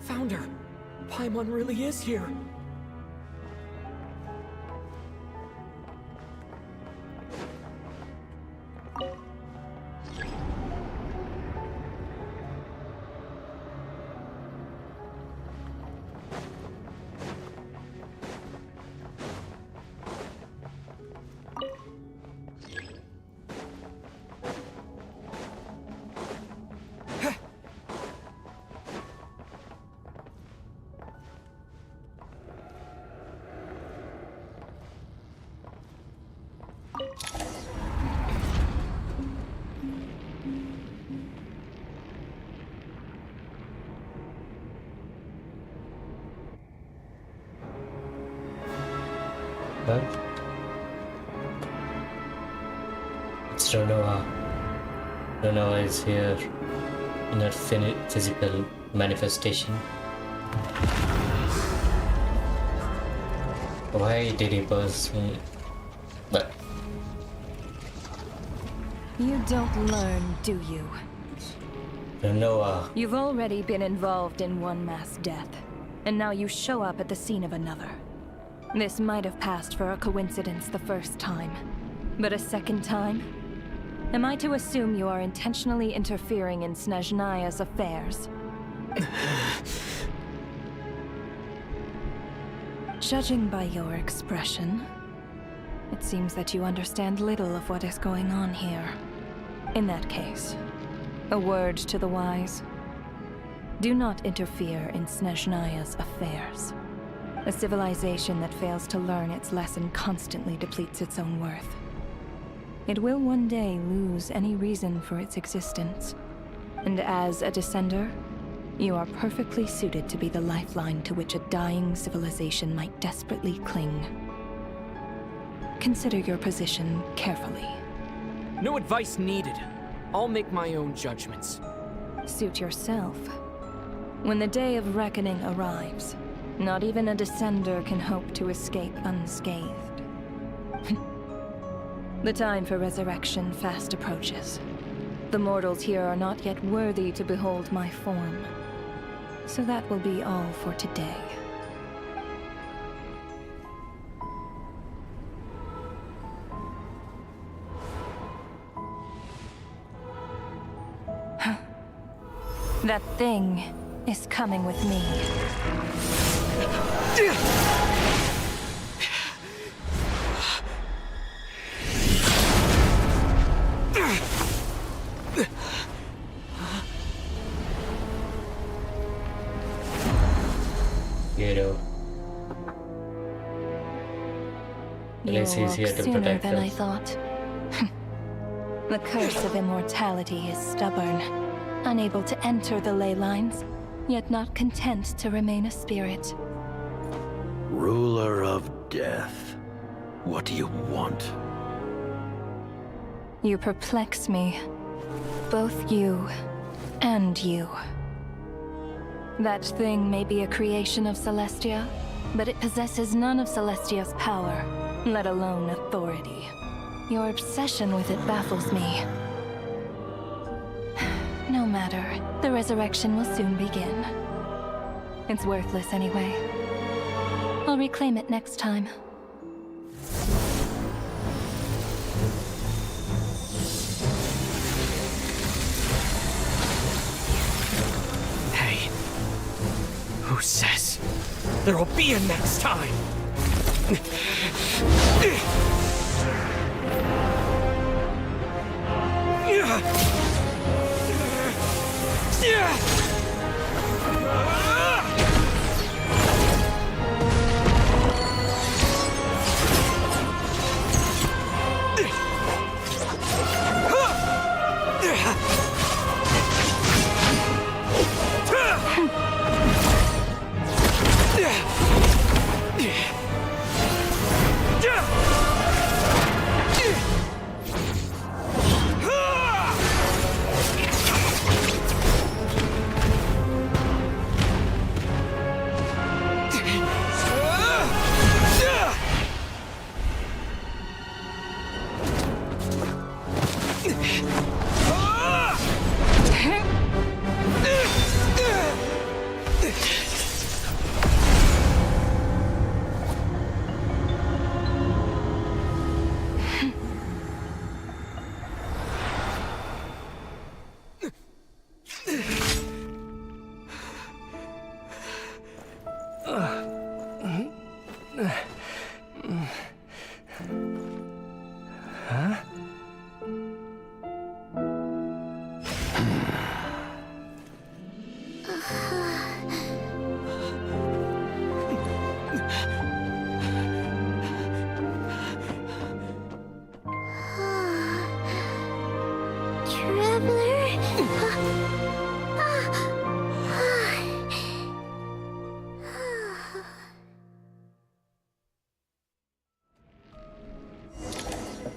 C: Found her! Paimon really is here!
D: Well, it's Renoa. Renoa is here in her physical manifestation. Why did he burst me? But
R: you don't learn, do you?
D: Renoa.
R: You've already been involved in one mass death, and now you show up at the scene of another. This might have passed for a coincidence the first time, but a second time? Am I to assume you are intentionally interfering in Snezhnaya's affairs? Judging by your expression, it seems that you understand little of what is going on here. In that case, a word to the wise. Do not interfere in Snezhnaya's affairs. A civilization that fails to learn its lesson constantly depletes its own worth. It will one day lose any reason for its existence. And as a descender, you are perfectly suited to be the lifeline to which a dying civilization might desperately cling. Consider your position carefully.
C: No advice needed. I'll make my own judgments.
R: Suit yourself. When the day of reckoning arrives, not even a descender can hope to escape unscathed. The time for resurrection fast approaches. The mortals here are not yet worthy to behold my form. So that will be all for today. That thing is coming with me.
D: Hero. Alice is here to
R: Sooner
D: protect
R: than I
D: us.
R: thought. The curse of immortality is stubborn, unable to enter the ley lines, yet not content to remain a spirit.
H: Ruler of death, what do you want?
R: You perplex me. Both you and you. That thing may be a creation of Celestia, but it possesses none of Celestia's power, let alone authority. Your obsession with it baffles me. No matter, the resurrection will soon begin. It's worthless anyway. I'll reclaim it next time.
C: Hey, who says There'll be a next time!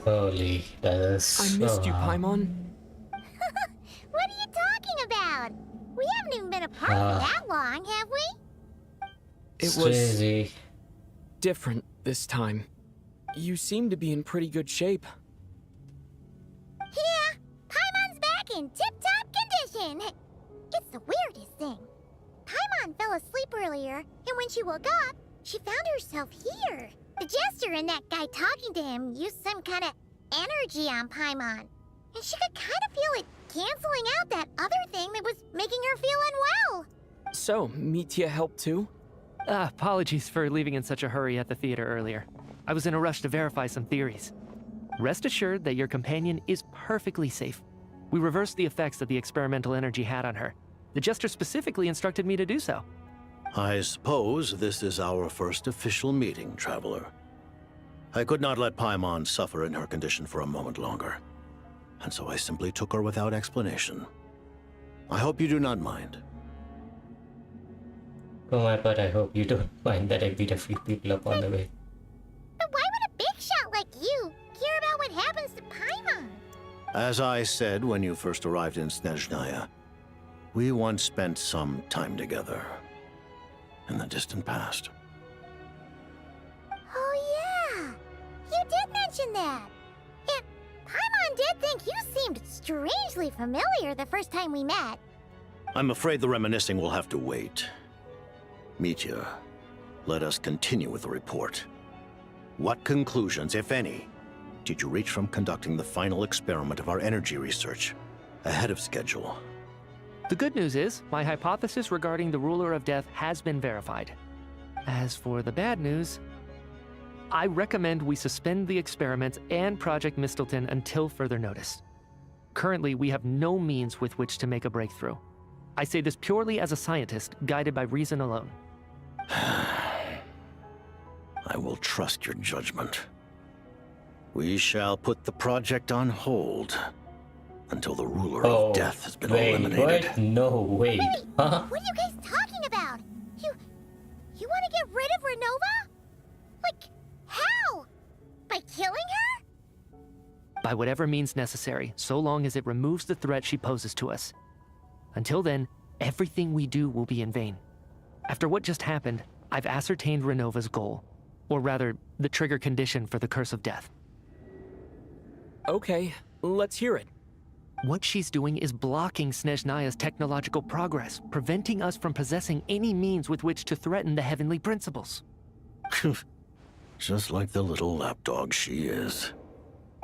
D: Holy, that is
C: I missed you, Paimon.
B: What are you talking about? We haven't even been apart for that long, have we?
C: It was different this time. You seem to be in pretty good shape.
B: Yeah, Paimon's back in tip-top condition. It's the weirdest thing. Paimon fell asleep earlier, and when she woke up, she found herself here. The Jester and that guy talking to him used some kind of energy on Paimon. And she could kind of feel it canceling out that other thing that was making her feel unwell.
C: So, Mitya helped too?
J: Apologies for leaving in such a hurry at the theater earlier. I was in a rush to verify some theories. Rest assured that your companion is perfectly safe. We reversed the effects that the experimental energy had on her. The Jester specifically instructed me to do so.
H: I suppose this is our first official meeting, Traveler. I could not let Paimon suffer in her condition for a moment longer, and so I simply took her without explanation. I hope you do not mind.
D: Oh my god, I hope you don't mind that I beat a few people up on the way.
B: But why would a big shot like you care about what happens to Paimon?
H: As I said when you first arrived in Snezhnaya, we once spent some time together. In the distant past.
B: Oh yeah, you did mention that. And Paimon did think you seemed strangely familiar the first time we met.
H: I'm afraid the reminiscing will have to wait. Mitya, let us continue with the report. What conclusions, if any, did you reach from conducting the final experiment of our energy research ahead of schedule?
J: The good news is, my hypothesis regarding the Ruler of Death has been verified. As for the bad news, I recommend we suspend the experiments and Project Mistelton until further notice. Currently, we have no means with which to make a breakthrough. I say this purely as a scientist, guided by reason alone.
H: I will trust your judgment. We shall put the project on hold until the Ruler of Death has been eliminated.
D: What? No, wait. Huh?
B: What are you guys talking about? You want to get rid of Renova? Like, how? By killing her?
J: By whatever means necessary, so long as it removes the threat she poses to us. Until then, everything we do will be in vain. After what just happened, I've ascertained Renova's goal. Or rather, the trigger condition for the Curse of Death.
C: Okay, let's hear it.
J: What she's doing is blocking Snezhnaya's technological progress, preventing us from possessing any means with which to threaten the heavenly principles.
H: Just like the little lapdog she is.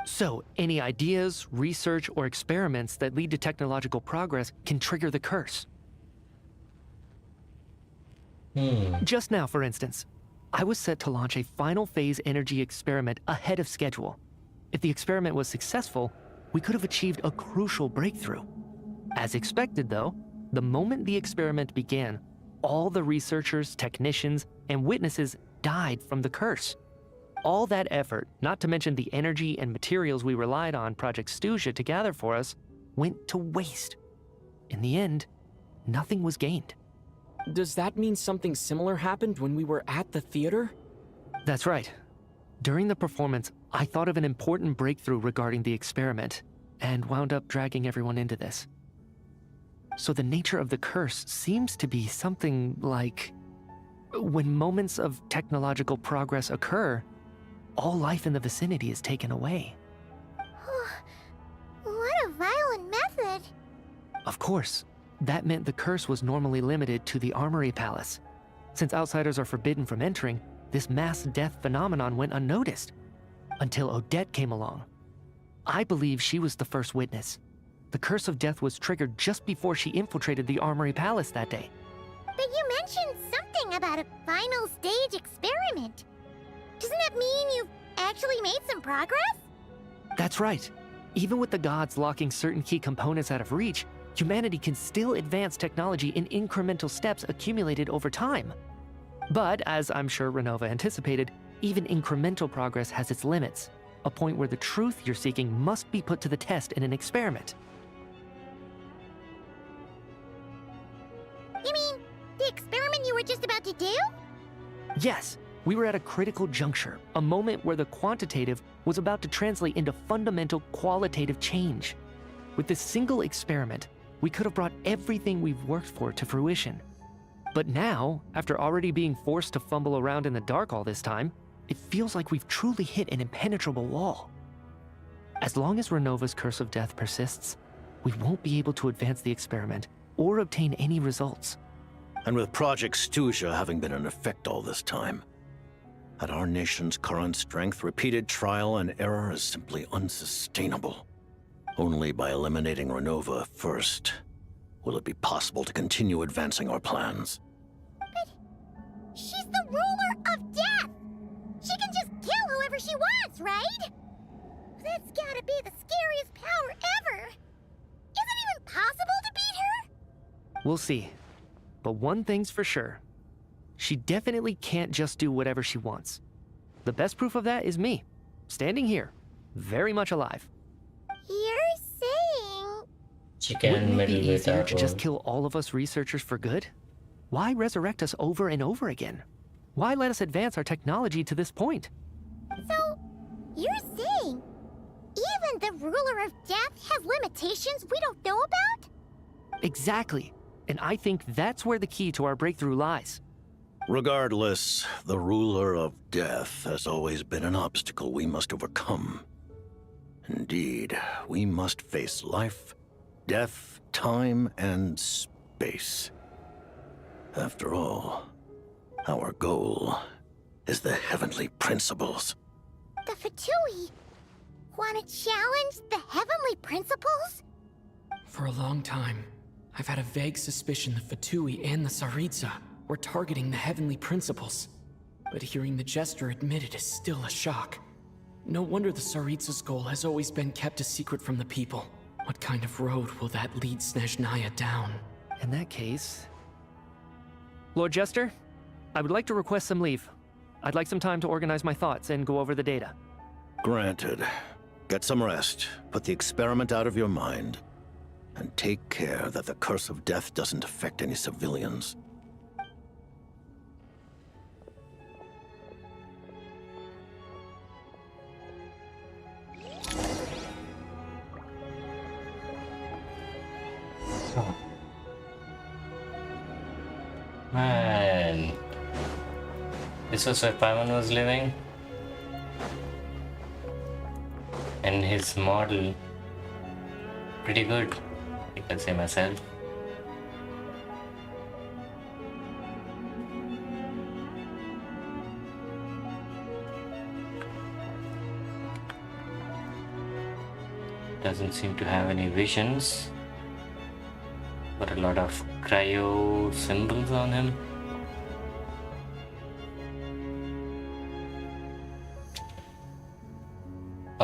J: So, any ideas, research, or experiments that lead to technological progress can trigger the curse. Just now, for instance, I was set to launch a final phase energy experiment ahead of schedule. If the experiment was successful, we could have achieved a crucial breakthrough. As expected, though, the moment the experiment began, all the researchers, technicians, and witnesses died from the curse. All that effort, not to mention the energy and materials we relied on Project Snezhnaya to gather for us, went to waste. In the end, nothing was gained.
C: Does that mean something similar happened when we were at the theater?
J: That's right. During the performance, I thought of an important breakthrough regarding the experiment, and wound up dragging everyone into this. So the nature of the curse seems to be something like, when moments of technological progress occur, all life in the vicinity is taken away.
B: What a violent method.
J: Of course, that meant the curse was normally limited to the Armory Palace. Since outsiders are forbidden from entering, this mass death phenomenon went unnoticed. Until Odette came along. I believe she was the first witness. The curse of death was triggered just before she infiltrated the Armory Palace that day.
B: But you mentioned something about a final stage experiment. Doesn't that mean you've actually made some progress?
J: That's right. Even with the gods locking certain key components out of reach, humanity can still advance technology in incremental steps accumulated over time. But, as I'm sure Renova anticipated, even incremental progress has its limits, a point where the truth you're seeking must be put to the test in an experiment.
B: You mean the experiment you were just about to do?
J: Yes, we were at a critical juncture, a moment where the quantitative was about to translate into fundamental qualitative change. With this single experiment, we could have brought everything we've worked for to fruition. But now, after already being forced to fumble around in the dark all this time, it feels like we've truly hit an impenetrable wall. As long as Renova's curse of death persists, we won't be able to advance the experiment or obtain any results.
H: And with Project Snezhnaya having been in effect all this time, at our nation's current strength, repeated trial and error is simply unsustainable. Only by eliminating Renova first will it be possible to continue advancing our plans.
B: But she's the ruler of death! She can just kill whoever she wants, right? That's gotta be the scariest power ever! Is it even possible to beat her?
J: We'll see. But one thing's for sure. She definitely can't just do whatever she wants. The best proof of that is me, standing here, very much alive.
B: You're saying...
J: Wouldn't it be easier to just kill all of us researchers for good? Why resurrect us over and over again? Why let us advance our technology to this point?
B: So, you're saying even the ruler of death has limitations we don't know about?
J: Exactly. And I think that's where the key to our breakthrough lies.
H: Regardless, the ruler of death has always been an obstacle we must overcome. Indeed, we must face life, death, time, and space. After all, our goal is the heavenly principles.
B: The Fatui want to challenge the heavenly principles?
C: For a long time, I've had a vague suspicion the Fatui and the Tsaritsa were targeting the heavenly principles. But hearing the Jester admit it is still a shock. No wonder the Tsaritsa's goal has always been kept a secret from the people. What kind of road will that lead Snezhnaya down?
J: In that case... Lord Jester, I would like to request some leave. I'd like some time to organize my thoughts and go over the data.
H: Granted. Get some rest, put the experiment out of your mind, and take care that the curse of death doesn't affect any civilians.
D: Man, this was where Paimon was living, and his model, pretty good, I can say myself. Doesn't seem to have any visions, but a lot of cryo symbols on him.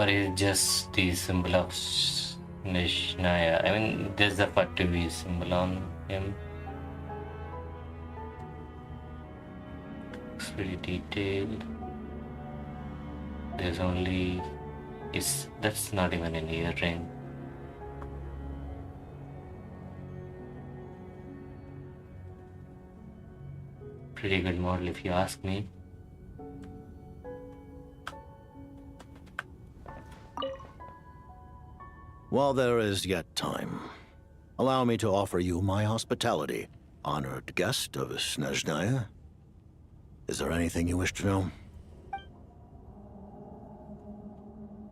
D: Or is it just the symbol of Snezhnaya? I mean, there's the Fatui symbol on him. Looks pretty detailed. There's only... that's not even an earring. Pretty good model if you ask me.
H: While there is yet time, allow me to offer you my hospitality, honored guest of Snezhnaya. Is there anything you wish to know?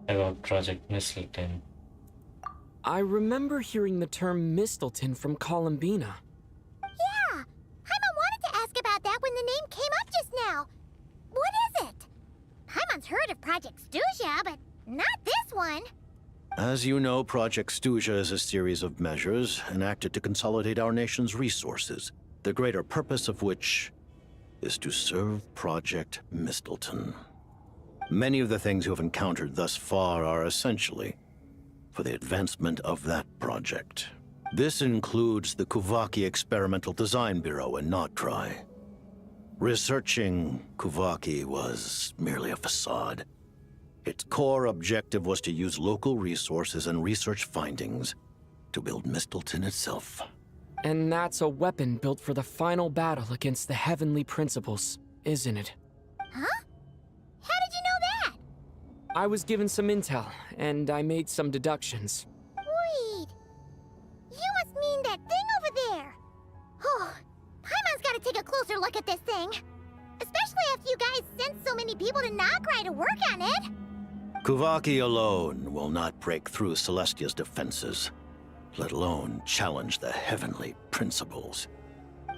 D: About Project Mistleton.
C: I remember hearing the term Mistleton from Columbina.
B: Yeah, Paimon wanted to ask about that when the name came up just now. What is it? Paimon's heard of Project Snezhnaya, but not this one.
H: As you know, Project Snezhnaya is a series of measures enacted to consolidate our nation's resources, the greater purpose of which is to serve Project Mistleton. Many of the things you have encountered thus far are essentially for the advancement of that project. This includes the Kuvaki Experimental Design Bureau in Notdry. Researching Kuvaki was merely a facade. Its core objective was to use local resources and research findings to build Mistleton itself.
C: And that's a weapon built for the final battle against the Heavenly Principles, isn't it?
B: Huh? How did you know that?
C: I was given some intel, and I made some deductions.
B: Wait. You must mean that thing over there. Oh, Paimon's gotta take a closer look at this thing. Especially after you guys sent so many people to Notdry to work on it.
H: Kuvaki alone will not break through Celestia's defenses, let alone challenge the Heavenly Principles.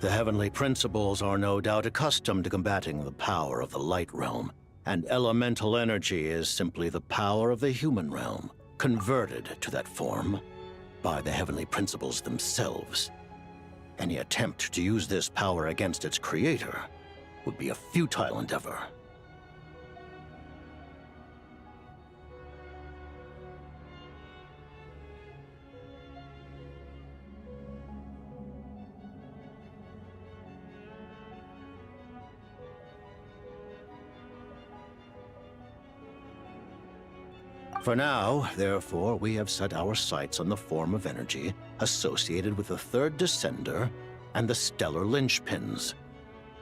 H: The Heavenly Principles are no doubt accustomed to combating the power of the Light Realm, and elemental energy is simply the power of the human realm, converted to that form by the Heavenly Principles themselves. Any attempt to use this power against its creator would be a futile endeavor. For now, therefore, we have set our sights on the form of energy associated with the Third Descender and the Stellar Linchpins.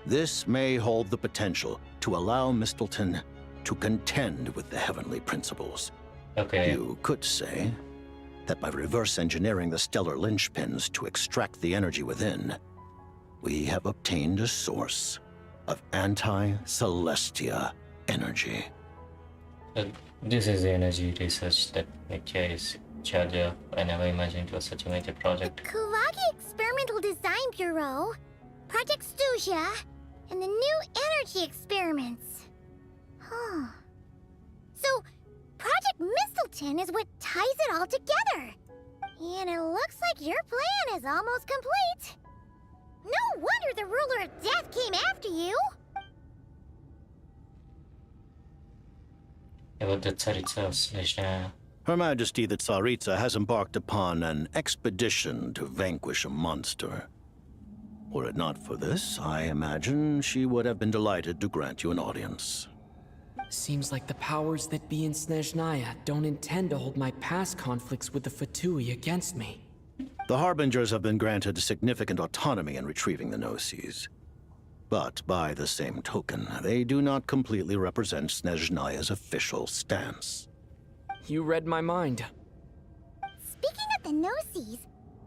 H: This may hold the potential to allow Mistleton to contend with the Heavenly Principles.
D: Okay.
H: You could say that by reverse engineering the Stellar Linchpins to extract the energy within, we have obtained a source of anti-Celestia energy.
D: This is the energy research that Mitya is in charge of. I never imagined it was such a major project.
B: Kuvaki Experimental Design Bureau, Project Snezhnaya, and the new energy experiments. Huh. So, Project Mistleton is what ties it all together. And it looks like your plan is almost complete. No wonder the Ruler of Death came after you.
D: About the Tsaritsa of Snezhnaya.
H: Her Majesty the Tsaritsa has embarked upon an expedition to vanquish a monster. Were it not for this, I imagine she would have been delighted to grant you an audience.
C: Seems like the powers that be in Snezhnaya don't intend to hold my past conflicts with the Fatui against me.
H: The Harbingers have been granted significant autonomy in retrieving the Gnosis. But by the same token, they do not completely represent Snezhnaya's official stance.
C: You read my mind.
B: Speaking of the Gnosis,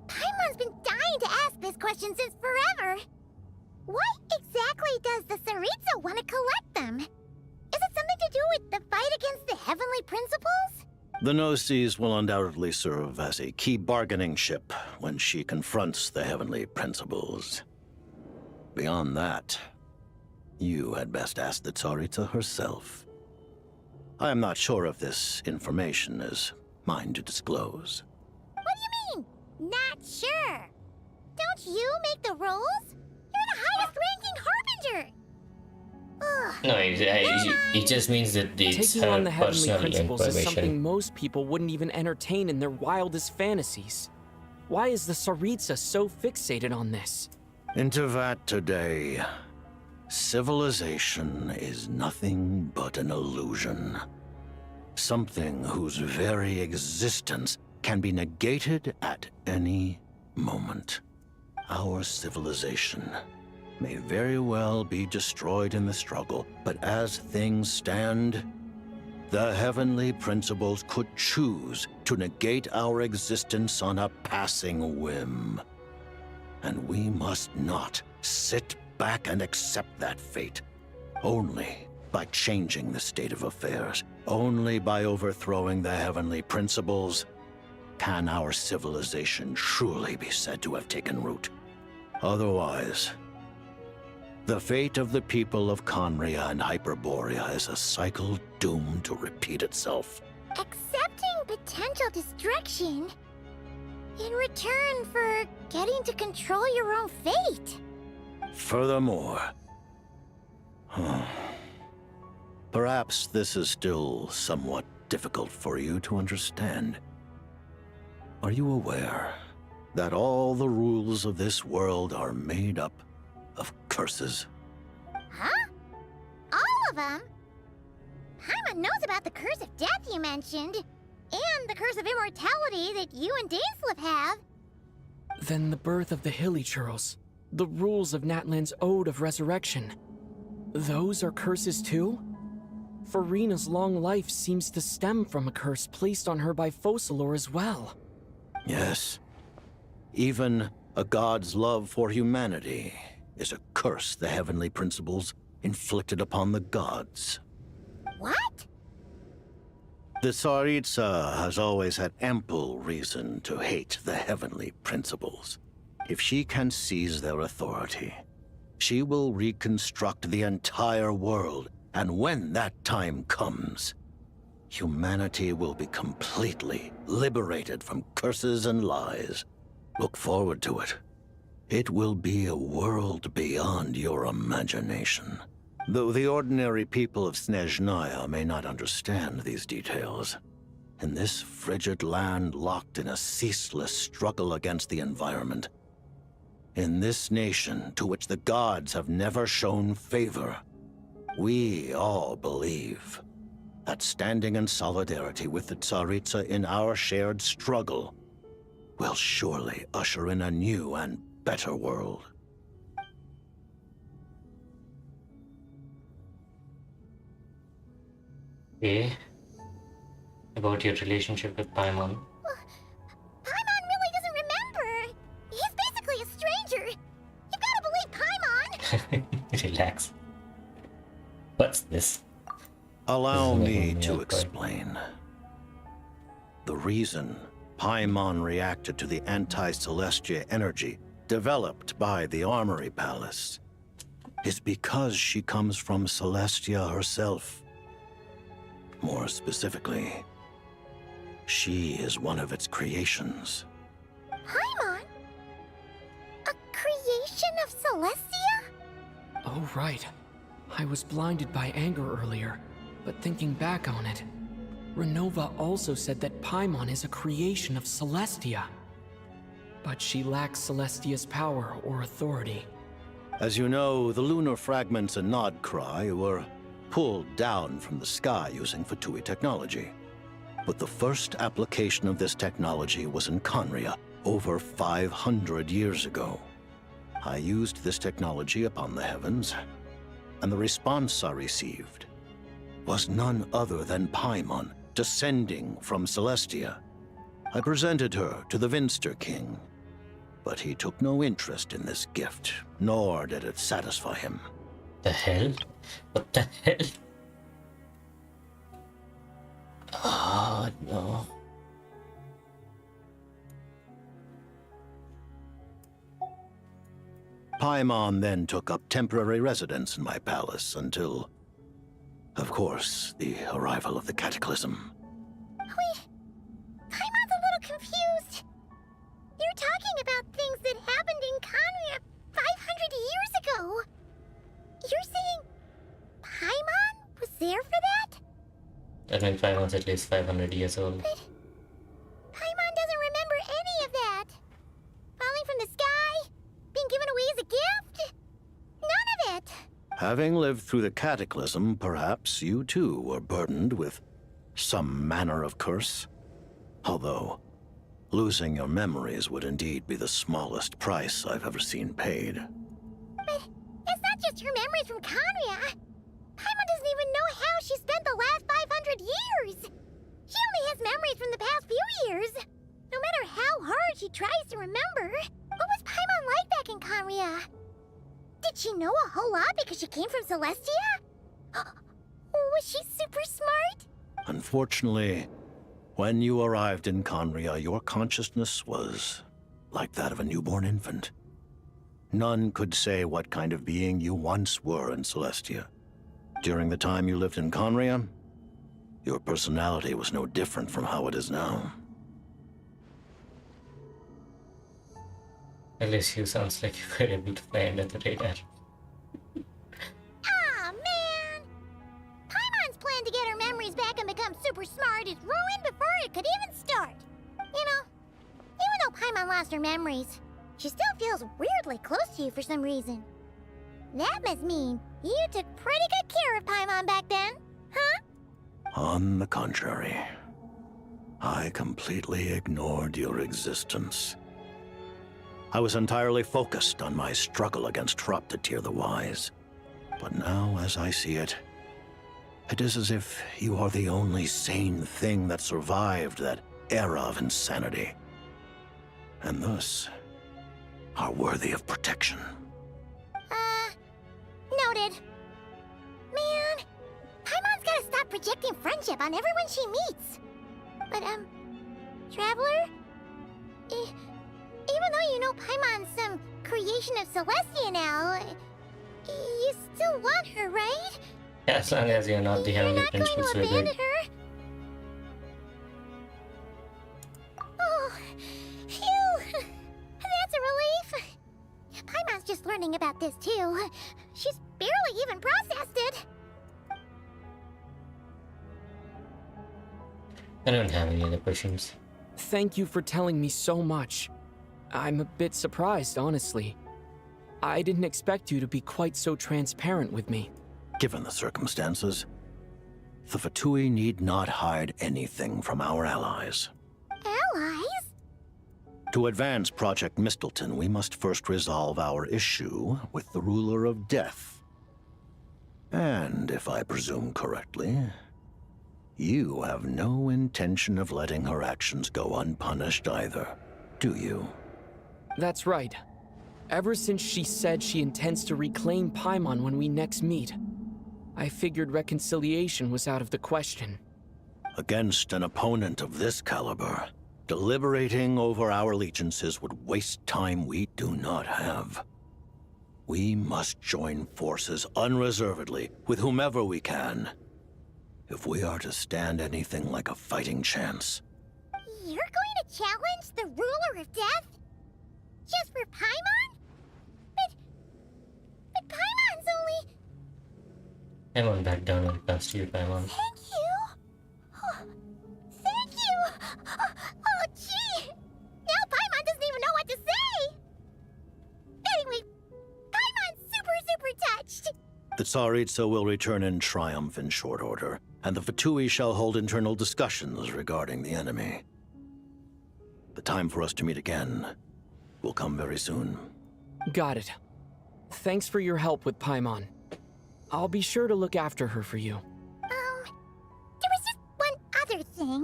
B: Paimon's been dying to ask this question since forever. Why exactly does the Tsaritsa want to collect them? Is it something to do with the fight against the Heavenly Principles?
H: The Gnosis will undoubtedly serve as a key bargaining chip when she confronts the Heavenly Principles. Beyond that, you had best ask the Tsaritsa herself. I am not sure if this information is mine to disclose.
B: What do you mean, not sure? Don't you make the rules? You're the highest-ranking Harbinger! Ugh,
D: No, it just means that it's
C: Taking on
D: her
C: the heavenly
D: personal
C: principles is something
D: information.
C: most people wouldn't even entertain in their wildest fantasies. Why is the Tsaritsa so fixated on this?
H: Intervat today. Civilization is nothing but an illusion. Something whose very existence can be negated at any moment. Our civilization may very well be destroyed in the struggle, but as things stand, the heavenly principles could choose to negate our existence on a passing whim. And we must not sit back and accept that fate. Only by changing the state of affairs, only by overthrowing the heavenly principles, can our civilization truly be said to have taken root. Otherwise, the fate of the people of Conria and Hyperborea is a cycle doomed to repeat itself.
B: Accepting potential destruction in return for getting to control your own fate.
H: Furthermore, perhaps this is still somewhat difficult for you to understand. Are you aware that all the rules of this world are made up of curses?
B: Huh? All of them? Paimon knows about the curse of death you mentioned, and the curse of immortality that you and Dainsleif have.
C: Then the birth of the Hilichurls, the rules of Natlan's Ode of Resurrection, those are curses too? Farina's long life seems to stem from a curse placed on her by Focalor as well.
H: Yes. Even a god's love for humanity is a curse the heavenly principles inflicted upon the gods.
B: What?
H: The Tsaritsa has always had ample reason to hate the heavenly principles. If she can seize their authority, she will reconstruct the entire world, and when that time comes, humanity will be completely liberated from curses and lies. Look forward to it. It will be a world beyond your imagination. Though the ordinary people of Snezhnaya may not understand these details, in this frigid land locked in a ceaseless struggle against the environment, in this nation to which the gods have never shown favor, we all believe that standing in solidarity with the Tsaritsa in our shared struggle will surely usher in a new and better world.
D: Okay. About your relationship with Paimon.
B: Paimon really doesn't remember. He's basically a stranger. You've got to believe Paimon.
D: Relax. What's this?
H: Allow me to explain. The reason Paimon reacted to the anti-Celestia energy developed by the Armory Palace is because she comes from Celestia herself. More specifically, she is one of its creations.
B: Paimon? A creation of Celestia?
C: Oh, right. I was blinded by anger earlier, but thinking back on it, Renova also said that Paimon is a creation of Celestia. But she lacks Celestia's power or authority.
H: As you know, the lunar fragments in Nodcry were pulled down from the sky using Fatui technology. But the first application of this technology was in Conria over 500 years ago. I used this technology upon the heavens, and the response I received was none other than Paimon descending from Celestia. I presented her to the Vinster King, but he took no interest in this gift, nor did it satisfy him.
D: The hell? What the hell? Oh no.
H: Paimon then took up temporary residence in my palace until, of course, the arrival of the Cataclysm.
B: Wait, Paimon's a little confused. You're talking about things that happened in Conria 500 years ago. You're saying
D: That means Paimon's at least 500 years old.
B: But Paimon doesn't remember any of that. Falling from the sky? Being given away as a gift? None of it.
H: Having lived through the cataclysm, perhaps you too were burdened with some manner of curse. Although, losing your memories would indeed be the smallest price I've ever seen paid.
B: But it's not just her memories from Conria. Paimon doesn't even know how she spent the last 500 years. She only has memories from the past few years. No matter how hard she tries to remember, what was Paimon like back in Conria? Did she know a whole lot because she came from Celestia? Was she super smart?
H: Unfortunately, when you arrived in Conria, your consciousness was like that of a newborn infant. None could say what kind of being you once were in Celestia. During the time you lived in Conria, your personality was no different from how it is now.
D: At least you sounds like you were able to fly under the radar.
B: Aw, man! Paimon's plan to get her memories back and become super smart is ruined before it could even start. You know, even though Paimon lost her memories, she still feels weirdly close to you for some reason. That must mean you took pretty good care of Paimon back then, huh?
H: On the contrary, I completely ignored your existence. I was entirely focused on my struggle against Troptatir the Wise. But now, as I see it, it is as if you are the only sane thing that survived that era of insanity. And thus, are worthy of protection.
B: Noted. Man, Paimon's gotta stop projecting friendship on everyone she meets. But, Traveler? Even though you know Paimon's some creation of Celestia now, you still want her, right?
D: Yeah, as long as you're not the heavenly principles with
B: Abandon
D: it.
B: her? Oh, phew! That's a relief. Paimon's just learning about this too. She's barely even processed it.
D: I don't have any other questions.
C: Thank you for telling me so much. I'm a bit surprised, honestly. I didn't expect you to be quite so transparent with me.
H: Given the circumstances, the Fatui need not hide anything from our allies.
B: Allies?
H: To advance Project Mistleton, we must first resolve our issue with the Ruler of Death. And, if I presume correctly, you have no intention of letting her actions go unpunished either, do you?
C: That's right. Ever since she said she intends to reclaim Paimon when we next meet, I figured reconciliation was out of the question.
H: Against an opponent of this caliber, deliberating over our allegiances would waste time we do not have. We must join forces unreservedly with whomever we can, if we are to stand anything like a fighting chance.
B: You're going to challenge the Ruler of Death? Just for Paimon? But Paimon's only...
D: I won't back down and pass to you, Paimon.
B: Thank you! Oh, thank you! Oh, gee! Now Paimon doesn't even know what to say! Anyway, Paimon's super touched!
H: The Tsaritsa will return in triumph in short order, and the Fatui shall hold internal discussions regarding the enemy. The time for us to meet again will come very soon.
C: Got it. Thanks for your help with Paimon. I'll be sure to look after her for you.
B: There was just one other thing.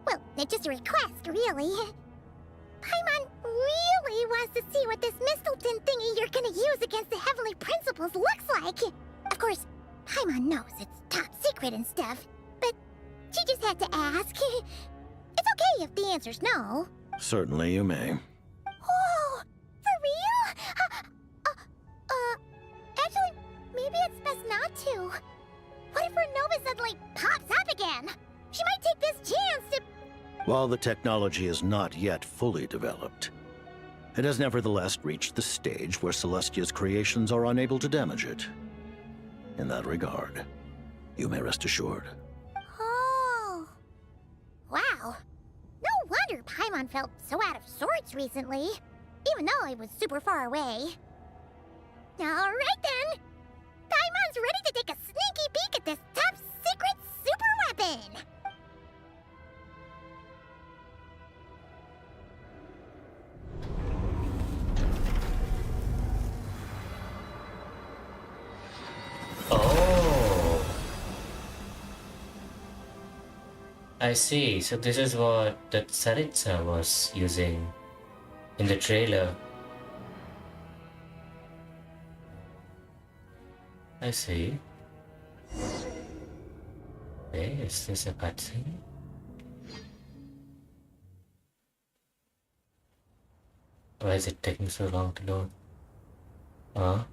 B: Well, it's just a request, really. Paimon really wants to see what this Mistleton thingy you're gonna use against the Heavenly Principles looks like. Of course, Paimon knows it's top secret and stuff, but she just had to ask. It's okay if the answer's no.
H: Certainly you may.
B: Oh, for real? Actually, maybe it's best not to. What if her nova suddenly pops up again? She might take this chance to...
H: While the technology is not yet fully developed, it has nevertheless reached the stage where Celestia's creations are unable to damage it. In that regard, you may rest assured.
B: Oh, Paimon felt so out of sorts recently, even though it was super far away. Alright then! Paimon's ready to take a sneaky peek at this top secret super weapon!
D: Oh, I see. So this is what that Saritsa was using in the trailer. I see. Okay, is this a cutscene? Why is it taking so long to load? Huh?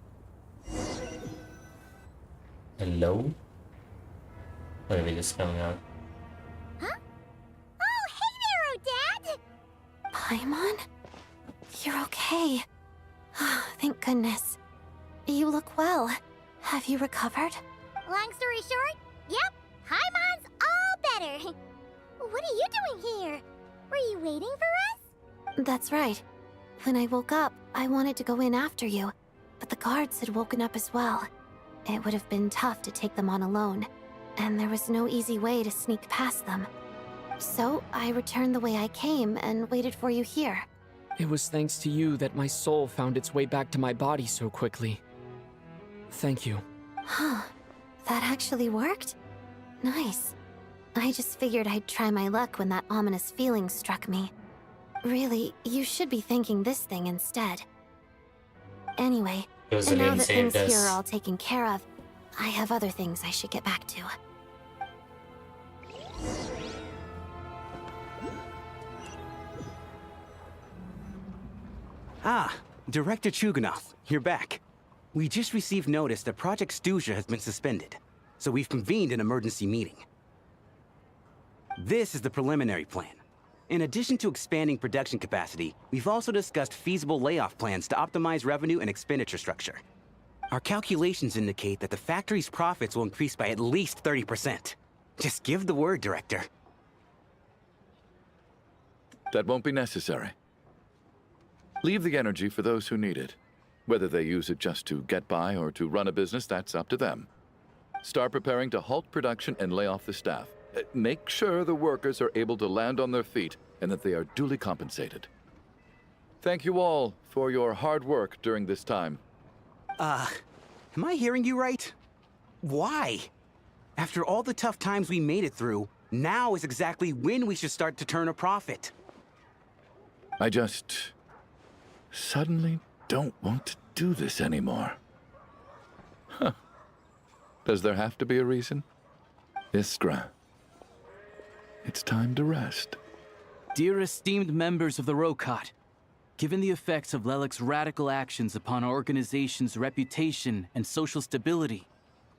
D: Hello? Or are we just coming out?
B: Huh? Oh, hey there, Odette!
P: Paimon? You're okay. Thank goodness. You look well. Have you recovered?
B: Long story short, yep, Paimon's all better. What are you doing here? Were you waiting for us?
P: That's right. When I woke up, I wanted to go in after you, but the guards had woken up as well. It would have been tough to take them on alone, and there was no easy way to sneak past them. So I returned the way I came and waited for you here.
C: It was thanks to you that my soul found its way back to my body so quickly. Thank you.
P: Huh. That actually worked? Nice. I just figured I'd try my luck when that ominous feeling struck me. Really, you should be thanking this thing instead. Anyway, and now that things here are all taken care of, I have other things I should get back to.
G: Ah, Director Chuganov, you're back. We just received notice that Project Snezhnaya has been suspended, so we've convened an emergency meeting. This is the preliminary plan. In addition to expanding production capacity, we've also discussed feasible layoff plans to optimize revenue and expenditure structure. Our calculations indicate that the factory's profits will increase by at least 30%. Just give the word, Director.
K: That won't be necessary. Leave the energy for those who need it. Whether they use it just to get by or to run a business, that's up to them. Start preparing to halt production and lay off the staff. Make sure the workers are able to land on their feet and that they are duly compensated. Thank you all for your hard work during this time.
G: Am I hearing you right? Why? After all the tough times we made it through, now is exactly when we should start to turn a profit.
K: I just suddenly don't want to do this anymore. Huh. Does there have to be a reason? Iskra, it's time to rest.
N: Dear esteemed members of the Rokot, given the effects of Lelic's radical actions upon our organization's reputation and social stability,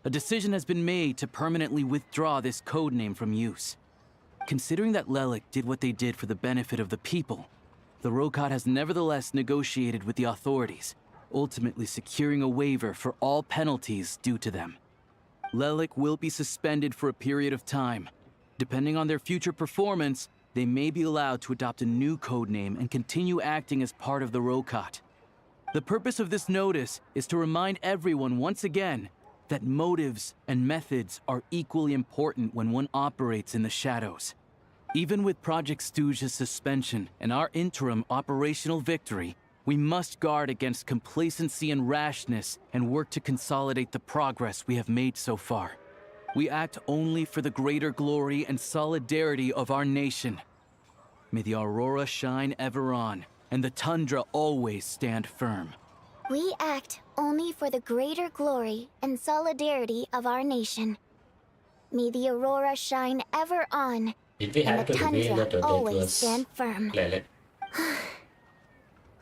N: a decision has been made to permanently withdraw this codename from use. Considering that Lelic did what they did for the benefit of the people, the Rokot has nevertheless negotiated with the authorities, ultimately securing a waiver for all penalties due to them. Lelic will be suspended for a period of time. Depending on their future performance, they may be allowed to adopt a new codename and continue acting as part of the Rokot. The purpose of this notice is to remind everyone once again that motives and methods are equally important when one operates in the shadows. Even with Project Snezhnaya's suspension and our interim operational victory, we must guard against complacency and rashness and work to consolidate the progress we have made so far. We act only for the greater glory and solidarity of our nation. May the aurora shine ever on, and the tundra always stand firm.
B: We act only for the greater glory and solidarity of our nation. May the aurora shine ever on,
D: Did we
B: and
D: have
B: the
D: to reveal
B: tundra
D: that Odette
B: always
D: was
B: stand firm.
D: Lelic?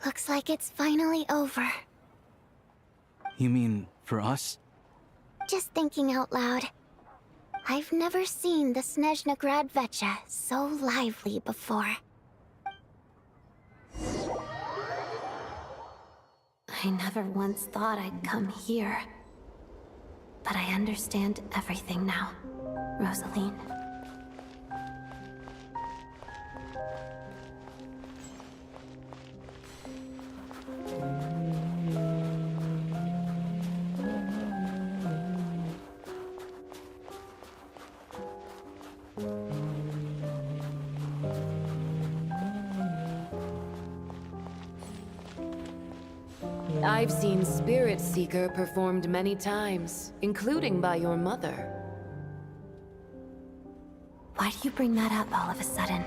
B: Looks like it's finally over.
N: You mean for us?
B: Just thinking out loud. I've never seen the Snezhnaya Gradvecha so lively before.
P: I never once thought I'd come here. But I understand everything now, Rosaline.
F: I've seen Spirit Seeker performed many times, including by your mother.
P: Why do you bring that up all of a sudden?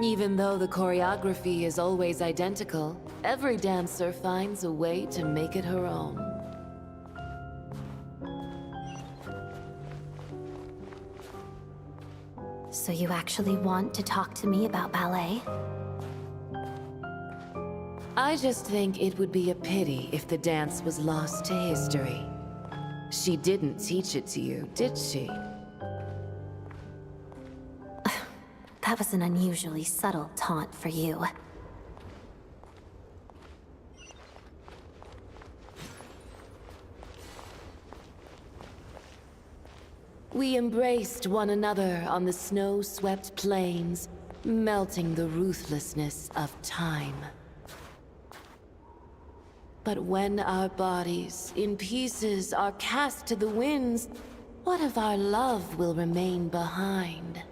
F: Even though the choreography is always identical, every dancer finds a way to make it her own.
P: So you actually want to talk to me about ballet?
F: I just think it would be a pity if the dance was lost to history. She didn't teach it to you, did she?
P: That was an unusually subtle taunt for you.
F: We embraced one another on the snow-swept plains, melting the ruthlessness of time. But when our bodies, in pieces, are cast to the winds, what of our love will remain behind?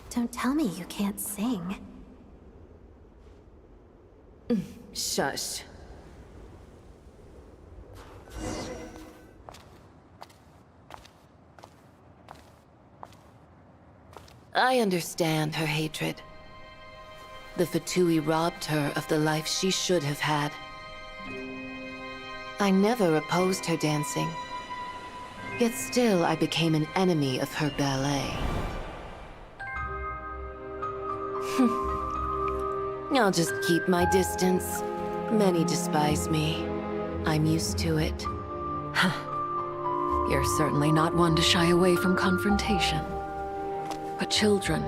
P: Don't tell me you can't sing.
F: Shush. I understand her hatred. The Fatui robbed her of the life she should have had. I never opposed her dancing. Yet still I became an enemy of her ballet. I'll just keep my distance. Many despise me. I'm used to it.
R: You're certainly not one to shy away from confrontation. But children,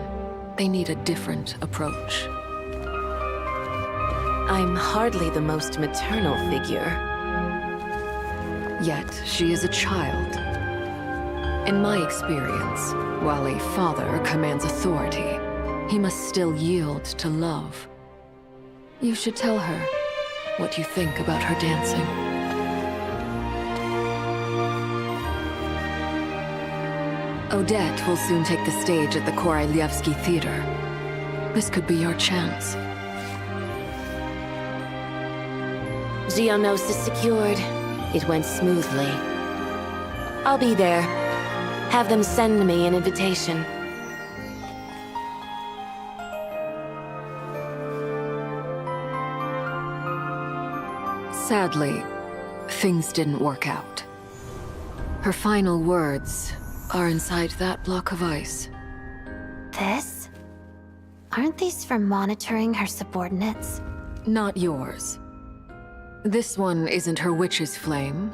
R: they need a different approach.
F: I'm hardly the most maternal figure.
R: Yet, she is a child. In my experience, while a father commands authority, he must still yield to love. You should tell her what you think about her dancing. Odette will soon take the stage at the Koralyevsky Theater. This could be your chance.
F: Geonosis secured. It went smoothly. I'll be there. Have them send me an invitation.
R: Sadly, things didn't work out. Her final words are inside that block of ice.
P: This? Aren't these for monitoring her subordinates?
R: Not yours. This one isn't her witch's flame,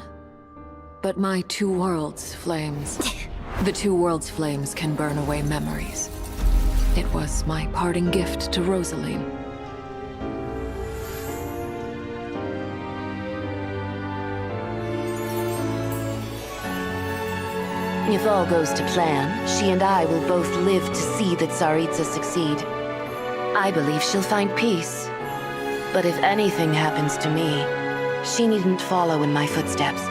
R: but my two worlds' flames. The two worlds' flames can burn away memories. It was my parting gift to Rosaline.
F: If all goes to plan, she and I will both live to see the Tsaritsa succeed. I believe she'll find peace. But if anything happens to me, she needn't follow in my footsteps.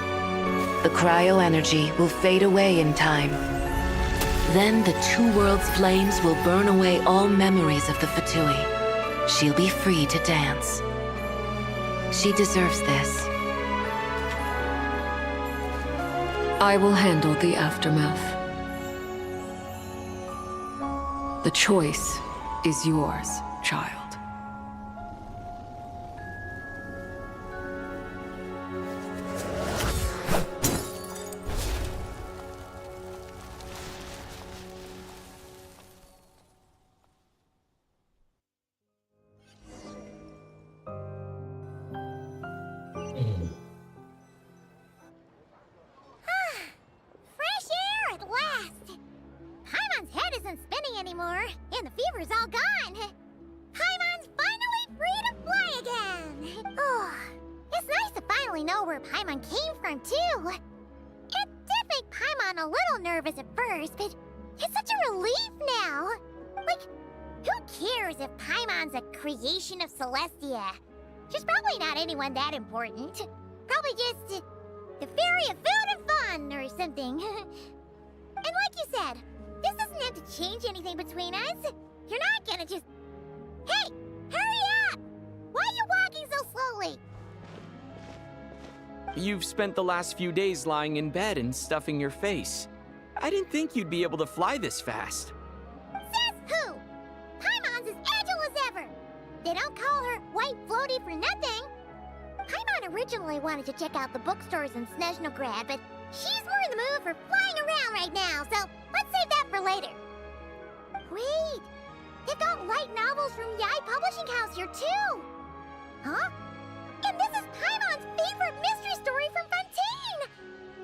F: The cryo energy will fade away in time. Then the two worlds' flames will burn away all memories of the Fatui. She'll be free to dance. She deserves this.
R: I will handle the aftermath. The choice is yours, child.
B: Fresh air at last! Paimon's head isn't spinning anymore, and the fever's all gone. Paimon's finally free to fly again! Oh, it's nice to finally know where Paimon came from, too. It did make Paimon a little nervous at first, but it's such a relief now. Like, who cares if Paimon's a creation of Celestia? She's probably not anyone that important. Probably just the fairy of food and fun or something. And like you said, this isn't empty change anything between us. You're not gonna just... Hey! Hurry up! Why are you walking so slowly?
C: You've spent the last few days lying in bed and stuffing your face. I didn't think you'd be able to fly this fast.
B: Says who? Paimon's as agile as ever. They don't call her White Floaty for nothing. Paimon originally wanted to check out the bookstores in Snezhnaya, but she's more in the mood for flying around right now, so let's save that for later. Wait, they've got light novels from Yai Publishing House here too. Huh? And this is Paimon's favorite mystery story from Fontaine!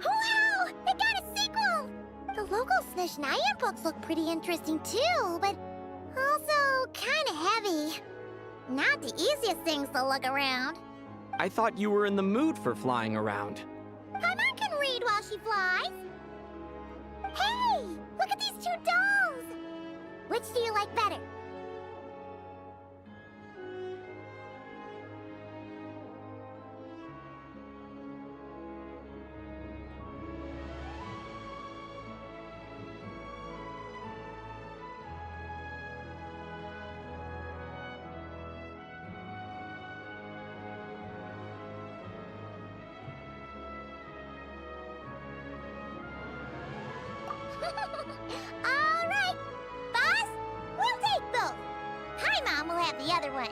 B: Wow! They got a sequel! The local Snezhnaya books look pretty interesting too, but also kinda heavy. Not the easiest things to look around.
C: I thought you were in the mood for flying around.
B: Paimon can read while she flies. Hey! Look at these two dolls! Which do you like better? All right, boss, we'll take both. Paimon will have the other one.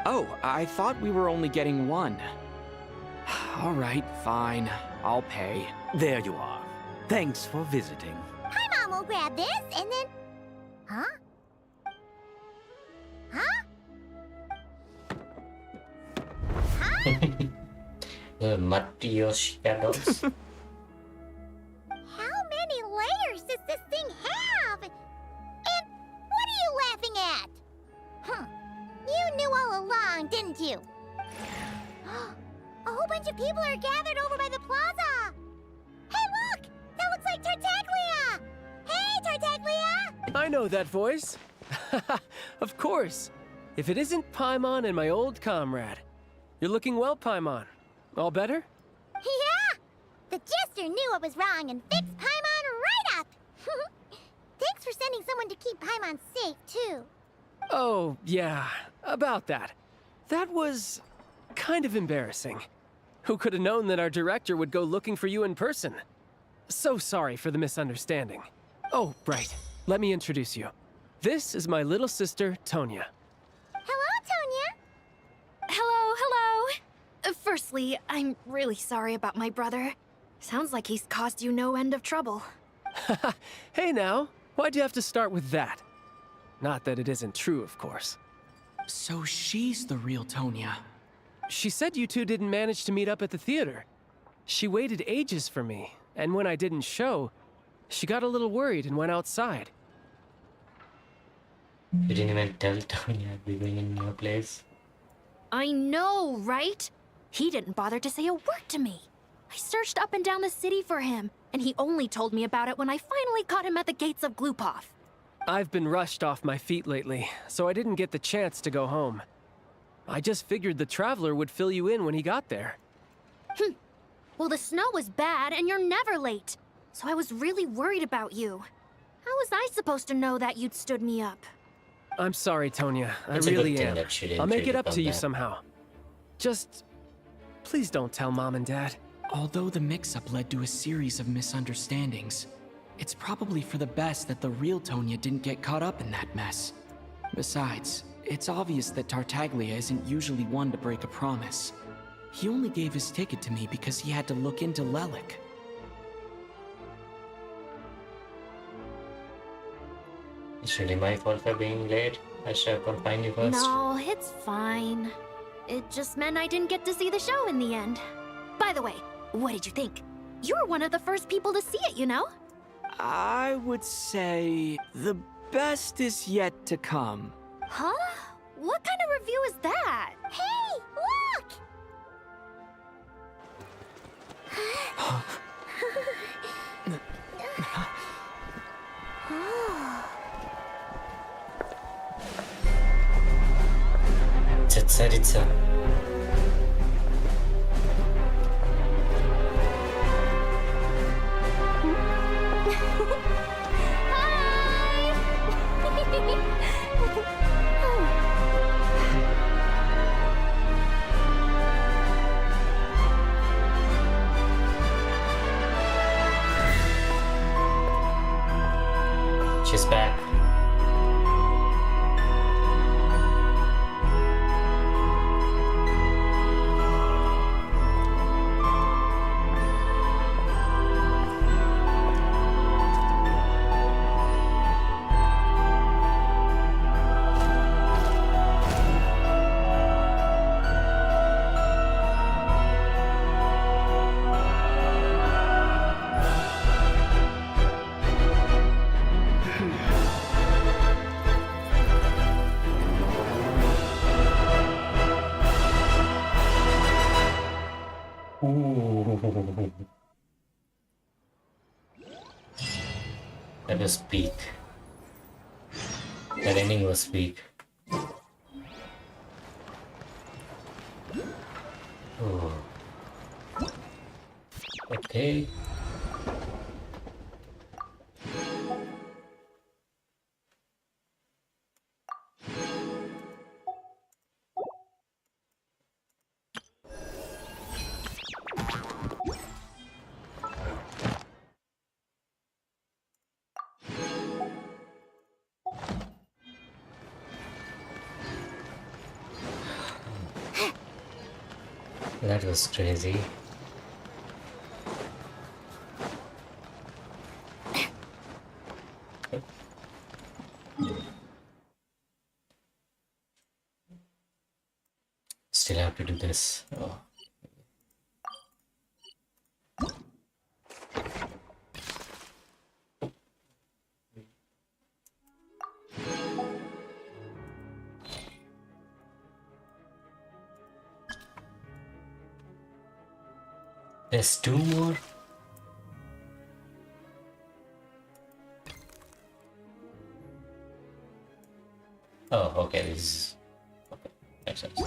C: Oh, I thought we were only getting one. All right, fine. I'll pay.
M: There you are. Thanks for visiting.
B: Paimon will grab this and then... Huh? Huh?
D: Shadows.
B: How many layers does this thing have? And what are you laughing at? You knew all along, didn't you? A whole bunch of people are gathered over by the plaza. Hey, look! That looks like Tartaglia! Hey, Tartaglia!
L: I know that voice. Of course. If it isn't Paimon and my old comrade. You're looking well, Paimon. All better?
B: Yeah! The jester knew I was wrong and fixed Paimon right up! Thanks for sending someone to keep Paimon safe, too.
L: Oh, yeah. About that. That was kind of embarrassing. Who could have known that our director would go looking for you in person? So sorry for the misunderstanding. Oh, right. Let me introduce you. This is my little sister, Tonya.
B: Hello, Tonya.
V: Hello, hello. Firstly, I'm really sorry about my brother. Sounds like he's caused you no end of trouble.
L: Hey now, why'd you have to start with that? Not that it isn't true, of course.
C: So she's the real Tonya.
L: She said you two didn't manage to meet up at the theater. She waited ages for me, and when I didn't show, she got a little worried and went outside.
D: You didn't even tell Tonya I'd be going in your place.
V: I know, right? He didn't bother to say a word to me. I searched up and down the city for him, and he only told me about it when I finally caught him at the gates of Glupov.
L: I've been rushed off my feet lately, so I didn't get the chance to go home. I just figured the Traveler would fill you in when he got there.
V: Well, the snow was bad, and you're never late. So I was really worried about you. How was I supposed to know that you'd stood me up?
L: I'm sorry, Tonya. I
D: It's a good
L: really
D: thing
L: am.
D: that she didn't
L: I'll make
D: really
L: it up
D: come
L: to you
D: back.
L: somehow. Just... please don't tell Mom and Dad.
C: Although the mix-up led to a series of misunderstandings, it's probably for the best that the real Tonya didn't get caught up in that mess. Besides, it's obvious that Tartaglia isn't usually one to break a promise. He only gave his ticket to me because he had to look into Lelik.
D: It's really my fault for being late. I should have gone find you first.
V: No, it's fine. It just meant I didn't get to see the show in the end. By the way, what did you think? You were one of the first people to see it, you know?
C: I would say the best is yet to come.
V: Huh? What kind of review is that?
B: Hey, look!
D: Царица.
B: Hi!
D: She's back. That was peak. That ending was peak. Oh. Okay. That was crazy. Still have to do this. Oh. There's 2 more. Oh, okay, this is okay. Makes sense.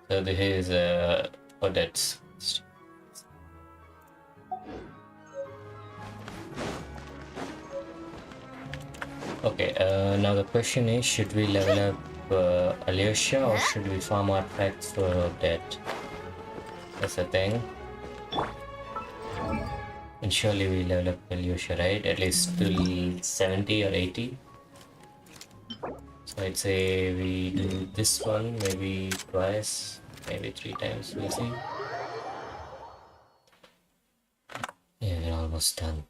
D: So this is Odette's. Okay, now the question is, should we level up Alyosha or should we farm artifacts for Odette? That's the thing. And surely we level up Alyosha, right? At least till 70 or 80. So I'd say we do this one maybe twice, maybe 3 times, we'll see. Yeah, we're almost done.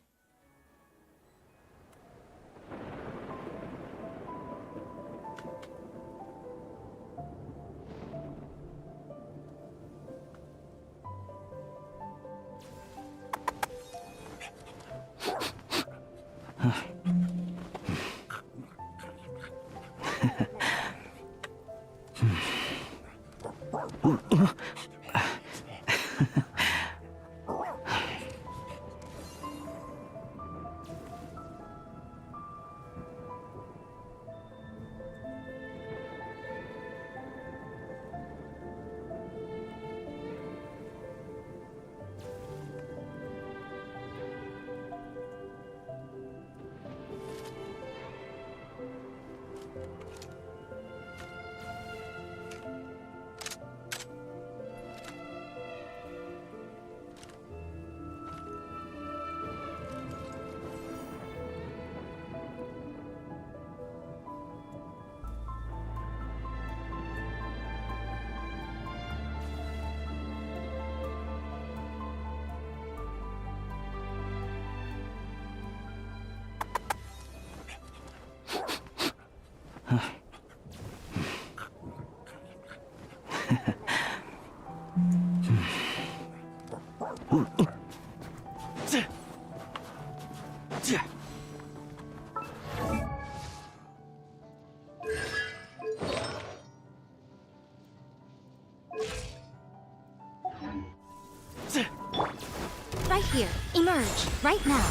B: Right here. Emerge. Right now.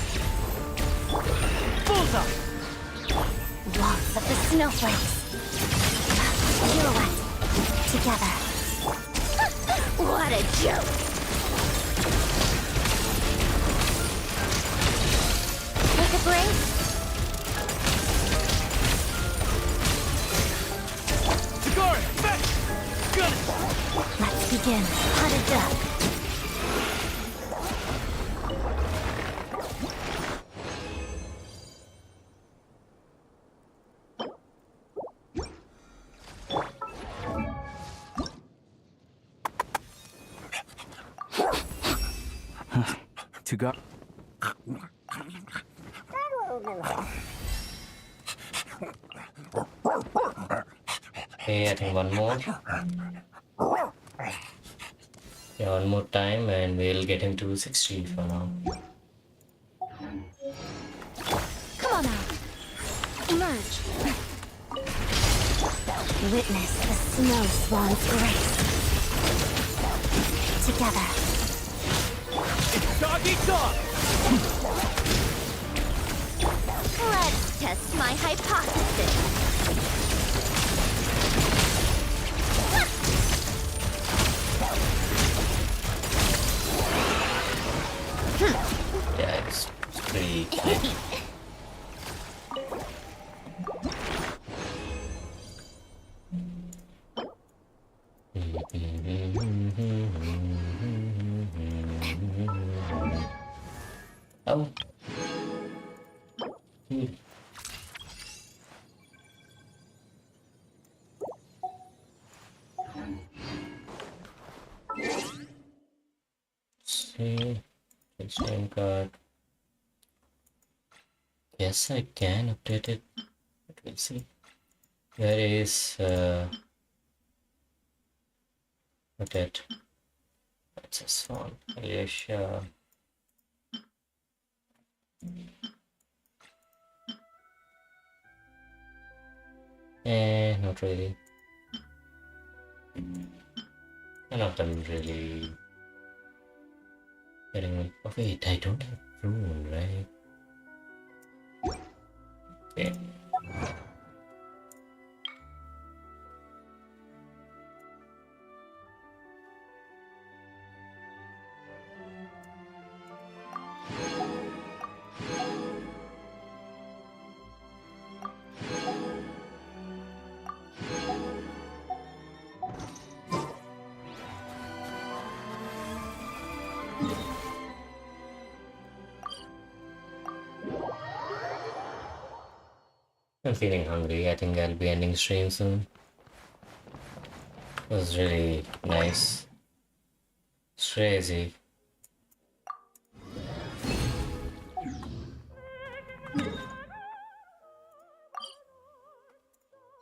Q: Bullseye!
B: Walls of the snowflakes. Pirouette. Together. What a joke! Take a break.
Q: Sigari! Fetch! Gun it!
B: Let's begin. How to duck.
N: got?
D: Okay, I think one more. Yeah, one more time and we'll get him to 16 for now.
B: Come on now. Emerge. Witness the snow swan's grace. Together.
Q: It's dog eat dog!
B: Let's test my hypothesis.
D: Yeah, it's pretty quick. Oh. See, time card. Yes, I can update it. But we'll see. Where is update? It's a song. Alicia. Not really. None of them really getting me. Oh wait, I don't have rune, right? Okay. I'm feeling hungry. I think I'll be ending stream soon. It was really nice. It's crazy.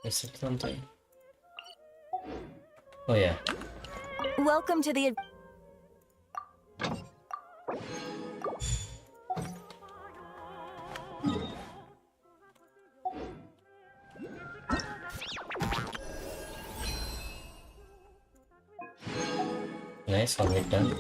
D: Is it something? Oh yeah.
S: Welcome to the...
D: Nice, one week done.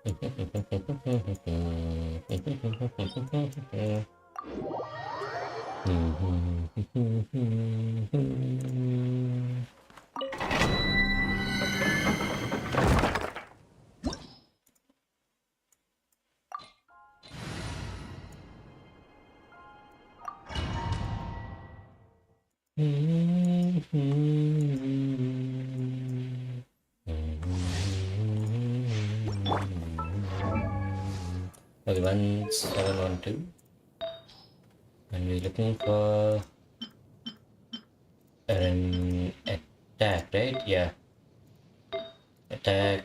D: Okay, 1712. And we're looking for an attack, right? Yeah. Attack,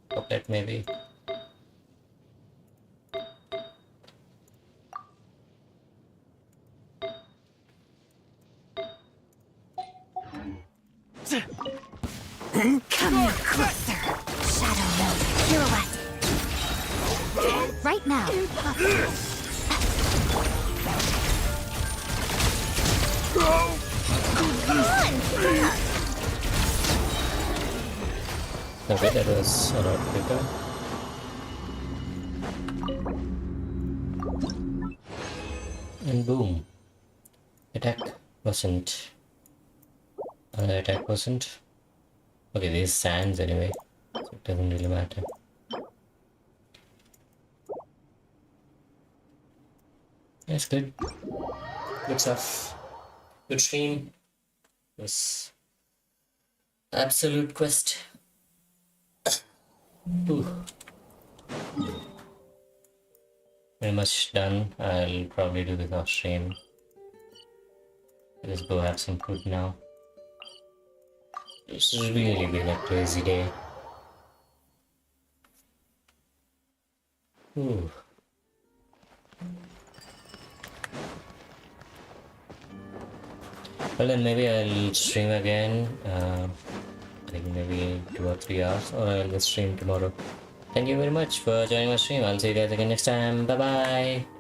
D: couplet maybe.
B: Come here closer. Shadow mode pirouette. Right now.
D: Okay, that was a lot quicker. And boom. Attack wasn't. Another attack wasn't. Okay, these sands anyway, so it doesn't really matter. That's good. Good stuff. Good stream. This absolute quest. Ooh. Very much done. I'll probably do this off stream. Let's go have some food now. It's really been a crazy day. Ooh. Well, then maybe I'll stream again. I think maybe 2 or 3 hours, or I'll just stream tomorrow. Thank you very much for joining my stream. I'll see you guys again next time. Bye bye.